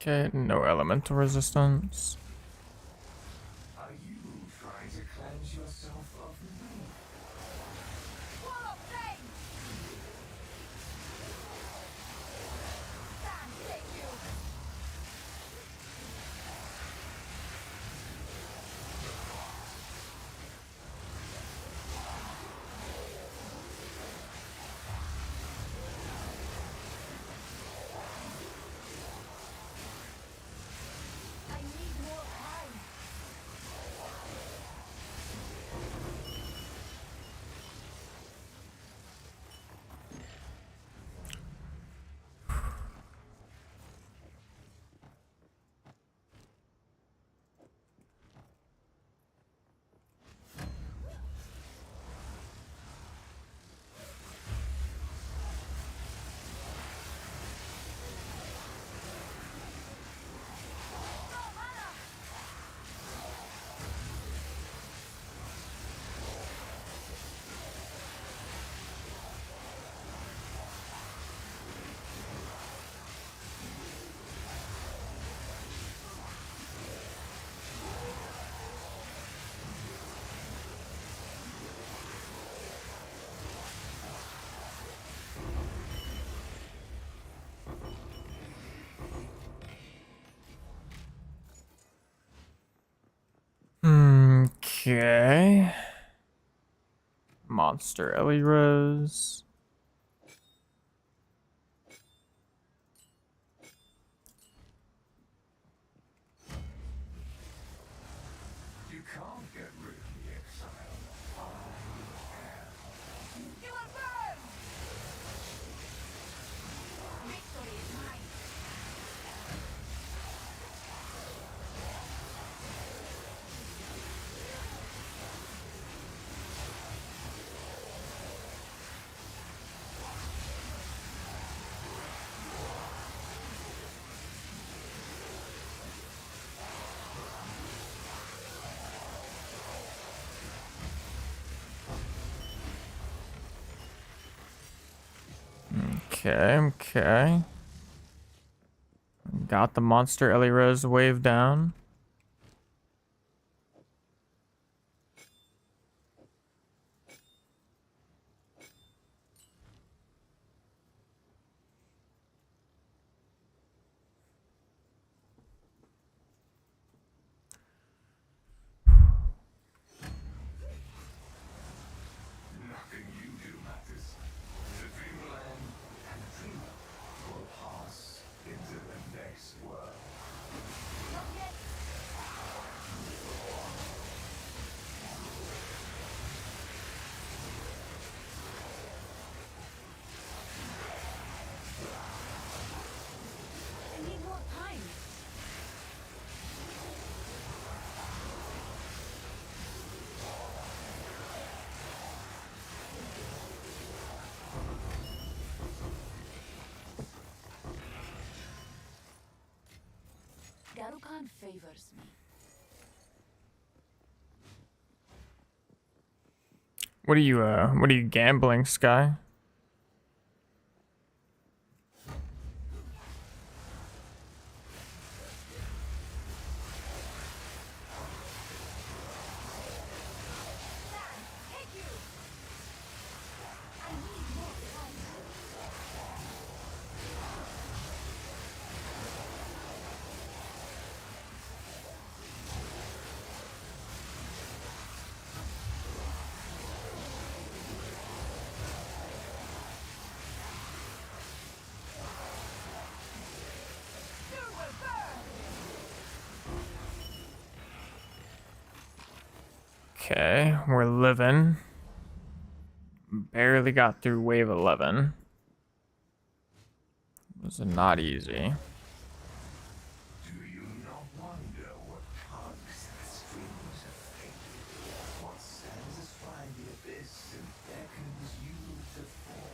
Okay, no elemental resistance. Are you trying to cleanse yourself of me? Wall of flame! Stand, take you! I need more time. Okay. Monster Ellie Rose. You can't get rid of the exile. You will burn! Victory is mine. Okay. Got the Monster Ellie Rose wave down. Nothing you do matters. The dreamland and the dreamer will pass into the next world. Not yet. Fortune favors me. What are you gambling, Sky? Okay, we're living. Barely got through wave 11. It was not easy. Do you not wonder what tugs at the strings of fate? What satisfies the abyss and beckons you to fall?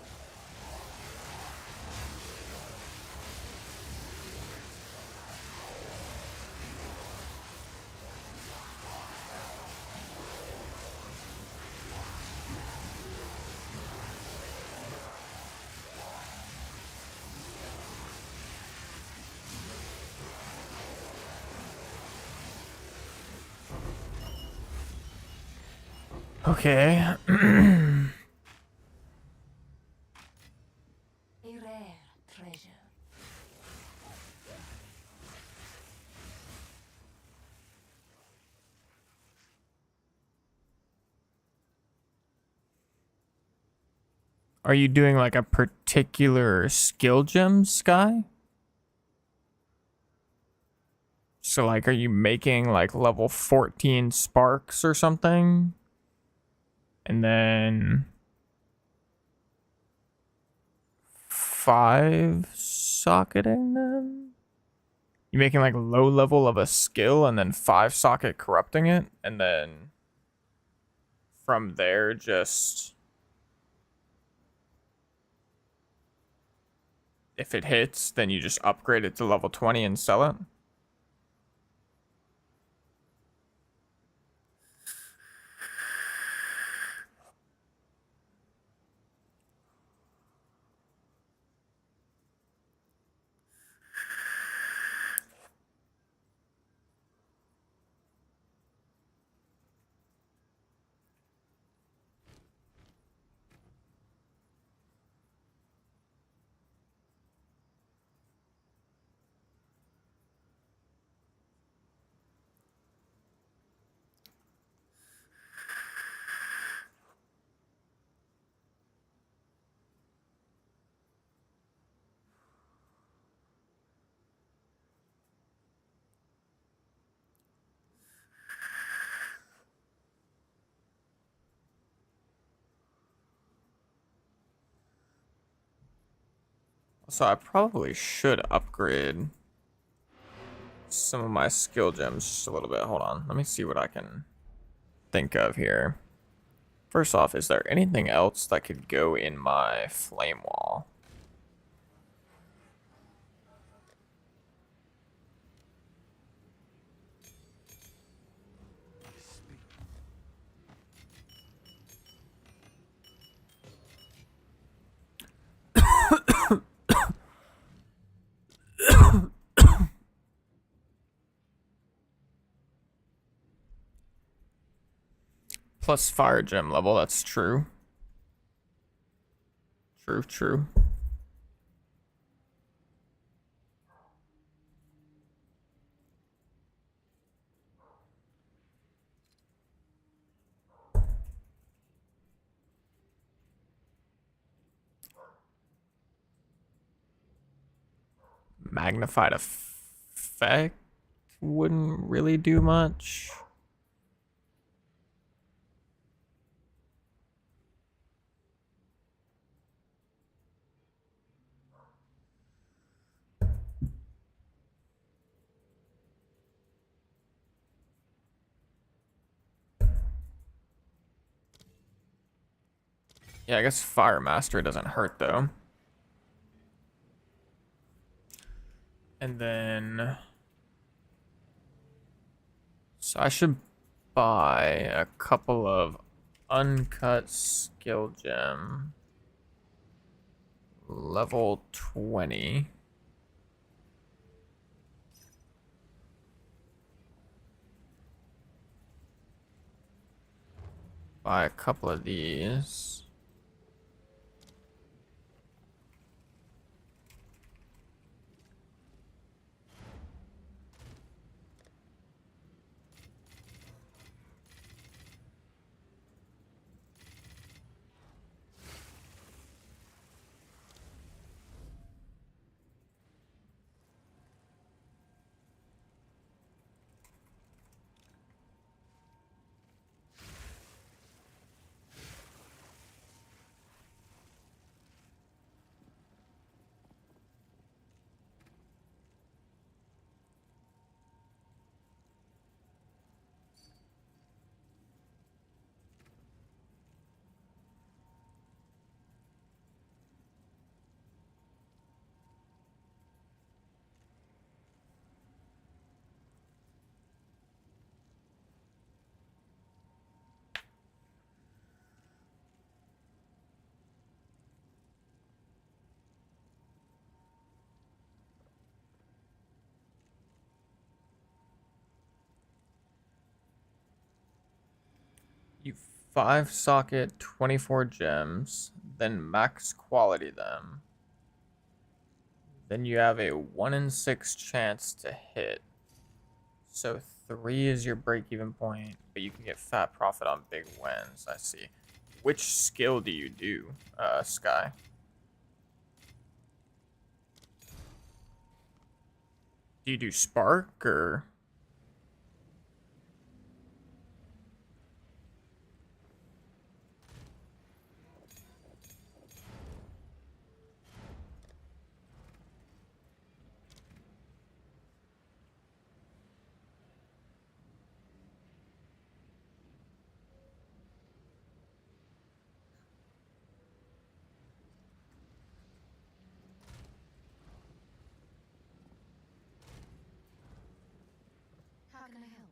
Okay. A rare treasure. Are you doing like a particular skill gem, Sky? So like, are you making like level 14 sparks or something? And then 5 socketing them? You making like low level of a skill and then 5 socket corrupting it? And then from there just... if it hits, then you just upgrade it to level 20 and sell it? So I probably should upgrade some of my skill gems just a little bit. Hold on. Let me see what I can think of here. First off, is there anything else that could go in my flame wall? Plus fire gem level, that's true. True. Magnified effect wouldn't really do much. Yeah, I guess Fire Master doesn't hurt though. And then So I should buy a couple of uncut skill gem. Level 20. Buy a couple of these. You 5 socket 24 gems, then max quality them. Then you have a 1 in 6 chance to hit. So 3 is your break-even point, but you can get fat profit on big wins. I see. Which skill do you do, Sky? Do you do Spark or? How can I help?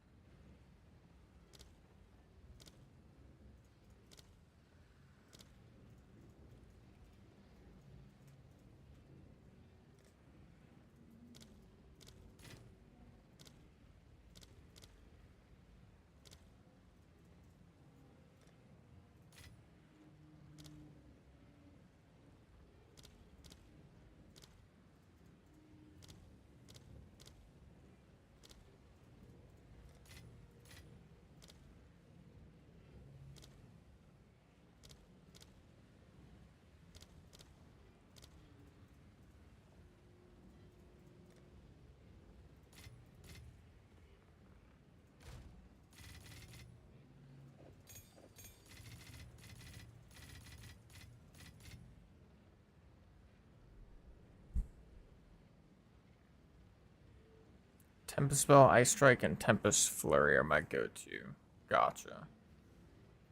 Tempest Spell, Ice Strike, and Tempest Flurry are my go-to. Gotcha.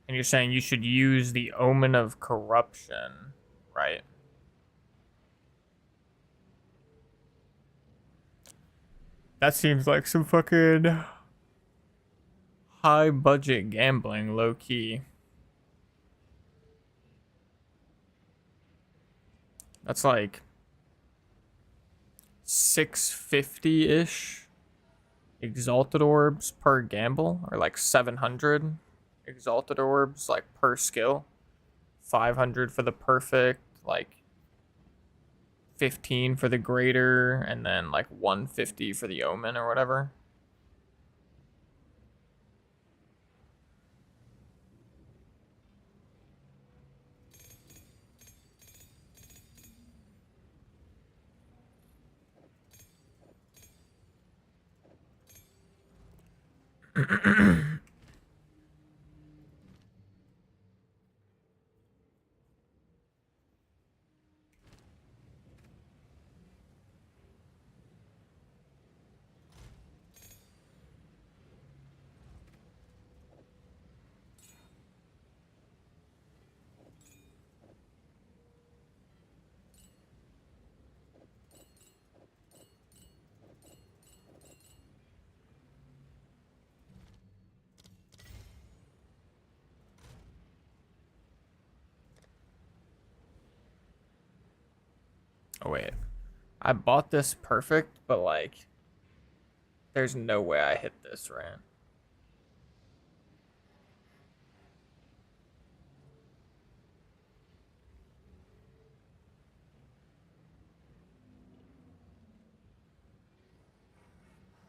And you're saying you should use the Omen of Corruption, right? That seems like some fucking high budget gambling, low key. That's like 650-ish exalted orbs per gamble, or like 700 exalted orbs like per skill. 500 for the perfect, like 15 for the greater, and then like 150 for the omen or whatever. Oh wait, I bought this perfect, but like, there's no way I hit this, right?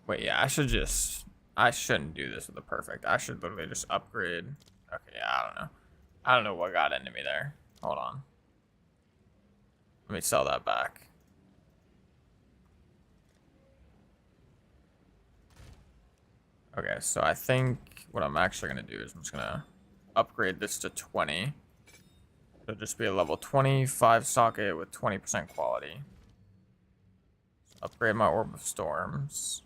Wait, yeah, I shouldn't do this with the perfect. I should literally just upgrade. Okay, yeah, I don't know. I don't know what got into me there. Hold on. Let me sell that back. Okay, so I think what I'm actually going to do is I'm just going to upgrade this to 20. It'll just be a level 25 socket with 20% quality. Upgrade my Orb of Storms.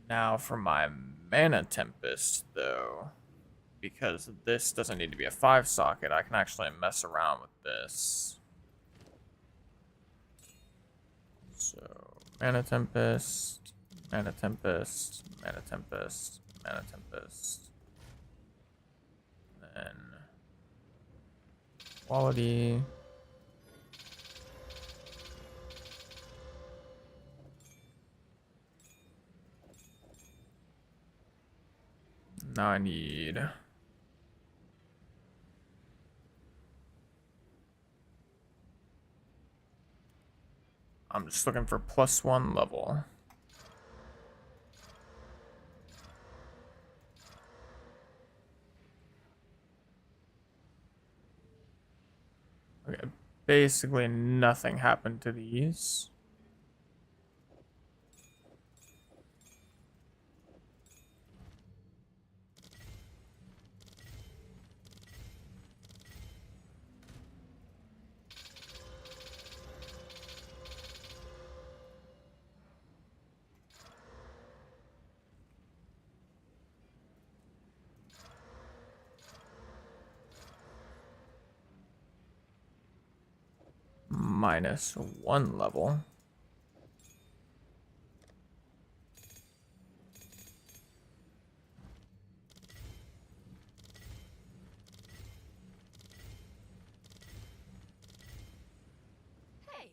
Now for my Mana Tempest, though, because this doesn't need to be a 5 socket, I can actually mess around with this. So, Mana Tempest, Mana Tempest, Mana Tempest, Mana Tempest. Then quality. Now I need I'm just looking for +1 level. Okay, basically nothing happened to these. -1 level. Hey,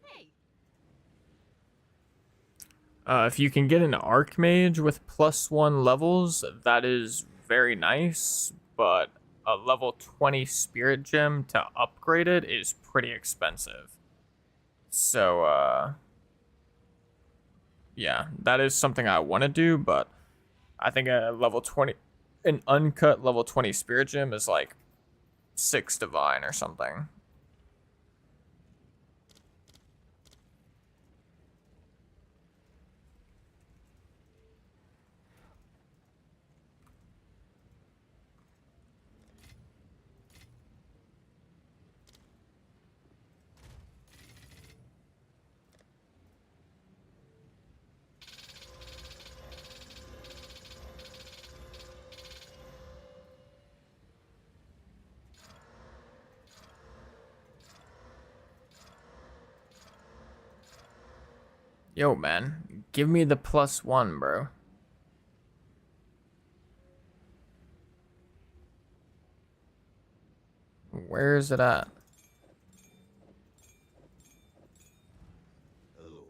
hey. If you can get an Archmage with +1 levels, that is very nice, but a level 20 Spirit Gem to upgrade it is pretty expensive. So, yeah, that is something I want to do, but I think a level 20, an uncut level 20 Spirit Gem is like 6 Divine or something. Yo, man, give me the +1, bro. Where is it at? Hello.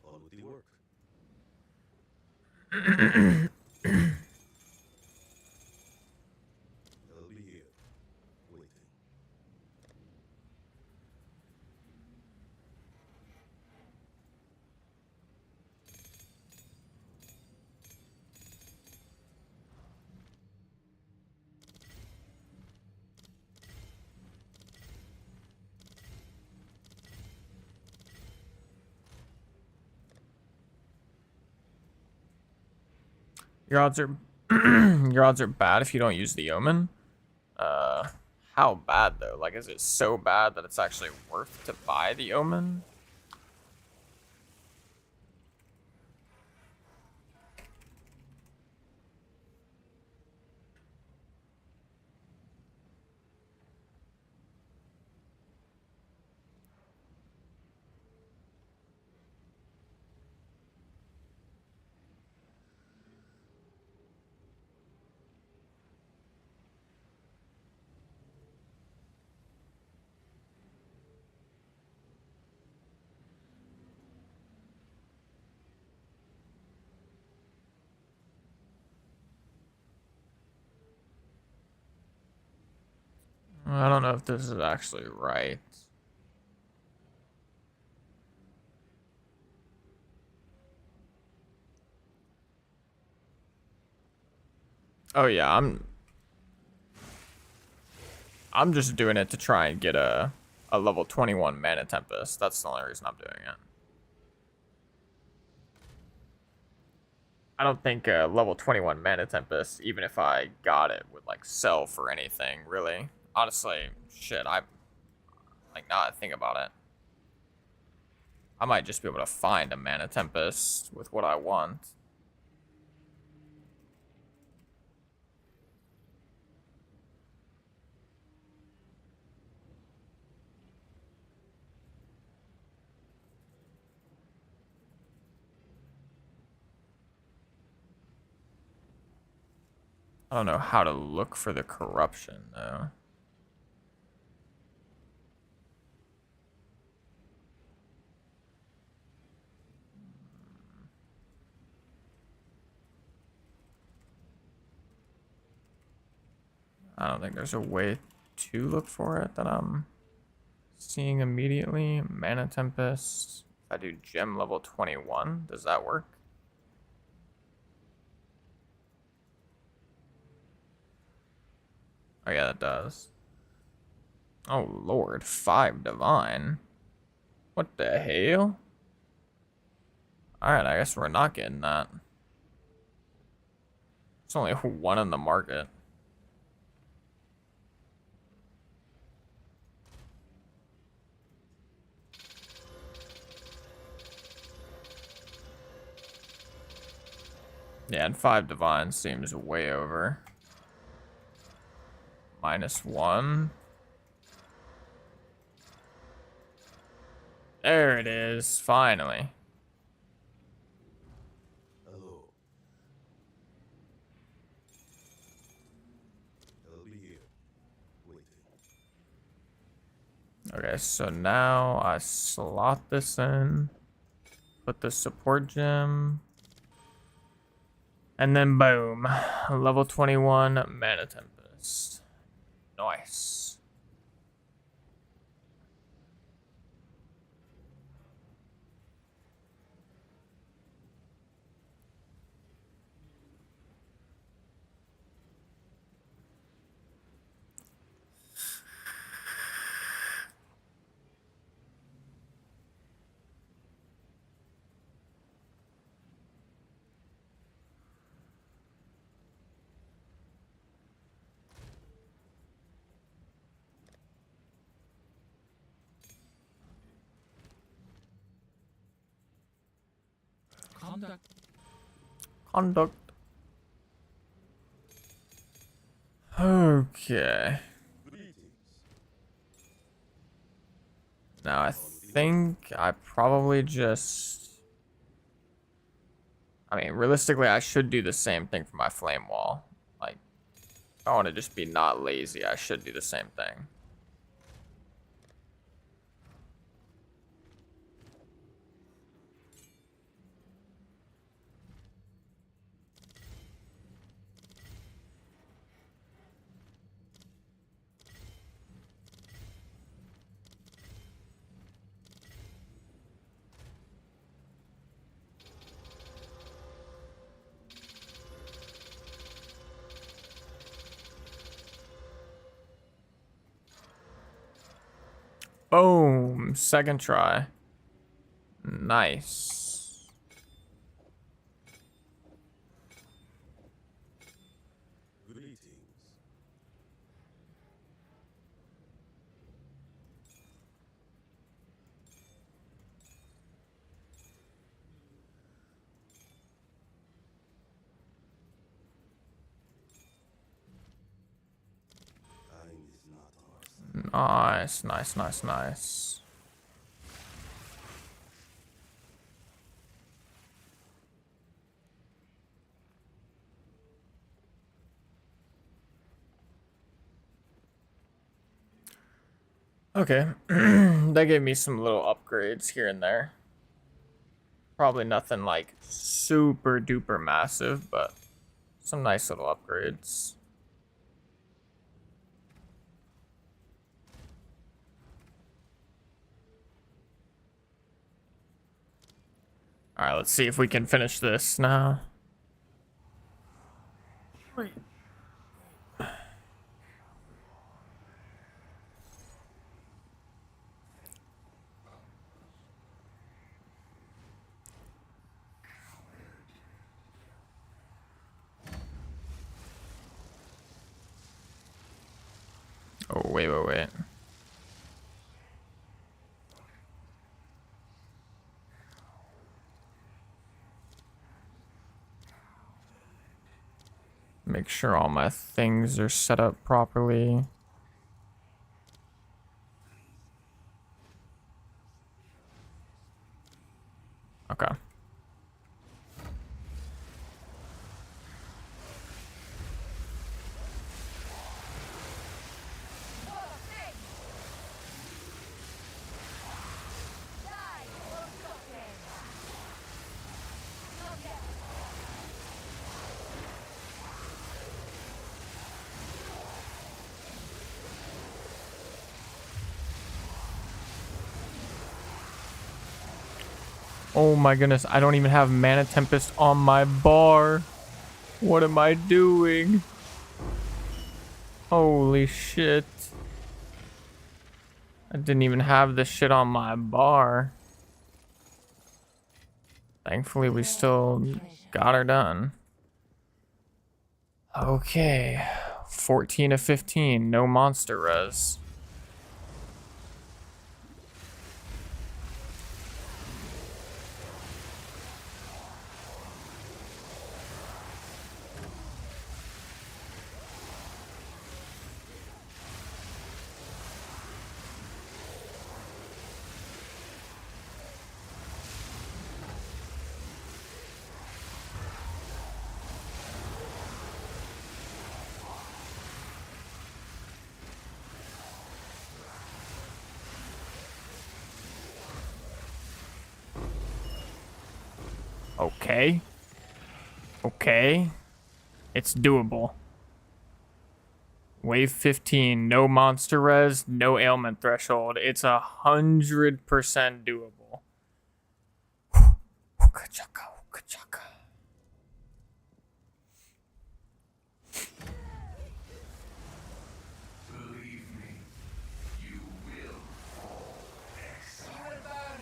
On with the work. I'll be here, waiting. Your odds are your odds are bad if you don't use the Omen. How bad though? Like, is it so bad that it's actually worth to buy the Omen? I don't know if this is actually right. Oh yeah, I'm just doing it to try and get a level 21 Mana Tempest. That's the only reason I'm doing it. I don't think level 21 Mana Tempest, even if I got it, would like sell for anything, really. Honestly, shit, I like now I think about it. I might just be able to find a Mana Tempest with what I want. I don't know how to look for the corruption, though. I don't think there's a way to look for it that I'm seeing immediately. Mana Tempest. If I do gem level 21, does that work? Oh yeah, that does. Oh lord, 5 divine. What the hell? Alright, I guess we're not getting that. It's only one in the market. Yeah, and 5 divine seems way over. -1. There it is, finally. Hello. I'll be here, waiting. Okay, so now I slot this in, put the support gem, and then boom, level 21 Mana Tempest. Nice. Conduct. Okay. Now I think I probably just... I mean, realistically, I should do the same thing for my flame wall. Like, if I want to just be not lazy, I should do the same thing. Boom! Second try. Nice. Greetings. Time is not ours. Nice, nice, nice, nice. Okay, that gave me some little upgrades here and there. Probably nothing like super duper massive, but some nice little upgrades. Alright, let's see if we can finish this now. Wait. Oh, wait. Make sure all my things are set up properly. Okay. Oh my goodness, I don't even have Mana Tempest on my bar. What am I doing? Holy shit. I didn't even have this shit on my bar. Thankfully, we still got her done. Okay. 14 of 15, no monster res. Okay. Okay. It's doable. Wave 15, no monster res, no ailment threshold. It's 100% doable. Hookachaka, hookachaka. Believe me, you will fall. Exile.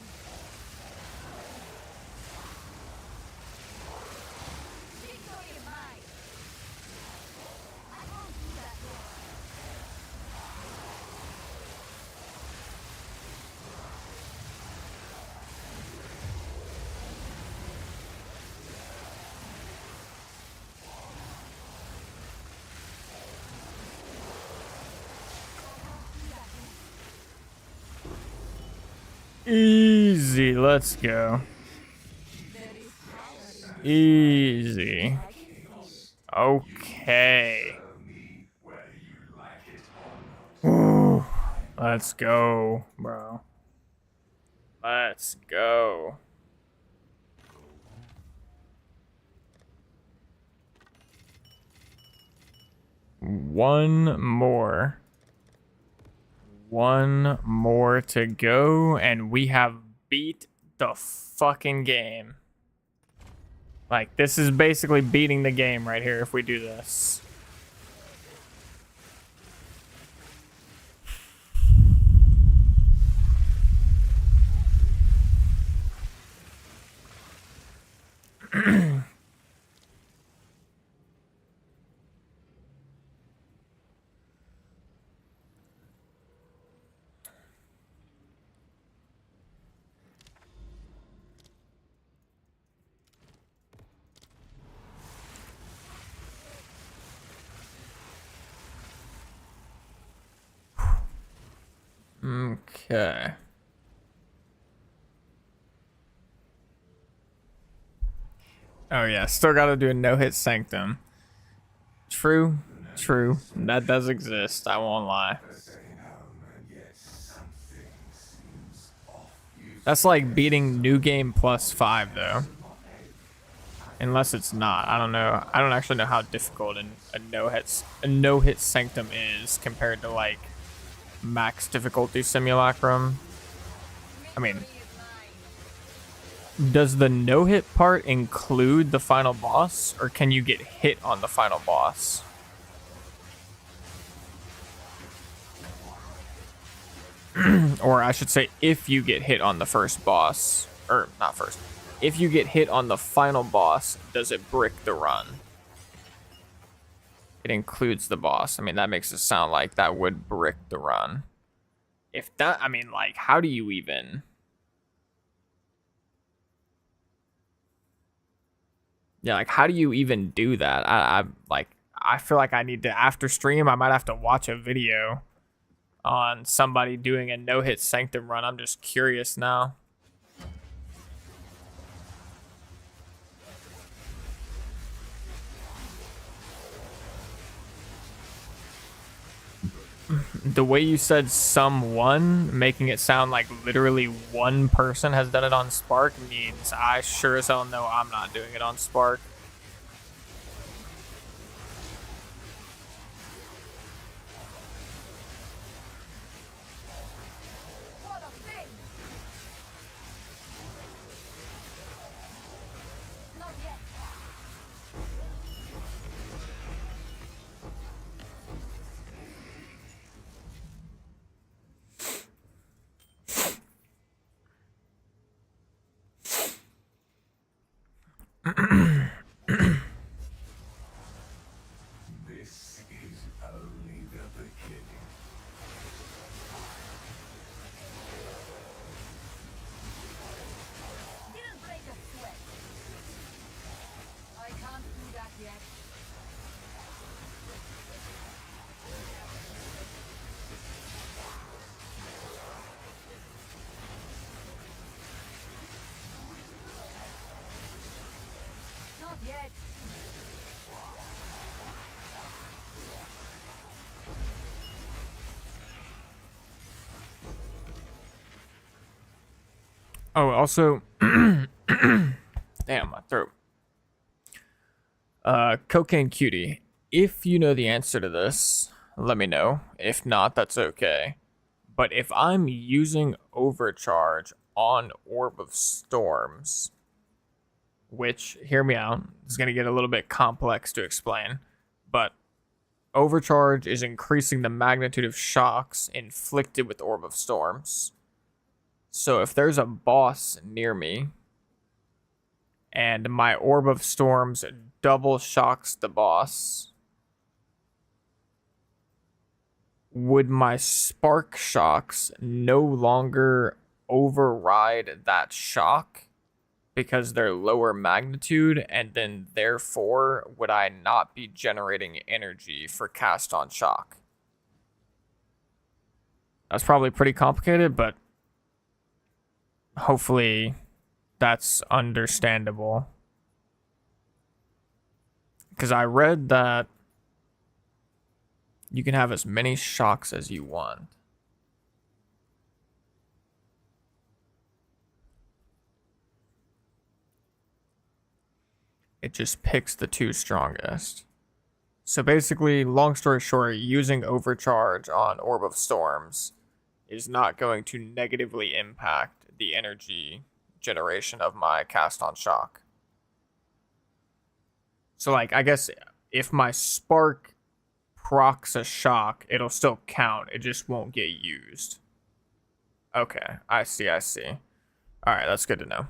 Easy, let's go. Easy. Okay. Ooh, let's go, bro. Let's go. One more. One more to go, and we have beat the fucking game. Like, this is basically beating the game right here if we do this. Okay. Oh yeah, still gotta do a no-hit Sanctum. True, true. That does exist, I won't lie. That's like beating New Game +5 though. Unless it's not. I don't know. I don't actually know how difficult a no-hit Sanctum is compared to like max difficulty Simulacrum. I mean, Does the no-hit part include the final boss, or can you get hit on the final boss? Or I should say, if you get hit on the first boss, or not first, if you get hit on the final boss, does it brick the run? It includes the boss. I mean, that makes it sound like that would brick the run. If that, I mean, like, how do you even... Yeah, like, how do you even do that? I feel like I need to, after stream, I might have to watch a video on somebody doing a no-hit Sanctum run. I'm just curious now. The way you said someone, making it sound like literally one person has done it on Spark, means I sure as hell know I'm not doing it on Spark. This is only the beginning. Didn't break a sweat. I can't do that yet. Not yet. Oh, also, damn, my throat. Cocaine Cutie, if you know the answer to this, let me know. If not, that's okay. But if I'm using Overcharge on Orb of Storms, which, hear me out, is going to get a little bit complex to explain, but Overcharge is increasing the magnitude of shocks inflicted with Orb of Storms. So if there's a boss near me and my Orb of Storms double shocks the boss, would my Spark shocks no longer override that shock because they're lower magnitude, and then therefore would I not be generating energy for cast on shock? That's probably pretty complicated, but hopefully that's understandable. Because I read that you can have as many shocks as you want. It just picks the two strongest. So basically, long story short, using Overcharge on Orb of Storms is not going to negatively impact the energy generation of my cast on shock. So, like, I guess if my Spark procs a shock, it'll still count. It just won't get used. Okay, I see. Alright, that's good to know.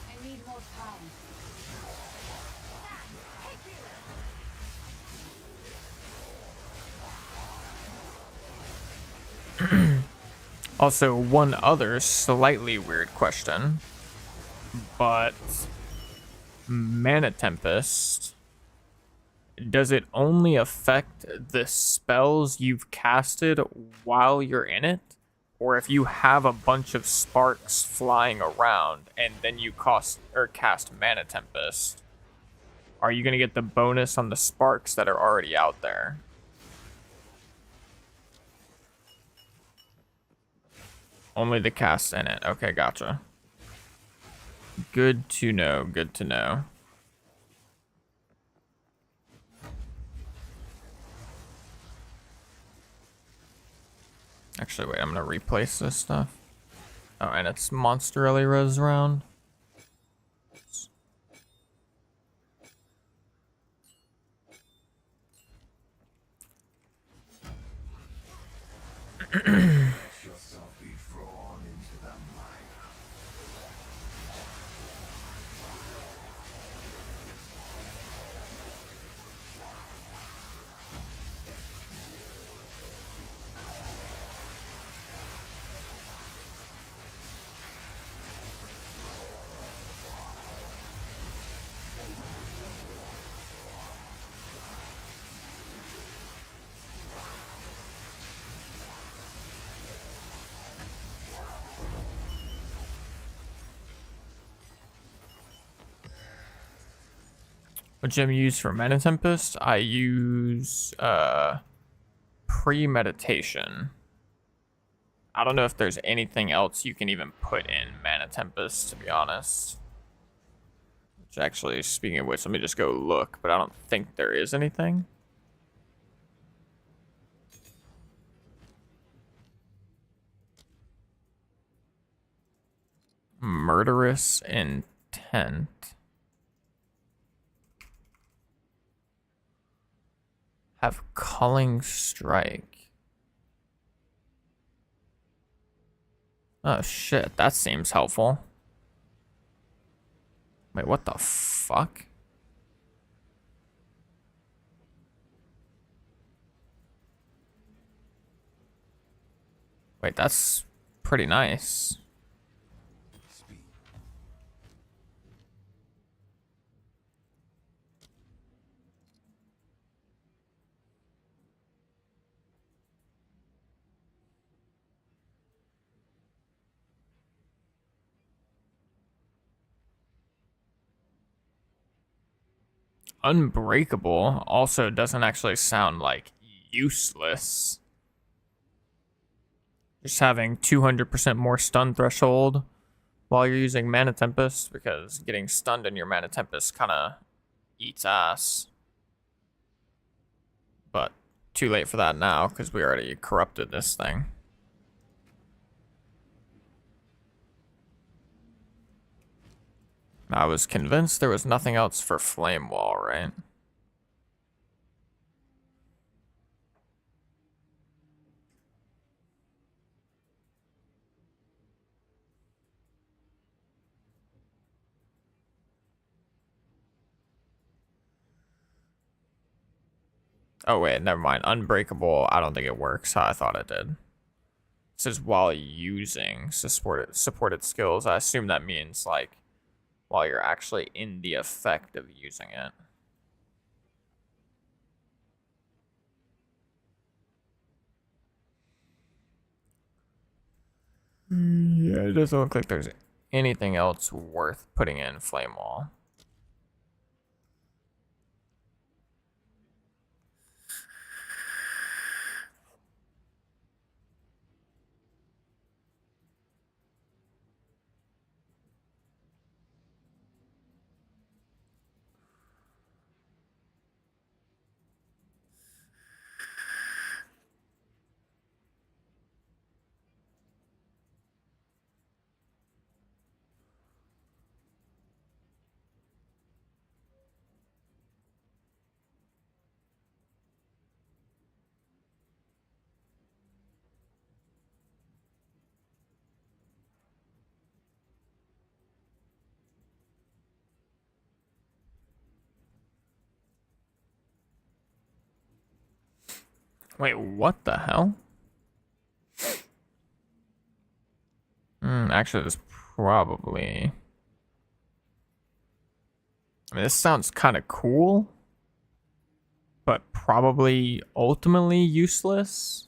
I need more time. Also, one other slightly weird question, but Mana Tempest, does it only affect the spells you've casted while you're in it, or if you have a bunch of sparks flying around and then you cast Mana Tempest, are you going to get the bonus on the sparks that are already out there? Only the cast in it. Okay, gotcha. Good to know, good to know. Actually, wait, I'm gonna replace this stuff. Oh, and it's Monster Ellie Res round. Yourself be drawn into the mire. What gem you use for Mana Tempest? I use Premeditation. I don't know if there's anything else you can even put in Mana Tempest, to be honest. Which actually, speaking of which, let me just go look, but I don't think there is anything. Murderous Intent. Have Culling Strike. Oh shit, that seems helpful. Wait, what the fuck? Wait, that's pretty nice. Speed. Unbreakable also doesn't actually sound like useless. Just having 200% more stun threshold while you're using Mana Tempest, because getting stunned in your Mana Tempest kind of eats ass. But too late for that now, because we already corrupted this thing. I was convinced there was nothing else for Flame Wall, right? Oh wait, never mind. Unbreakable, I don't think it works how I thought it did. It says while using supported skills. I assume that means like while you're actually in the effect of using it. Yeah, it doesn't look like there's anything else worth putting in Flame Wall. Wait, what the hell? Actually, there's probably... I mean, this sounds kind of cool, but probably ultimately useless.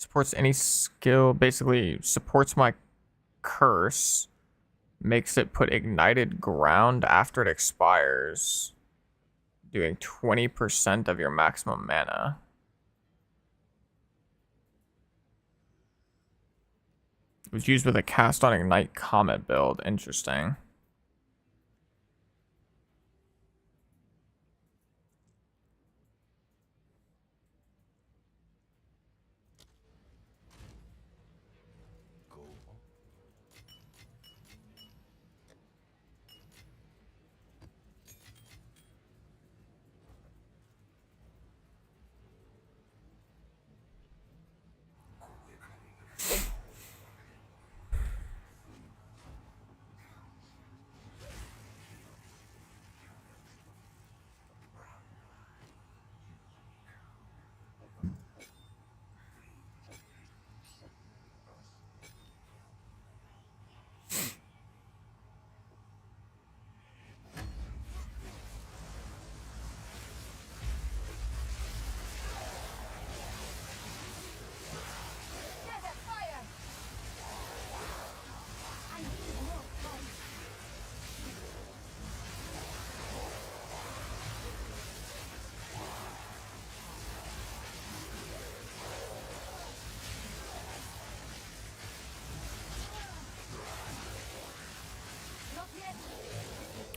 Supports any skill, basically supports my curse. Makes it put ignited ground after it expires. Doing 20% of your maximum mana. It was used with a cast on ignite comet build. Interesting.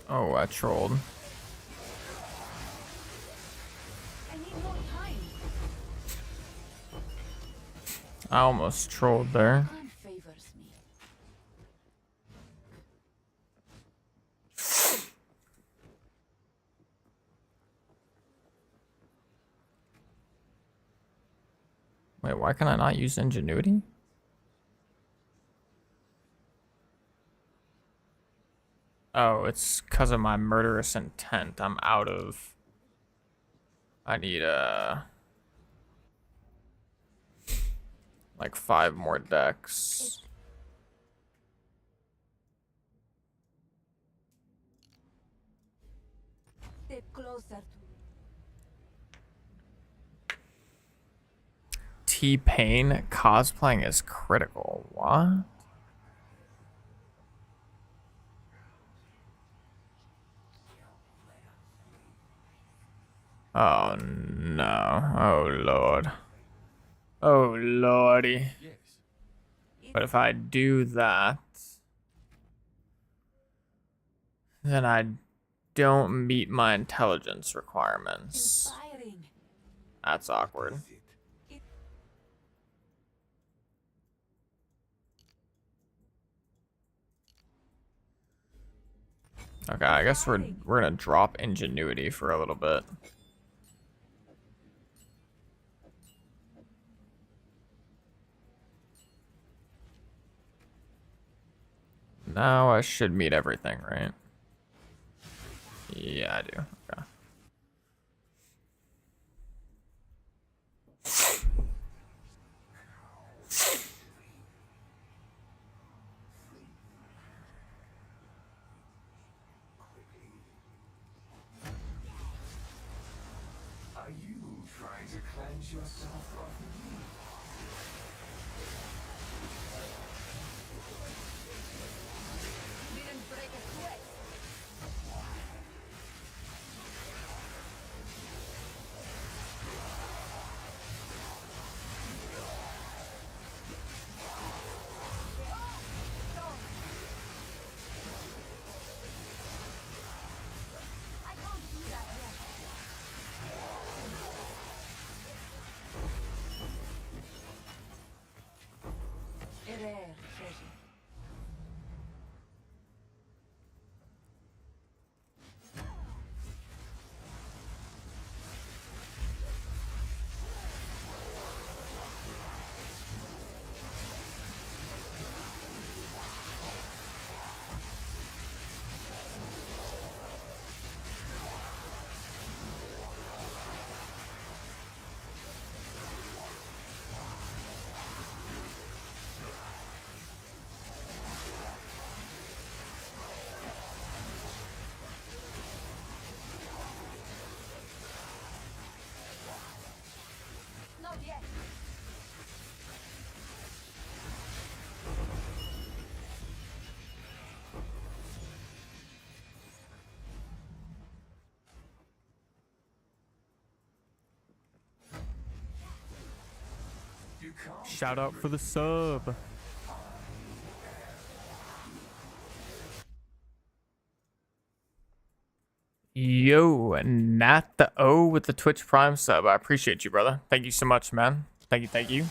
Oh, I trolled. I need more time. I almost trolled there. Time favors me. Wait, why can I not use ingenuity? Oh, it's because of my murderous intent. I'm out of... I need, like 5 more decks. Step closer. T-Pain cosplaying is critical. What? Oh no. Oh lord. Oh lordy. But if I do that, then I don't meet my intelligence requirements. Inspiring. That's awkward. Okay, I guess we're gonna drop ingenuity for a little bit. Now I should meet everything, right? Yeah, I do. Okay. Are you trying to cleanse yourself from me? Didn't break a sweat. I can't do that yet. A rare treasure. Shout out for the sub. Yo, Nat the O with the Twitch Prime sub. I appreciate you, brother. Thank you so much, man. Thank you, thank you.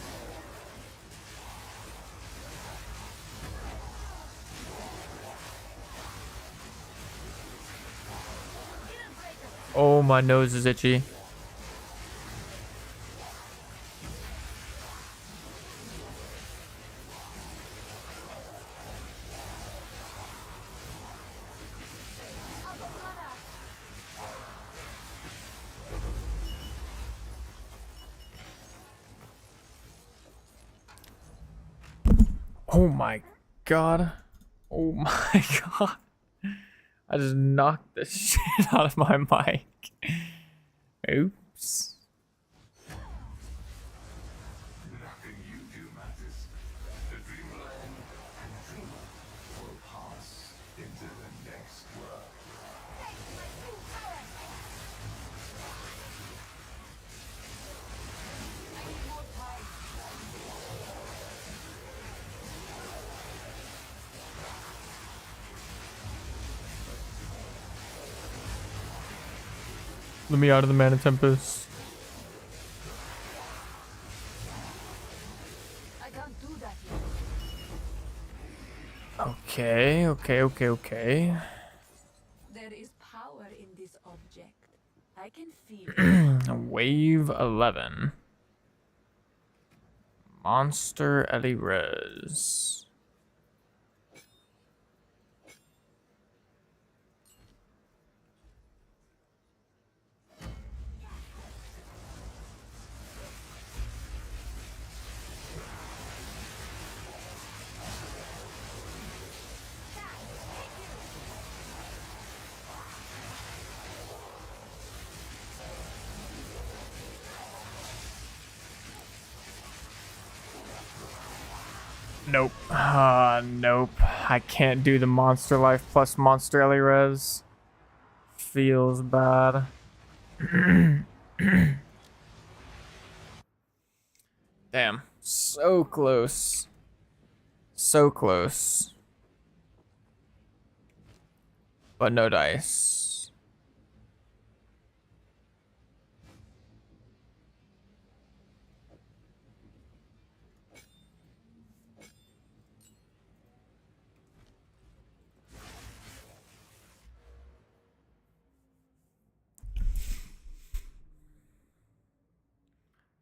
Oh, my nose is itchy. Oh my god. Oh my god. I just knocked the shit out of my mic. Oops. Nothing you do matters. The dreamland and dreamer will pass into the next world. Let me out of the Mana Tempest. I can't do that yet. Okay. There is power in this object. I can feel it. Wave 11. Monster Ellie Res. Nope. Nope. I can't do the Monster Life plus Monster Ellie Res. Feels bad. Damn. So close. So close. But no dice.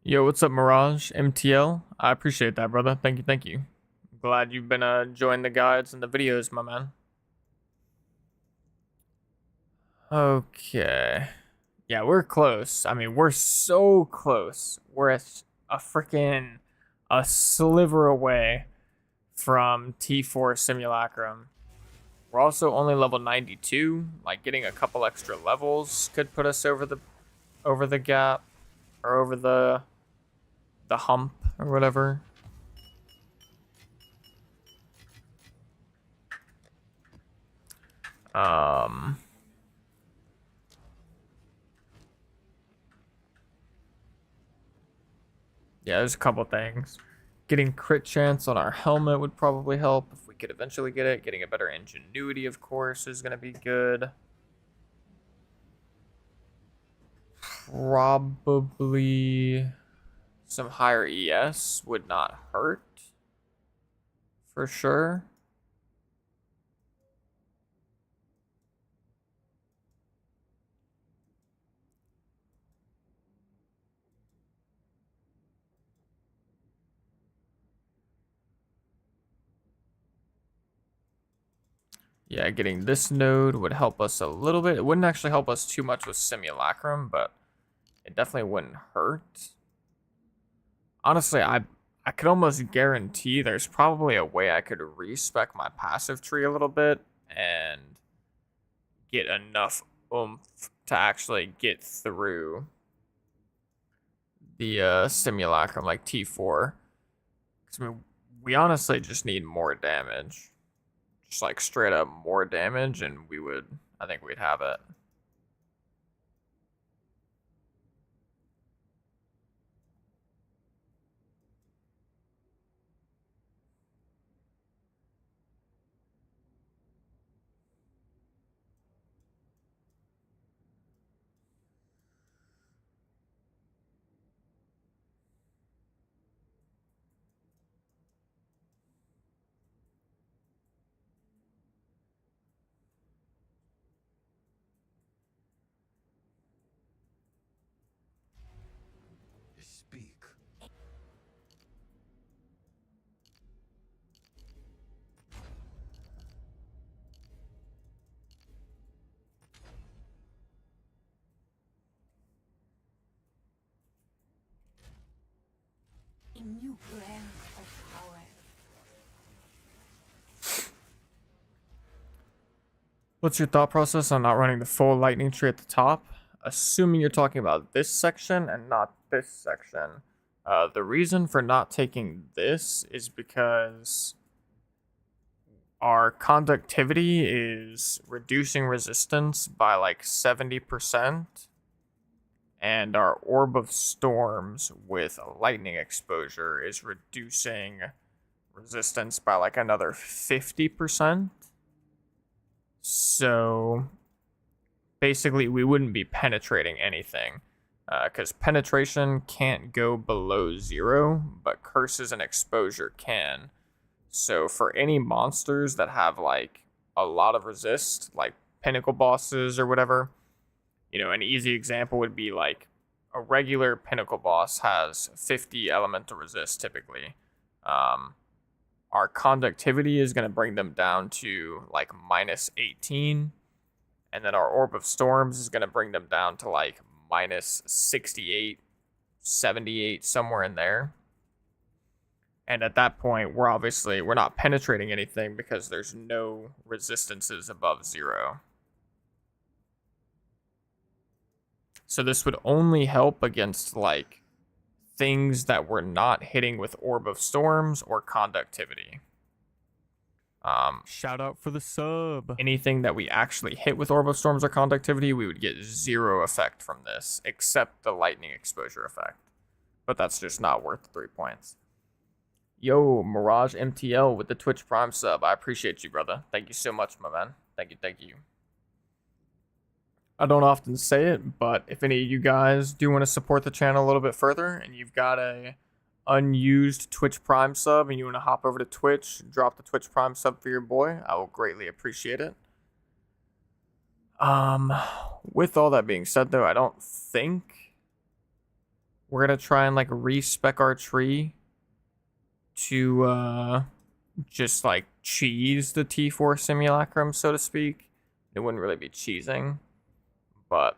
Yo, what's up, Mirage? MTL? I appreciate that, brother. Thank you, thank you. Glad you've been enjoying the guides and the videos, my man. Okay. Yeah, we're close. I mean, we're so close. We're a freaking a sliver away from T4 Simulacrum. We're also only level 92. Like, getting a couple extra levels could put us over the gap, or over the hump or whatever. Yeah, there's a couple things. Getting crit chance on our helmet would probably help if we could eventually get it. Getting a better ingenuity, of course, is going to be good. Probably some higher ES would not hurt. For sure. Yeah, getting this node would help us a little bit. It wouldn't actually help us too much with Simulacrum, but it definitely wouldn't hurt. Honestly, I could almost guarantee there's probably a way I could respec my passive tree a little bit and get enough oomph to actually get through the Simulacrum like T4. 'Cause, I mean, we honestly just need more damage. Just like straight up more damage, and I think we'd have it. a new brand of power. What's your thought process on not running the full lightning tree at the top? Assuming you're talking about this section and not this section. The reason for not taking this is because our conductivity is reducing resistance by like 70%, and our Orb of Storms with lightning exposure is reducing resistance by like another 50%. So basically we wouldn't be penetrating anything, because penetration can't go below 0, but curses and exposure can. So for any monsters that have like a lot of resist, like pinnacle bosses or whatever, you know, an easy example would be like a regular pinnacle boss has 50 elemental resist typically. Our conductivity is going to bring them down to like minus 18. And then our Orb of Storms is going to bring them down to like minus 68, 78, somewhere in there. And at that point, we're not penetrating anything because there's no resistances above 0. So this would only help against like things that we're not hitting with Orb of Storms or conductivity. Shout out for the sub. Anything that we actually hit with Orb of Storms or conductivity, we would get 0 effect from this, except the lightning exposure effect. But that's just not worth 3 points. Yo, Mirage MTL with the Twitch Prime sub. I appreciate you, brother. Thank you so much, my man. Thank you. I don't often say it, but if any of you guys do want to support the channel a little bit further and you've got a unused Twitch Prime sub and you want to hop over to Twitch, drop the Twitch Prime sub for your boy, I will greatly appreciate it. With all that being said though, I don't think we're going to try and like respec our tree to just like cheese the T4 Simulacrum, so to speak. It wouldn't really be cheesing. But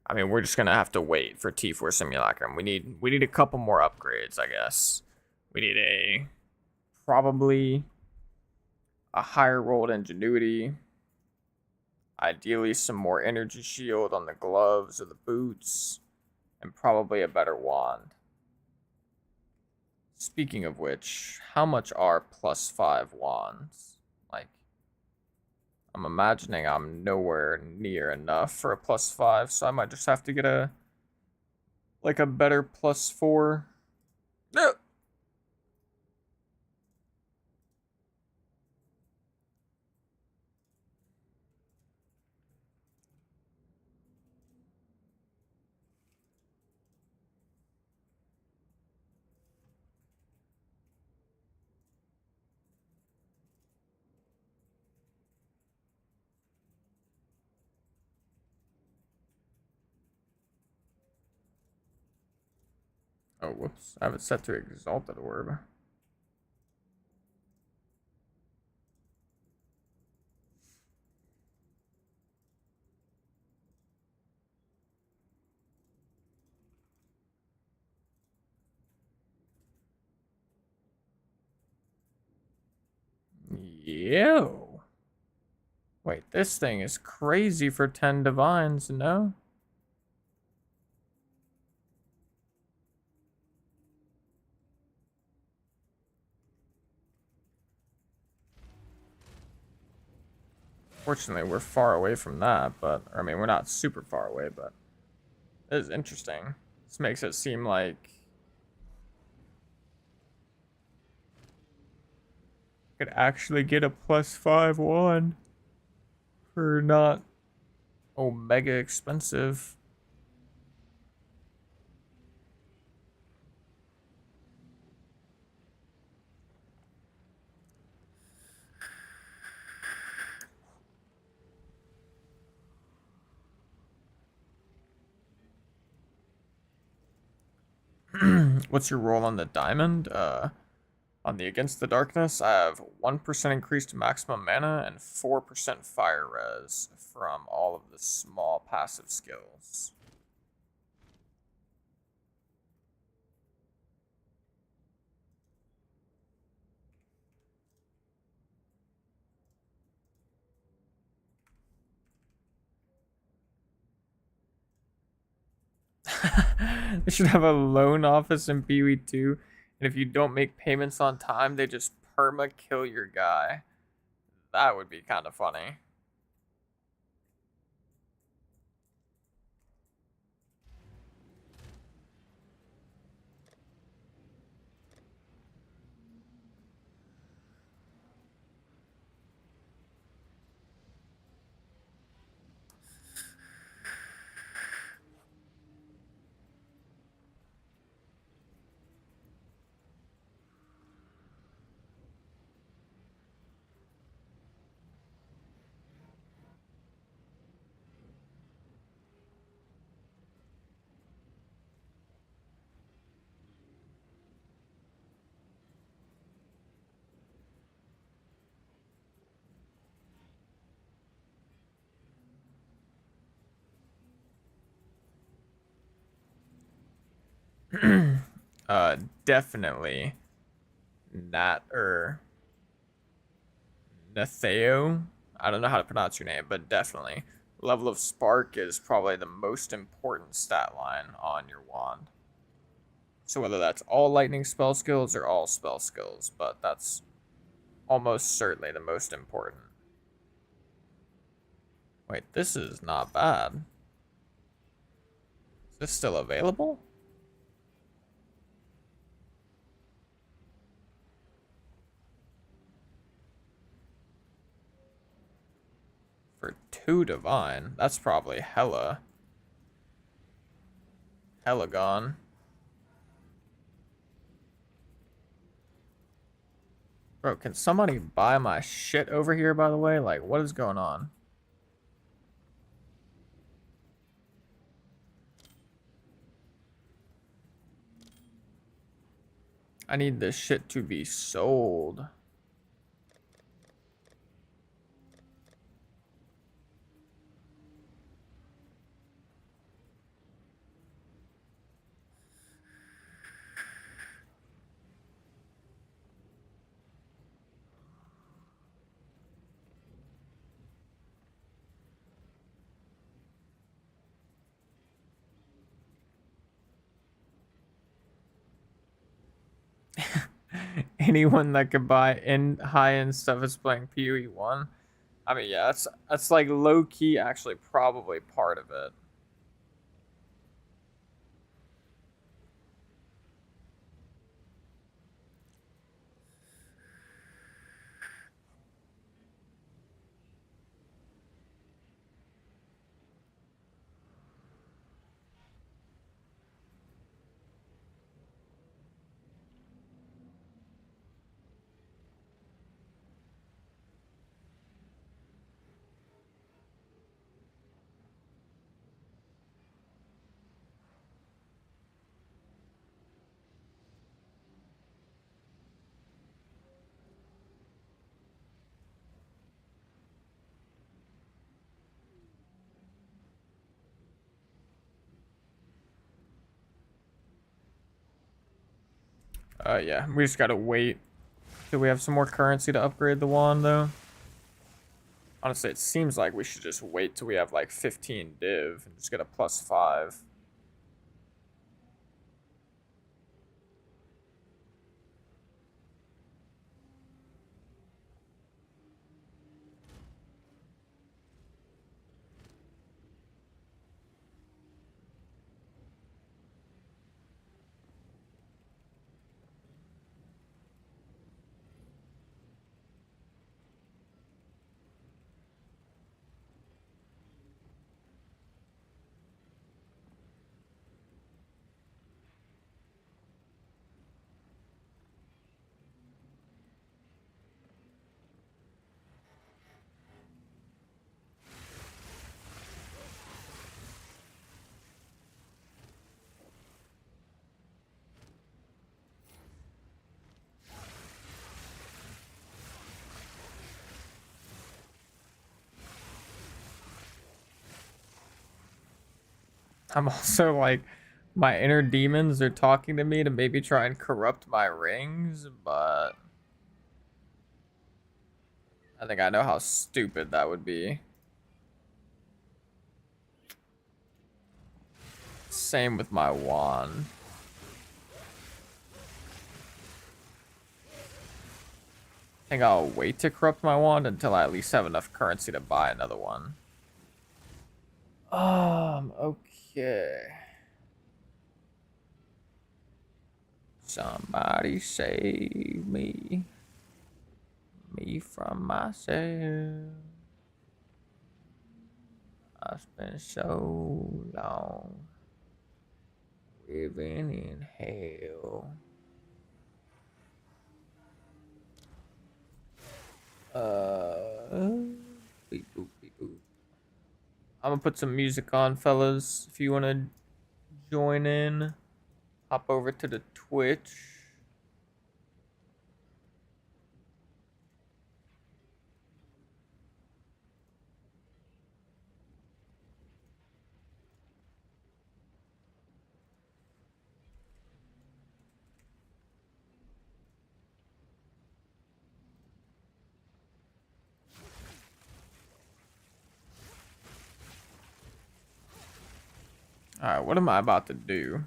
I mean, we're just gonna have to wait for T4 Simulacrum. We need a couple more upgrades, I guess. We need probably a higher rolled ingenuity. Ideally, some more energy shield on the gloves or the boots, and probably a better wand. Speaking of which, how much are +5 wands? Like, I'm imagining I'm nowhere near enough for a +5, so I might just have to get a better +4. No. Oh, whoops. I have it set to Exalted Orb. Yo. Wait, this thing is crazy for 10 divines, no? Fortunately, we're far away from that, but I mean, we're not super far away, but it is interesting. This makes it seem like I could actually get a +5 wand for not mega expensive. What's your roll on the diamond? On the Against the Darkness, I have 1% increased maximum mana and 4% fire res from all of the small passive skills. They should have a loan office in PoE 2, and if you don't make payments on time, they just perma kill your guy. That would be kind of funny. Definitely Nat or Natheo. I don't know how to pronounce your name, but definitely. Level of Spark is probably the most important stat line on your wand. So whether that's all lightning spell skills or all spell skills, but that's almost certainly the most important. Wait, this is not bad. Is this still available? For 2 divine, that's probably hella gone. Bro, can somebody buy my shit over here, by the way? Like, what is going on? I need this shit to be sold. Anyone that could buy in high-end stuff is playing PoE 1. I mean, yeah, that's like low-key actually probably part of it. Yeah, we just gotta wait till we have some more currency to upgrade the wand, though. Honestly, it seems like we should just wait till we have like 15 div and just get a +5. I'm also like, my inner demons are talking to me to maybe try and corrupt my rings, but I think I know how stupid that would be. Same with my wand. I think I'll wait to corrupt my wand until I at least have enough currency to buy another one. Okay. Somebody save me. Me from myself. I spent so long living in hell. Beep, boop, beep, boop. I'm gonna put some music on, fellas. If you wanna join in, hop over to the Twitch. Alright, what am I about to do?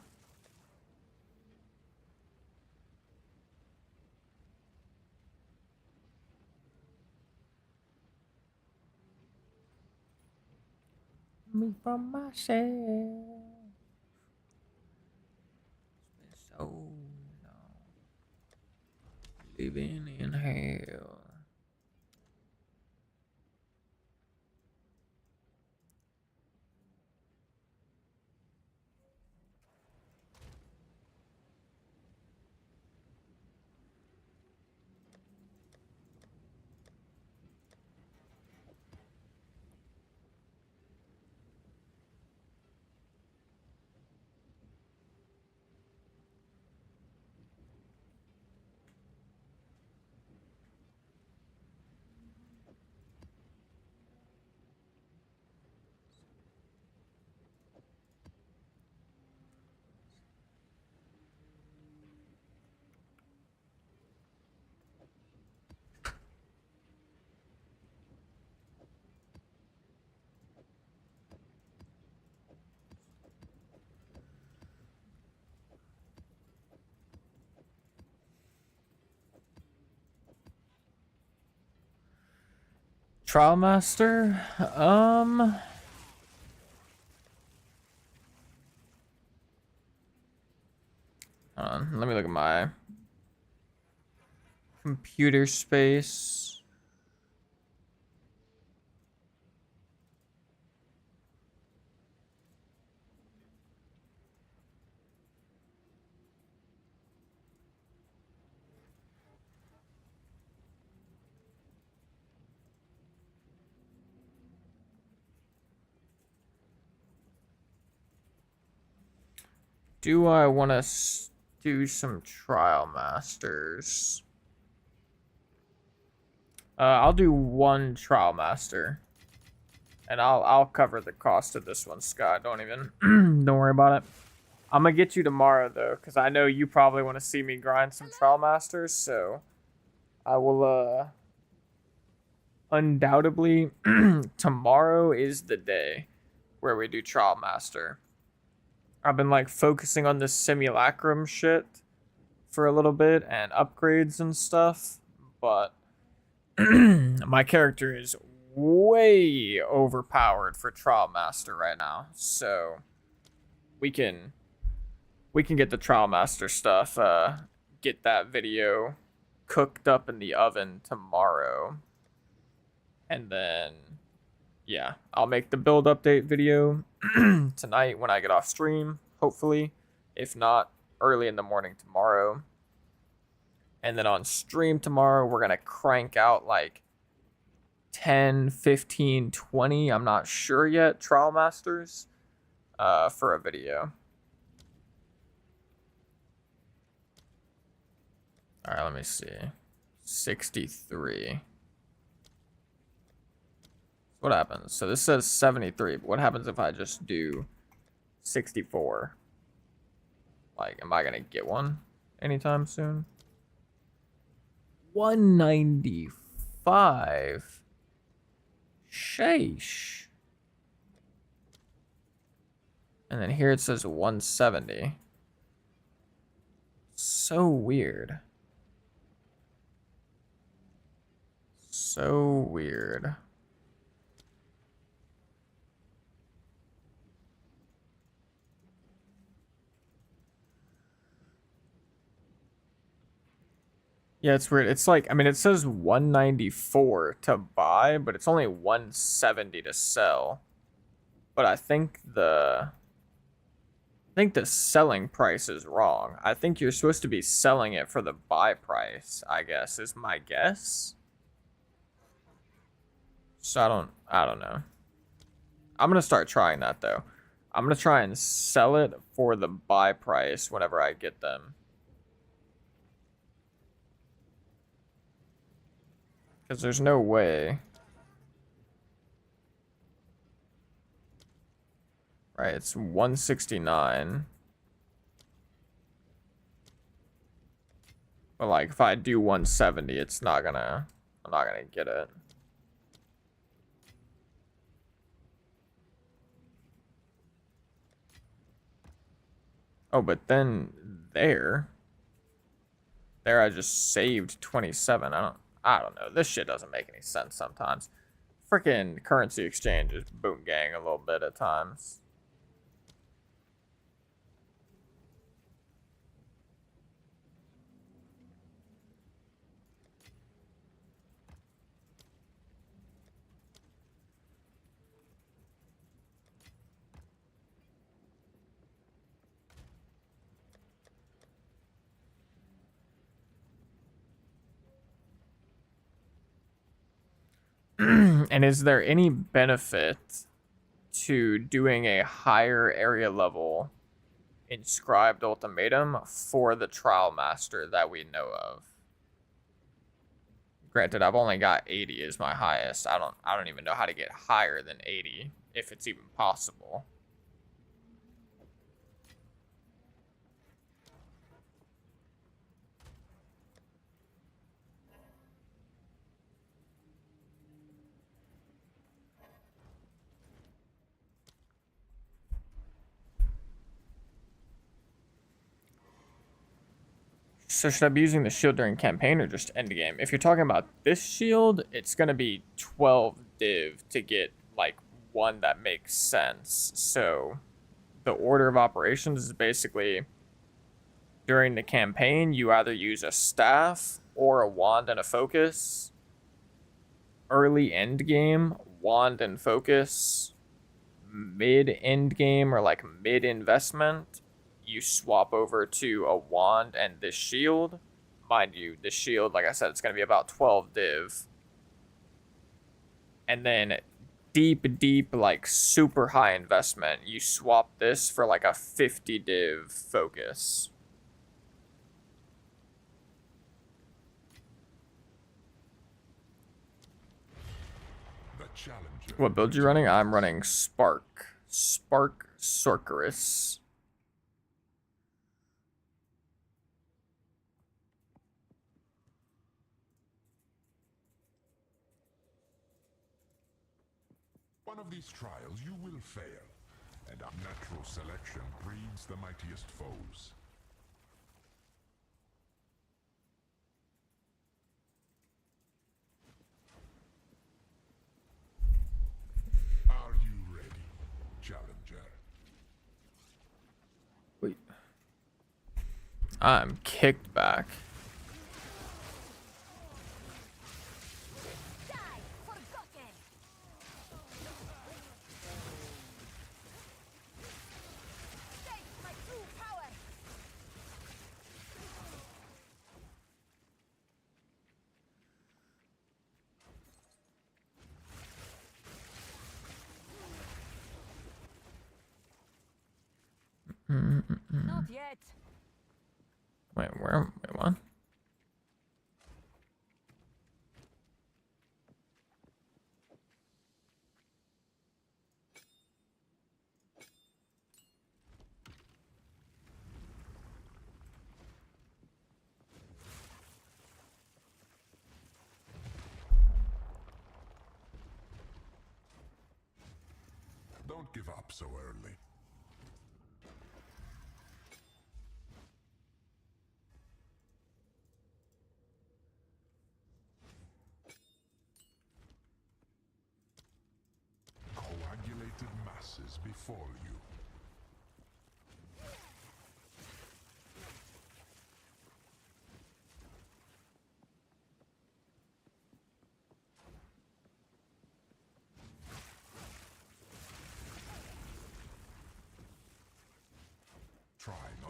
Me from myself. It's been so long living in hell. Trialmaster? Hold on, let me look at my computer space. Do I want to do some trial masters? I'll do one trial master, and I'll cover the cost of this one, Scott. Don't even don't worry about it. I'm gonna get you tomorrow though, because I know you probably want to see me grind some trial masters. So I will undoubtedly tomorrow is the day where we do trial master. I've been like focusing on this simulacrum shit for a little bit and upgrades and stuff, but my character is way overpowered for trial master right now, so we can get the trial master stuff, get that video cooked up in the oven tomorrow, and then yeah, I'll make the build update video tonight when I get off stream, hopefully. If not, early in the morning tomorrow. And then on stream tomorrow, we're going to crank out like 10, 15, 20, I'm not sure yet, trial masters for a video. All right, let me see. 63. What happens? So this says 73, but what happens if I just do 64? Like, am I gonna get one anytime soon? 195. Sheesh. And then here it says 170. So weird. So weird. Yeah, it's weird. It's like, I mean, it says 194 to buy, but it's only 170 to sell. But I think the selling price is wrong. I think you're supposed to be selling it for the buy price, I guess, is my guess. So I don't know. I'm gonna start trying that though. I'm gonna try and sell it for the buy price whenever I get them. Because there's no way. Right, it's 169. But like if I do 170, I'm not gonna get it. Oh, but then there I just saved 27. I don't know. This shit doesn't make any sense sometimes. Freaking currency exchange is boot gang a little bit at times. And is there any benefit to doing a higher area level inscribed ultimatum for the Trialmaster that we know of? Granted, I've only got 80 as my highest. I don't even know how to get higher than 80, if it's even possible. So should I be using the shield during campaign or just endgame? If you're talking about this shield, it's going to be 12 div to get, like, one that makes sense. So the order of operations is basically during the campaign, you either use a staff or a wand and a focus. Early endgame, wand and focus. Mid endgame or like mid investment, you swap over to a wand and this shield. Mind you, the shield, like I said, it's going to be about 12 div. And then deep, like super high investment, you swap this for like a 50 div focus. What build you running? I'm running Spark. Spark Sorceress. One of these trials you will fail, and unnatural selection breeds the mightiest foes. Are you ready, challenger? Wait. I'm kicked back. Not yet. Wait, where? Wait, what? Don't give up so early.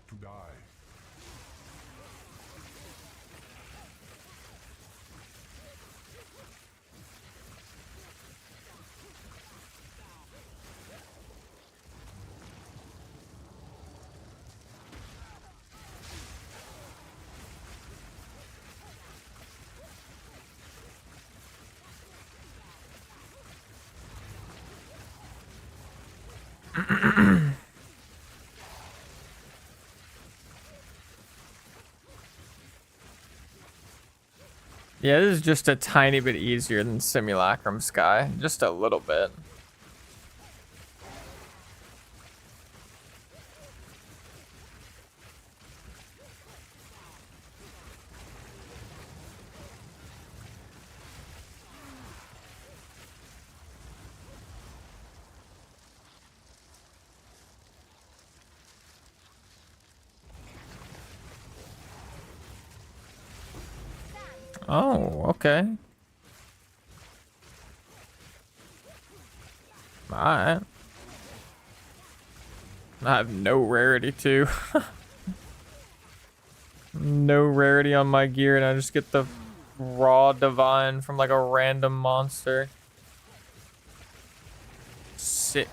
to die. Yeah, this is just a tiny bit easier than Simulacrum Sky. Just a little bit. Oh, okay. Alright. I have no rarity too. No rarity on my gear, and I just get the raw divine from like a random monster. Sick.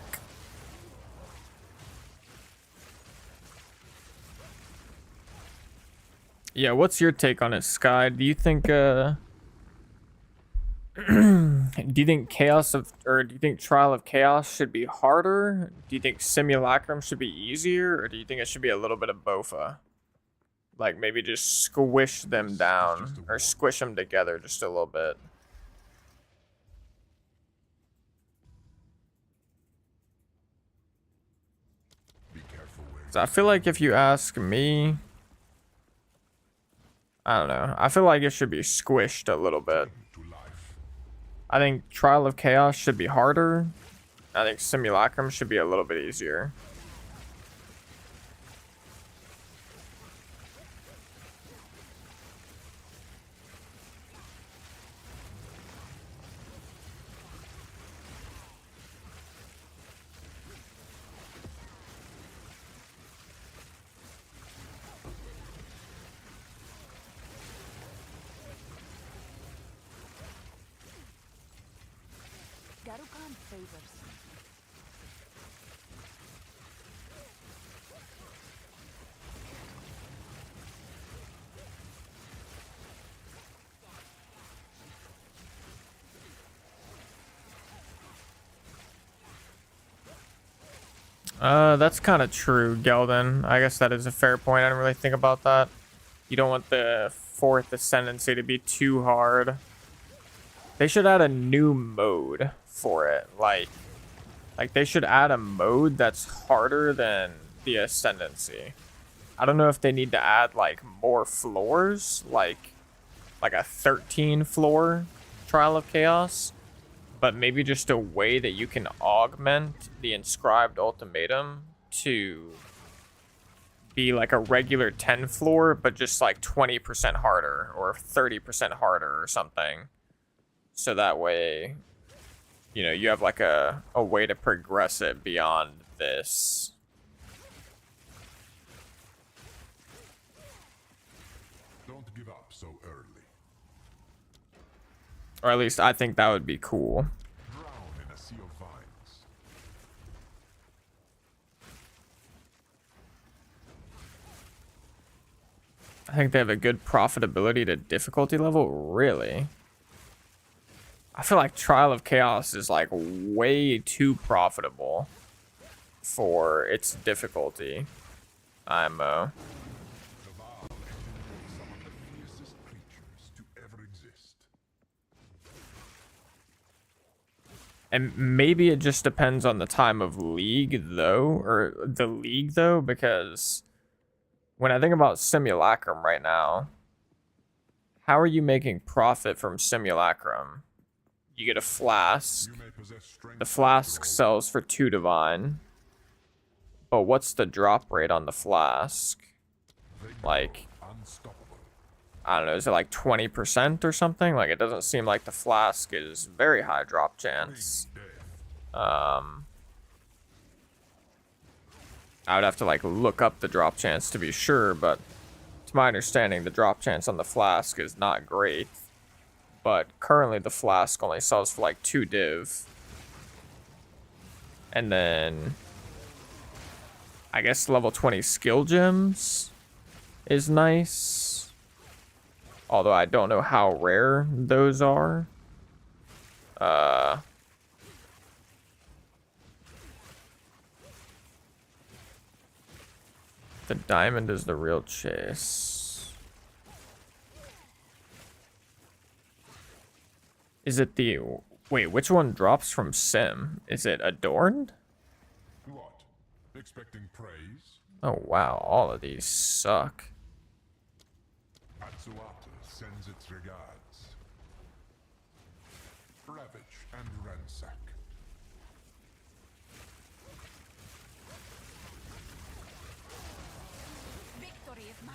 Yeah, what's your take on it, Sky? Do you think do you think do you think Trial of Chaos should be harder? Do you think Simulacrum should be easier, or do you think it should be a little bit of both? Like maybe just squish them down or squish them together just a little bit. Be careful where 'Cause I feel like if you ask me, I don't know. I feel like it should be squished a little bit. to life. I think Trial of Chaos should be harder. I think Simulacrum should be a little bit easier. Garukan favors. That's kind of true, Gelden. I guess that is a fair point. I didn't really think about that. You don't want the fourth ascendancy to be too hard. They should add a new mode for it. Like they should add a mode that's harder than the ascendancy. I don't know if they need to add like more floors, like a 13 floor Trial of Chaos, but maybe just a way that you can augment the inscribed ultimatum to be like a regular 10 floor, but just like 20% harder or 30% harder or something. So that way, you know, you have like a way to progress it beyond this. Don't give up so early. Or at least I think that would be cool. Drown in a sea of vines. I think they have a good profitability to difficulty level, really. I feel like Trial of Chaos is like way too profitable for its difficulty. IMO. Cabal engineered some of the fiercest creatures to ever exist. And maybe it just depends on the time of league though, or the league though, because when I think about Simulacrum right now, how are you making profit from Simulacrum? You get a flask. You may possess strength. The flask sells for 2 divine. But what's the drop rate on the flask? Like, Unstoppable. I don't know, is it like 20% or something? Like, it doesn't seem like the flask is very high drop chance. Death. I would have to like look up the drop chance to be sure, but to my understanding, the drop chance on the flask is not great. But currently the flask only sells for like 2 div. And then I guess level 20 skill gems is nice. Although I don't know how rare those are. The diamond is the real chase. Is it the... Wait, which one drops from Sim? Is it Adorned? What? Expecting praise? Oh wow, all of these suck. Atsuata sends its regards. Ravage and ransack. Victory is mine.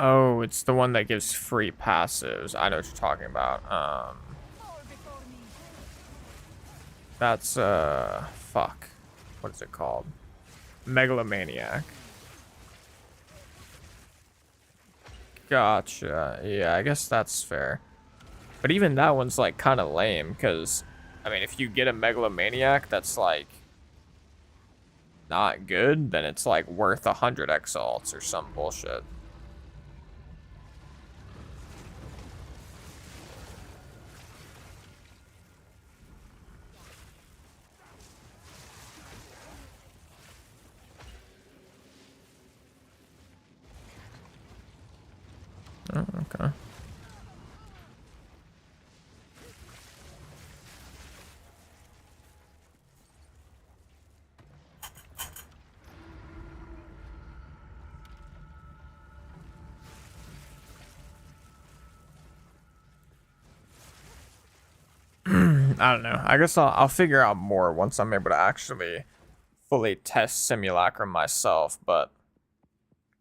Oh, it's the one that gives free passives. I know what you're talking about. Fall before me. That's fuck. What is it called? Megalomaniac. Gotcha. Yeah, I guess that's fair. But even that one's like kind of lame because, I mean, if you get a Megalomaniac that's like not good, then it's like worth 100 exalts or some bullshit. Oh, okay. I don't know. I guess I'll figure out more once I'm able to actually fully test Simulacrum myself, but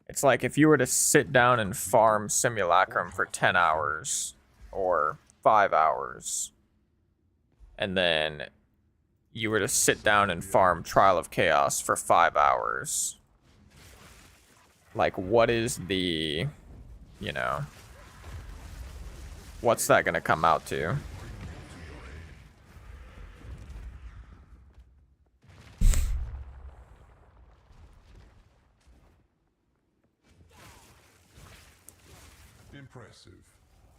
it's like if you were to sit down and farm Simulacrum for 10 hours or 5 hours, and then you were to sit down and farm Trial of Chaos for 5 hours, like what is the, you know, what's that gonna come out to? Impressive.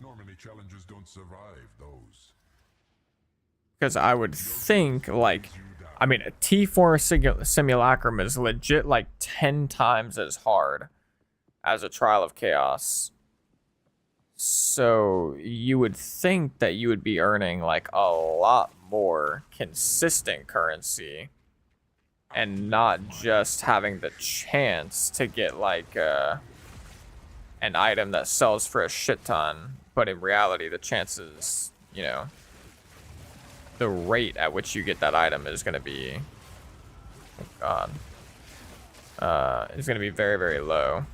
Normally challenges don't survive those. Because I would think, like, I mean, a T4 Simulacrum is legit like 10 times as hard as a Trial of Chaos. So you would think that you would be earning like a lot more consistent currency and not just having the chance to get like an item that sells for a shit ton. But in reality, the chances, you know, the rate at which you get that item is going to be, oh God, is going to be very, very low.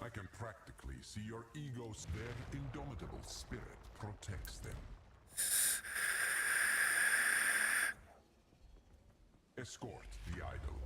I can practically see your egos. Their indomitable spirit protects them. Escort the idol.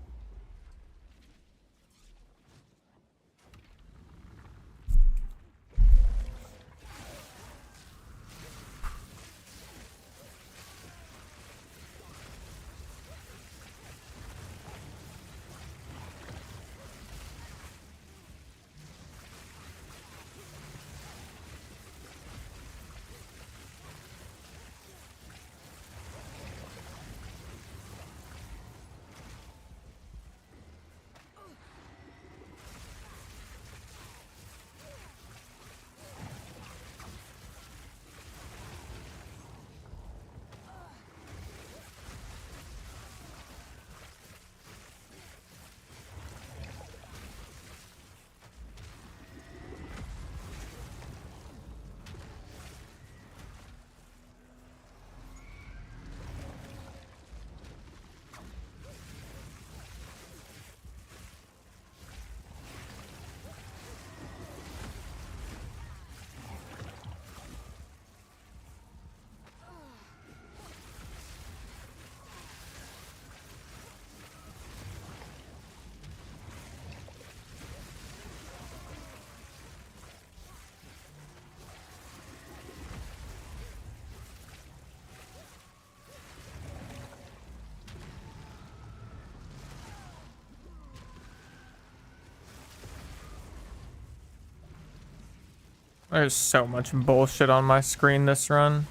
There's so much bullshit on my screen this run.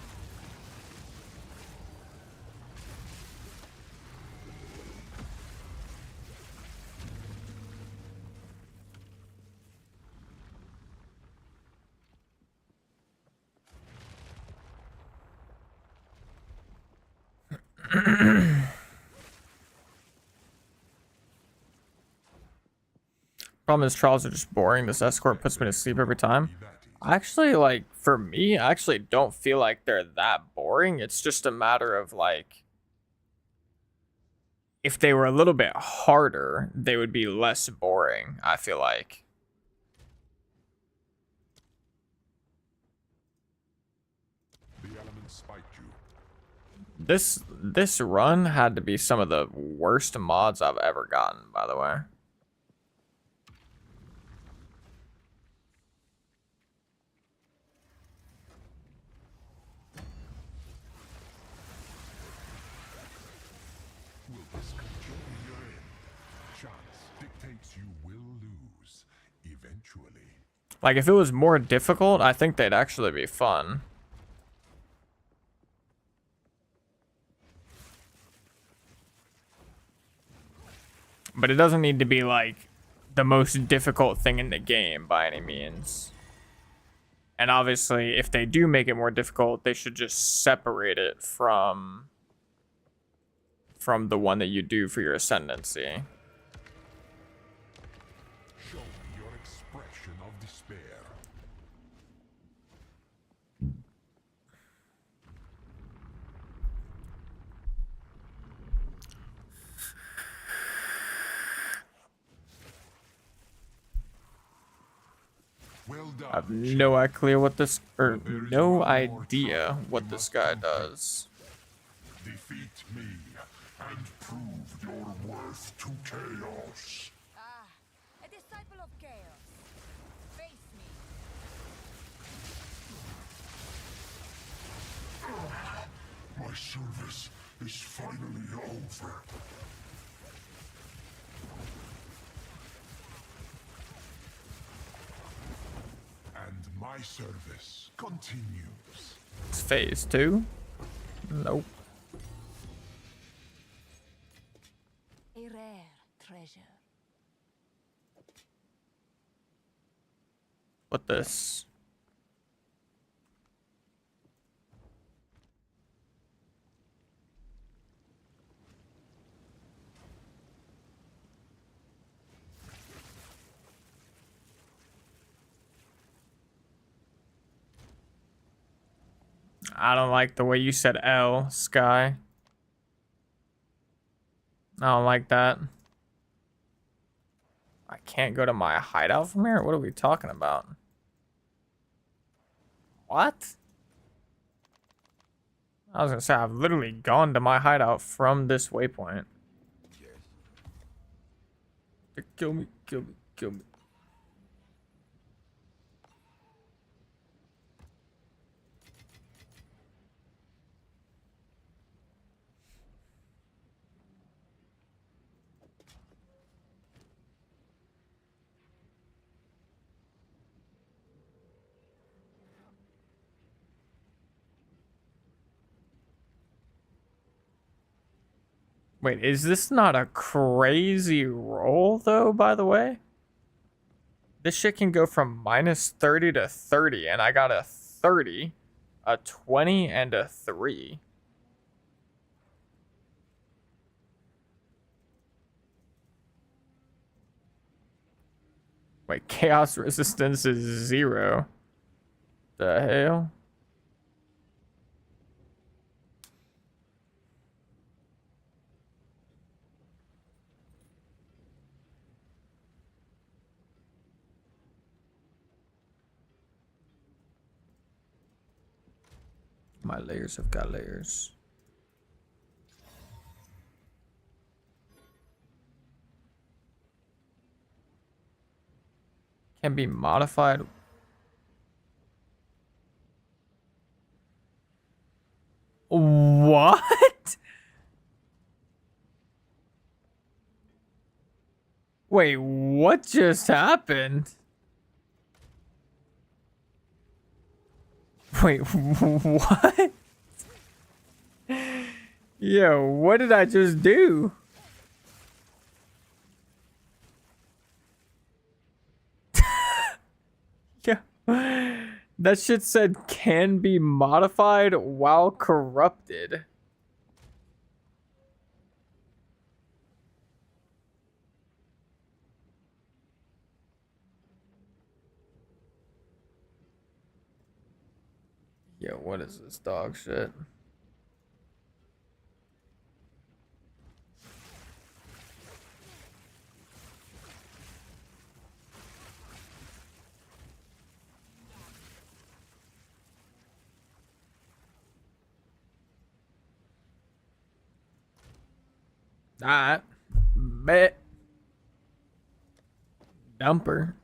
Problem is, trials are just boring. This escort puts me to sleep every time. Actually, like, for me, I actually don't feel like they're that boring. It's just a matter of, like, if they were a little bit harder, they would be less boring, I feel like. The elements spite you. This run had to be some of the worst mods I've ever gotten, by the way. Will this control you're in? Chance dictates you will lose eventually. Like, if it was more difficult, I think they'd actually be fun. But it doesn't need to be, like, the most difficult thing in the game by any means. And obviously, if they do make it more difficult, they should just separate it from the one that you do for your ascendancy. Show me your expression of despair. Well done. I have no idea what this, or no idea what this guy does. Defeat me and prove your worth to chaos. Ah, a disciple of chaos. Face me. My service is finally over. And my service continues. It's phase 2? Nope. A rare treasure. What this? I don't like the way you said L, Sky. I don't like that. I can't go to my hideout from here? What are we talking about? What? I was gonna say, I've literally gone to my hideout from this waypoint. Kill me, kill me, kill me. Wait, is this not a crazy roll, though, by the way? This shit can go from minus 30 to 30, and I got a 30, a 20, and a 3. Wait, chaos resistance is 0. The hell? My layers have got layers. Can be modified. What? Wait, what just happened? Wait, what? Yo, what did I just do? Yeah. That shit said can be modified while corrupted. Yo, what is this dog shit? Alright. Bet. Dumper.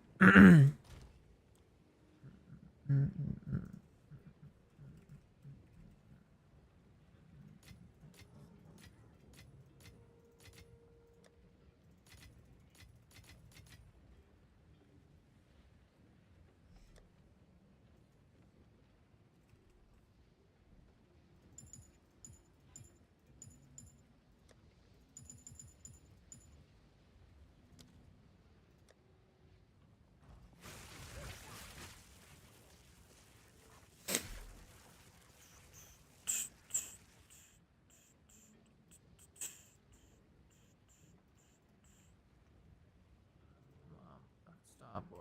Stop, boy.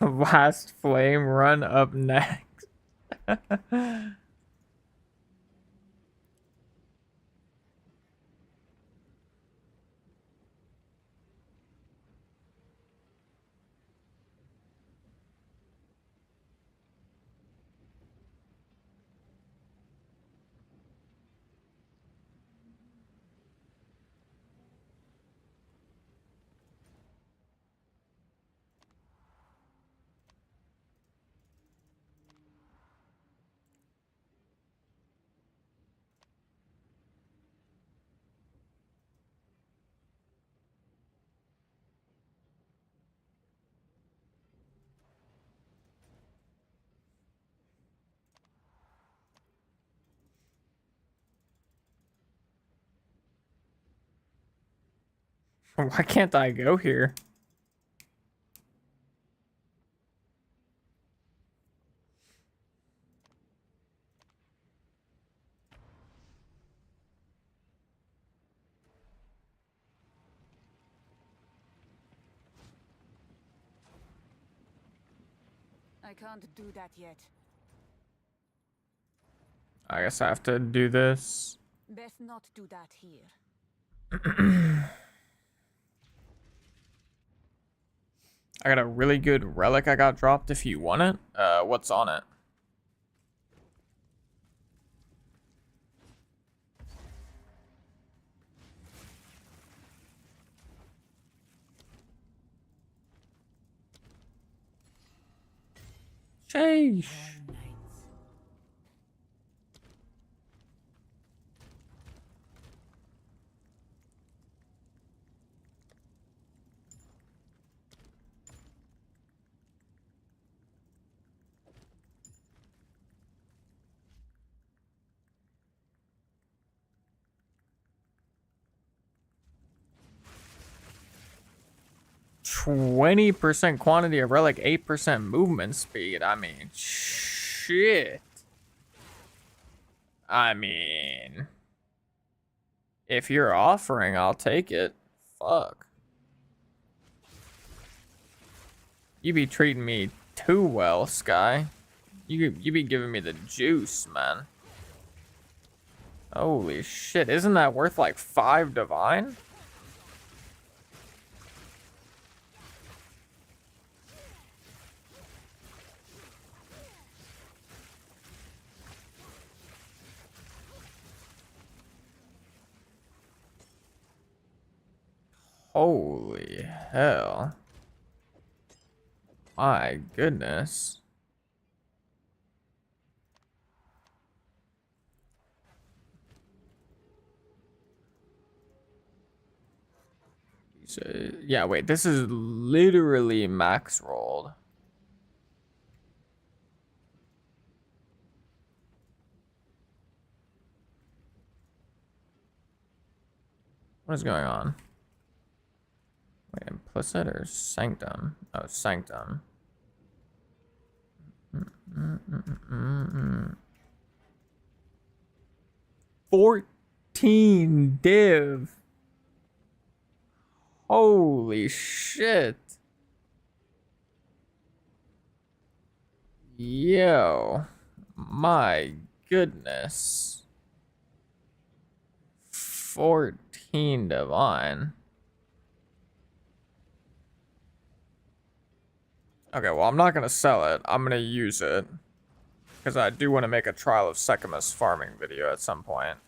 Last flame run up next. Why can't I go here? I can't do that yet. I guess I have to do this. Best not do that here. I got a really good relic I got dropped if you want it. What's on it? Sheesh. 20% quantity of relic, 8% movement speed. I mean, shit. I mean, if you're offering, I'll take it. Fuck. You be treating me too well, Sky. You be giving me the juice, man. Holy shit, isn't that worth like 5 divine? Holy hell. My goodness. So, yeah, wait, this is literally max rolled. What is going on? Wait, implicit or sanctum? Oh, sanctum. 14 div. Holy shit. Yo. My goodness. 14 divine. Okay, well, I'm not going to sell it. I'm going to use it. Because I do want to make a Trial of Secamus farming video at some point.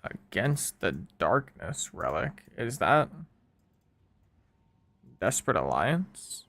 Against the Darkness relic. Is that Desperate Alliance?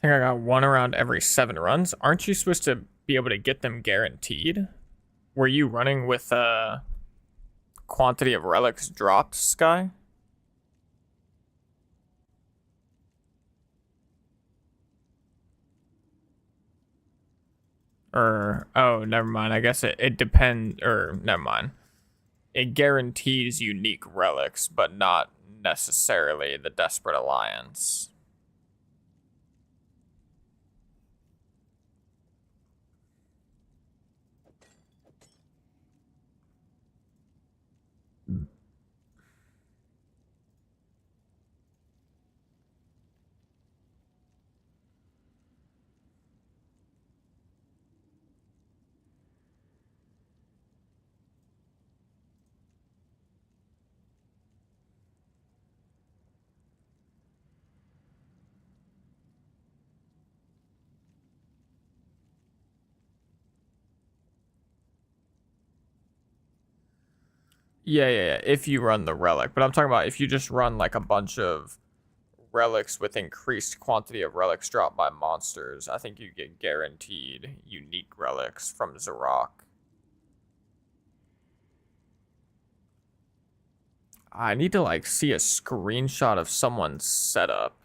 think I got one around every 7 runs. Aren't you supposed to be able to get them guaranteed? Were you running with quantity of relics dropped, Sky? Or, oh, never mind. I guess it depends, or never mind. It guarantees unique relics, but not necessarily the Desperate Alliance. Yeah. If you run the relic. But I'm talking about if you just run like a bunch of relics with increased quantity of relics dropped by monsters, I think you get guaranteed unique relics from Sorc. I need to like see a screenshot of someone's setup.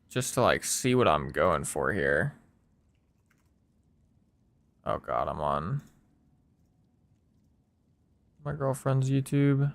Just to like see what I'm going for here. Oh god, I'm on my girlfriend's YouTube.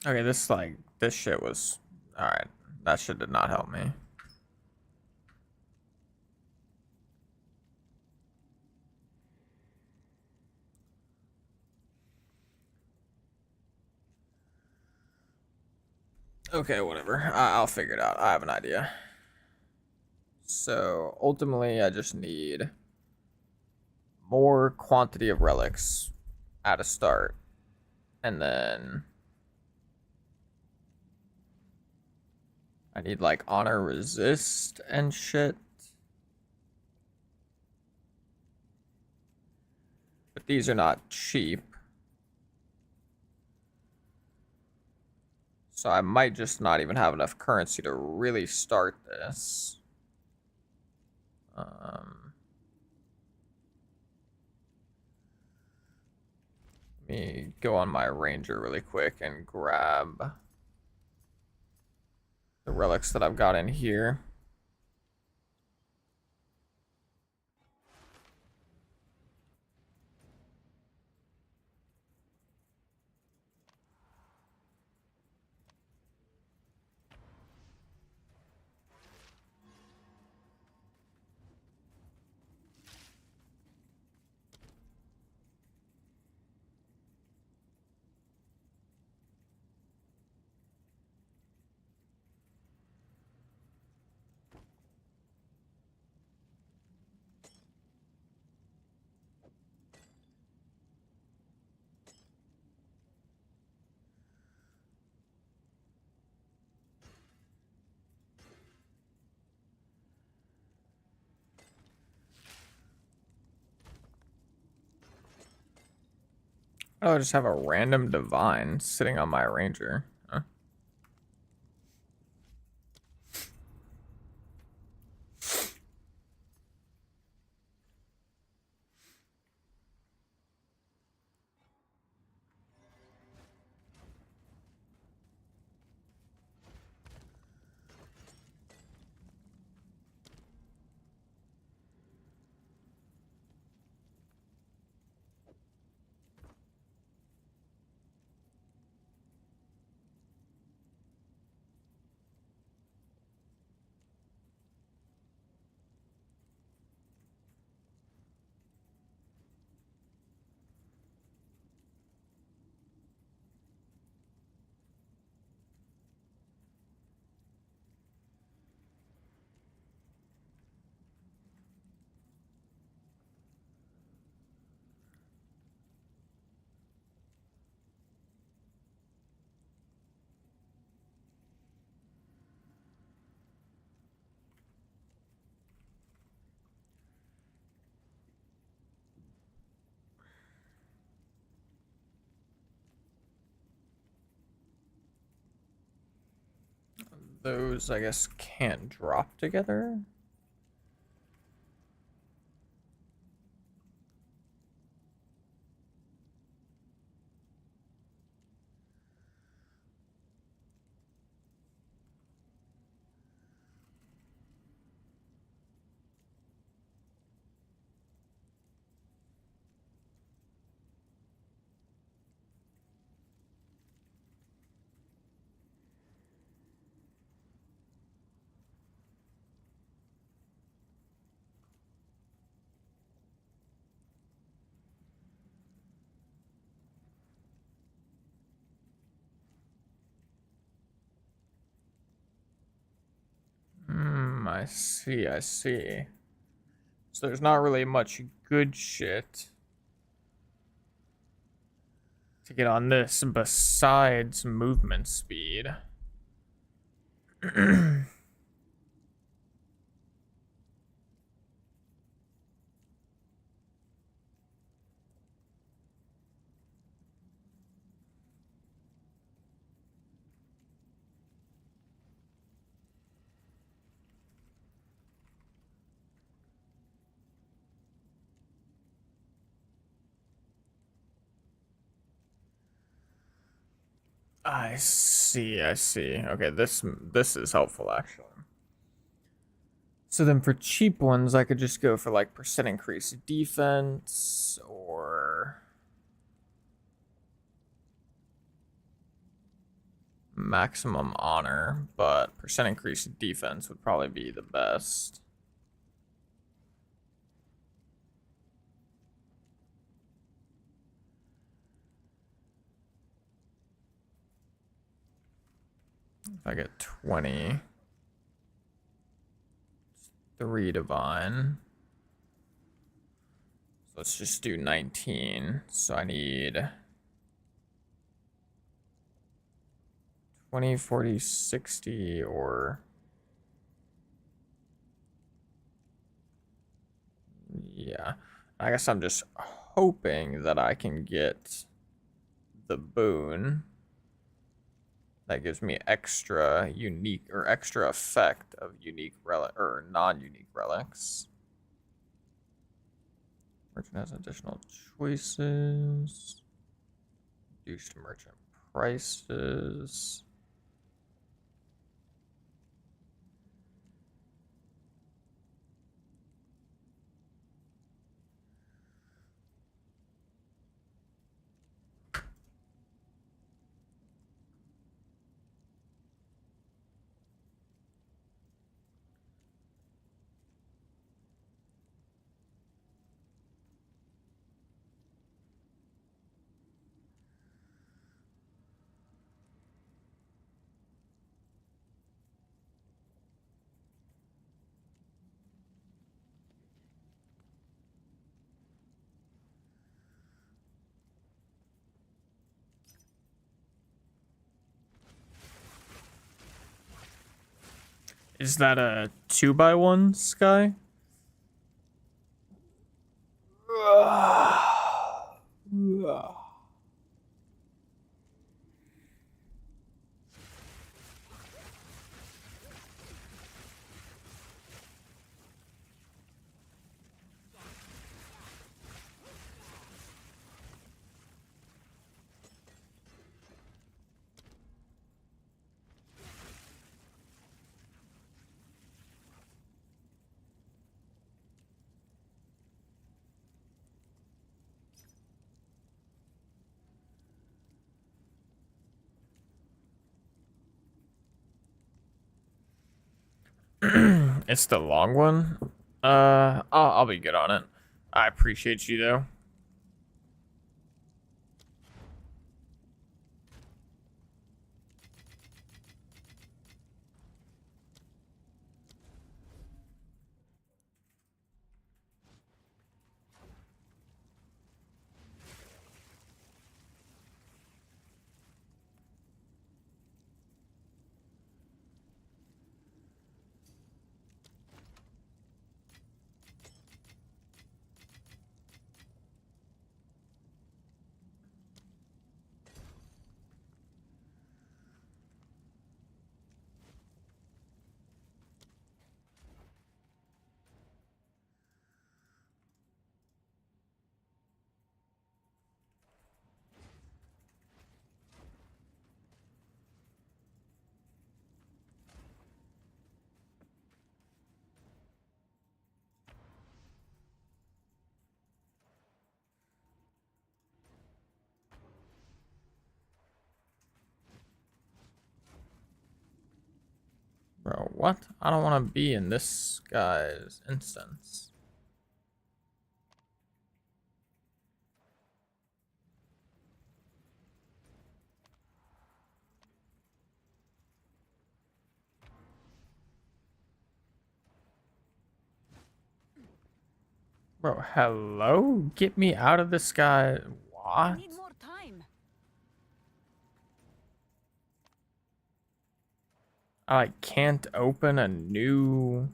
Okay, this shit was alright. That shit did not help me. Okay, whatever. I'll figure it out. I have an idea. So ultimately, I just need more quantity of relics at a start, and then I need like honor resist and shit. But these are not cheap. So I might just not even have enough currency to really start this. Let me go on my ranger really quick and grab the relics that I've got in here. Oh, I just have a random divine sitting on my ranger. Huh? Those, I guess, can't drop together. I see, I see. So there's not really much good shit to get on this besides movement speed. I see, I see. Okay, this is helpful actually. So then for cheap ones, I could just go for like percent increase defense or maximum honor, but percent increase defense would probably be the best. If I get 20, 3 divine. So let's just do 19. So I need 20, 40, 60, or yeah. I guess I'm just hoping that I can get the boon that gives me extra unique or extra effect of unique relic or non-unique relics. Merchant has additional choices. Reduced merchant prices. Is that a 2x1 sky? It's the long one. I'll be good on it. I appreciate you though. Bro, what? I don't want to be in this guy's instance. Bro, hello? Get me out of this guy. I What? need more time. I like, can't open a new...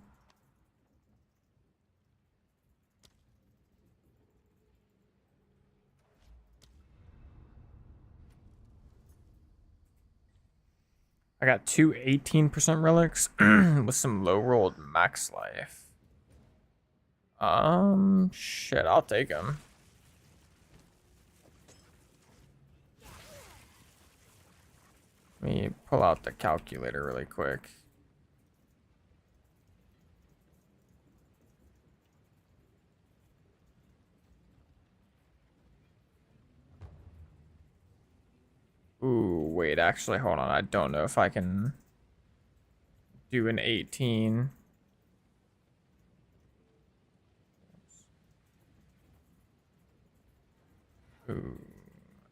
I got two 18% relics with some low rolled max life. Shit, I'll take them. Let me pull out the calculator really quick. Ooh, wait, actually, hold on. I don't know if I can do an 18. Ooh.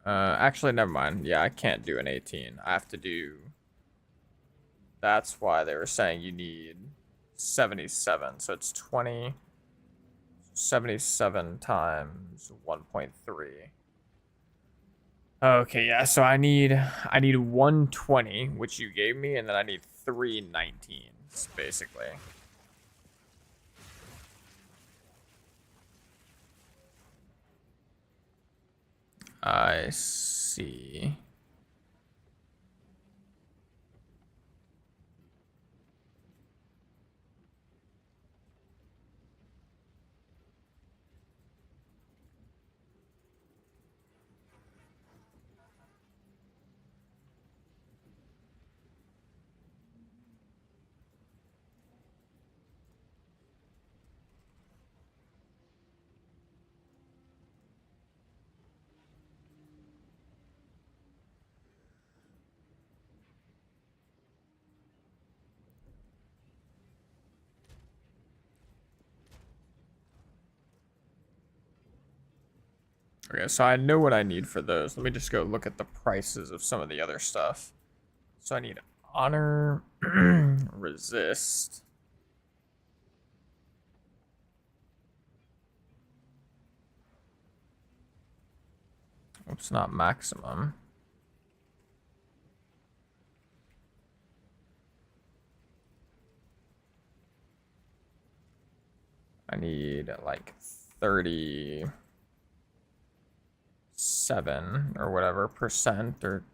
Actually, never mind. Yeah, I can't do an 18. I have to do... That's why they were saying you need 77. So it's 20... 77 times 1.3. Okay, yeah, so I need 120, which you gave me, and then I need 3 19s, basically. I see. Okay, so I know what I need for those. Let me just go look at the prices of some of the other stuff. So I need honor, resist. Oops, not maximum. I need like 37 or whatever percent, or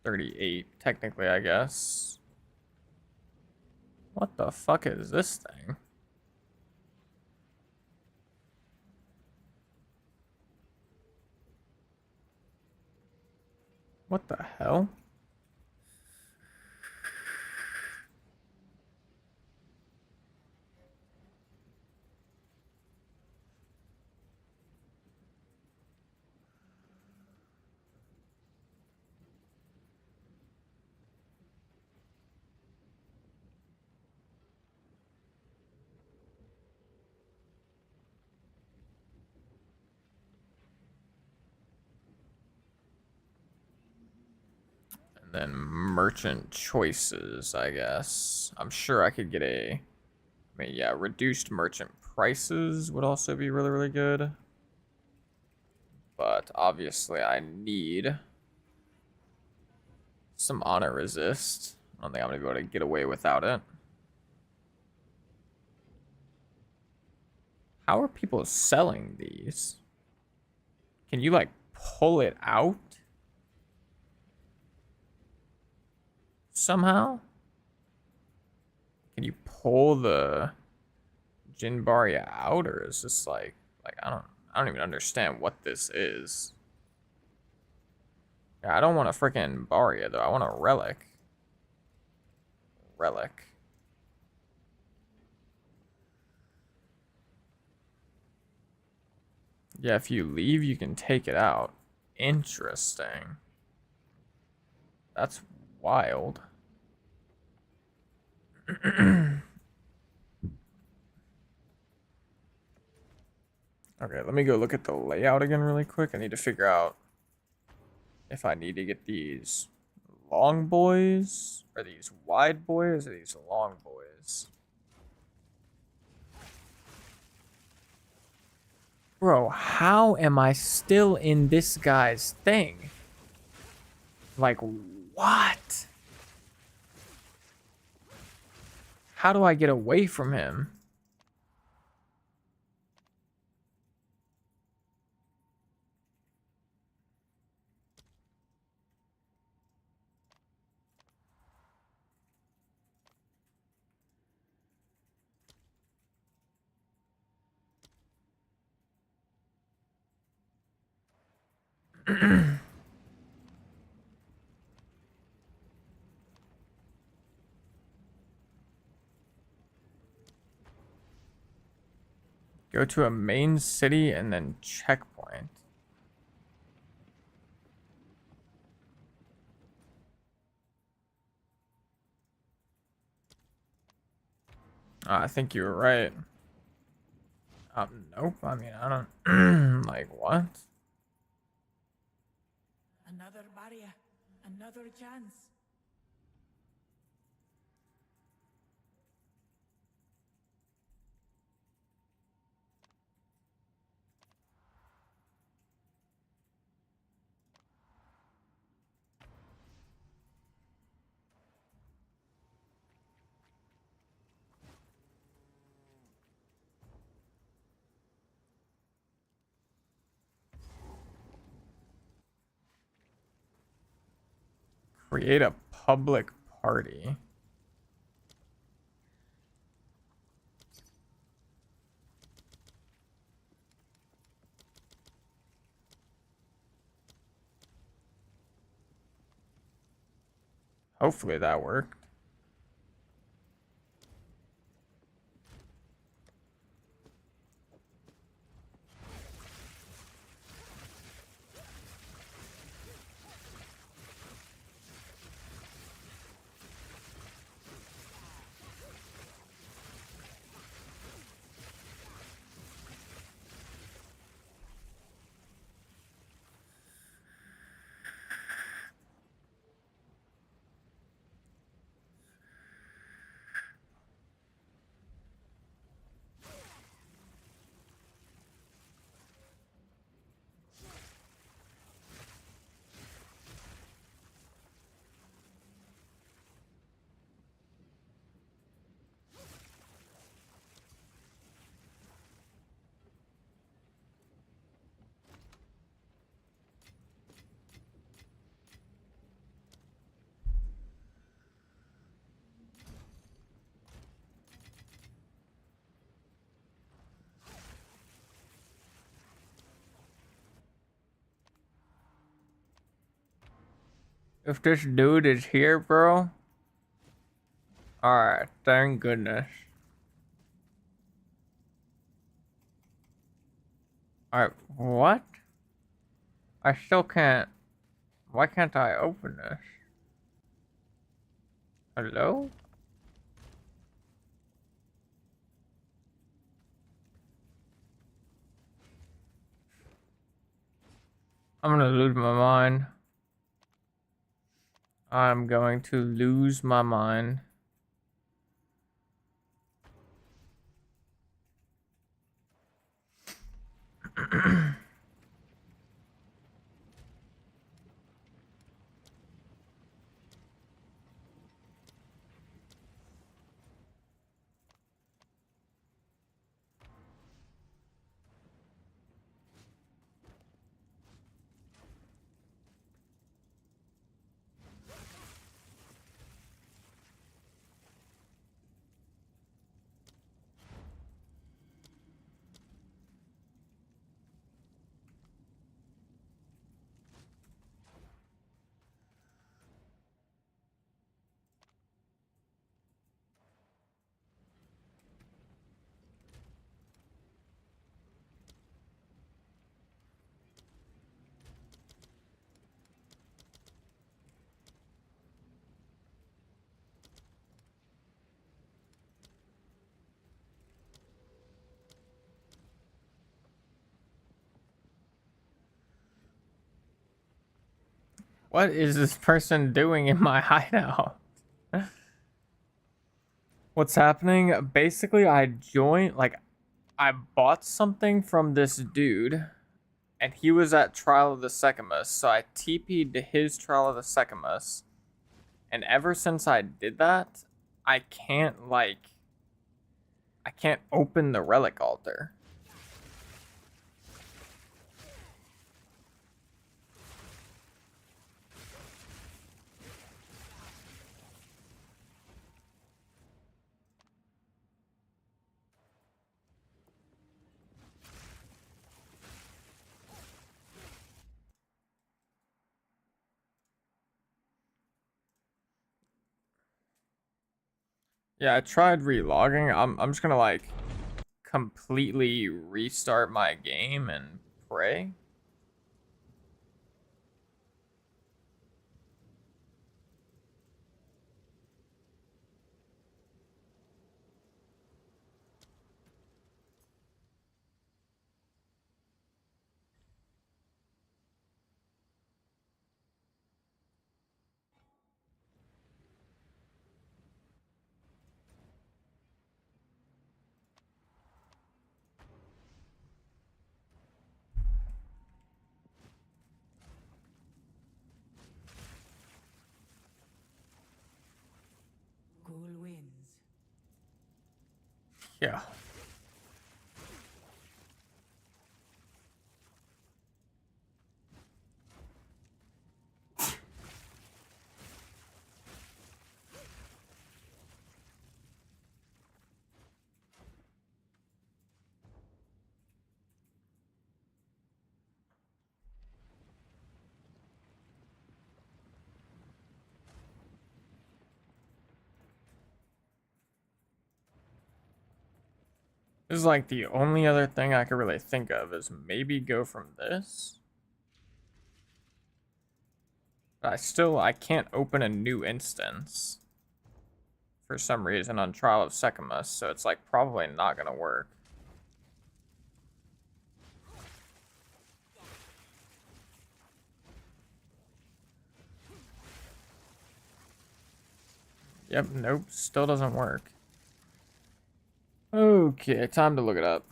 38 technically, I guess. What the fuck is this thing? What the hell? Then merchant choices, I guess. I'm sure I could get I mean, yeah, reduced merchant prices would also be really, really good. But obviously I need some honor resist. I don't think I'm gonna be able to get away without it. How are people selling these? Can you like pull it out? Somehow? Can you pull the Jinbaria out, or is this like I don't even understand what this is. Yeah, I don't want a freaking Baria though. I want a relic. Relic. Yeah, if you leave, you can take it out. Interesting. That's wild. Okay, let me go look at the layout again really quick. I need to figure out if I need to get these long boys, or these wide boys, or these long boys. Bro, how am I still in this guy's thing? Like, what? How do I get away from him? Go to a main city and then checkpoint. I think you were right. Nope. I mean, I don't like what? Another barrier, another chance. Create a public party. Hopefully that worked. If this dude is here, bro. Alright, thank goodness. Alright, what? I still can't. Why can't I open this? Hello? I'm gonna lose my mind. I'm going to lose my mind. What is this person doing in my hideout? What's happening? Basically, I bought something from this dude, and he was at Trial of the Secamus, so I TP'd to his Trial of the Secamus, and ever since I did that, I can't open the relic altar. Yeah, I tried relogging. I'm just gonna like completely restart my game and pray. Yeah. This is like the only other thing I could really think of is maybe go from this. But I can't open a new instance for some reason on Trial of Secamus, so it's like probably not gonna work. Yep, nope, still doesn't work. Okay, time to look it up.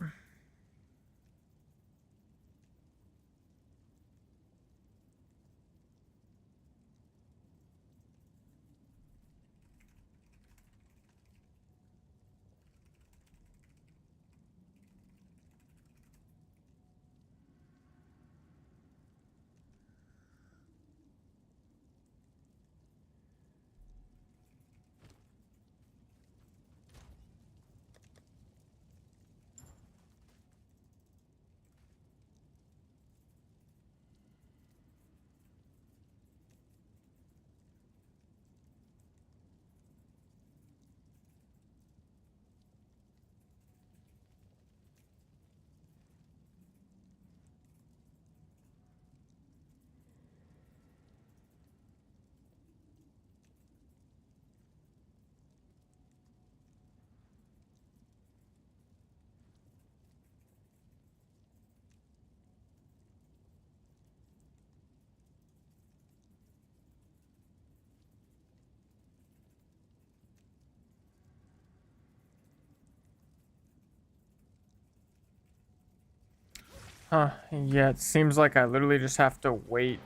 Huh, yeah, it seems like I literally just have to wait.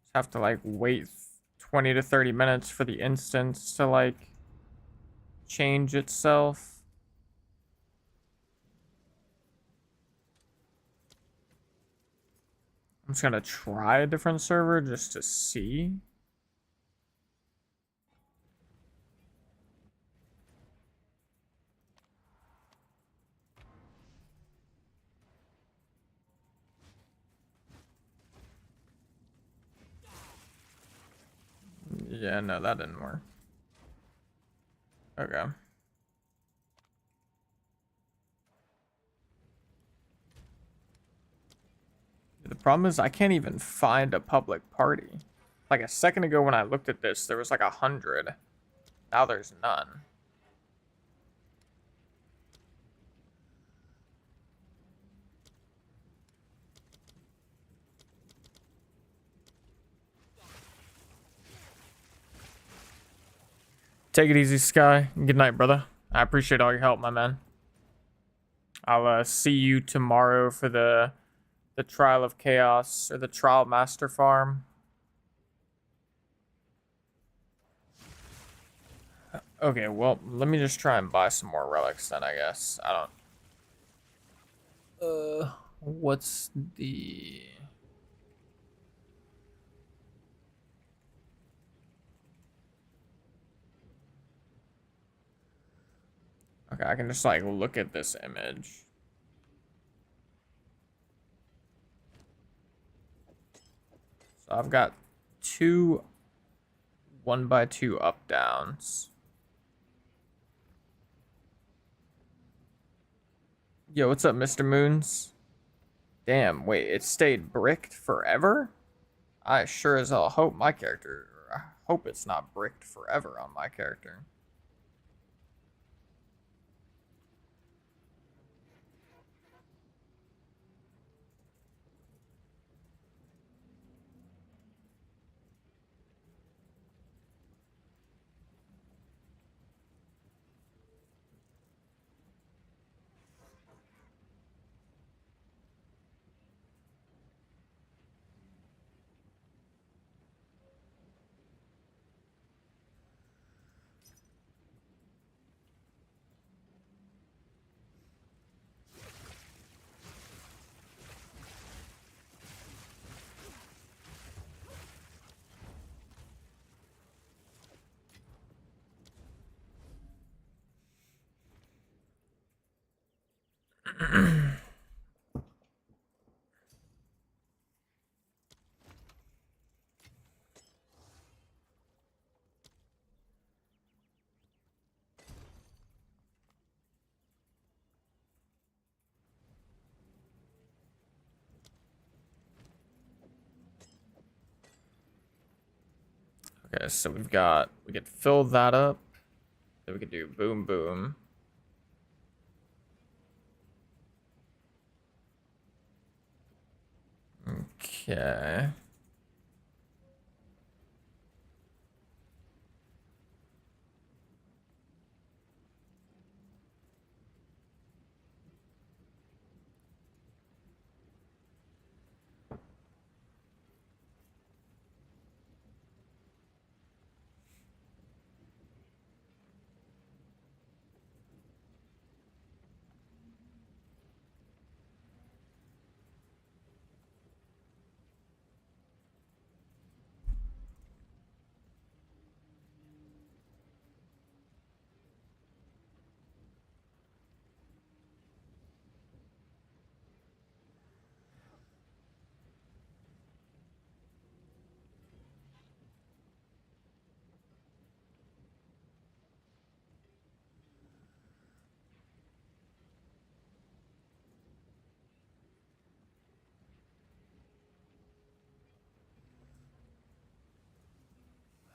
Just have to like wait 20 to 30 minutes for the instance to like change itself. I'm just gonna try a different server just to see. Yeah, no, that didn't work. Okay. The problem is I can't even find a public party. Like a second ago when I looked at this, there was like 100. Now there's none. Take it easy, Sky. Good night, brother. I appreciate all your help, my man. I'll see you tomorrow for the Trial of Chaos or the Trialmaster farm. Okay, well, let me just try and buy some more relics then, I guess. I don't... what's the... Okay, I can just, like, look at this image. So I've got 2 1x2 up-downs. Yo, what's up, Mr. Moons? Damn, wait, it stayed bricked forever? I sure as hell hope my character... I hope it's not bricked forever on my character. Okay, so we could fill that up. Then we could do boom, boom. Okay.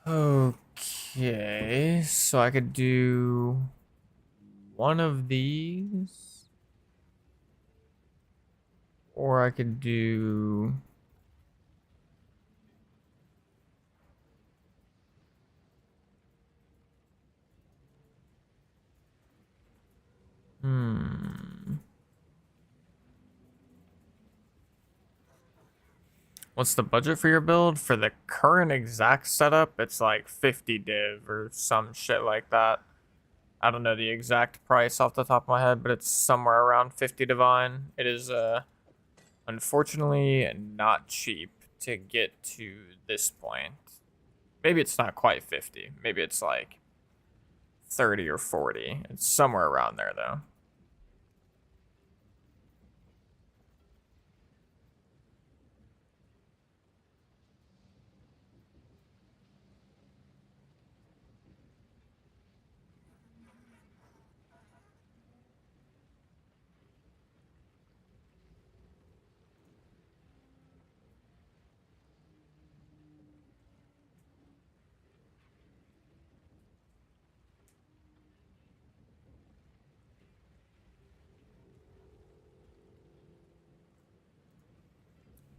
Okay, so I could do one of these, or I could do hmm. What's the budget for your build? For the current exact setup, it's like 50 div or some shit like that. I don't know the exact price off the top of my head, but it's somewhere around 50 divine. It is unfortunately not cheap to get to this point. Maybe it's not quite 50. Maybe it's like 30 or 40. It's somewhere around there though.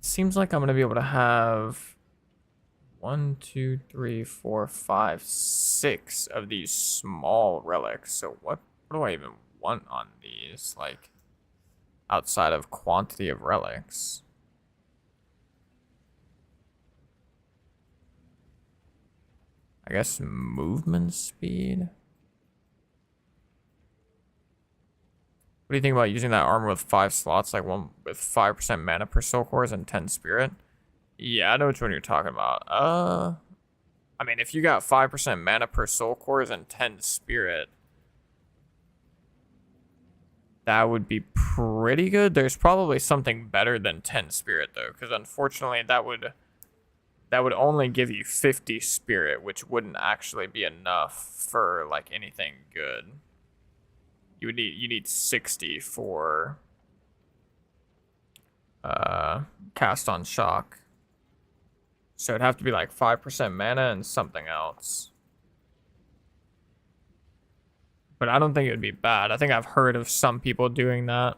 Seems like I'm gonna be able to have 1, 2, 3, 4, 5, 6 of these small relics. So what do I even want on these? Like outside of quantity of relics. I guess movement speed. What do you think about using that armor with 5 slots, like one with 5% mana per soul cores and 10 spirit? Yeah, I know which one you're talking about. I mean, if you got 5% mana per soul cores and 10 spirit, that would be pretty good. There's probably something better than 10 spirit though, because unfortunately that would only give you 50 spirit, which wouldn't actually be enough for like anything good. You need 60 for cast on shock. So it'd have to be like 5% mana and something else. But I don't think it would be bad. I think I've heard of some people doing that.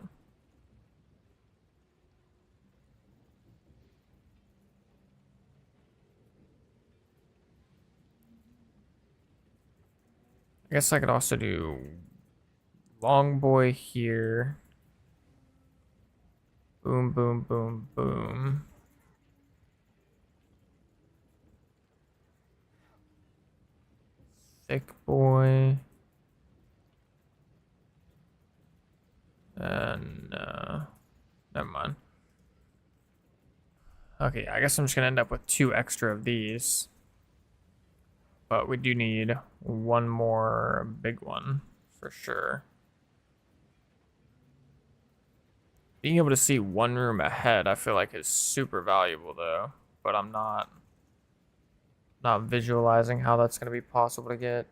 I guess I could also do long boy here. Boom, boom, boom, boom. Thick boy. And never mind. Okay, I guess I'm just gonna end up with 2 extra of these. But we do need one more big one for sure. Being able to see one room ahead, I feel like is super valuable though. But I'm not visualizing how that's gonna be possible to get.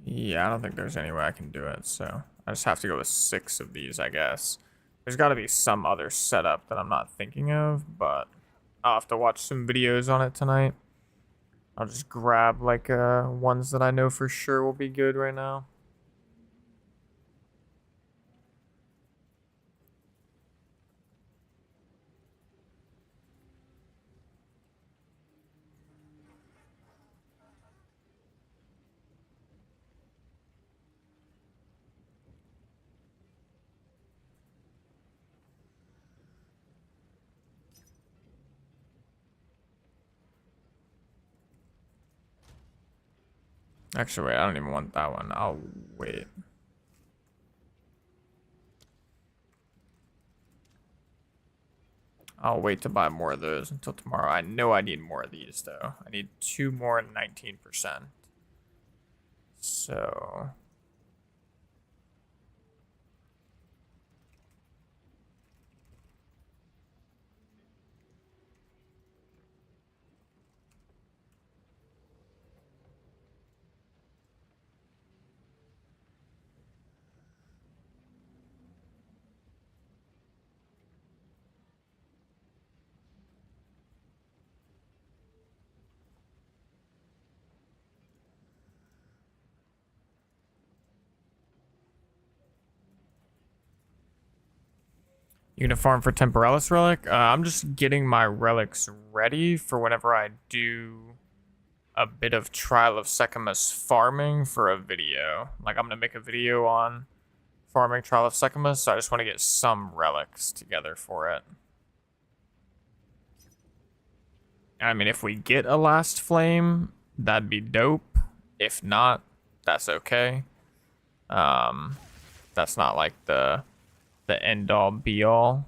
Yeah, I don't think there's any way I can do it, so I just have to go with 6 of these, I guess. There's got to be some other setup that I'm not thinking of, but I'll have to watch some videos on it tonight. I'll just grab, like, ones that I know for sure will be good right now. Actually, wait, I don't even want that one. I'll wait. I'll wait to buy more of those until tomorrow. I know I need more of these, though. I need 2 more and 19%. So... You gonna farm for Temporalis Relic? I'm just getting my relics ready for whenever I do a bit of Trial of Secamus farming for a video. Like, I'm gonna make a video on farming Trial of Secamus, so I just want to get some relics together for it. I mean, if we get a Last Flame, that'd be dope. If not, that's okay. That's not like the end all be all.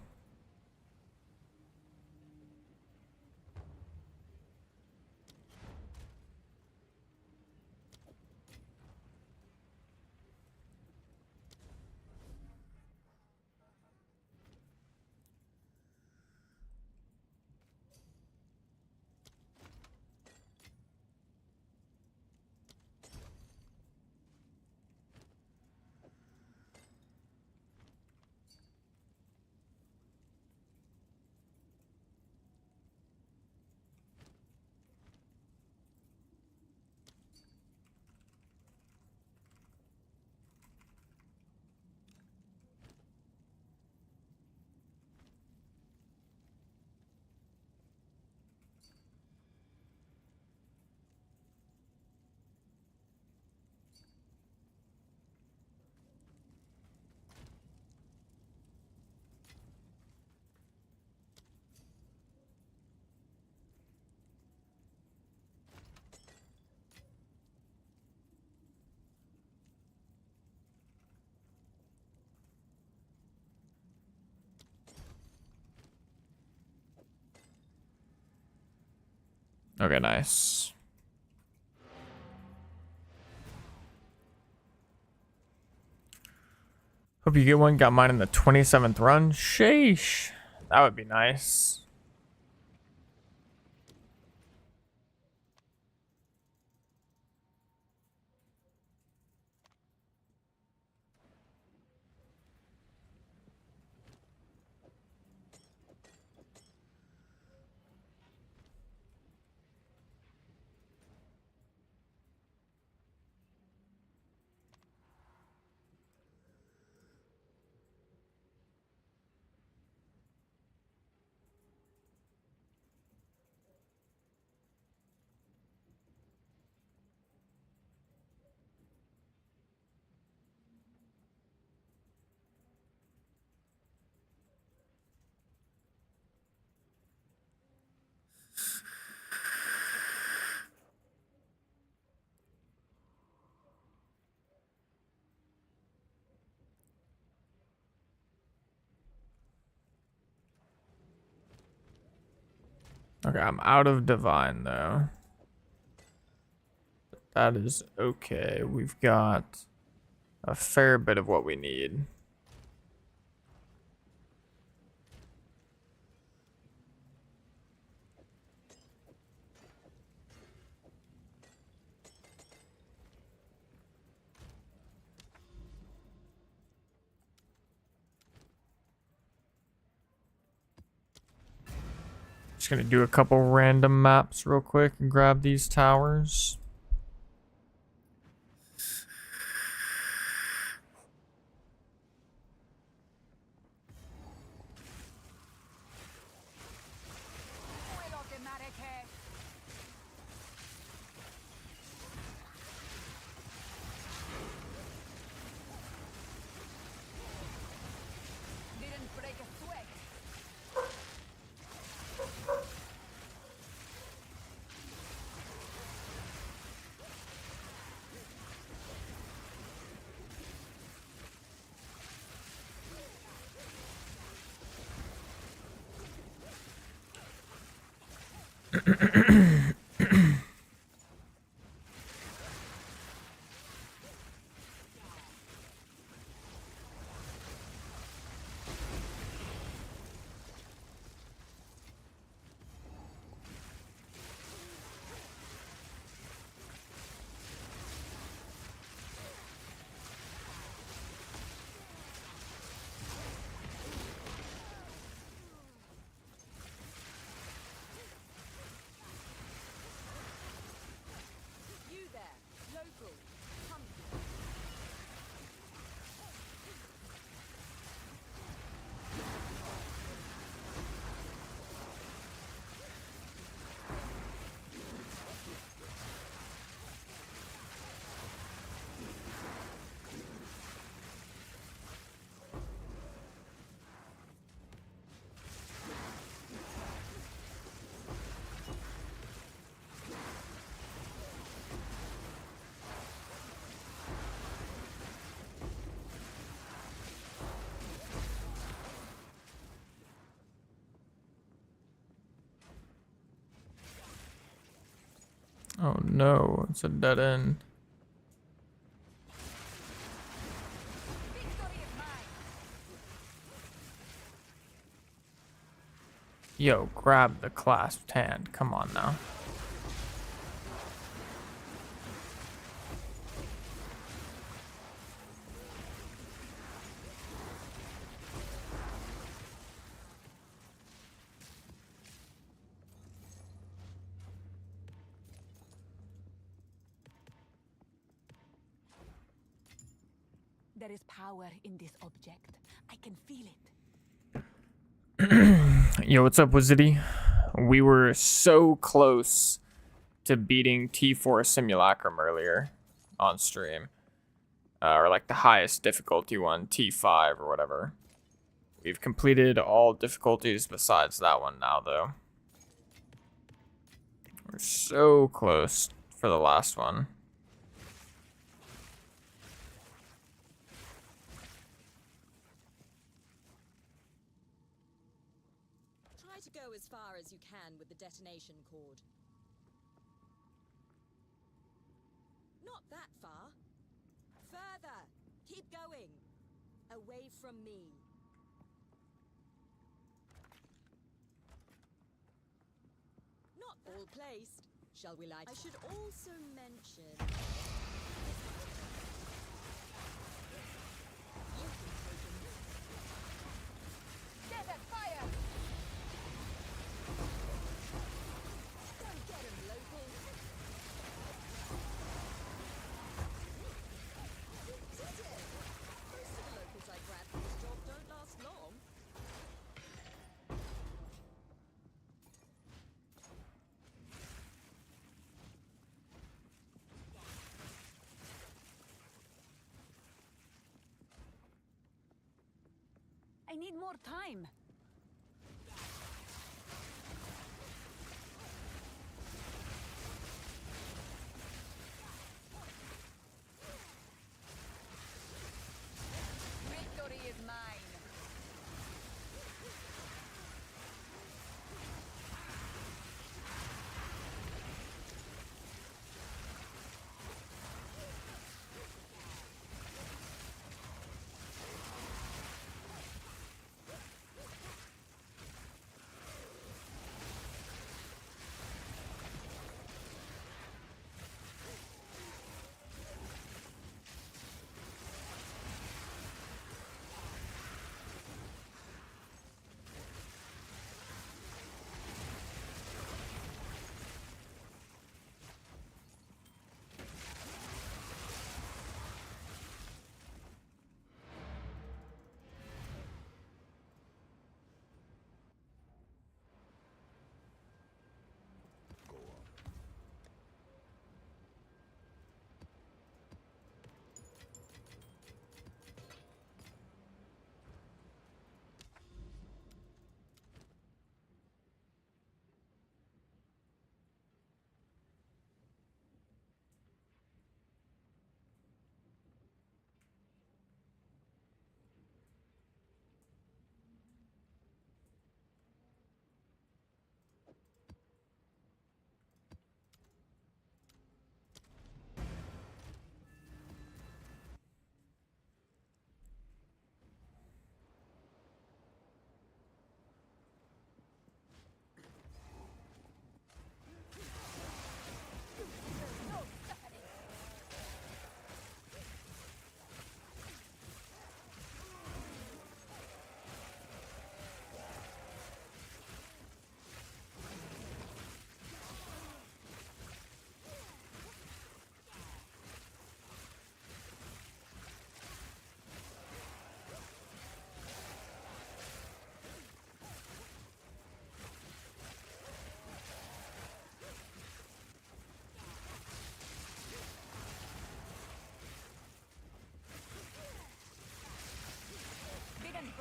Okay, nice. Hope you get one. Got mine in the 27th run. Sheesh. That would be nice. Okay, I'm out of divine though. That is okay. We've got a fair bit of what we need. Just gonna do a couple random maps real quick and grab these towers. Oh no, it's a dead end. Yo, grab the clasped hand. Come on now. There is power in this object. I can feel it. Yo, what's up, Wizardy? We were so close to beating T4 Simulacrum earlier on stream. Or like the highest difficulty one, T5 or whatever. We've completed all difficulties besides that one now, though. We're so close for the last one. Try to go as far as you can with the detonation cord. Not that far. Further. Keep going. Away from me. Not all placed. Shall we light? I should also mention. Desert fire! Don't get him, local. Did it? Most of the locals I grab for this job don't last long. I need more time. Victory is mine.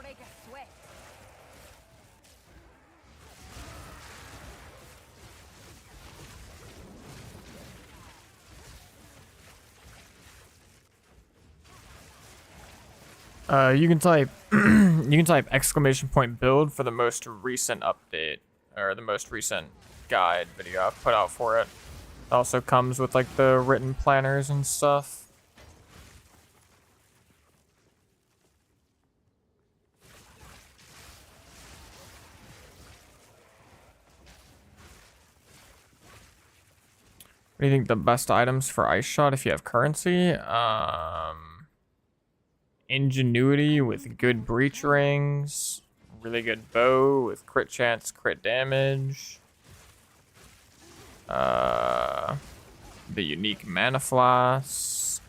break a sweat. You can type you can type exclamation point build for the most recent update or the most recent guide video I've put out for it. It also comes with like the written planners and stuff. What do you think the best items for Ice Shot if you have currency? Ingenuity with good breach rings. Really good bow with crit chance, crit damage. The unique mana flask.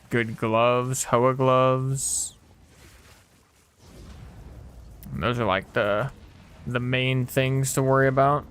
Good gloves, Hoa gloves. And those are like the main things to worry about.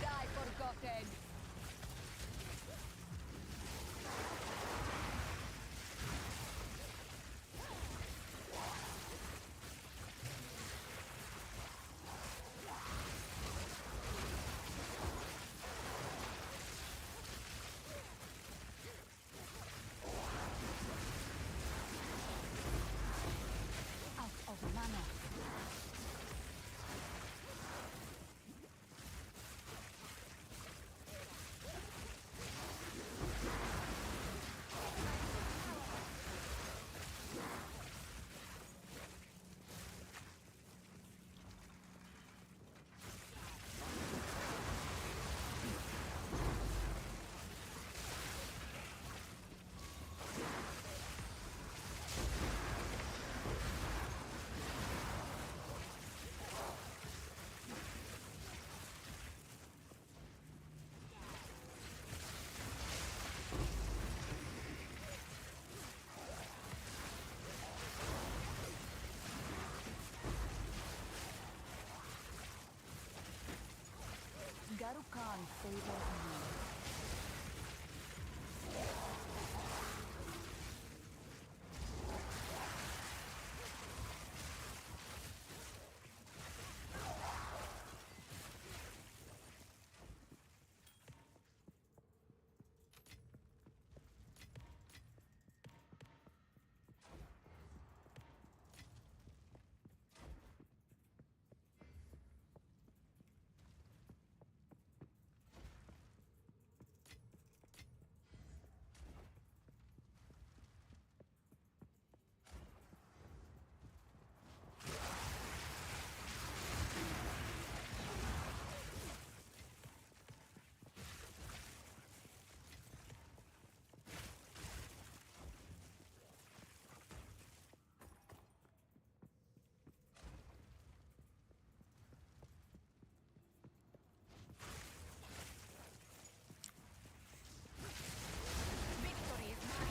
Die forgotten. Out of mana. Garukan favors me. Victory is mine.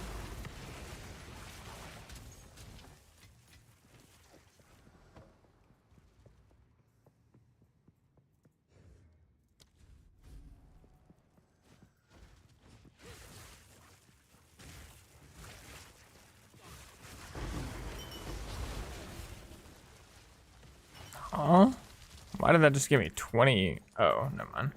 Oh, why did that just give me 20? Oh, never mind.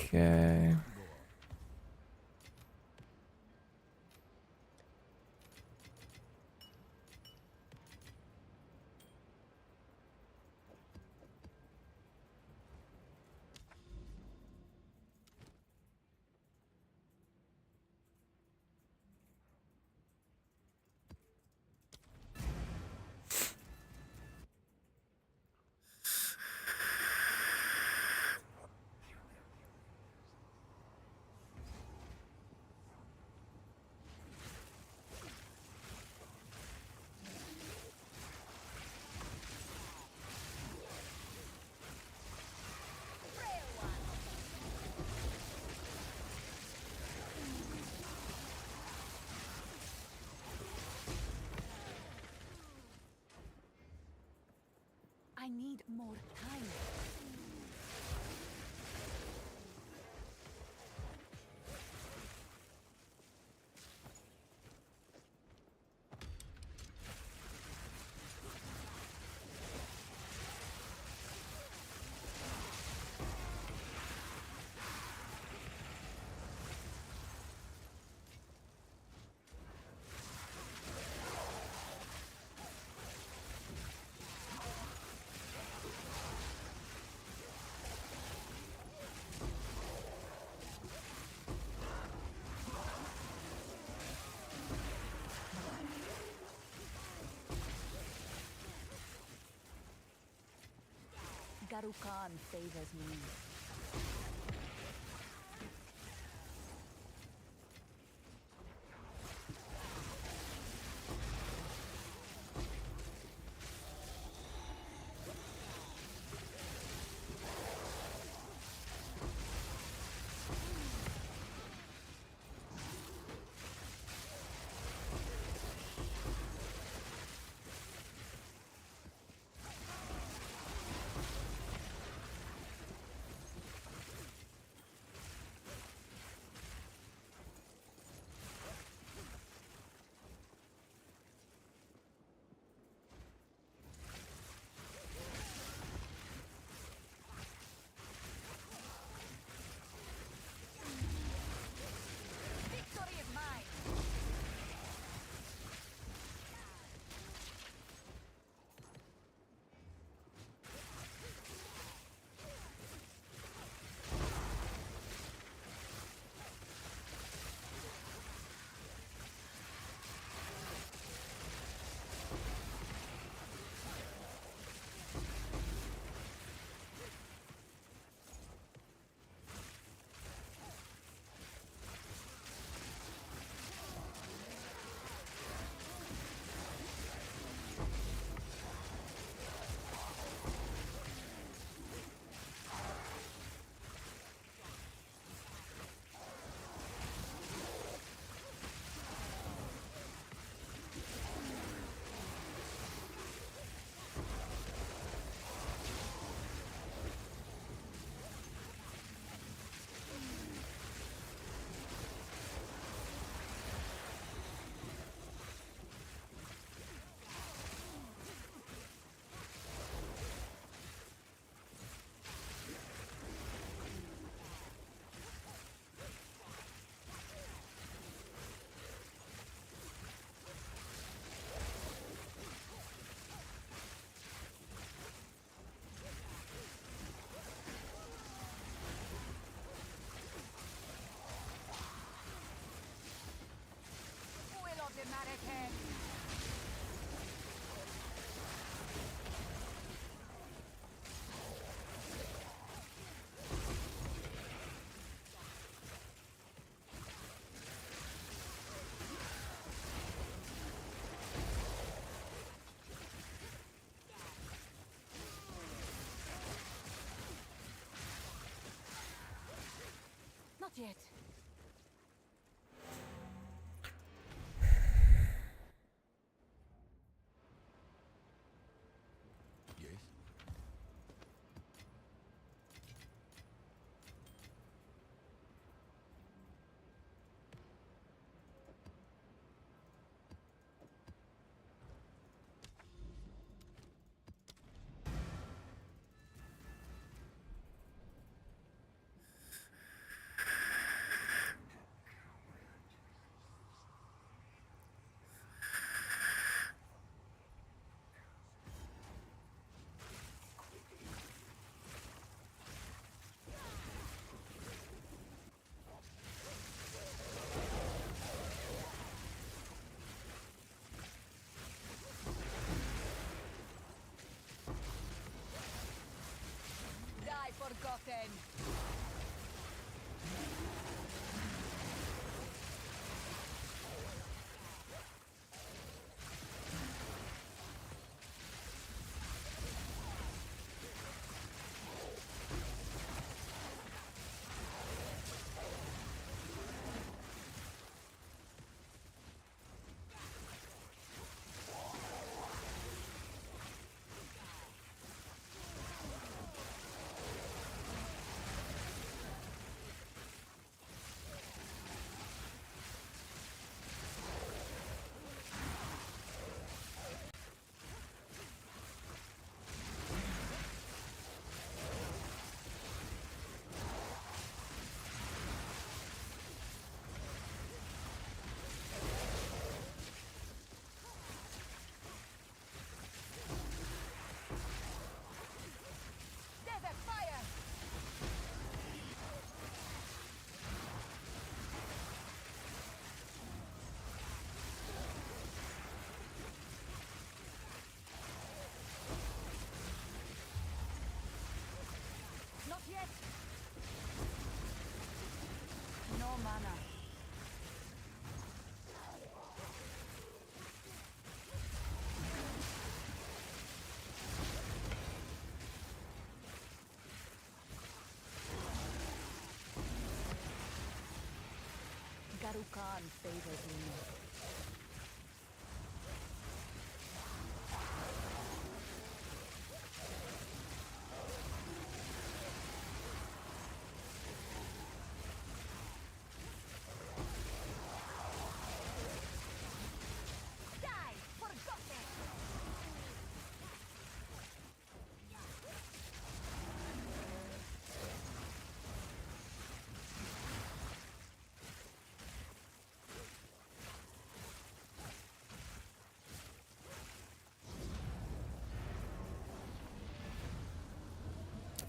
Okay. I need more time. Garukan favors me. Victory is mine. Will of the Marrakesh. Not yet. Yes. No mana. Garukan favors me.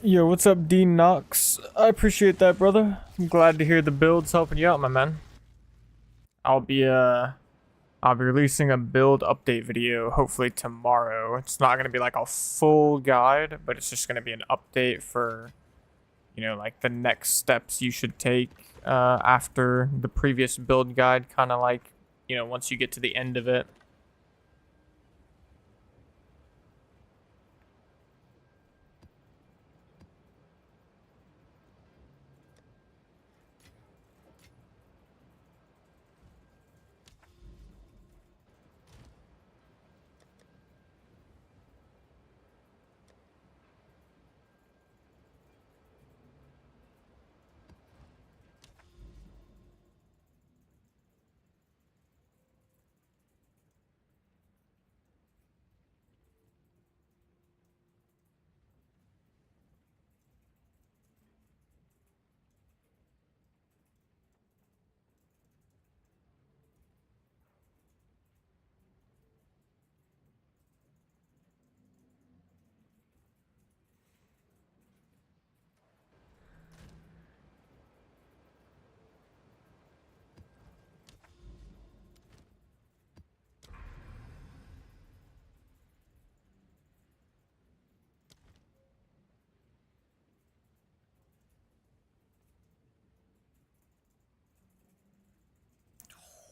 Yo, what's up, D Knox? I appreciate that, brother. I'm glad to hear the build's helping you out, my man. I'll be releasing a build update video hopefully tomorrow. It's not gonna be like a full guide, but it's just gonna be an update for, you know, like the next steps you should take after the previous build guide, kind of like, you know, once you get to the end of it.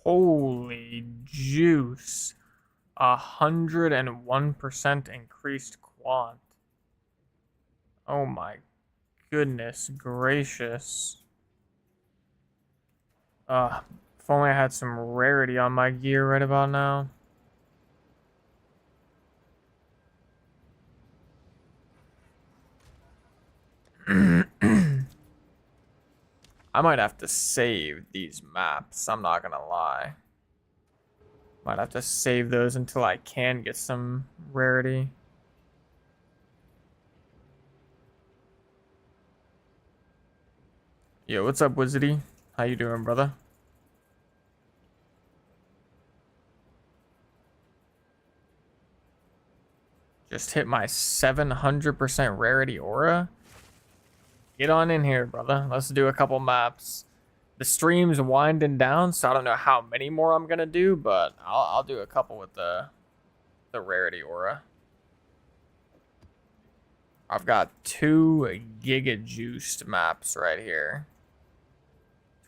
Holy juice. 101% increased quant. Oh my goodness gracious. If only I had some rarity on my gear right about now. I might have to save these maps, I'm not gonna lie. Might have to save those until I can get some rarity. Yo, what's up, Wizardy? How you doing, brother? Just hit my 700% rarity aura. Get on in here, brother. Let's do a couple maps. The stream's winding down, so I don't know how many more I'm gonna do, but I'll do a couple with the rarity aura. I've got 2 giga juiced maps right here.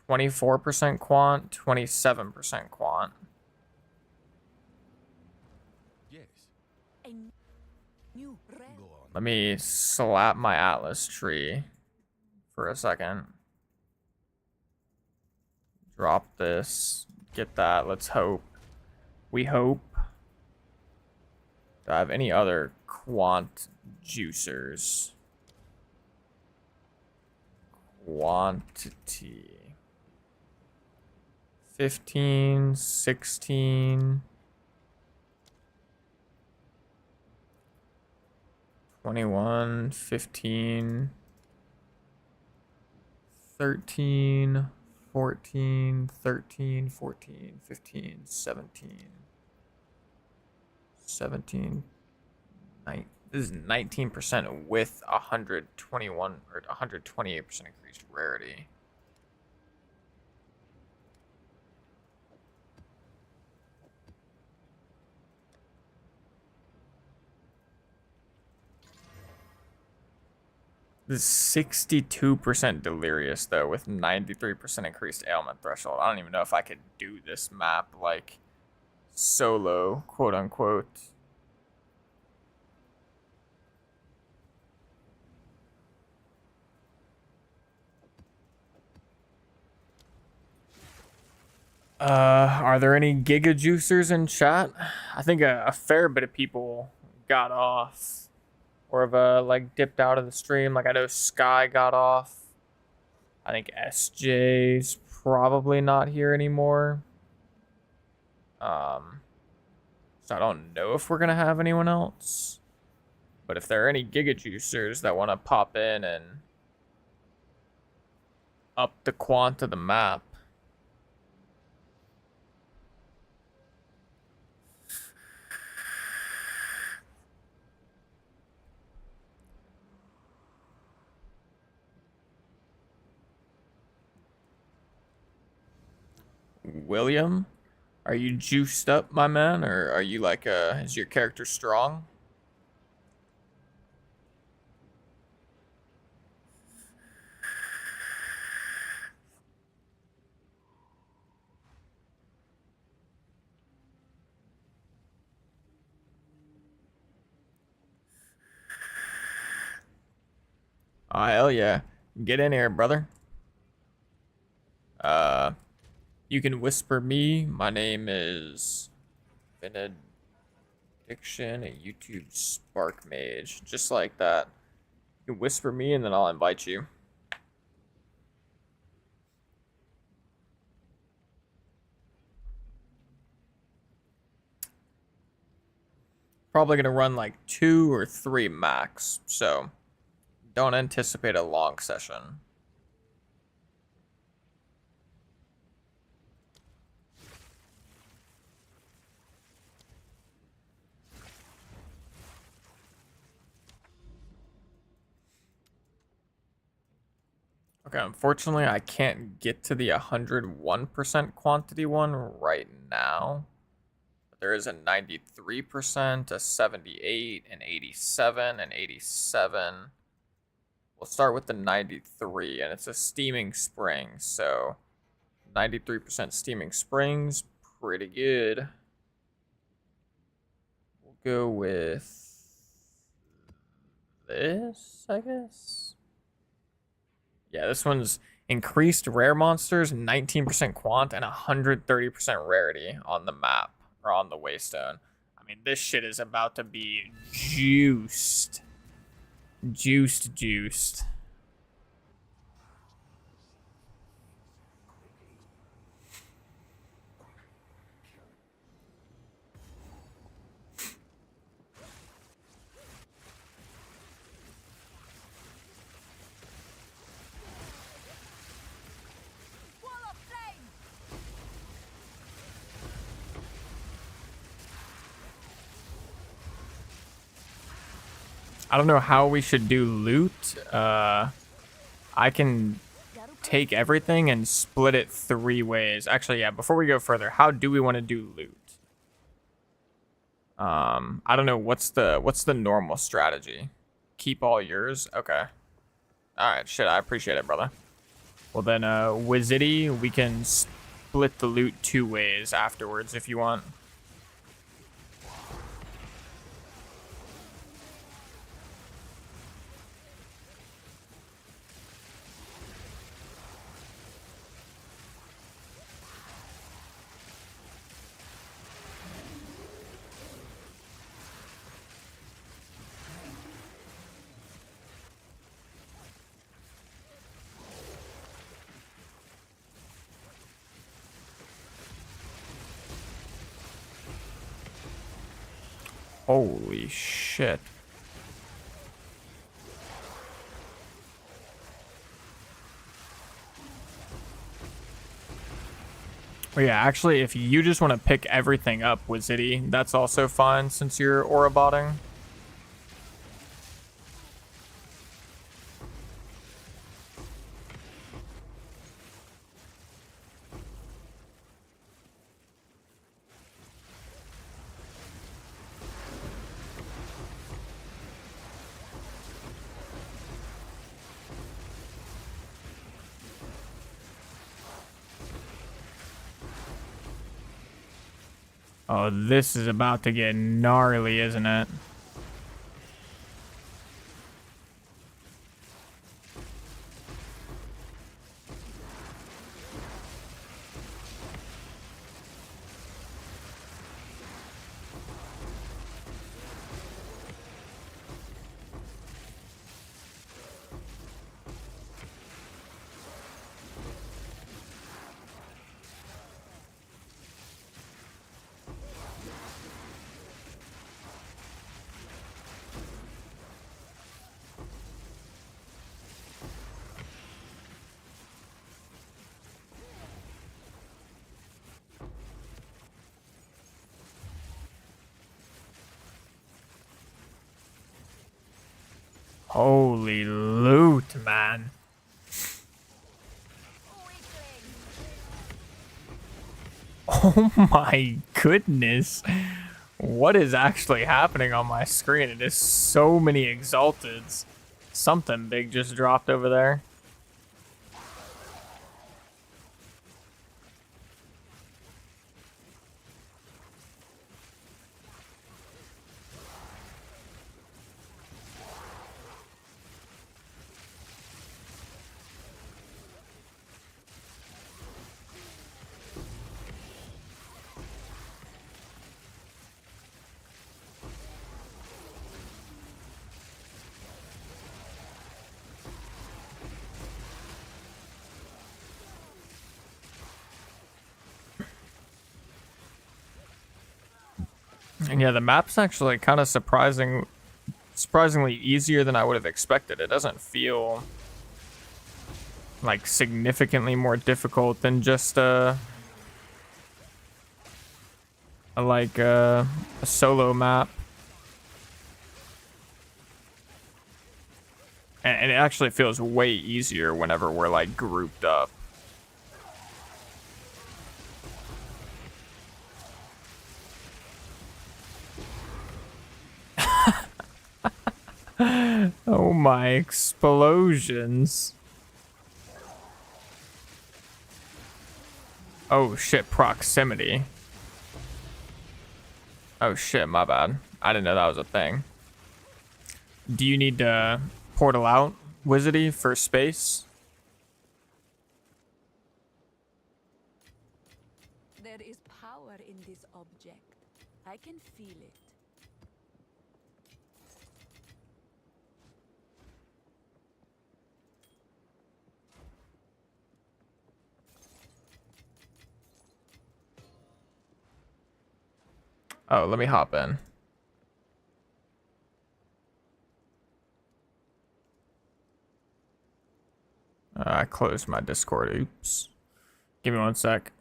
24% quant, 27% quant. Yes. A new red. Go on. Let me slap my Atlas tree for a second. Drop this. Get that. Let's hope. We hope. Do I have any other quant juicers? Quantity. 15, 16, 21, 15, 13, 14, 13, 14, 15, 17, 17, 9. This is 19% with 121 or 128% increased rarity. This 62% delirious though, with 93% increased ailment threshold. I don't even know if I could do this map like solo, quote unquote. Are there any Giga Juicers in chat? I think a fair bit of people got off, or have like dipped out of the stream. Like I know Sky got off. I think SJ's probably not here anymore. So I don't know if we're gonna have anyone else. But if there are any Giga Juicers that want to pop in and up the quant of the map. William, are you juiced up, my man, or are you like is your character strong? Oh hell yeah. Get in here, brother. You can whisper me. My name is Benediction, a YouTube Spark Mage. Just like that. You can whisper me and then I'll invite you. Probably gonna run like 2 or 3 max, so don't anticipate a long session. Okay, unfortunately, I can't get to the 101% quantity one right now. But there is a 93%, a 78, an 87, an 87. We'll start with the 93, and it's a steaming spring, so 93% steaming springs, pretty good. We'll go with this, I guess. Yeah, this one's increased rare monsters, 19% quant, and 130% rarity on the map, or on the Waystone. I mean, this shit is about to be juiced. Juiced. I don't know how we should do loot. I can take everything and split it 3 ways. Actually, yeah, before we go further, how do we want to do loot? I don't know, what's the normal strategy? Keep all yours? Okay. Alright, shit, I appreciate it, brother. Well then, Wizity, we can split the loot 2 ways afterwards if you want. Holy shit. Oh yeah, actually, if you just want to pick everything up with Zitty, that's also fine since you're aura botting. Oh, this is about to get gnarly, isn't it? Holy loot, man. Oh my goodness. What is actually happening on my screen? It is so many exalteds. Something big just dropped over there. And yeah, the map's actually kind of surprisingly easier than I would have expected. It doesn't feel like significantly more difficult than just a solo map. And it actually feels way easier whenever we're like grouped up. Oh my explosions. Oh shit, proximity. Oh shit, my bad. I didn't know that was a thing. Do you need to portal out, Wizardy, for space? There is power in this object. I can feel it. Oh, let me hop in. I closed my Discord. Oops. Give me one sec.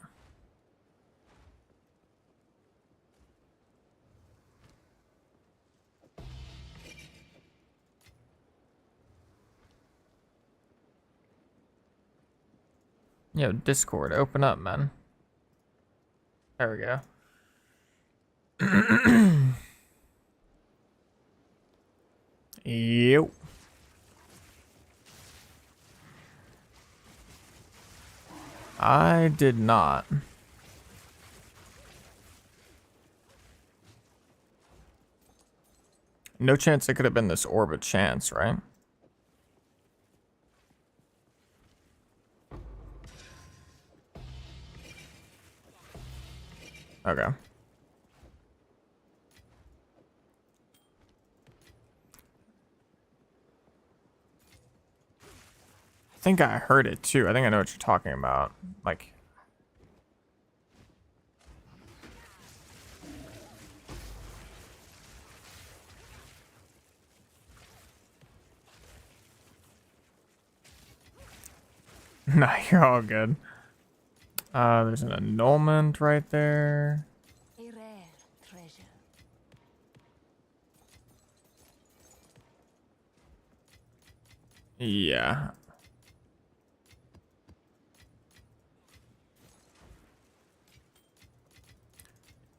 Yo, Discord, open up, man. There we go. Yep. I did not. No chance it could have been this orb of chance, right? Okay. I think I heard it too. I think I know what you're talking about. Like, nah, you're all good. There's an annulment right there. A rare treasure. Yeah.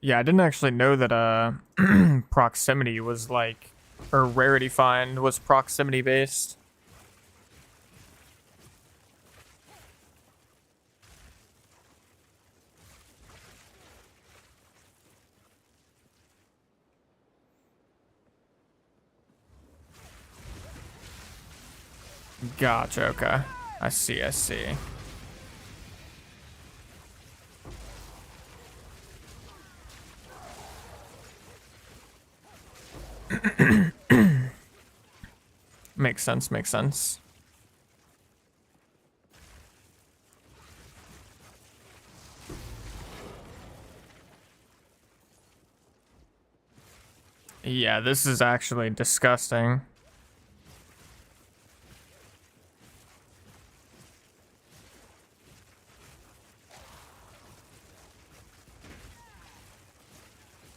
Yeah, I didn't actually know that proximity was like, or rarity find was proximity based. Gotcha, okay. I see, I see. Makes sense, makes sense. Yeah, this is actually disgusting.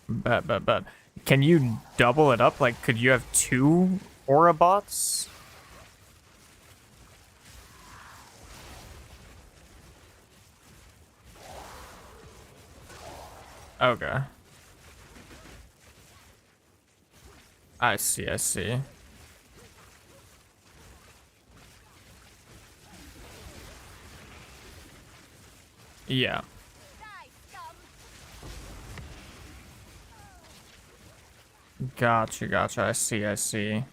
Bet. Can you double it up? Like, could you have 2 aura bots? Okay. I see, I see. Yeah. Gotcha. I see, I see.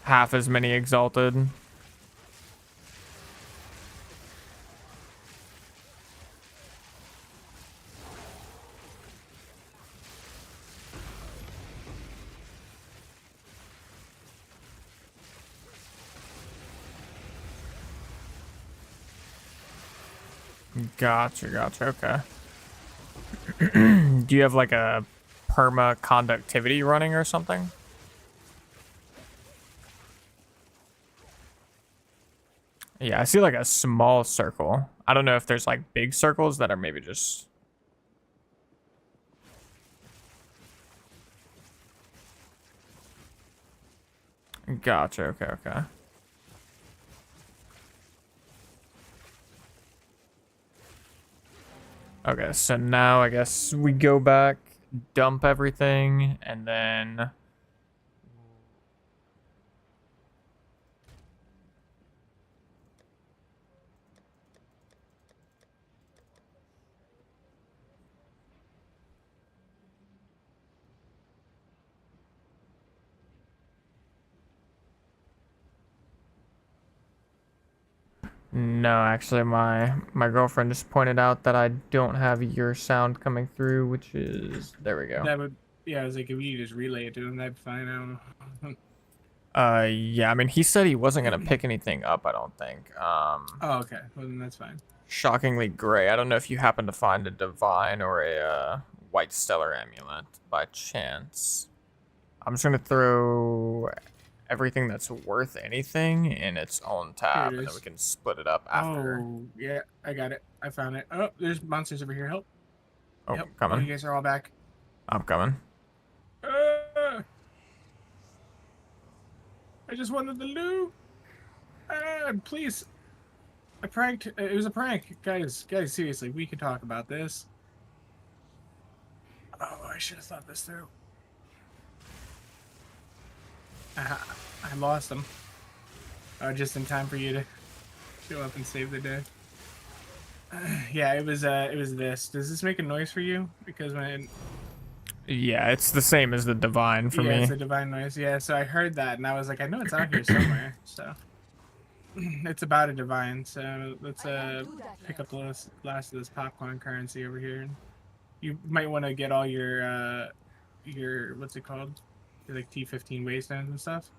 Half as many exalted. Gotcha, okay. Do you have like a perma conductivity running or something? Yeah, I see like a small circle. I don't know if there's like big circles that are maybe just... Gotcha, okay. Okay, so now I guess we go back, dump everything, and then... No, actually, my girlfriend just pointed out that I don't have your sound coming through, which is... There we go. That would, yeah, I was like, if you just relay it to him, that'd be fine. I don't know. Yeah, I mean, he said he wasn't gonna pick anything up, I don't think. Oh, okay. Well, then that's fine. Shockingly gray. I don't know if you happen to find a divine or a white stellar amulet by chance. I'm just gonna throw everything that's worth anything in its own tab, and then we can split it up after. Oh, yeah, I got it. I found it. Oh, there's monsters over here. Help. Oh, Yep. coming. Oh, you guys are all back. I'm coming. I just wanted the loot. Please. I pranked. It was a prank. Guys, seriously, we can talk about this. Oh, I should have thought this through. I lost them. Just in time for you to show up and save the day. Yeah, it was this. Does this make a noise for you? Because when... Yeah, it's the same as the divine for me. Yeah, it's a divine noise. Yeah, so I heard that, and I was like, I know it's out here somewhere. So it's about a divine. So let's pick up the last of this popcorn currency over here. You might want to get all your what's it called? Your, like T15 waystones and stuff.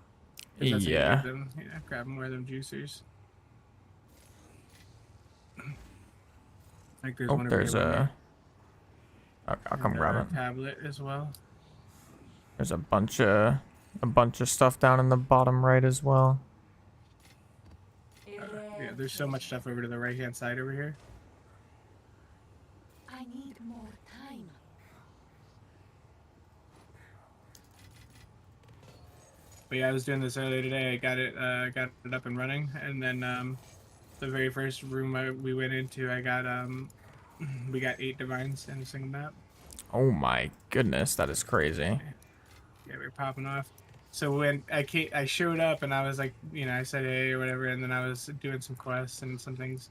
Yeah. Grab more of them juicers. Like there's one over there's here. I'll come grab it. Tablet as well. There's a bunch of stuff down in the bottom right as well. Yeah, there's so much stuff over to the right hand side over here. I need more time. But yeah, I was doing this earlier today. I got it up and running, and then the very first room we went into, I got we got 8 divines in a single map. Oh my goodness, that is crazy. Yeah, we're popping off. So when I showed up and I was like, I said hey or whatever, and then I was doing some quests and some things,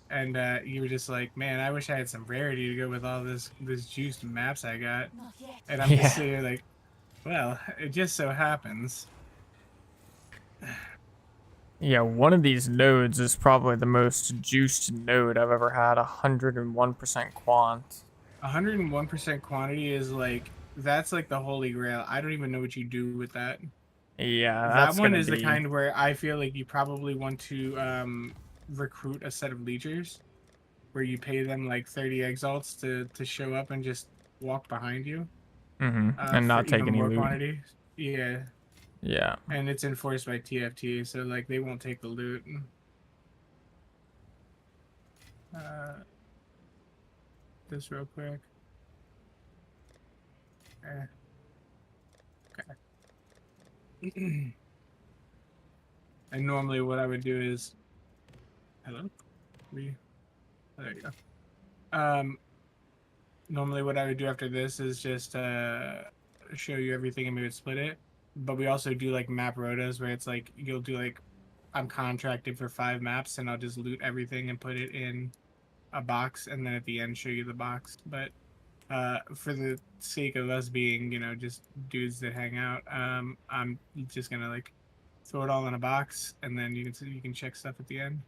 and you were just like, man, I wish I had some rarity to go with all this juiced maps I got. Not yet. And I'm Yeah. just sitting here like, well, it just so happens. Yeah, one of these nodes is probably the most juiced node I've ever had. 101% quant. 101% quantity is like, that's like the holy grail. I don't even know what you do with that. Yeah, That that's one gonna is be. the kind where I feel like you probably want to recruit a set of leechers, where you pay them like 30 exalts to show up and just walk behind you. And For not take even any more loot. quantity. Yeah, Yeah. and it's enforced by TFT, so like they won't take the loot. This real quick. Okay. And normally what I would do is, hello, there you go. Normally what I would do after this is just show you everything and we would split it. But we also do like map rotas where it's like you'll do like, I'm contracted for 5 maps and I'll just loot everything and put it in a box and then at the end show you the box. But for the sake of us being, you know, just dudes that hang out, I'm just gonna like throw it all in a box and then you can check stuff at the end.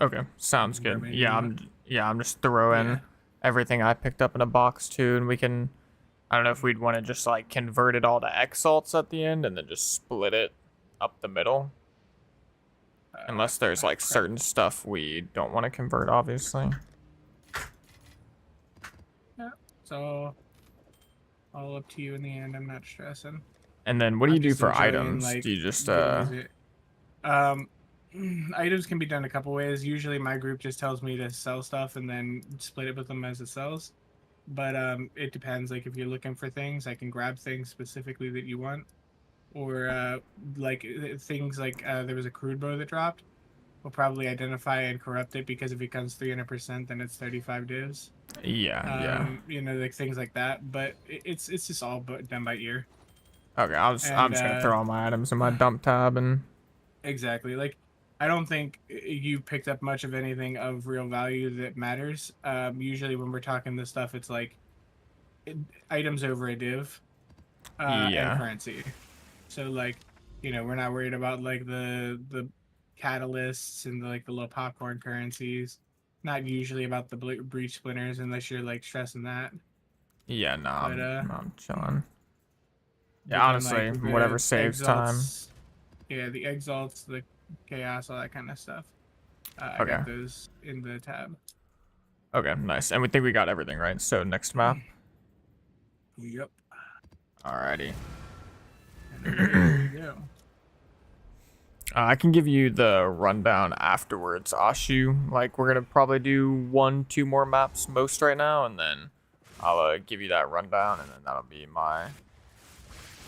Okay, sounds Where good. maybe Yeah, not. I'm just throwing Yeah. everything I picked up in a box too, and we can. I don't know if we'd want to just like convert it all to exalts at the end and then just split it up the middle. Unless there's like certain stuff we don't want to convert, obviously. Yeah, so all up to you in the end. I'm not stressing. And then what do you I'm do just for enjoying, items? like, Do you just getting music. Items can be done a couple ways. Usually my group just tells me to sell stuff and then split it with them as it sells. But it depends. Like if you're looking for things, I can grab things specifically that you want. Or like things like there was a crude bow that dropped. We'll probably identify and corrupt it because if it comes 300%, then it's 35 divs. yeah. You know, like things like that. But it's just all done by ear. Okay, I'm just gonna throw all my items in my dump tab and. Exactly. Like, I don't think you picked up much of anything of real value that matters. Usually when we're talking this stuff, it's like items over a div and currency. So like, you know, we're not worried about like the catalysts and like the low popcorn currencies. Not usually about the breach splinters unless you're like stressing that. Yeah, no, But, I'm chilling. but Yeah, then, honestly, like, whatever the saves time. Yeah, the exalts, the chaos, all that kind of stuff. I Okay. got those in the tab. Okay, nice. And we think we got everything, right? So next map. Yep. Alrighty. There you go. I can give you the rundown afterwards, Ashu. Like, we're gonna probably do 1-2 more maps most right now, and then I'll give you that rundown, and then that'll be my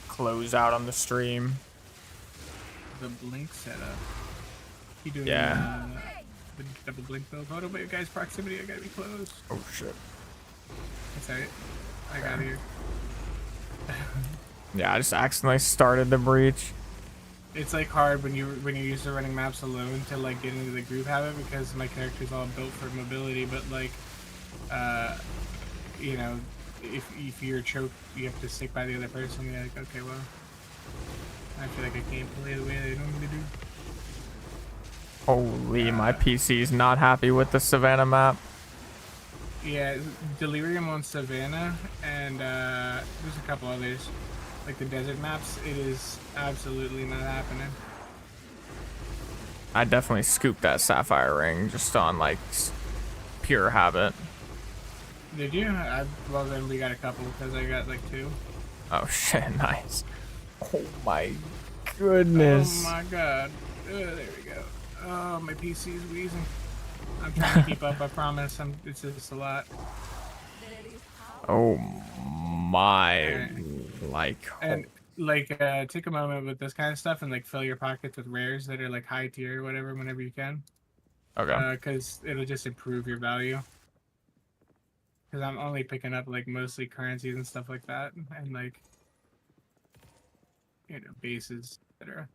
closeout on the stream. The blink setup. You doing the double blink build? Hold on, wait, guys, proximity, I gotta be close. Oh shit. That's alright. I got here. Yeah, I just accidentally started the breach. It's like hard when you're used to running maps alone to like get into the groove habit because my character's all built for mobility, but like you know, if you're choked you have to stick by the other person, you're like, okay, well, I feel like I can't play the way they normally do. Holy, my PC's not happy with the Savannah map. Yeah, Delirium on Savannah, and there's a couple others. Like the desert maps, it is absolutely not happening. I definitely scooped that Sapphire ring just on, like, pure habit. Did you? Well, then we got a couple, because I got like 2. Oh shit, nice. Oh my goodness. Oh my god. There we go. Oh, my PC's wheezing. I'm trying to keep up, I promise. It's just a lot. Oh my, like, and like take a moment with this kind of stuff and like fill your pockets with rares that are like high tier or whatever whenever you can. Okay. Because it'll just improve your value. Because I'm only picking up like mostly currencies and stuff like that, and like, you know, bases, etc.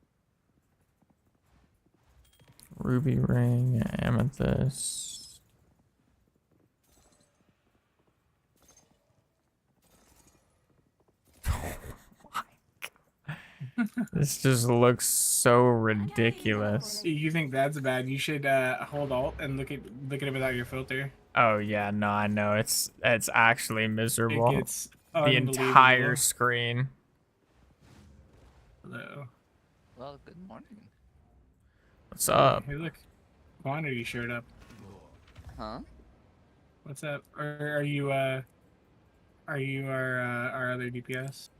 Ruby ring, amethyst. This just looks so ridiculous. You think that's bad? You should hold alt and look at it without your filter. Oh yeah, no, I know it's actually It miserable. gets The unbelievable. entire screen. Hello. Well, good morning. What's up? Hey, look, quantity showed up. Huh? What's up? Are you our other DPS?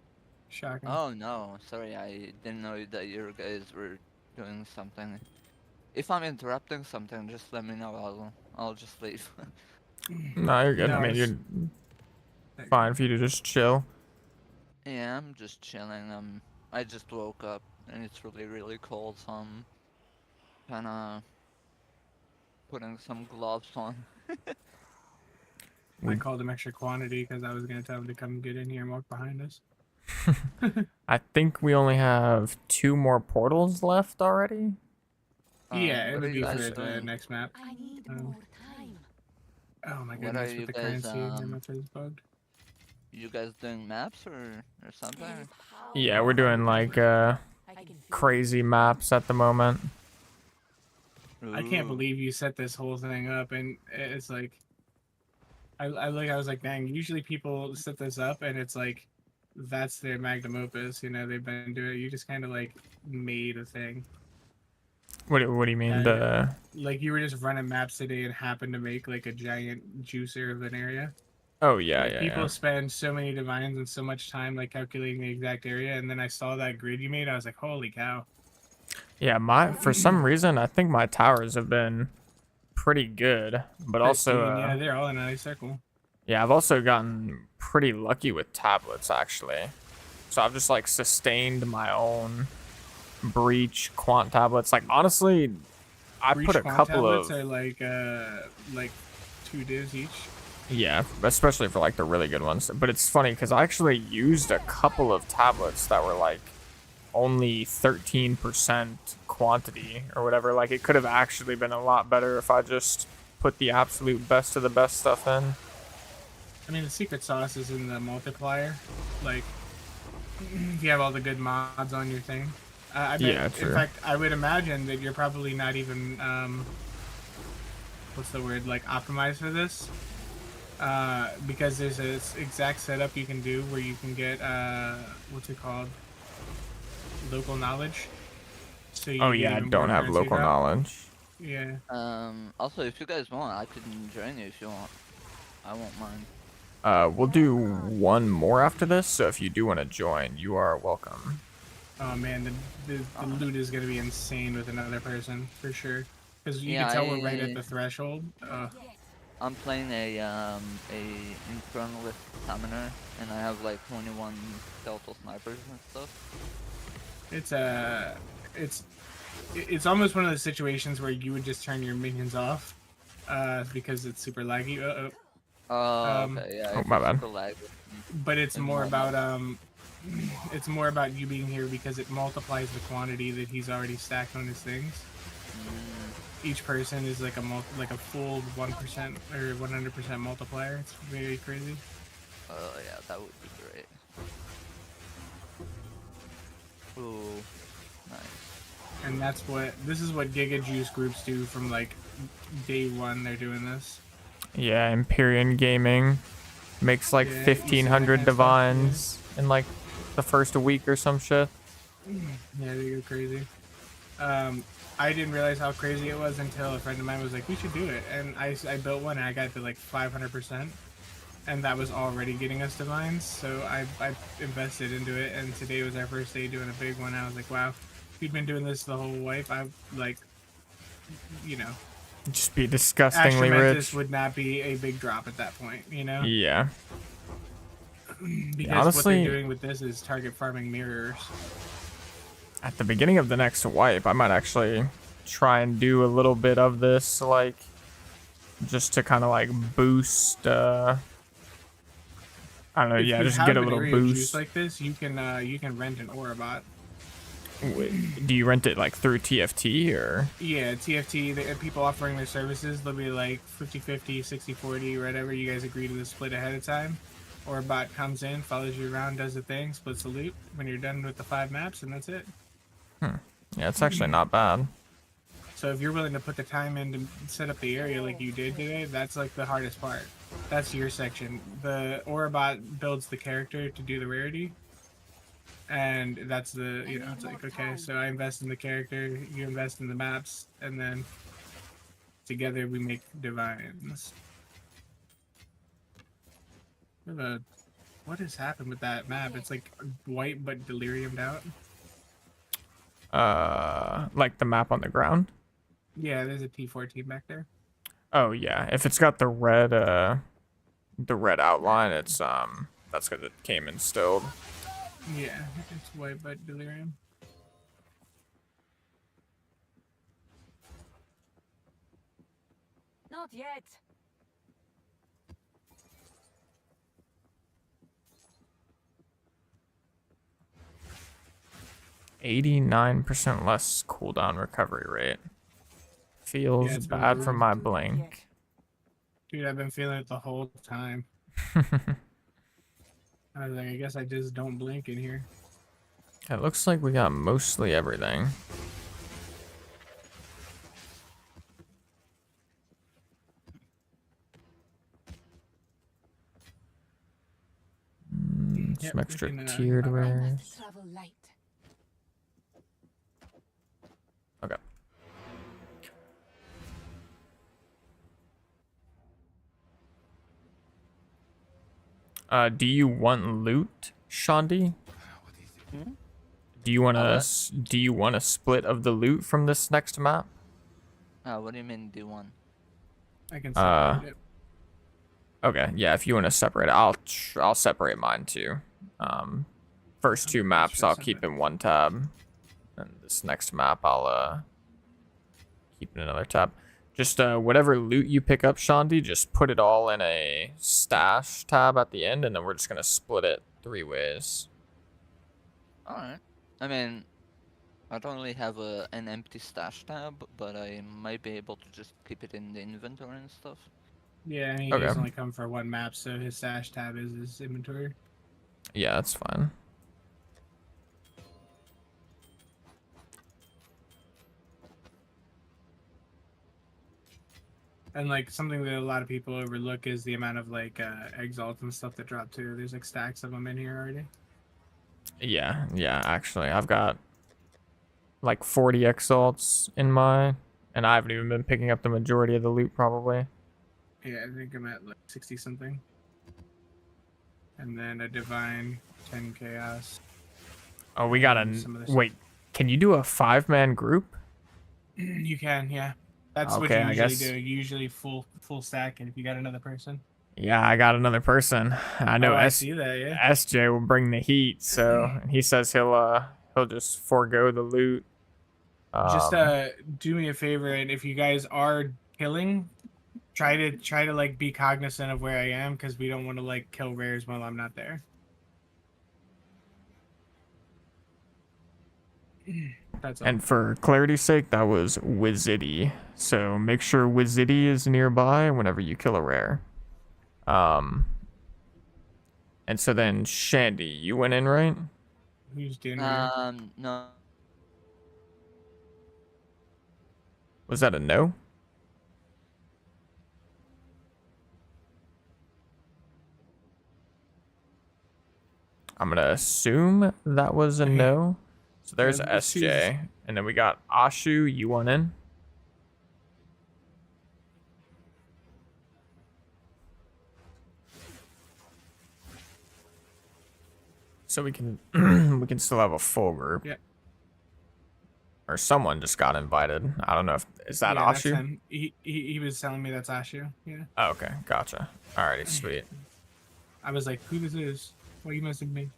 Shocking. Oh no, sorry, I didn't know that you guys were doing something. If I'm interrupting something, just let me know. I'll just leave. No, you're good. No, I mean, you're fine for you to just chill. Yeah, I'm just chilling. I just woke up and it's really cold, so I'm kinda putting some gloves on. I called him extra quantity because I was gonna tell him to come get in here and walk behind us. I think we only have 2 more portals left already. Yeah, it what would are be you for guys the doing? next map. I need Um, more time. Oh my What goodness, are you with the guys, currency, your map is bugged. You guys doing maps or something? Yeah, we're doing like I can feel crazy maps at the moment. I can't Ooh. believe you set this whole thing up, and it's like, I was like, dang. Usually people set this up, and it's like, that's their magnum opus. You know, they've been doing it. You just kind of like made a thing. What do you mean? The Like you were just running maps today and happened to make like a giant juicer of an area. Oh yeah, Like, yeah, people yeah. spend so many divines and so much time like calculating the exact area, and then I saw that grid you made. I was like, holy cow. Yeah, for some reason I think my towers have been pretty good, but also Pristine, yeah, they're all in a nice circle. yeah, I've also gotten pretty lucky with tablets actually. So I've just like sustained my own breach quant tablets. Like honestly, I Breach put a quant couple tablets of are like 2 divs each. yeah, especially for like the really good ones. But it's funny because I actually used a couple of tablets that were like only 13% quantity or whatever. Like it could have actually been a lot better if I just put the absolute best of the best stuff in. I mean, the secret sauce is in the multiplier. Like, if you have all the good mods on your thing. I bet, Yeah, true. In fact, I would imagine that you're probably not even, what's the word, like, optimized for this. Because there's this exact setup you can do where you can get, what's it called? Local knowledge. So you Oh get yeah, I even don't more have currency local drop. knowledge. Yeah. Also, if you guys want, I could join you if you want. I won't mind. We'll do one more after this, so if you do want to join, you are welcome. Oh man, the loot is gonna be insane with another person for sure. Because you Yeah, can tell we're right at the threshold. I'm playing a infernalist summoner, and I have like 21 skeletal snipers and stuff. It's almost one of those situations where you would just turn your minions off, because it's super laggy. Okay, yeah. Oh, my bad. But it's more about it's more about you being here because it multiplies the quantity that he's already stacked on his things. Each person is like a full 1% or 100% multiplier. It's very crazy. Oh yeah, that would be great. Ooh, nice. And this is what Giga Juice groups do from like day one. They're doing this. Yeah, Empyrean Gaming makes like Yeah, 1,500 divines in like the first week or some shit. Yeah, they go crazy. I didn't realize how crazy it was until a friend of mine was like, we should do it. And I built one and I got to like 500%. And that was already getting us divines. So I invested into it. And today was our first day doing a big one. I was like, wow, if you'd been doing this the whole life, I like, you know. Just be disgustingly rich. Would not be a big drop at that point, you know? Yeah. Because honestly, what they're doing with this is target farming mirrors. At the beginning of the next wipe, I might actually try and do a little bit of this, like, just to kind of like boost, I don't know, If yeah, you just have get a an little area of boost. juice like this, you can rent an aura bot. Do you rent it like through TFT or? Yeah, TFT, people offering their services, they'll be like 50-50, 60-40, whatever. You guys agree to the split ahead of time. Or a bot comes in, follows you around, does the thing, splits the loot when you're done with the 5 maps, and that's it. Yeah, it's actually not bad. So if you're willing to put the time in to set up the area like you did today, that's like the hardest part. That's your section. The Orabot builds the character to do the rarity. And that's the, you know, it's like, okay, so I invest in the character, you invest in the maps, and then together we make divines. What has happened with that map? It's like white but deliriumed out. Like the map on the ground? Yeah, there's a T14 back there. Oh yeah, if it's got the red outline, it's that's because it came instilled. Yeah, it's white but delirium. Not yet. %89 less cooldown recovery rate. Feels Yeah, it's been bad for brutal. my blink. Dude, I've been feeling it the whole time. I was like, I guess I just don't blink in here. It looks like we got mostly everything. Yep, Some extra we can, tiered wares. Travel light. Okay. Do you want loot, Shandi? Do you want a split of the loot from this next map? What do you mean do one? I can separate it. Okay, yeah. If you want to separate it, I'll separate mine too. First 2 maps I'll keep in one tab, and this next map I'll keep in another tab. Just whatever loot you pick up, Shandi, just put it all in a stash tab at the end, and then we're just gonna split it 3 ways. Alright. I mean, I don't really have an empty stash tab, but I might be able to just keep it in the inventory and stuff. Yeah, and he Okay. does only come for 1 map, so his stash tab is his inventory. Yeah, that's fine. And like something that a lot of people overlook is the amount of like exalts and stuff that drop too. There's like stacks of them in here already. Yeah, actually, I've got like 40 exalts in my, and I haven't even been picking up the majority of the loot probably. Yeah, I think I'm at like 60 something. And then a divine, 10 chaos. Oh, we got wait, can you do a 5-man group? You can, yeah. That's what Okay, you I usually guess. do. Usually full stack, and if you got another person. Yeah, I got another person. I know I see that, yeah. SJ will bring the heat, so he says he'll just forego the loot. Just do me a favor, and if you guys are killing, try to like be cognizant of where I am, because we don't want to like kill rares while I'm not there. That's all. And for clarity's sake, that was Wizity. So make sure Wizity is nearby whenever you kill a rare. And so then Shandy, you went in, right? Who's doing No. Was that a no? I'm gonna assume that was a no. So there's Yeah, this SJ, and then we got Ashu. You went in. So we can we can still have a full group. Yeah. Or someone just got invited. I don't know if is that Yeah, that's Ashu. him. He was telling me that's Ashu. Yeah. Oh, okay, gotcha. Alrighty, sweet. I was like, who this is? What you messaging me?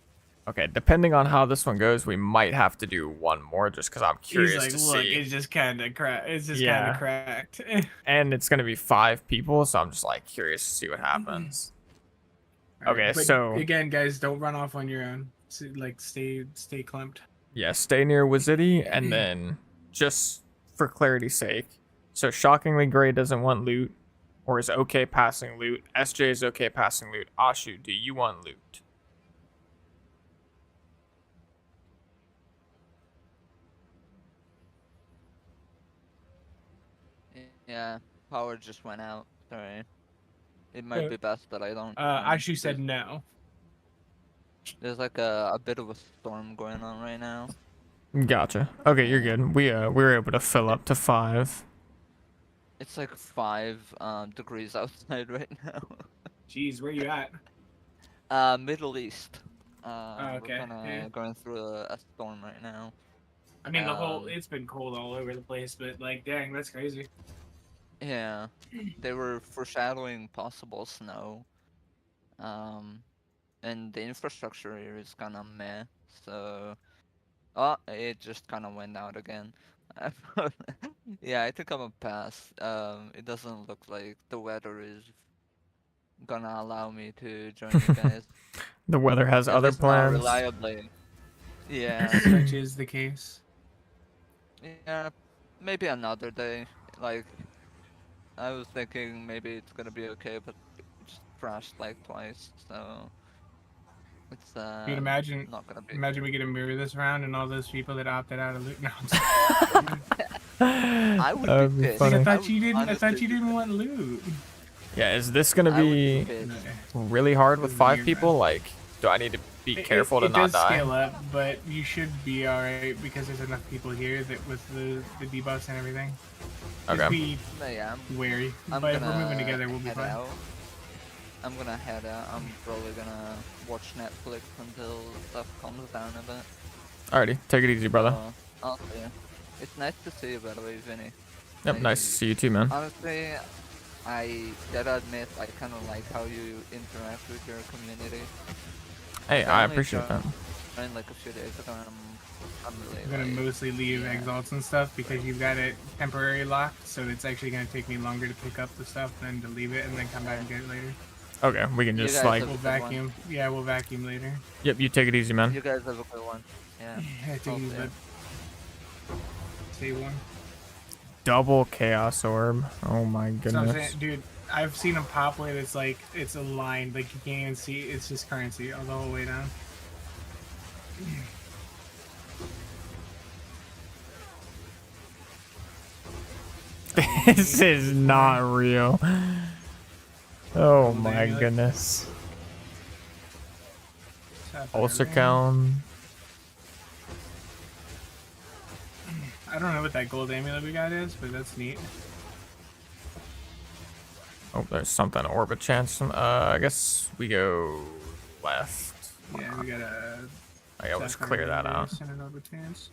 Okay, depending on how this one goes, we might have to do one more just because I'm curious He's to like, look, see. it's just kind of cracked. It's just Yeah. kind of cracked. And it's gonna be 5 people, so I'm just like curious to see what happens. Alright, Okay, but so again, guys, don't run off on your own. Like, stay clamped. Yeah, stay near Wizity, and then just for clarity's sake. So shockingly, Gray doesn't want loot, or is okay passing loot. SJ is okay passing loot. Ashu, do you want loot? Yeah, power just went out. Sorry. It might be best that I don't. Ashu said no. There's like a bit of a storm going on right now. Gotcha. Okay, you're good. We were able to fill up to 5. It's like 5 degrees outside right now. Jeez, where you at? Middle East. Okay, We're going through a storm right now. I mean, it's been cold all over the place, but like, dang, that's crazy. Yeah, they were foreshadowing possible snow. And the infrastructure here is kind of meh. So, oh, it just kind of went out again. Yeah, I think I'm a pass. It doesn't look like the weather is gonna allow me to join you guys. The weather has At other least not plans. reliably. Yeah. Such is the case. Yeah, maybe another day. Like, I was thinking maybe it's gonna be okay, but it just crashed like twice, so it's Dude, imagine not gonna be. imagine we get a mirror this round and all those people that opted out of loot. No, I would be pissed. Like, I would thought you didn't honestly didn't want loot. Yeah, is this gonna I would be pissed. really hard with 5 people? Like, do I need to be careful to it not does die? scale up, but you should be alright because there's enough people here that with the debuffs and everything. Just Okay. be Yeah, wary. I'm But if gonna we're moving together, we'll be head fine. out. I'm gonna head out. I'm probably gonna watch Netflix until stuff calms down a bit. Alrighty, take it easy, brother. I'll see you. It's nice to see you, by the way, Vinny. Yep, nice to see you too, man. Honestly, I gotta admit, I kind of like how you interact with your community. Hey, I appreciate that. And like a few days ago, I'm really. I'm gonna mostly leave exalts and stuff because you've got it temporary locked, so it's actually gonna take me longer to pick up the stuff than to leave it and then come back and get it later. Okay, we can just like. We'll vacuum. Yeah, we'll vacuum later. Yep, you take it easy, man. You guys have a good one. Yeah. Yeah, take it easy, bud. Stay warm. Double chaos orb. Oh my So I'm goodness. saying, dude, I've seen them pop where it's like it's a line, like you can't even see. It's just currency all the whole way down. This is not real. Oh my goodness. Ulcer count. I don't know what that gold amulet we got is, but that's neat. Oh, there's something. Orbit chance. I guess we go left. Yeah, we got a. I always clear that out. Send an orbit chance.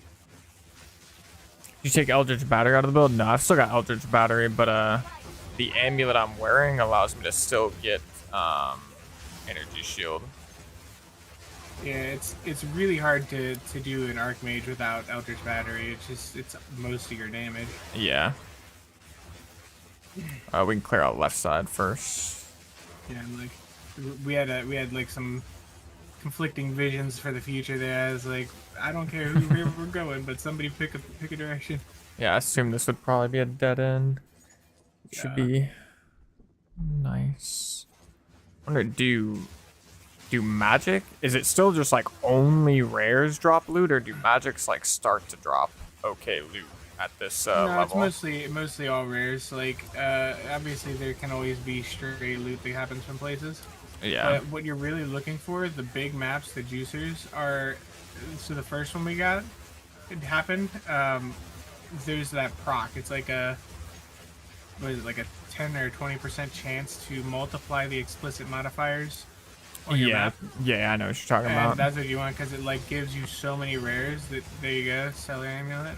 You take Eldritch Battery out of the build? No, I've still got Eldritch Battery, but the amulet I'm wearing allows me to still get energy shield. Yeah, it's really hard to do an Archmage without Eldritch Battery. It's most of your damage. Yeah. We can clear out left side first. Yeah, and like we had like some conflicting visions for the future there. I was like, I don't care who we're going, but somebody pick a direction. Yeah, I assume this would probably be a dead end. Should be nice. I wonder, do magic? Is it still just like only rares drop loot, or do magics like start to drop okay loot at this No, level? it's mostly all rares. Like obviously there can always be stray loot that happens from places. Yeah. But what you're really looking for, the big maps, the juicers are. So the first one we got, it happened. There's that proc. It's like a. What is it, like a 10 or 20% chance to multiply the explicit modifiers on your map. Yeah, I know what you're talking And about. that's what you want because it like gives you so many rares that there you go, Stellar Amulet.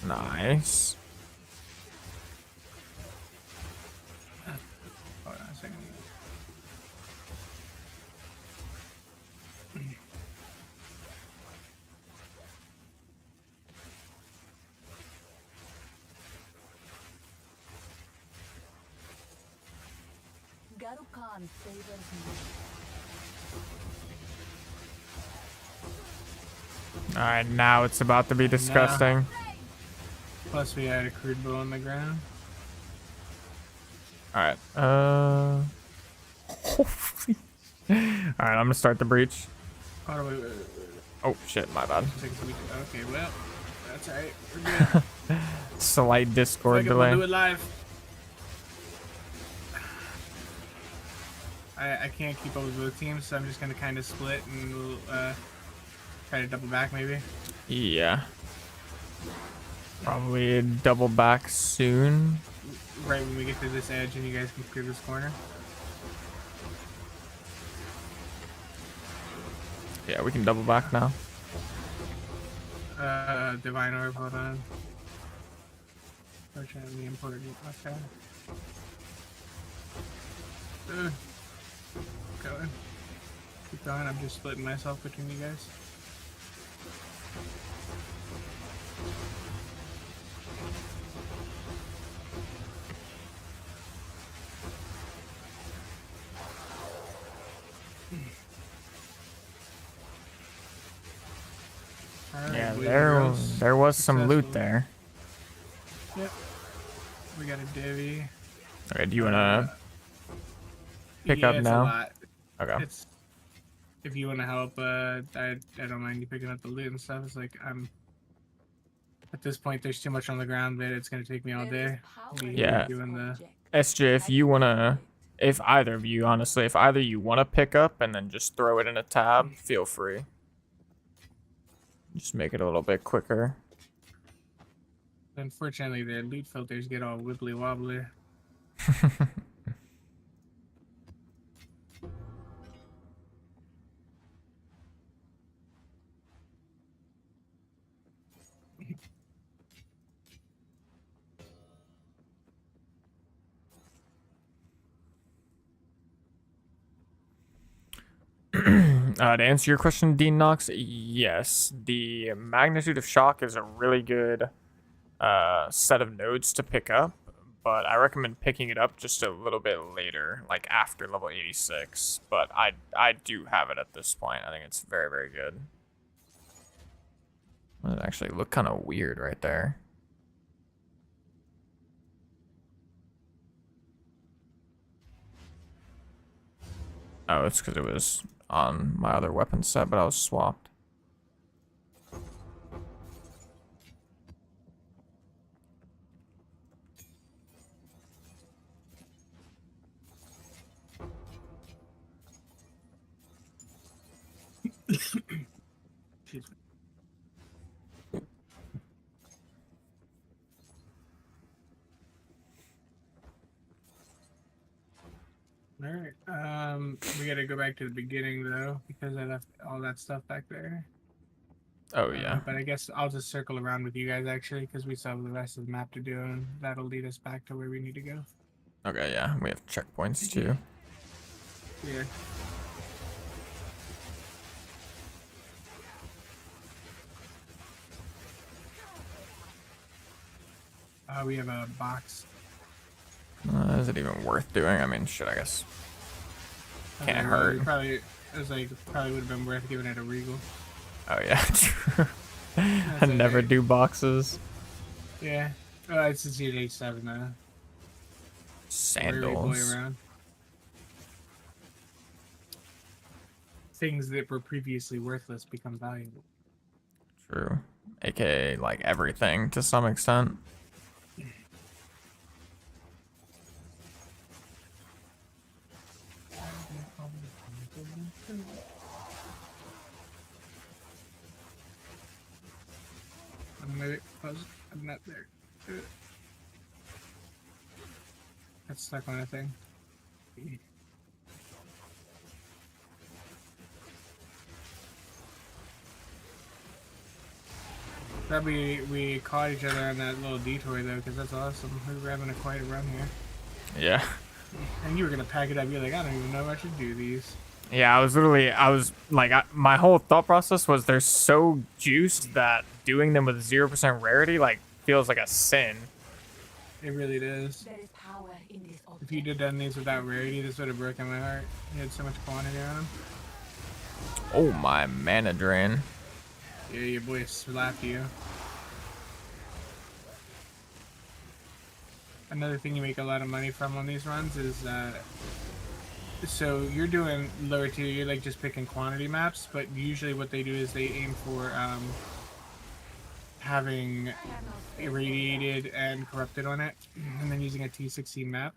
Nice. Hold on a second. Garukan favors me. All right, now it's about to be disgusting. Plus we had a crude bow on the ground. All right. All right, I'm gonna start the breach. Oh, wait. Oh shit, my bad. Okay, well, that's alright. We're good. Slight Discord We'll delay. do it live. I can't keep up with both teams, so I'm just gonna kind of split and we'll try to double back maybe. Yeah. Probably double back soon. Right when we get to this edge and you guys can clear this corner. Yeah, we can double back now. Divine Orb, hold on. Fortunately important. Okay. Going. Keep going, I'm just splitting myself between you guys. Alright, Yeah, boys and girls. there was some loot Successful. there. Yep. We got a divvy. Okay, do you wanna pick up it's now? A lot. Okay. It's, if you want to help, I don't mind you picking up the loot and stuff. It's like at this point there's too much on the ground that it's gonna take me all day. Yeah. Doing the SJ, if you wanna, if either of you, honestly, if either you wanna pick up and then just throw it in a tab, feel free. Just make it a little bit quicker. Unfortunately, their loot filters get all wibbly wobbly. To answer your question, Dean Knox, yes, the magnitude of shock is a really good set of nodes to pick up, but I recommend picking it up just a little bit later, like after level 86. But I do have it at this point. I think it's very, very good. Well, it actually looked kind of weird right there. Oh, it's because it was on my other weapon set, but I was swapped. Excuse me. Alright, we gotta go back to the beginning though, because I left all that stuff back there. Oh, yeah. But I guess I'll just circle around with you guys actually, because we still have the rest of the map to do, and that'll lead us back to where we need to go. Okay, yeah, we have checkpoints too. Yeah. We have a box. Is it even worth doing? I mean, shit, I guess. Can't Well, hurt. we probably, it was like, probably would have been worth giving it a regal. Oh, yeah, true. I That's never okay. do boxes. Yeah. Oh, it's a CH7 though. Weary boy Sandals. around. Things that were previously worthless become valuable. True. AKA, like, everything to some extent. Wait, pause. I'm not there. That's stuck on a thing. Probably we caught each other on that little detour though, because that's awesome. We were having quite a run here. Yeah. And you were gonna pack it up. You're like, I don't even know if I should do these. Yeah, I was like, my whole thought process was they're so juiced that doing them with 0% rarity, like, feels like a sin. It really does. There is power in this If you'd have done these without rarity, this would have broken my heart. You had so much quantity on them. Oh, my mana drain. Yeah, your boy slapped you. Another thing you make a lot of money from on these runs is, so you're doing lower tier, you're like just picking quantity maps, but usually what they do is they aim for having irradiated and corrupted on it, and then using a T16 map.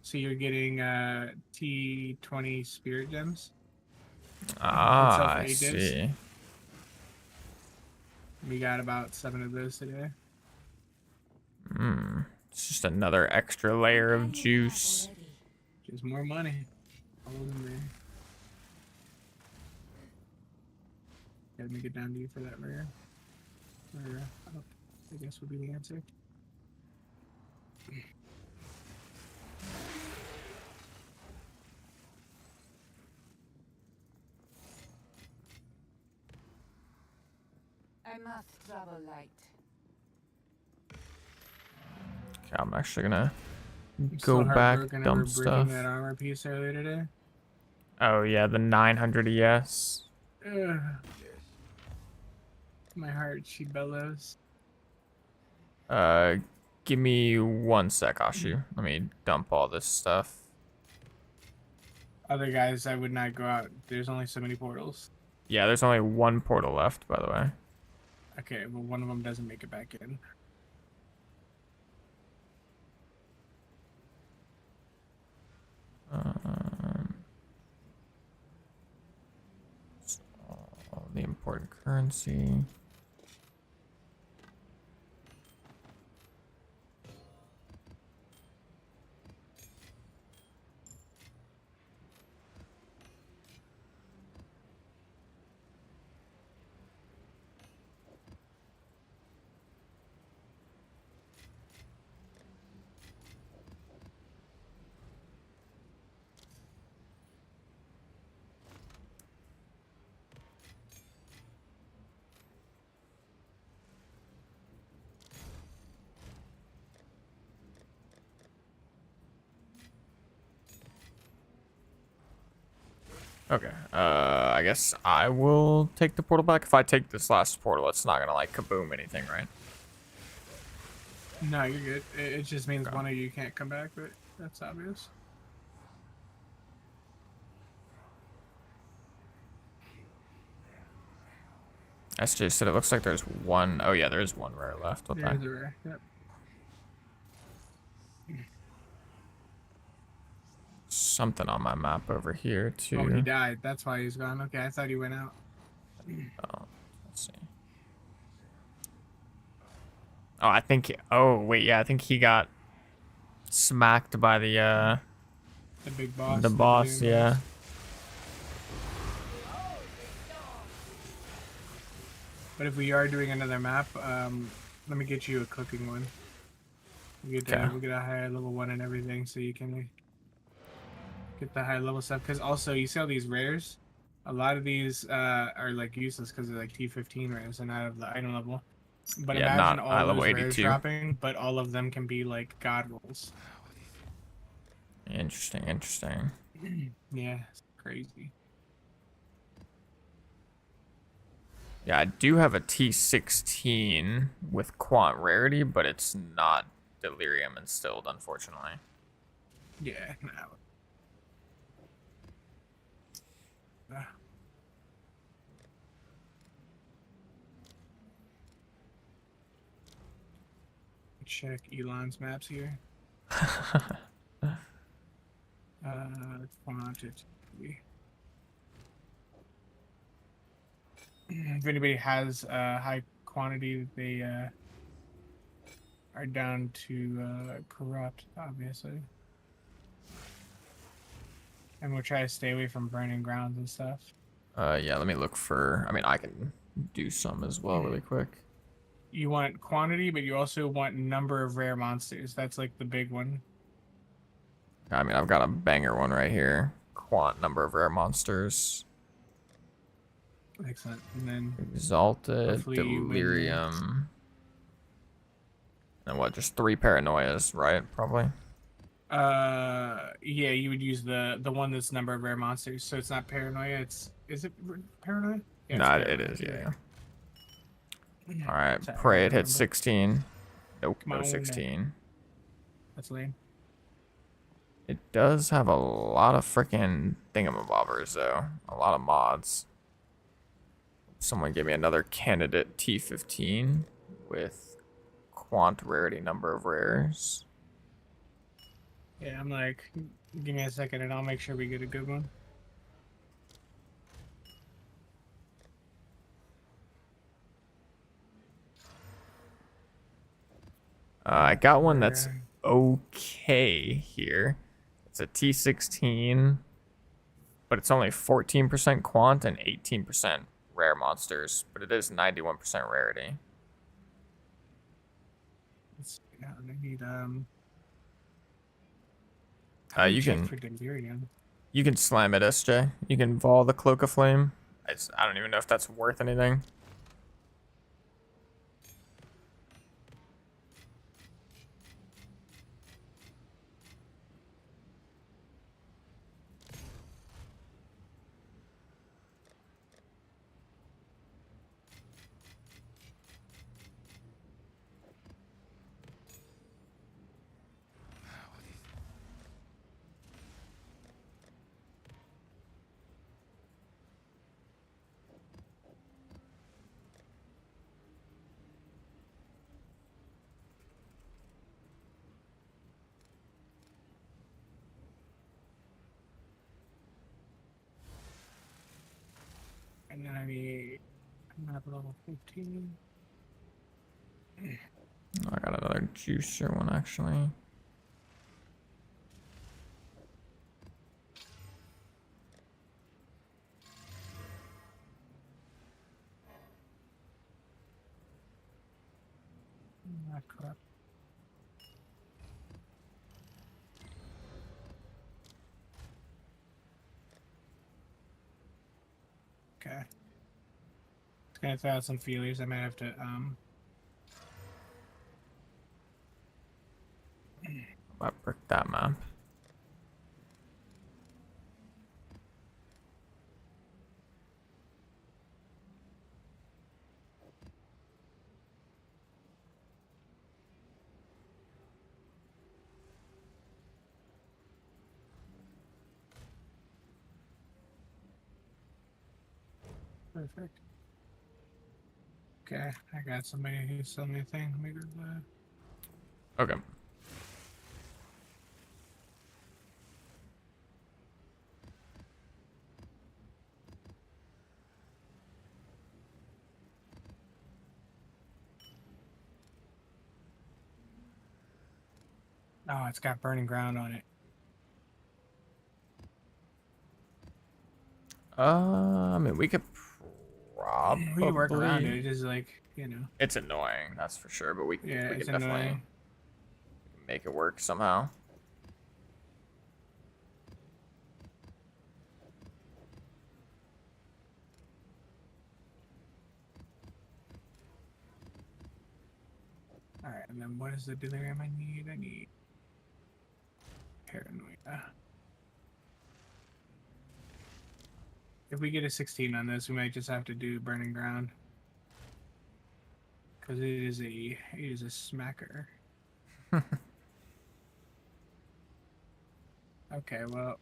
So you're getting T20 spirit gems. Ah, I see. We got about 7 of those today. It's just another extra layer of juice. Just more money. All in there. Gotta make it down to you for that rare. Or, I guess would be the answer. I must travel light. Okay, I'm actually gonna I'm go so back, heartbroken dump over breaking stuff. that armor piece earlier today. Oh yeah, the 900 ES. Ugh. My heart, she bellows. Give me 1 sec, Ashu. Let me dump all this stuff. Other guys, I would not go out. There's only so many portals. Yeah, there's only 1 portal left, by the way. Okay, well, one of them doesn't make it back in. All the important currency. Okay, I guess I will take the portal back. If I take this last portal, it's not gonna, like, kaboom anything, right? No, you're good. It just means one of you can't come back, but that's obvious. SJ said it looks like there's 1. Oh yeah, there is 1 rare left. What the heck? There's a rare, yep. Something on my map over here too. Oh, he died. That's why he's gone. Okay, I thought he went out. Oh, let's see. Oh, I think. Oh, wait, yeah, I think he got smacked by the big boss. The boss, yeah. But if we are doing another map, let me get you a cooking one. We'll get a higher level one and everything, so you can get the high level stuff. Because also, you see all these rares? A lot of these are like useless because they're like T15 rares and out of the item level. But yeah, imagine not all level those rares 82. dropping, but all of them can be like god rolls. Interesting, interesting. Yeah, it's crazy. Yeah, I do have a T16 with quant rarity, but it's not delirium instilled, unfortunately. Yeah, no. Check Elon's maps here. Quantity. If anybody has high quantity, they are down to corrupt, obviously. And we'll try to stay away from burning grounds and stuff. Yeah, let me look for. I mean, I can do some as well, really quick. You want quantity, but you also want number of rare monsters. That's like the big one. I mean, I've got a banger one right here. Quant number of rare monsters. Excellent. And then Exalted, delirium. And what, just 3 paranoias, right? Probably. Yeah, you would use the one that's number of rare monsters. So it's not paranoia, is it paranoia? Yeah, Nah, it is, yeah. All right, Sorry, pray I it hit remember. 16. Nope, Come no on. 16. That's lame. It does have a lot of freaking thingamabobbers, though. A lot of mods. Someone gave me another candidate T15 with quant rarity number of rares. Yeah, I'm like, give me a second and I'll make sure we get a good one. I got one that's okay here. It's a T16, but it's only 14% quant and 18% rare monsters, but it is 91% rarity. Let's see, now I need You check can for Delirium. you can slam it, SJ. You can vol the Cloak of Flame. I don't even know if that's worth anything. And then I need map level 15. I got another juicer one actually. Not corrupt. Okay. Just gonna throw out some feelers. I might have to I brick that map. perfect. Okay, I got somebody who's selling me a thing. Let me go to the... Okay. Oh, it's got burning ground on it. I mean, we could probably. We can work around it. It's just like, you know. It's annoying, that's for sure. But we can It's definitely annoying. make it work somehow. Alright, and then what is the delirium I need? I need paranoia. If we get a 16 on this, we might just have to do burning ground. Because it is a smacker. Okay, well.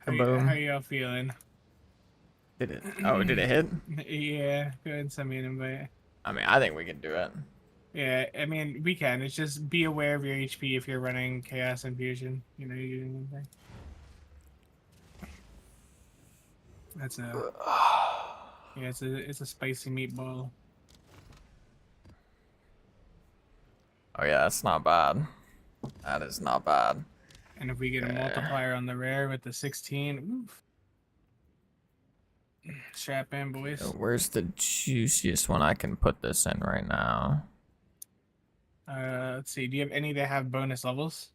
How y'all feeling? Did it? Oh, did it hit? Yeah, go ahead and send me an invite. I mean, I think we can do it. Yeah, I mean, we can. It's just be aware of your HP if you're running Chaos Infusion. You know, you're using anything. That's a... Yeah, it's a spicy meatball. Oh yeah, that's not bad. That is not bad. And if we get a multiplier on the rare with the 16, oof. Strap in, boys. Where's the juiciest one I can put this in right now? Let's see. Do you have any that have bonus levels?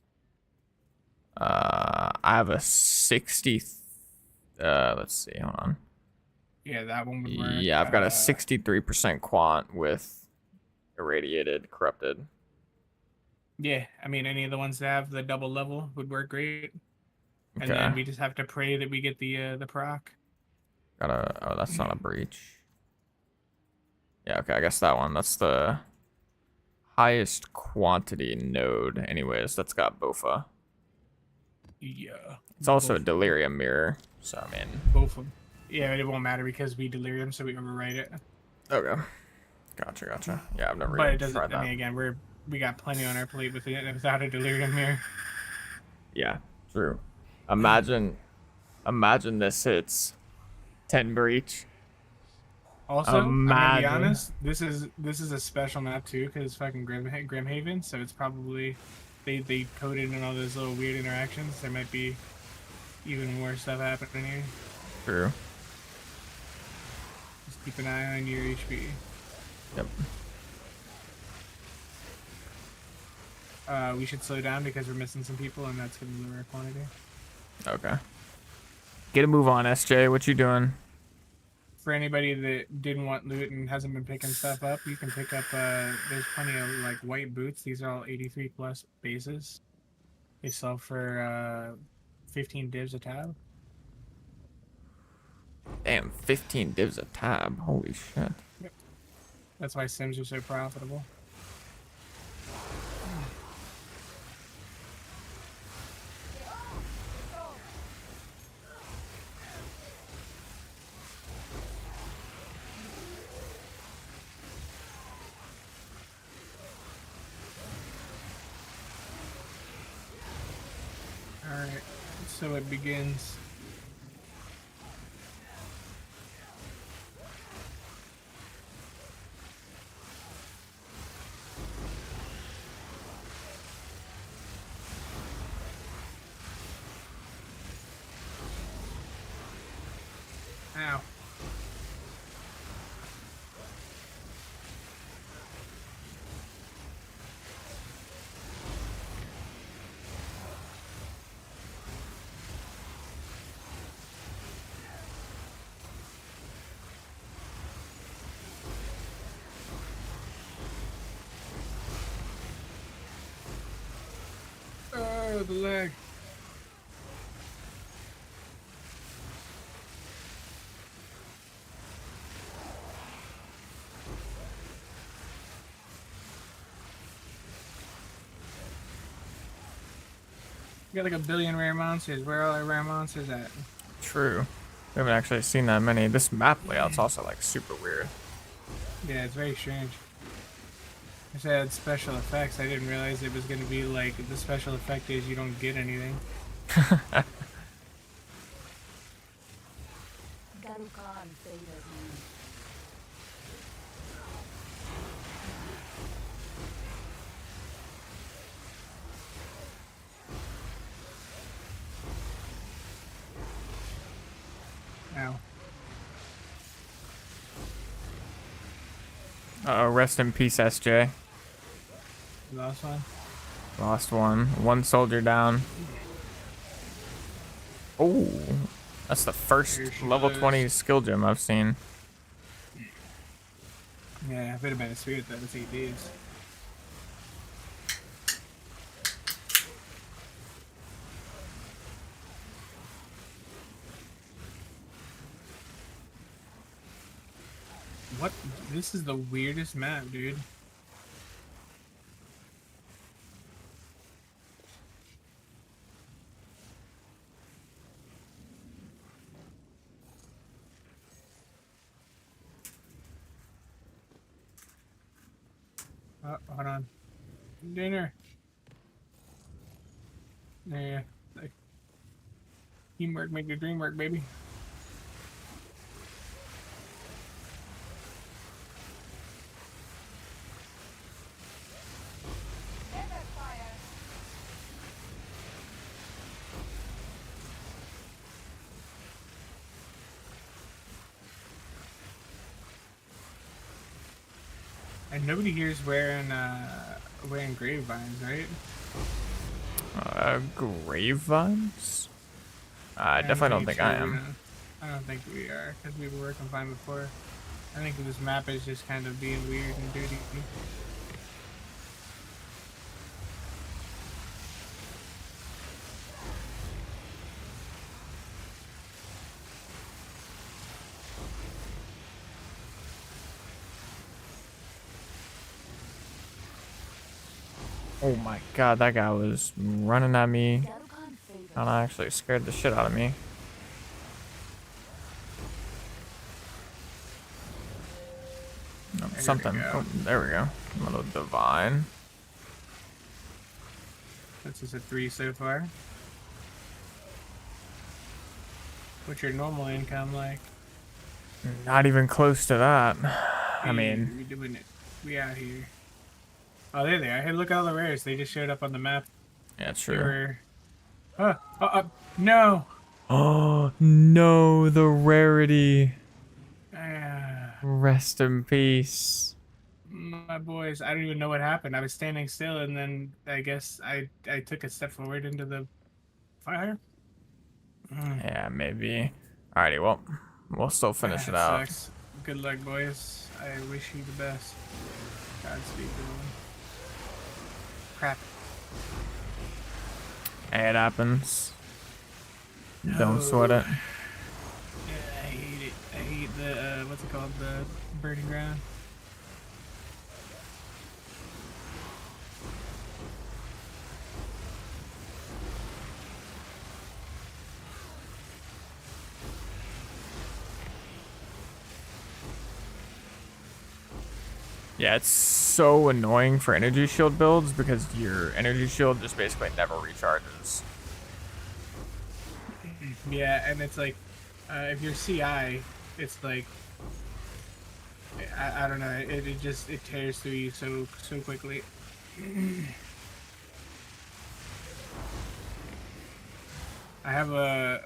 I have a 60. Let's see. Hold on. Yeah, that one would work. Yeah, I've got a 63% quant with irradiated, corrupted. Yeah, I mean, any of the ones that have the double level would work great. And Okay. then we just have to pray that we get the proc. Got a. Oh, that's not a breach. Yeah, okay, I guess that one. That's the highest quantity node anyways. That's got Bofa. Yeah. It's also a Bofa. delirium mirror, so I mean. Both of them. Yeah, it won't matter because we delirium, so we overwrite it. Okay. Gotcha. Yeah, I've never But it even doesn't. tried I that. mean, again, we got plenty on our plate with it without a delirium mirror. Yeah, true. Imagine this hits 10 breach. Also, I'm gonna be Imagine. honest. This is a special map too because it's fucking Grimhaven, so it's probably they coded in all those little weird interactions. There might be even more stuff happening here. True. Just keep an eye on your HP. Yep. We should slow down because we're missing some people, and that's gonna lower our quantity. Okay. Get a move on, SJ. What you doing? For anybody that didn't want loot and hasn't been picking stuff up, you can pick up. There's plenty of like white boots. These are all 83 plus bases. They sell for 15 divs a tab. Damn, 15 divs a tab. Holy shit. Yep. That's why Sims are so profitable. Alright, so it begins. Ow. Oh, the leg. We got like a billion rare monsters. Where are all our rare monsters at? True. We haven't actually seen that many. This map layout's also like super weird. Yeah, it's very strange. I said special effects. I didn't realize it was going to be like the special effect is you don't get anything. Garukan favors me. Ow. Uh-oh, rest in peace, SJ. Last one. Lost one. One soldier down. Oh, that's the first Here she level goes. 20 skill gem I've seen. Yeah, if it had been a spirit, that was 8 days. What? This is the weirdest map, dude. Oh, hold on. Dinner. Yeah. Like, teamwork make the dream work, baby. And nobody here is wearing grave vines, right? Grave vines? I definitely don't think I am. I don't think we are, because we were working fine before. I think this map is just kind of being weird and dirty. Oh my god, that guy was running at me. Garukan favor. And I actually scared the shit out of me. Oh, There something. we go. Oh, there we go. Little divine. This is a 3 so far. What's your normal income like? Not even close to that. I mean, we doing it. We out here. Oh, there they are. Hey, look at all the rares. They just showed up on the map. yeah, They true. were... no! Oh no, the rarity. Ah, Rest in peace. my boys, I don't even know what happened. I was standing still, and then I guess I took a step forward into the fire. Yeah, maybe. Alrighty, well, we'll still finish it out. Sucks. Good luck, boys. I wish you the best. Godspeed, everyone. Crap. It happens. Don't sweat it. Yeah, I hate it. I hate the, what's it called? The burning ground. Yeah, it's so annoying for energy shield builds because your energy shield just basically never recharges. Yeah, and it's like, if you're CI, it's like, I don't know, it tears through you so quickly. I have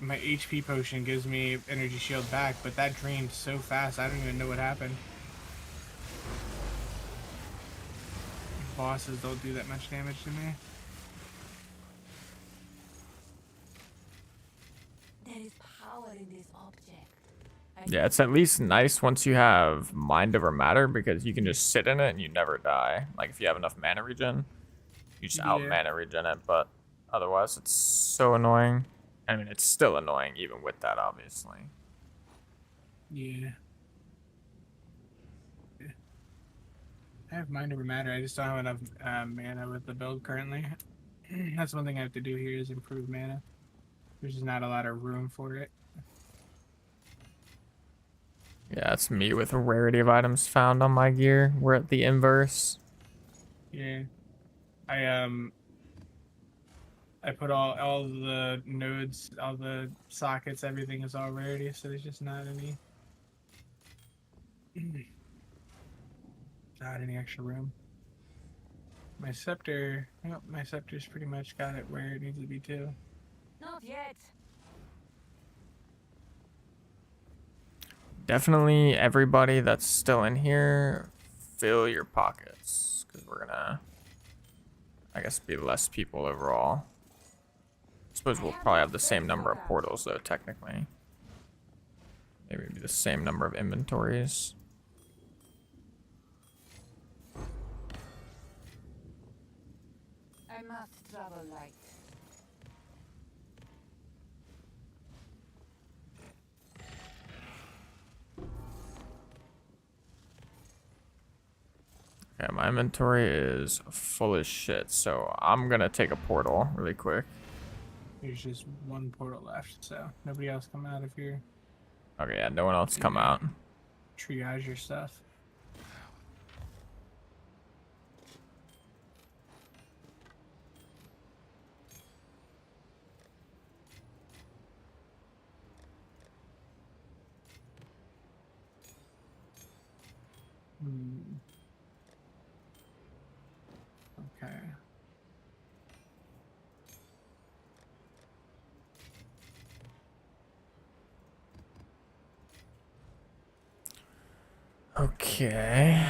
my HP potion gives me energy shield back, but that drained so fast, I don't even know what happened. Bosses don't do that much damage to me. There is power in this object. Yeah, it's at least nice once you have mind over matter because you can just sit in it and you never die. Like if you have enough mana regen, you just out mana regen it, but otherwise it's so annoying. I mean, it's still annoying even with that, obviously. Yeah. I have mind over matter. I just don't have enough mana with the build currently. That's one thing I have to do here is improve mana. There's just not a lot of room for it. Yeah, it's me with a rarity of items found on my gear. We're at the inverse. Yeah. I put all the nodes, all the sockets, everything is all rarity, so there's just not any extra room. My scepter, oh, my scepter's pretty much got it where it needs to be too. Not yet. Definitely everybody that's still in here, fill your pockets because we're gonna, I guess, be less people overall. I suppose we'll probably have the same number of portals though, technically. Maybe it'd be the same number of inventories. I must travel light. Okay, my inventory is full as shit, so I'm gonna take a portal really quick. There's just one portal left, so nobody else come out of here. Okay, yeah, no one else come out. Triage your stuff. Okay. Okay.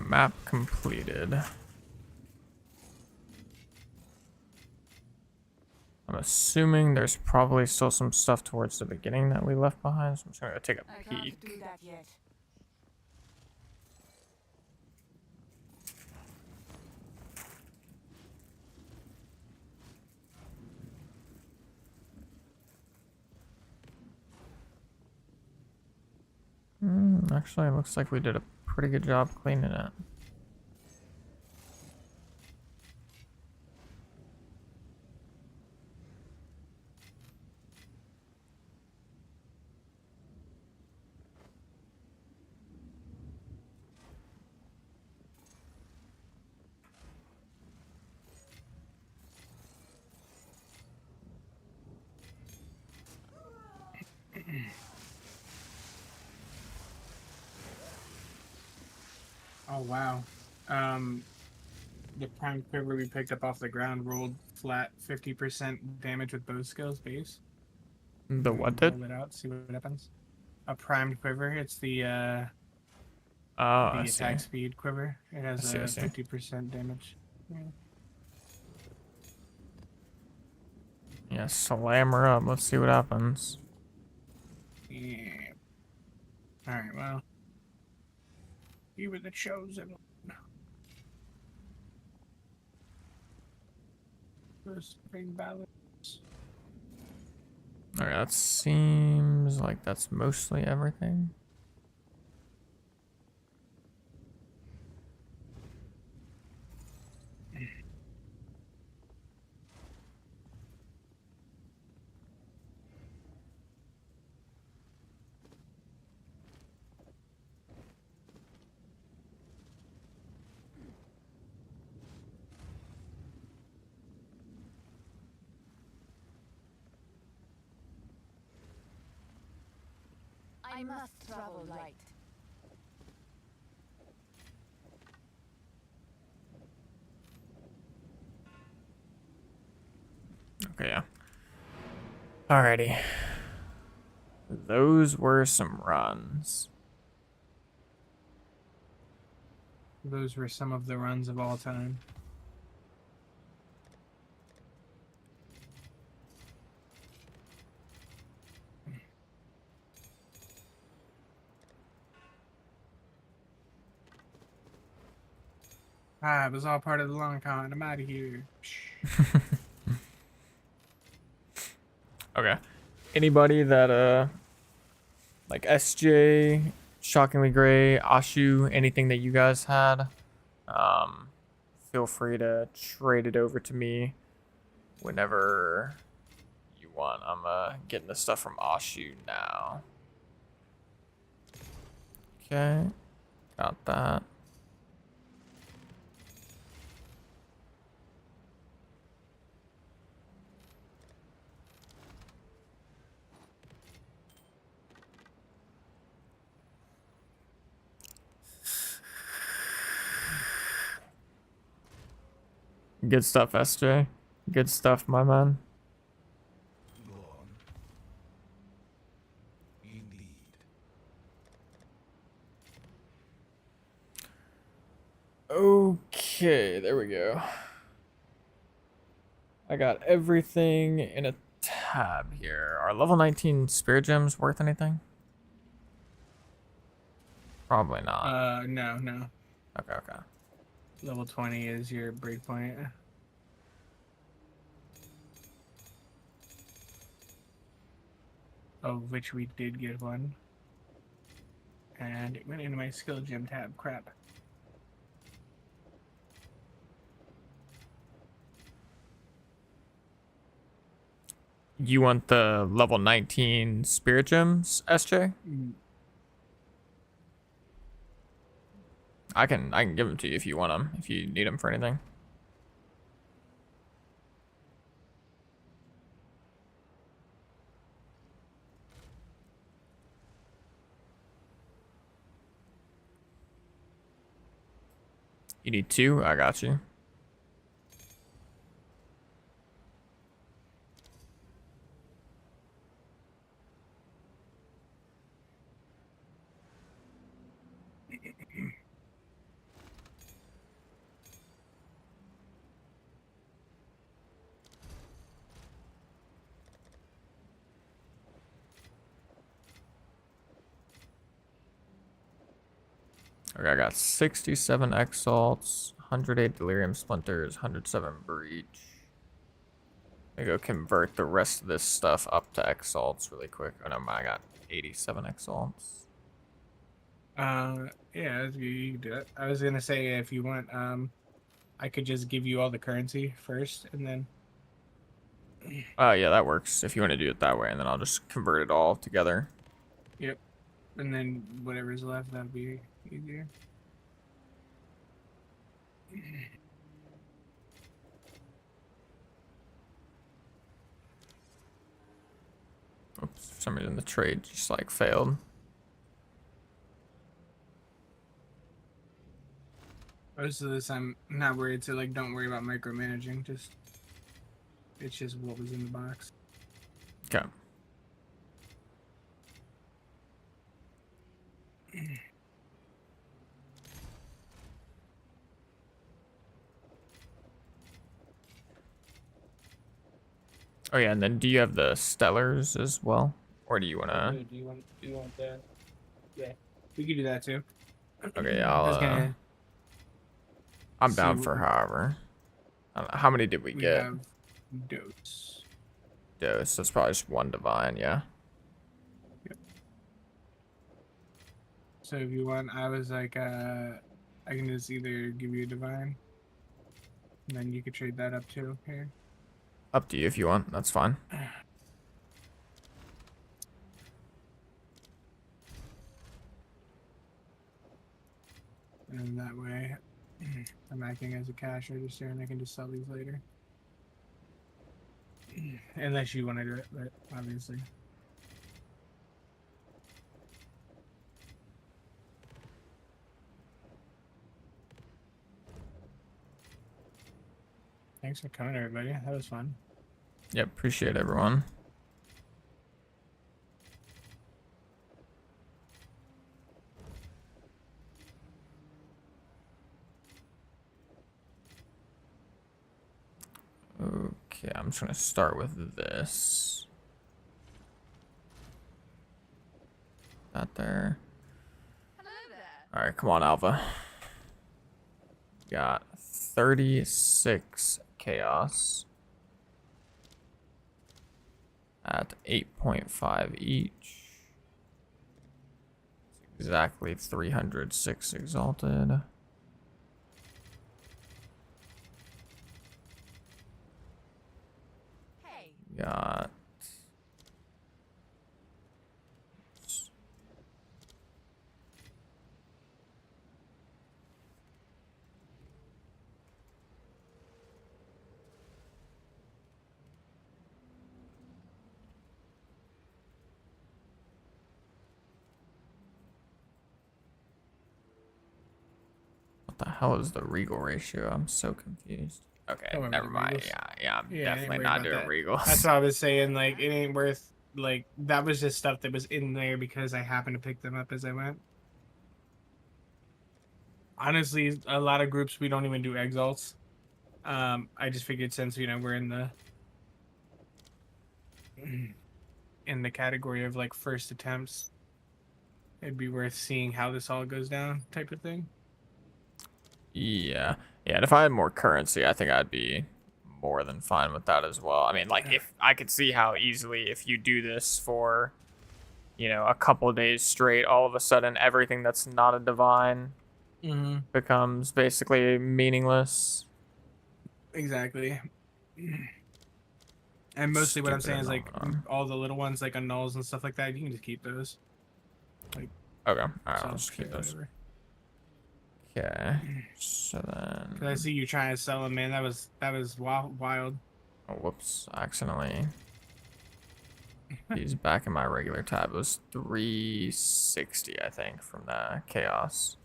map completed. I'm assuming there's probably still some stuff towards the beginning that we left behind, so I'm just gonna take a I peek. can't do that yet. Actually, it looks like we did a pretty good job cleaning it. Oh wow. The prime quiver we picked up off the ground rolled flat 50% damage with bow skills base. The what did? Roll it out, see what happens. A primed quiver. It's the Oh, I see. attack speed quiver. It has I a see. 50% damage. Yeah, slam her up. Let's see what happens. Yeah. Alright, well. You were the chosen one. First bring balance. Alright, that seems like that's mostly everything. I must travel light. Okay, yeah. Alrighty. Those were some runs. Those were some of the runs of all time. Ah, it was all part of the long con. I'm out of here. Okay. Anybody that like SJ, Shockingly Gray, Ashu, anything that you guys had, feel free to trade it over to me whenever you want. I'm getting the stuff from Ashu now. Okay. Got that. Good stuff, SJ. Good stuff, my man. Go on. Indeed. Okay, there we go. I got everything in a tab here. Are level 19 spirit gems worth anything? Probably not. No. Okay, okay. Level 20 is your breakpoint. Of which we did get one. And it went into my skill gem tab. Crap. You want the level 19 spirit gems, SJ? I can give them to you if you want them, if you need them for anything. You need 2? I got you. Okay, I got 67 exalts, 108 delirium splinters, 107 breach. I go convert the rest of this stuff up to exalts really quick. Oh no, I got 87 exalts. Yeah, you can do it. I was gonna say if you want, I could just give you all the currency first, and then. Oh yeah, that works. If you want to do it that way, and then I'll just convert it all together. Yep. And then whatever's left, that'll be easier. Oops, for some reason the trade just like failed. Most of this, I'm not worried. So like, don't worry about micromanaging. Just it's just what was in the box. Okay. Oh yeah, and then do you have the stellars as well, or do you wanna? Do you want that? Yeah, we could do that too. Okay, yeah, I was gonna I'm see down what for however. I don't know, how many did we get? have dose. Dose. That's probably just one divine. Yeah. So if you want, I was like, I can just either give you a divine, and then you could trade that up too here. Up to you if you want. That's fine. And that way, I'm acting as a cash register, and I can just sell these later. Unless you want to do it, but obviously. Thanks for coming, everybody. That was fun. Yep. Appreciate everyone. Okay, I'm just gonna start with this. Not there. Hello there. All right, come on, Alva. Got 36 chaos at 8.5 each. Exactly 306 exalted. Hey. Got what the hell is the regal ratio? I'm so confused. Okay, Don't worry never about the mind. regals. Yeah, I'm Yeah, definitely ain't worried not about doing that. regals. That's what I was saying. Like, it ain't worth. Like, that was just stuff that was in there because I happened to pick them up as I went. Honestly, a lot of groups we don't even do exalts. I just figured since we're in the category of like first attempts, it'd be worth seeing how this all goes down, type of thing. Yeah, and if I had more currency, I think I'd be more than fine with that as well. I mean, like, if I could see how easily if you do this for, a couple of days straight, all of a sudden everything that's not a divine becomes basically meaningless. Exactly. And mostly what I'm Stupid saying is like phenomenon. all the little ones like annuls and stuff like that, you can just keep those. Okay, all right, I'll So, just keep okay, those. whatever. Okay, so then. 'Cause I see you trying to sell them, man. That was wild. Oh, whoops, I accidentally. He's back in my regular tab. It was 360, I think, from the chaos.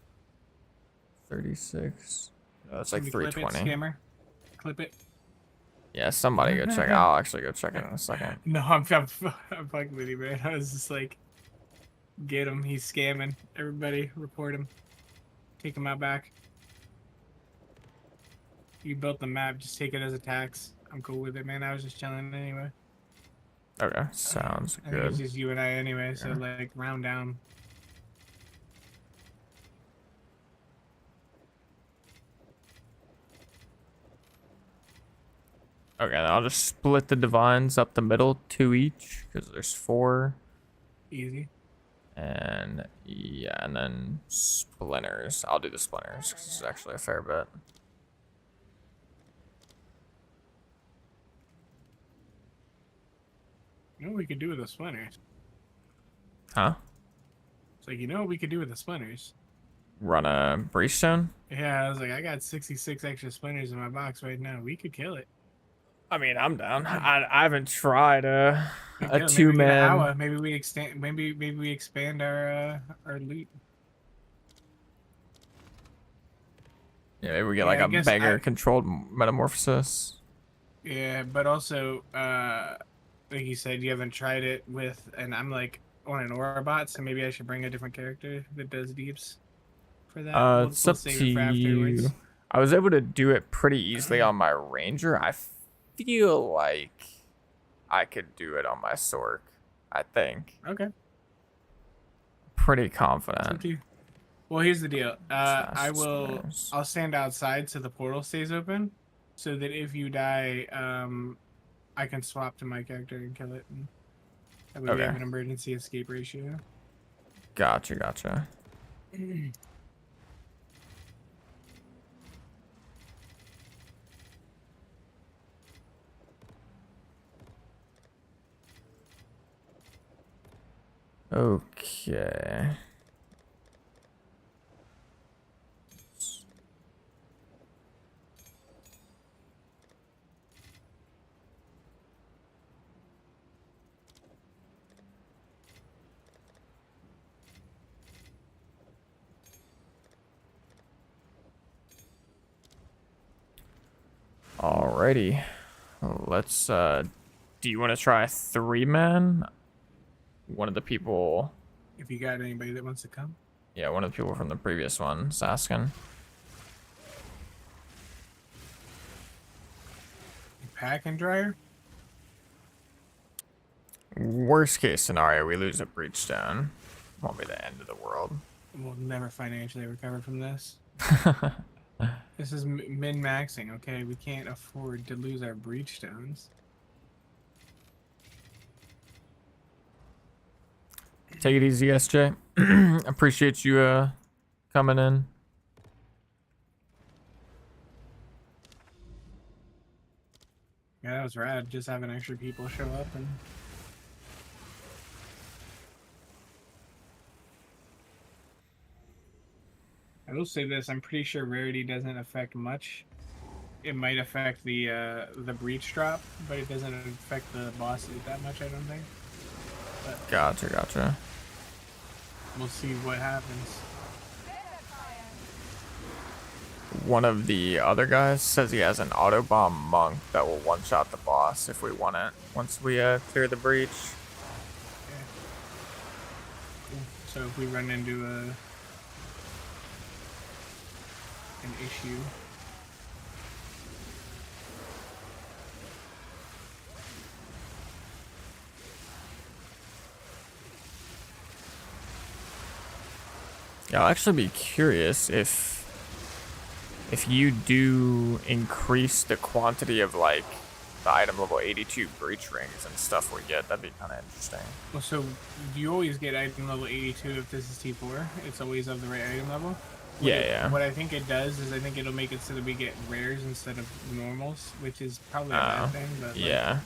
36. No, it's like Can you clip it, 320. scammer? Clip it. Yeah, somebody go check. I'll actually go check it in a second. No, I'm fucking with you, man. I was just like, get him. He's scamming. Everybody, report him. Take him out back. You built the map. Just take it as a tax. I'm cool with it, man. I was just chilling anyway. Okay, sounds I think it's good. just you and I anyway, so Yeah. like round down. Okay, then I'll just split the divines up the middle, 2 each, because there's 4. Easy. And yeah, and then splinters. I'll do the splinters because it's actually a fair bit. You know what we could do with the splinters? Huh? It's like, you know what we could do with the splinters? Run a Breachstone? Yeah, I was like, I got 66 extra splinters in my box right now. We could kill it. I mean, I'm down. I haven't tried a Maybe we get an 2-man. hour. Maybe we extend. Maybe we expand our loot. Yeah, maybe we get like I a guess beggar controlled metamorphosis. Yeah, but also, like you said, you haven't tried it with, and I'm like on an Orabot, so maybe I should bring a different character that does deeps for that. It's up to you. I was able to do it pretty easily on my ranger. I feel like I could do it on my Sorc. I think. Okay. Pretty confident. Well, here's the deal. I'll stand outside so the portal stays open, so that if you die, I can swap to my character and kill it. And that way we have an emergency escape ratio. Gotcha. Okay. Alrighty. Let's do you want to try a 3-man? One of the people, If you got anybody that wants to come. yeah, one of the people from the previous one is asking. Pack and dryer? Worst case scenario, we lose a Breachstone. Won't be the end of the world. We'll never financially recover from this. This is min-maxing, okay? We can't afford to lose our Breachstones. Take it easy, SJ. Appreciate you coming in. Yeah, that was rad. Just having extra people show up and... I will say this, I'm pretty sure rarity doesn't affect much. It might affect the breach drop, but it doesn't affect the bosses that much, I don't think. But Gotcha. we'll see what happens. One of the other guys says he has an autobomb monk that will one-shot the boss if we want it. Once we clear the breach. Yeah. Cool. So if we run into an issue. Yeah, I'll actually be curious if you do increase the quantity of like the item level 82 breach rings and stuff we get, that'd be kind of interesting. Well, so you always get item level 82 if this is T4. It's always of the right item level. Yeah. What I think it does is I think it'll make it so that we get rares instead of normals, which is probably a bad thing. But yeah.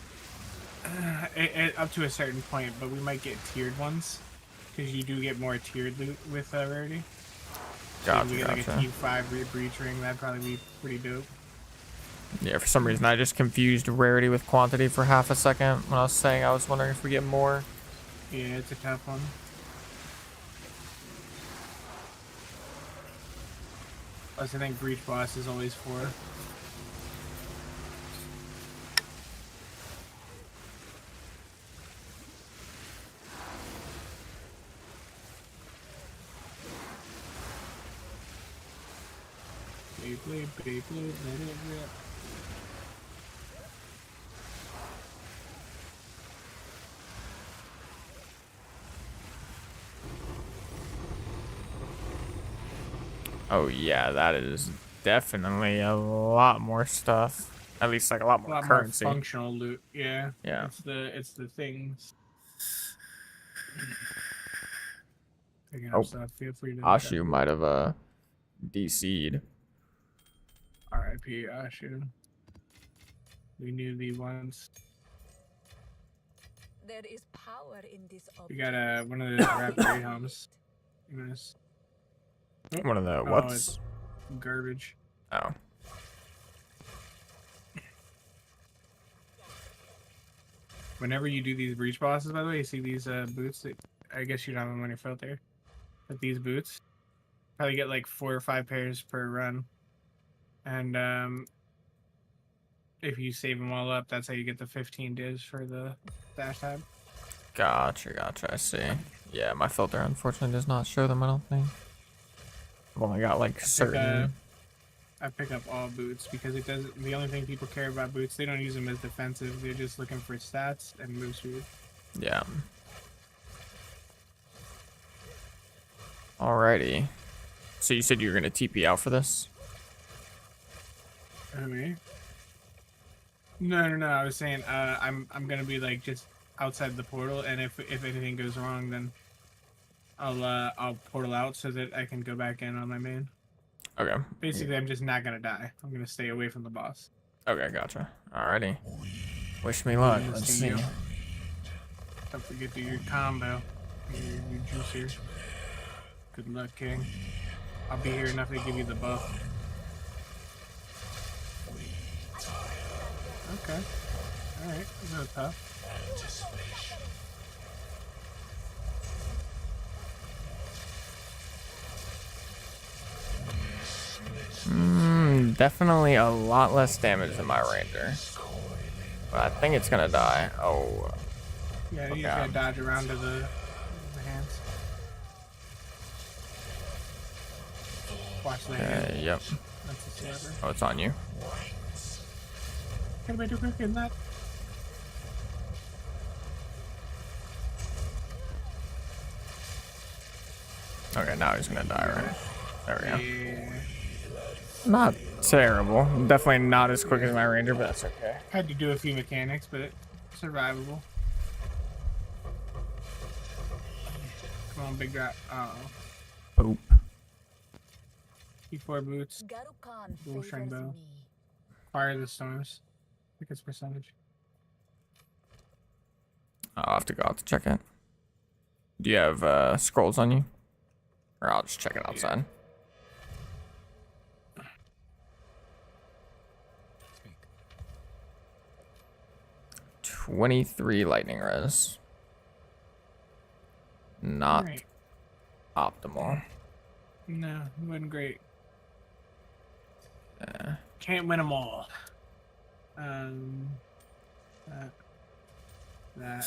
Up to a certain point, but we might get tiered ones because you do get more tiered loot with rarity. Gotcha. So we get like a T5 breach ring. That'd probably be pretty dope. Yeah, for some reason I just confused rarity with quantity for half a second when I was saying I was wondering if we get more. Yeah, it's a tough one. Plus, I think breach boss is always 4. Bleep, let it rip. Oh yeah, that is definitely a lot more stuff. At least like a lot A more lot currency. more functional loot. Yeah. Yeah. It's the things. Picking Oh, up stuff. Feel free to. Ashu might have DC'd. R.I.P. Ashu. We knew thee once. There is power in this We got object. one of those raptor homes. Nice. One of the Oh, what's? it's garbage. Oh. Whenever you do these breach bosses, by the way, you see these boots that I guess you don't have them on your filter. But these boots probably get like 4 or 5 pairs per run. And if you save them all up, that's how you get the 15 divs for the dash tab. Gotcha. I see. Yeah, my filter unfortunately does not show them. I don't think. I've only got like certain. I pick up all boots because it doesn't. The only thing people care about boots, they don't use them as defensive. They're just looking for stats and move speed. Yeah. Alrighty. So you said you were gonna TP out for this? Me? No. I was saying I'm gonna be like just outside the portal, and if anything goes wrong, then I'll portal out so that I can go back in on my main. Okay. Basically, I'm just not gonna die. I'm gonna stay away from the boss. Okay, gotcha. Alrighty. Wish me luck. In the Let's see. studio. Don't forget to do your combo. Your juicer. Good luck, King. I'll be here enough to give you the buff. Okay. Alright, no tough. Definitely a lot less damage than my ranger. But I think it's gonna die. Oh. Yeah, you Okay. just gotta dodge around to the hands. Watch the hand. Yep. That's a slapper. Oh, it's on you. Can I do quick in that? Okay, now he's gonna die, right? There we go. Yeah. Not terrible. Definitely not as quick as my ranger, but that's okay. Had to do a few mechanics, but survivable. Come on, big drop. Uh-oh. Boop. P4 boots. Garukan Dual favors string bow. me. Fire the storms. I think it's percentage. I'll have to go out to check it. Do you have scrolls on you? Or I'll just check it outside. 23 lightning res. Not Right. optimal. No, it wasn't great. Uh, Can't win them all. That.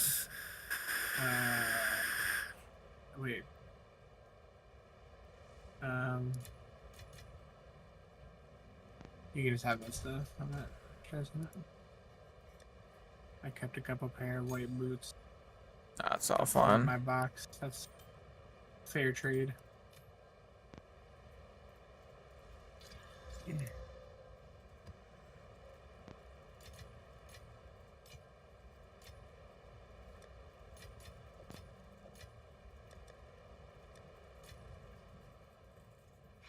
Wait. You can just have that stuff. I'm not stressing it. I kept a couple pair of white boots that's all in fun. my box. That's fair trade.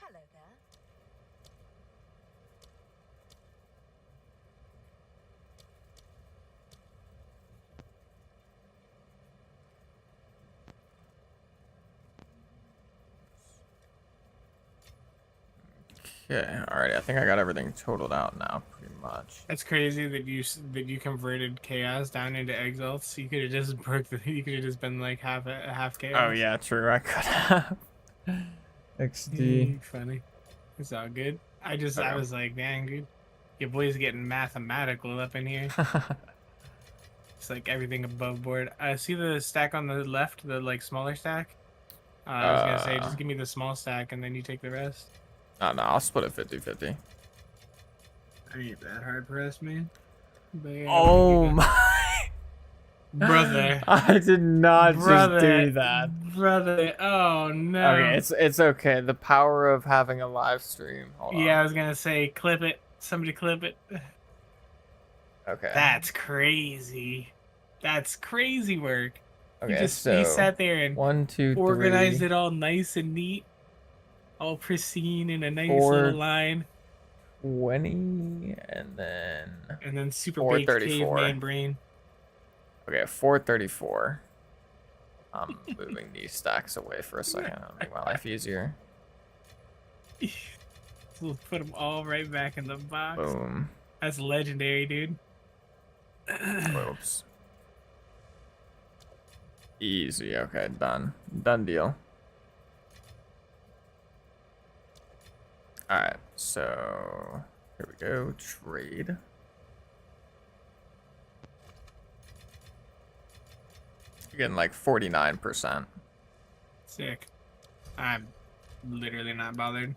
Hello there. Okay, alright. I think I got everything totaled out now, pretty much. That's crazy that you converted chaos down into exile. So you could have just broke the. You could have just been like half chaos. Oh yeah, true. I could have. XD. Funny. It's all good. I Okay. was like, dang, dude, your boy's getting mathematical up in here. It's like everything above board. See the stack on the left, the like smaller stack. I was gonna say, just give me the small stack and then you take the rest. Oh, no, I'll split it 50-50. I ain't that hard pressed, man. But yeah, Oh my. brother. I did not Brother. just do that. Brother, oh no. Okay, it's okay. The power of having a live stream. Hold on. Yeah, I was gonna say, clip it. Somebody clip it. Okay. That's crazy. That's crazy work. Okay, He so sat there and 1, 2, organized 3, it all nice and neat, all pristine in a nice little 4, line. 20, and then And then super baked 434. caveman brain. Okay, 434. I'm moving these stacks away for a second. It'll make my life easier. We'll put them all right back in the box. Boom. That's legendary, dude. Oops. Easy. Okay, done. Done deal. Alright, so here we go. Trade. You're getting like 49%. Sick. I'm literally not bothered.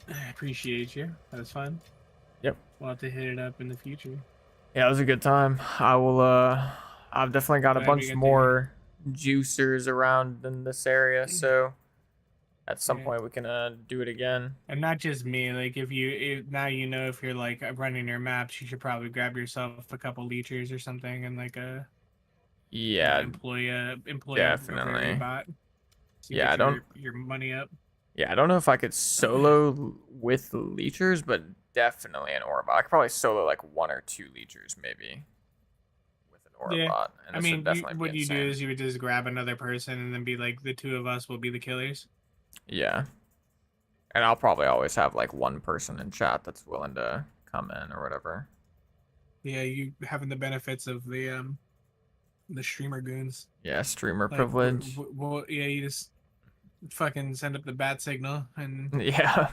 I appreciate you. That was fun. Yep. We'll have to hit it up in the future. Yeah, it was a good time. I've definitely got a Glad we bunch got more juicers around in this area, so at some point we can do it again. And not just me. Like if now you know if you're like running your maps, you should probably grab yourself a couple leechers or something and like Yeah, employ a definitely. bot. So Yeah, get your money up. Yeah, I don't know if I could solo with leechers, but definitely an ore bot. I could probably solo like 1 or 2 leechers maybe with an ore bot. And I this mean, would definitely what be you do insane. is you would just grab another person and then be like, the two of us will be the killers. Yeah. And I'll probably always have like 1 person in chat that's willing to come in or whatever. Yeah, you having the benefits of the streamer goons. Yeah, streamer Like, privilege. Well, yeah, you just fucking send up the bat signal and Yeah.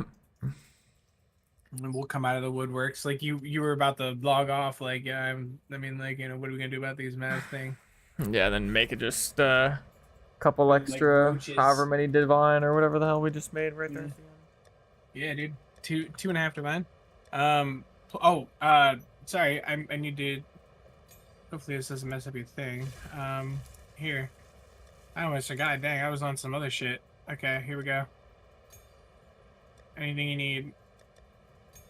and we'll come out of the woodworks. Like you were about to log off. Like yeah, I mean, like what are we gonna do about these math thing? Yeah, then make it just couple extra, roaches. however many divine or whatever the hell we just made right there. At the end. Yeah, dude. 2.5 divine. Sorry, I need to. Hopefully this doesn't mess up your thing. Here. I almost forgot. Dang, I was on some other shit. Okay, here we go. Anything you need.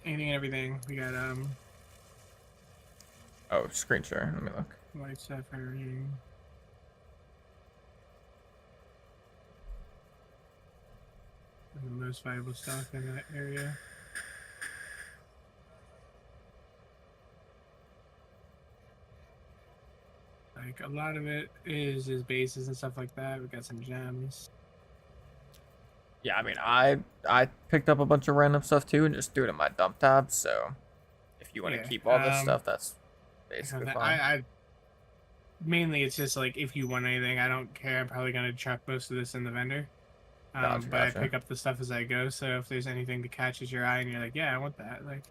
Anything and everything. We got Oh, screen share. Let me look. white sapphire ring. And the most valuable stock in that area. Like a lot of it is bases and stuff like that. We got some gems. Yeah, I mean, I picked up a bunch of random stuff too and just threw it in my dump tab. So if you want to keep all this stuff, that's basically fine. I mainly it's just like if you want anything, I don't care. I'm probably gonna chuck most of this in the vendor. But I pick up the stuff as I go. So if there's anything that catches your eye and you're like, yeah, I want that, like.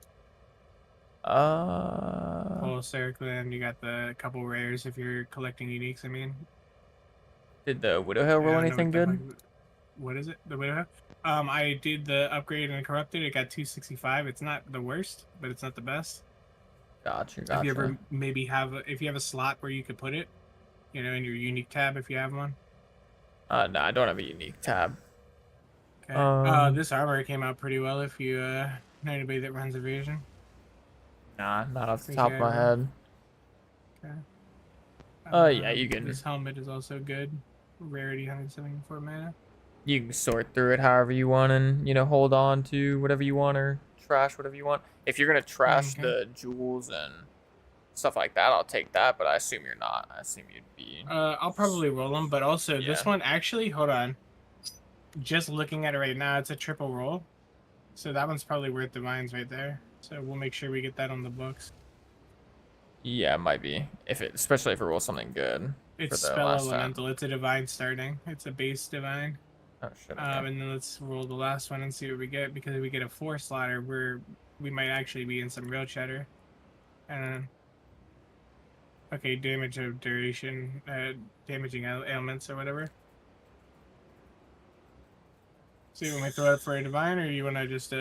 Whole circle, and you got the couple rares if you're collecting uniques. I mean. Did the Widowhill roll anything good? What is it? The Widowhill? I did the upgrade and corrupted. It got 265. It's not the worst, but it's not the best. Gotcha. If you ever maybe if you have a slot where you could put it, in your unique tab if you have one. No, I don't have a unique tab. Okay. This armor came out pretty well if you know anybody that runs evasion. Nah, not off the top of my head. Okay. Yeah, you can. This helmet is also good. Rarity 174 mana. You can sort through it however you want and, hold on to whatever you want or trash whatever you want. If you're going to trash the jewels and stuff like that, I'll take that, but I assume you're not. I assume you'd be... I'll probably roll them, but also this one, actually, hold on. Just looking at it right now, it's a triple roll. So that one's probably worth divines right there. So we'll make sure we get that on the books. Yeah, it might be. Especially if it rolls something good. It's spell elemental. It's a divine starting. It's a base divine. Oh shit. Okay. And then let's roll the last one and see what we get. Because if we get a 4-slotter, we might actually be in some real cheddar. Okay, damage of duration, damaging ailments or whatever. So you want me to throw it for a divine, or you want to just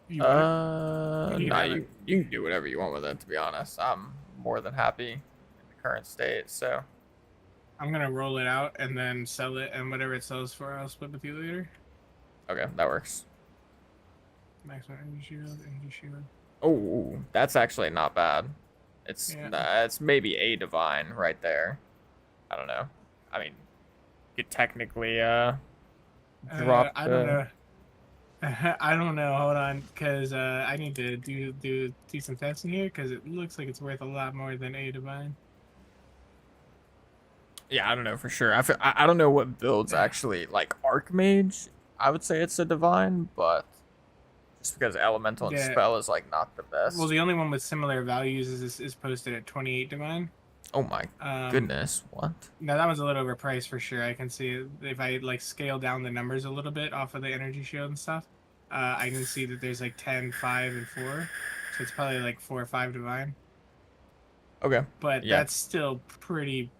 Nah, you can do whatever you want with it, to be honest. I'm more than happy in the current state, so. I'm gonna roll it out and then sell it, and whatever it sells for, I'll split with you later. Okay, that works. Maximum energy shield, energy shield. Oh, that's actually not bad. It's Yeah. it's maybe a divine right there. I don't know. I mean, you could technically drop I don't the. know. I don't know. Hold on, because I need to do some testing here because it looks like it's worth a lot more than a divine. Yeah, I don't know for sure. I don't know what builds actually like Archmage. I would say it's a divine, but just because Elemental and Yeah. Spell is like not the Well, best. the only one with similar values is posted at 28 divine. Oh my goodness, what? Now that was a little overpriced for sure. I can see if I like scale down the numbers a little bit off of the energy shield and stuff. I can see that there's like 10, 5, and 4. So it's probably like 4 or 5 divine. Okay. But Yeah. that's still pretty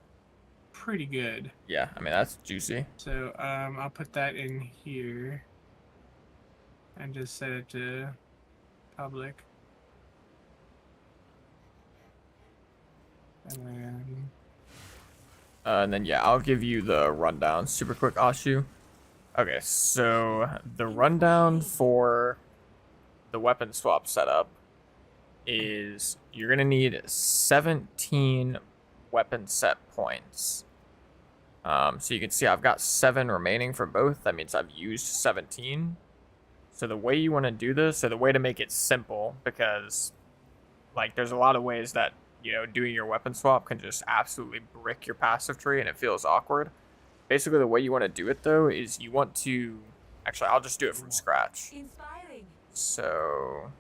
good. Yeah, I mean that's juicy. So I'll put that in here and just set it to public. And then yeah, I'll give you the rundown super quick, Ashu. Okay, so the rundown for the weapon swap setup is you're gonna need 17 weapon set points. So you can see I've got 7 remaining for both. That means I've used 17. So the way you want to do this, so the way to make it simple, because like there's a lot of ways that, you know, doing your weapon swap can just absolutely brick your passive tree and it feels awkward. Basically, the way you want to do it though is you want to, actually I'll just do it from scratch. Inspiring. So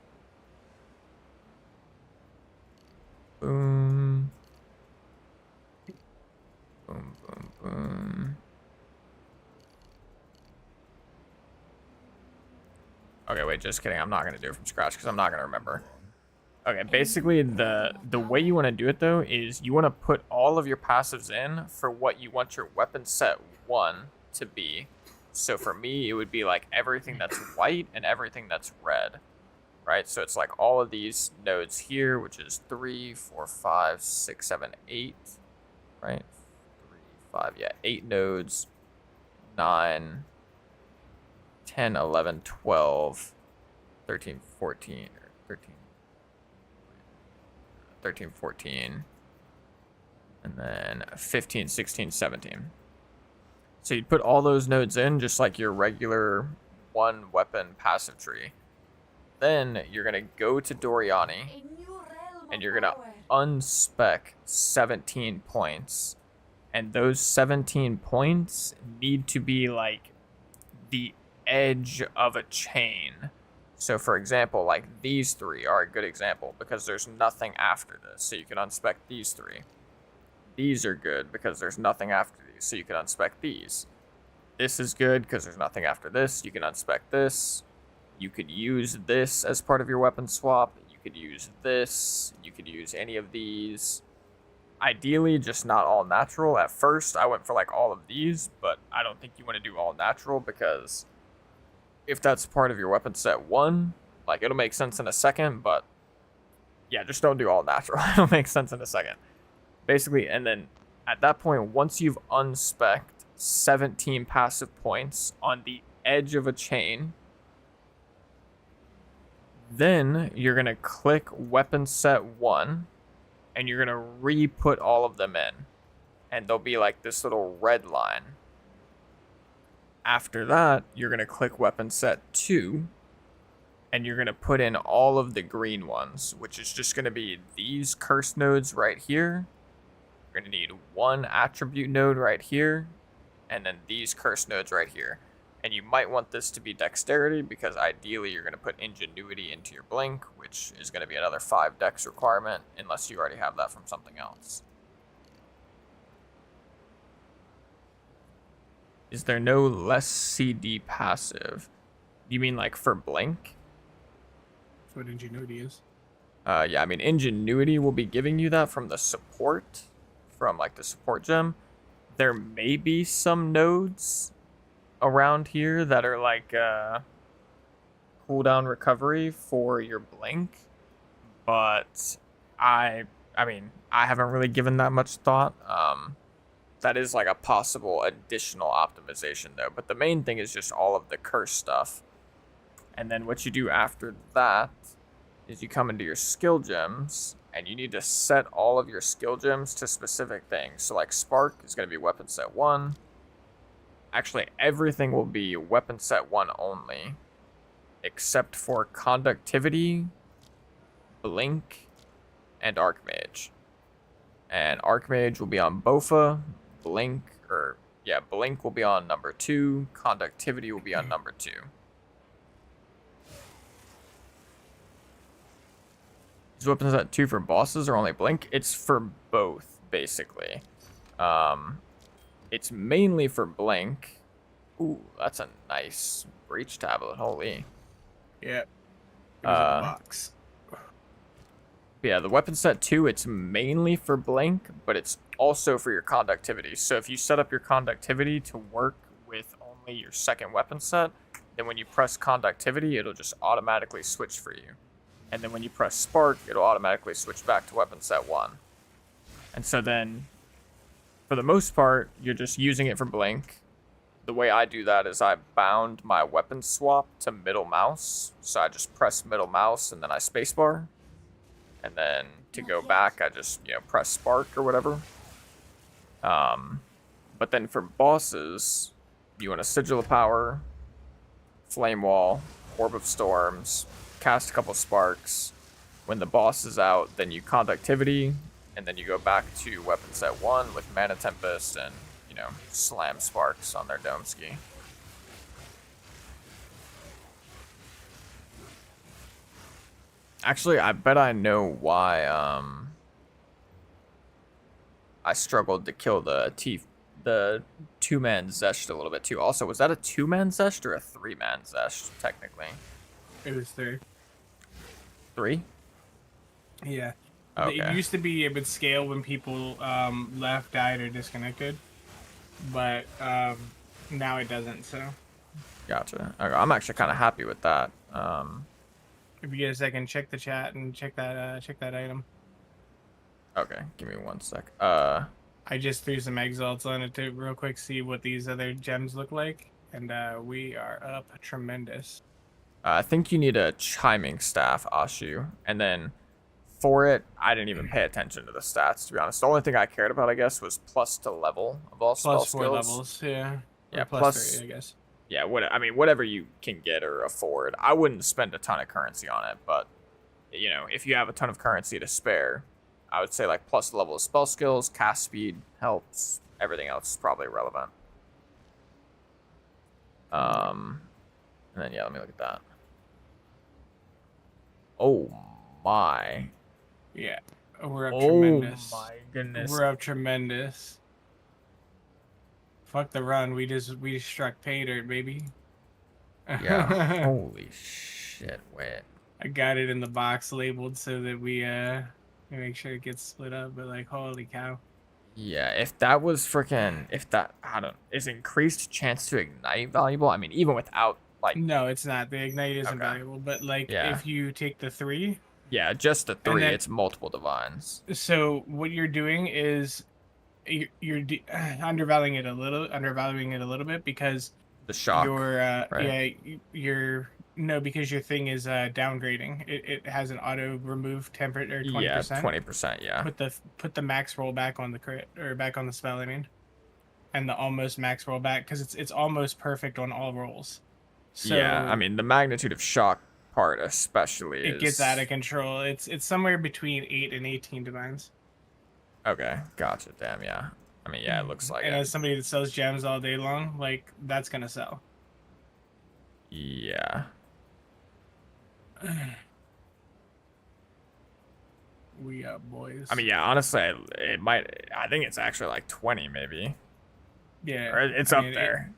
boom, boom, boom, boom. Okay, wait, just kidding. I'm not gonna do it from scratch because I'm not gonna remember. Okay, basically the way you want to do it though is you want to put all of your passives in for what you want your weapon set 1 to be. So for me, it would be like everything that's white and everything that's red, right? So it's like all of these nodes here, which is 3, 4, 5, 6, 7, 8, right? 3, 5, yeah, 8 nodes, 9, 10, 11, 12, 13, 14, or 13, 14, and then 15, 16, 17. So you'd put all those nodes in just like your regular 1 weapon passive tree. Then you're going to go to Doriani A new realm and of you're going to power. unspec 17 points. And those 17 points need to be like the edge of a chain. So for example, like these 3 are a good example because there's nothing after this. So you can unspec these 3. These are good because there's nothing after these. So you can unspec these. This is good because there's nothing after this. You can unspec this. You could use this as part of your weapon swap. You could use this. You could use any of these. Ideally, just not all natural. At first, I went for like all of these, but I don't think you want to do all natural because if that's part of your weapon set 1, like it'll make sense in a second, but yeah, just don't do all natural. It'll make sense in a second. Basically, and then at that point, once you've unspec'd 17 passive points on the edge of a chain, then you're going to click weapon set 1 and you're going to re-put all of them in. And there'll be like this little red line. After that, you're going to click weapon set 2 and you're going to put in all of the green ones, which is just going to be these curse nodes right here. You're going to need 1 attribute node right here, and then these curse nodes right here. And you might want this to be dexterity because ideally you're going to put ingenuity into your blink, which is going to be another 5 dex requirement unless you already have that from something else. Is there no less CD passive? You mean like for blink? That's what ingenuity is. Yeah, I mean ingenuity will be giving you that from the support, from like the support gem. There may be some nodes around here that are like cooldown recovery for your blink, but I mean I haven't really given that much thought. That is like a possible additional optimization though, but the main thing is just all of the curse stuff. And then what you do after that is you come into your skill gems, and you need to set all of your skill gems to specific things. So like Spark is going to be weapon set 1. Actually, everything will be weapon set 1 only, except for Conductivity, Blink, and Archmage. And Archmage will be on Bofa, Blink will be on number 2, Conductivity will be on number 2. Is weapons at 2 for bosses or only Blink? It's for both, basically. It's mainly for Blink. Ooh, that's a nice breach tablet, holy. Yeah. It was in a box. Yeah, the weapon set 2, it's mainly for Blink, but it's also for your Conductivity. So if you set up your Conductivity to work with only your second weapon set, then when you press Conductivity, it'll just automatically switch for you. And then when you press Spark, it'll automatically switch back to weapon set 1. And so then, for the most part, you're just using it for Blink. The way I do that is I bound my weapon swap to middle mouse. So I just press middle mouse and then I spacebar. And then to go back, I just, press Spark or whatever. But then for bosses, you want a Sigil of Power, Flame Wall, Orb of Storms, cast a couple sparks. When the boss is out, then you Conductivity, and then you go back to weapon set 1 with Mana Tempest and, slam sparks on their dome ski. Actually, I bet I know why I struggled to kill the two-man Zesht a little bit too. Also, was that a 2-man Zesht or a 3-man Zesht, technically? It was 3. 3? Yeah. Okay. It used to be it would scale when people left, died, or disconnected, but now it doesn't. So. Gotcha. Okay, I'm actually kind of happy with that. If you get a second, check the chat and check that item. Okay, give me 1 sec. I just threw some exalts on it to real quick see what these other gems look like, and we are up tremendous. I think you need a chiming staff, Ashu, and then for it, I didn't even pay attention to the stats, to be honest. The only thing I cared about, I guess, was plus to level of all spell Plus 4 skills. levels, yeah. Yeah, plus 3, I guess. Yeah, whatever you can get or afford. I wouldn't spend a ton of currency on it, but if you have a ton of currency to spare, I would say like plus level of spell skills, cast speed helps. Everything else is probably irrelevant. And then let me look at that. Oh my. Yeah, we're up tremendous. Oh my goodness. We're up tremendous. Fuck the run. We just struck pay dirt, baby. Yeah. Holy shit, wait. I got it in the box labeled so that we make sure it gets split up, but like holy cow. Yeah, if that was freaking is increased chance to ignite valuable? I mean, even without like no, it's not. The ignite isn't valuable, but like if you take the 3. Yeah, just the 3, it's multiple divines. So what you're doing is you're undervaluing it a little bit because the shock. Right? Yeah, because your thing is downgrading. It has an auto remove 10% or 20%. Yeah, 20%. Yeah. Put the max roll back on the crit or back on the spell. I mean, and the almost max roll back because it's almost perfect on all rolls. So yeah, I mean the magnitude of shock part especially it gets out of control. It's somewhere between 8 and 18 divines. Okay, gotcha. Damn, yeah. I mean, yeah, it looks like and it. as somebody that sells gems all day long, like that's gonna sell. Yeah. We up, boys. I mean, yeah, honestly, I think it's actually like 20 maybe. Yeah. Or it's up there.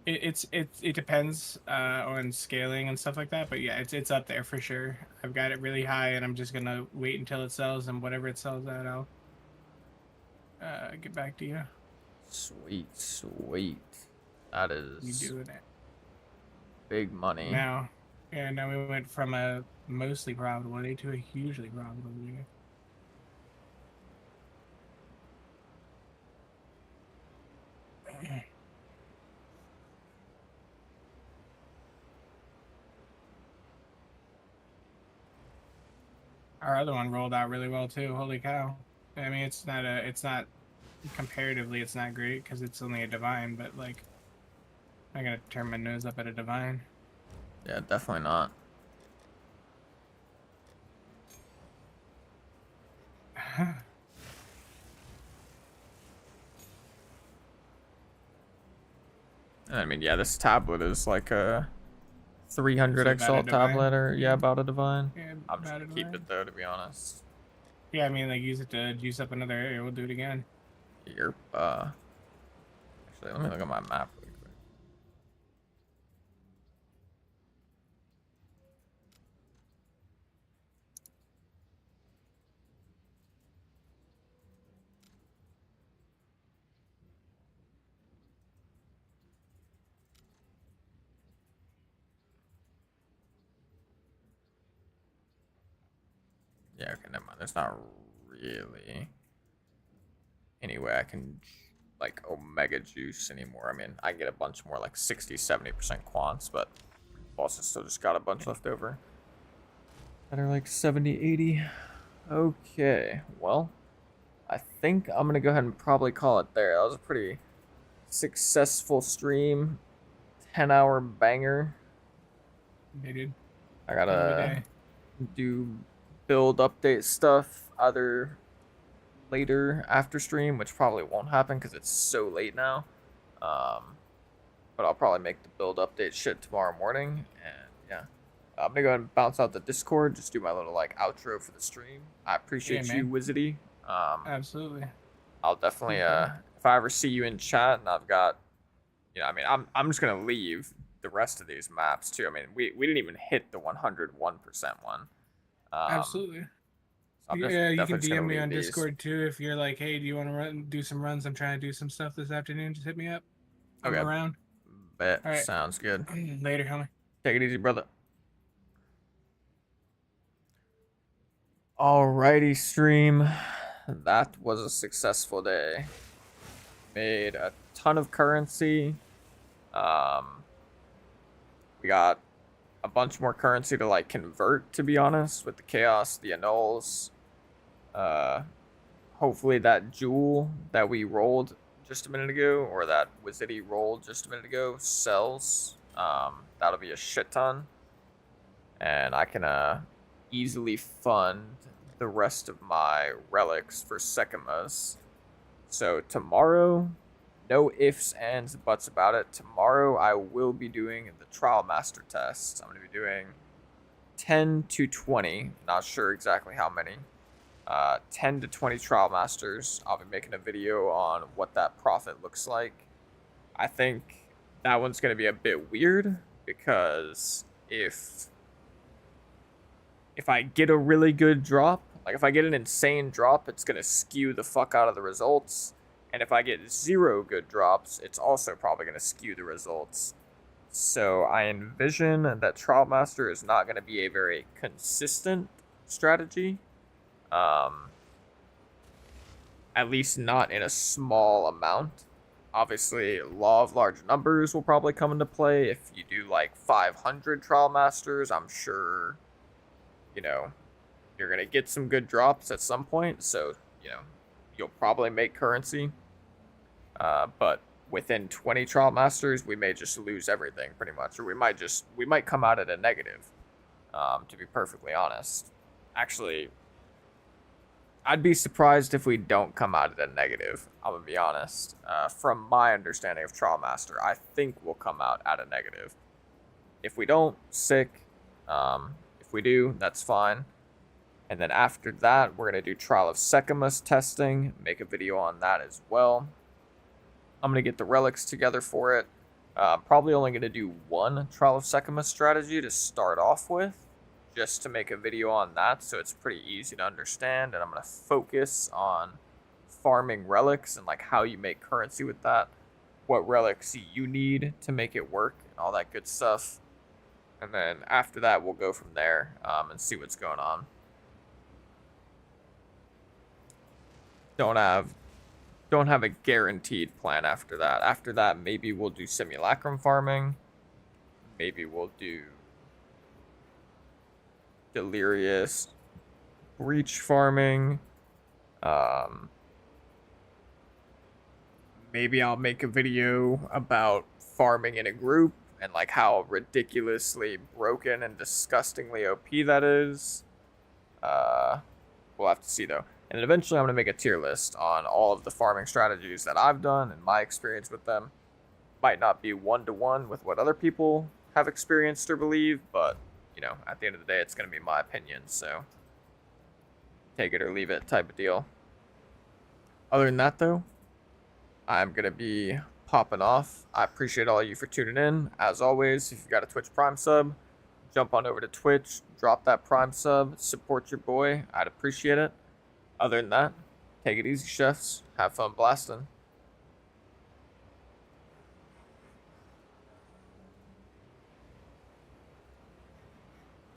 It depends on scaling and stuff like that, but yeah, it's up there for sure. I've got it really high, and I'm just gonna wait until it sells, and whatever it sells at, I'll get back to you. Sweet. That is. You doing it? Big money. Now we went from a mostly profitable day to a hugely profitable day. Our other one rolled out really well too. Holy cow! I mean, it's not comparatively, it's not great because it's only a divine, but like, I gotta turn my nose up at a divine. Yeah, definitely not. I mean, yeah, this tablet is like a 300 Is it about a XL tablet, or yeah, divine? about a divine. Yeah, I'm just about a gonna keep divine. it though, to be honest. Yeah, I mean, like, use it to juice up another area. We'll do it again. You're actually, let me look at my map really quick. Yeah, okay, never mind. There's not really any way I can like omega juice anymore. I mean, I can get a bunch more, like 60-70% quants, but bosses still just got a bunch left over that are like 70-80. Okay, well, I think I'm gonna go ahead and probably call it there. That was a pretty successful stream, 10-hour banger. They did. I Hell of a gotta day. do build update stuff either later after stream, which probably won't happen because it's so late now. But I'll probably make the build update shit tomorrow morning, and yeah. I'm gonna go ahead and bounce out the Discord, just do my little like outro for the stream. I appreciate Yeah, you, man. Wizardy. Absolutely. I'll definitely No problem. if I ever see you in chat and I've got, you know, I mean, I'm just gonna leave the rest of these maps too. I mean, we didn't even hit the 101% one. Absolutely. So I'm Yeah, you can definitely just gonna DM me leave on these. Discord too if you're like, hey, do you want to do some runs? I'm trying to do some stuff this afternoon. Just hit me up. I'm Okay. around. Bet. All right. Sounds good. Later, homie. Take it easy, brother. Alrighty, stream. That was a successful day. Made a ton of currency. We got a bunch more currency to like convert, to be honest, with the chaos, the annuls. Hopefully that jewel that we rolled just a minute ago, or that Wizardy rolled just a minute ago, sells. That'll be a shit ton. And I can easily fund the rest of my relics for Sekimas. So tomorrow, no ifs, ands, buts about it. Tomorrow I will be doing the Trialmaster tests. I'm going to be doing 10 to 20. Not sure exactly how many. 10 to 20 Trialmasters. I'll be making a video on what that profit looks like. I think that one's going to be a bit weird because if I get a really good drop, like if I get an insane drop, it's going to skew the fuck out of the results. And if I get 0 good drops, it's also probably going to skew the results. So I envision that Trialmaster is not going to be a very consistent strategy. At least not in a small amount. Obviously, law of large numbers will probably come into play. If you do like 500 Trialmasters, I'm sure, you know, you're going to get some good drops at some point. So, you know, you'll probably make currency. But within 20 Trialmasters, we may just lose everything pretty much. Or we might come out at a negative, to be perfectly honest. Actually, I'd be surprised if we don't come out at a negative, I'm gonna be honest. From my understanding of Trialmaster, I think we'll come out at a negative. If we don't, sick. If we do, that's fine. And then after that, we're gonna do Trial of Sekimas testing, make a video on that as well. I'm gonna get the relics together for it. Probably only gonna do one Trial of Sekimas strategy to start off with, just to make a video on that, so it's pretty easy to understand. And I'm gonna focus on farming relics and like how you make currency with that, what relics you need to make it work, and all that good stuff. And then after that, we'll go from there and see what's going on. Don't have a guaranteed plan after that. After that, maybe we'll do Simulacrum farming. Maybe we'll do Delirious, breach farming. Maybe I'll make a video about farming in a group and like how ridiculously broken and disgustingly OP that is. We'll have to see though. And then eventually I'm going to make a tier list on all of the farming strategies that I've done and my experience with them. Might not be one-to-one with what other people have experienced or believe, but, you know, at the end of the day, it's going to be my opinion, so take it or leave it type of deal. Other than that, though, I'm going to be popping off. I appreciate all of you for tuning in. As always, if you've got a Twitch Prime sub, jump on over to Twitch, drop that Prime sub, support your boy. I'd appreciate it. Other than that, take it easy, chefs. Have fun blasting.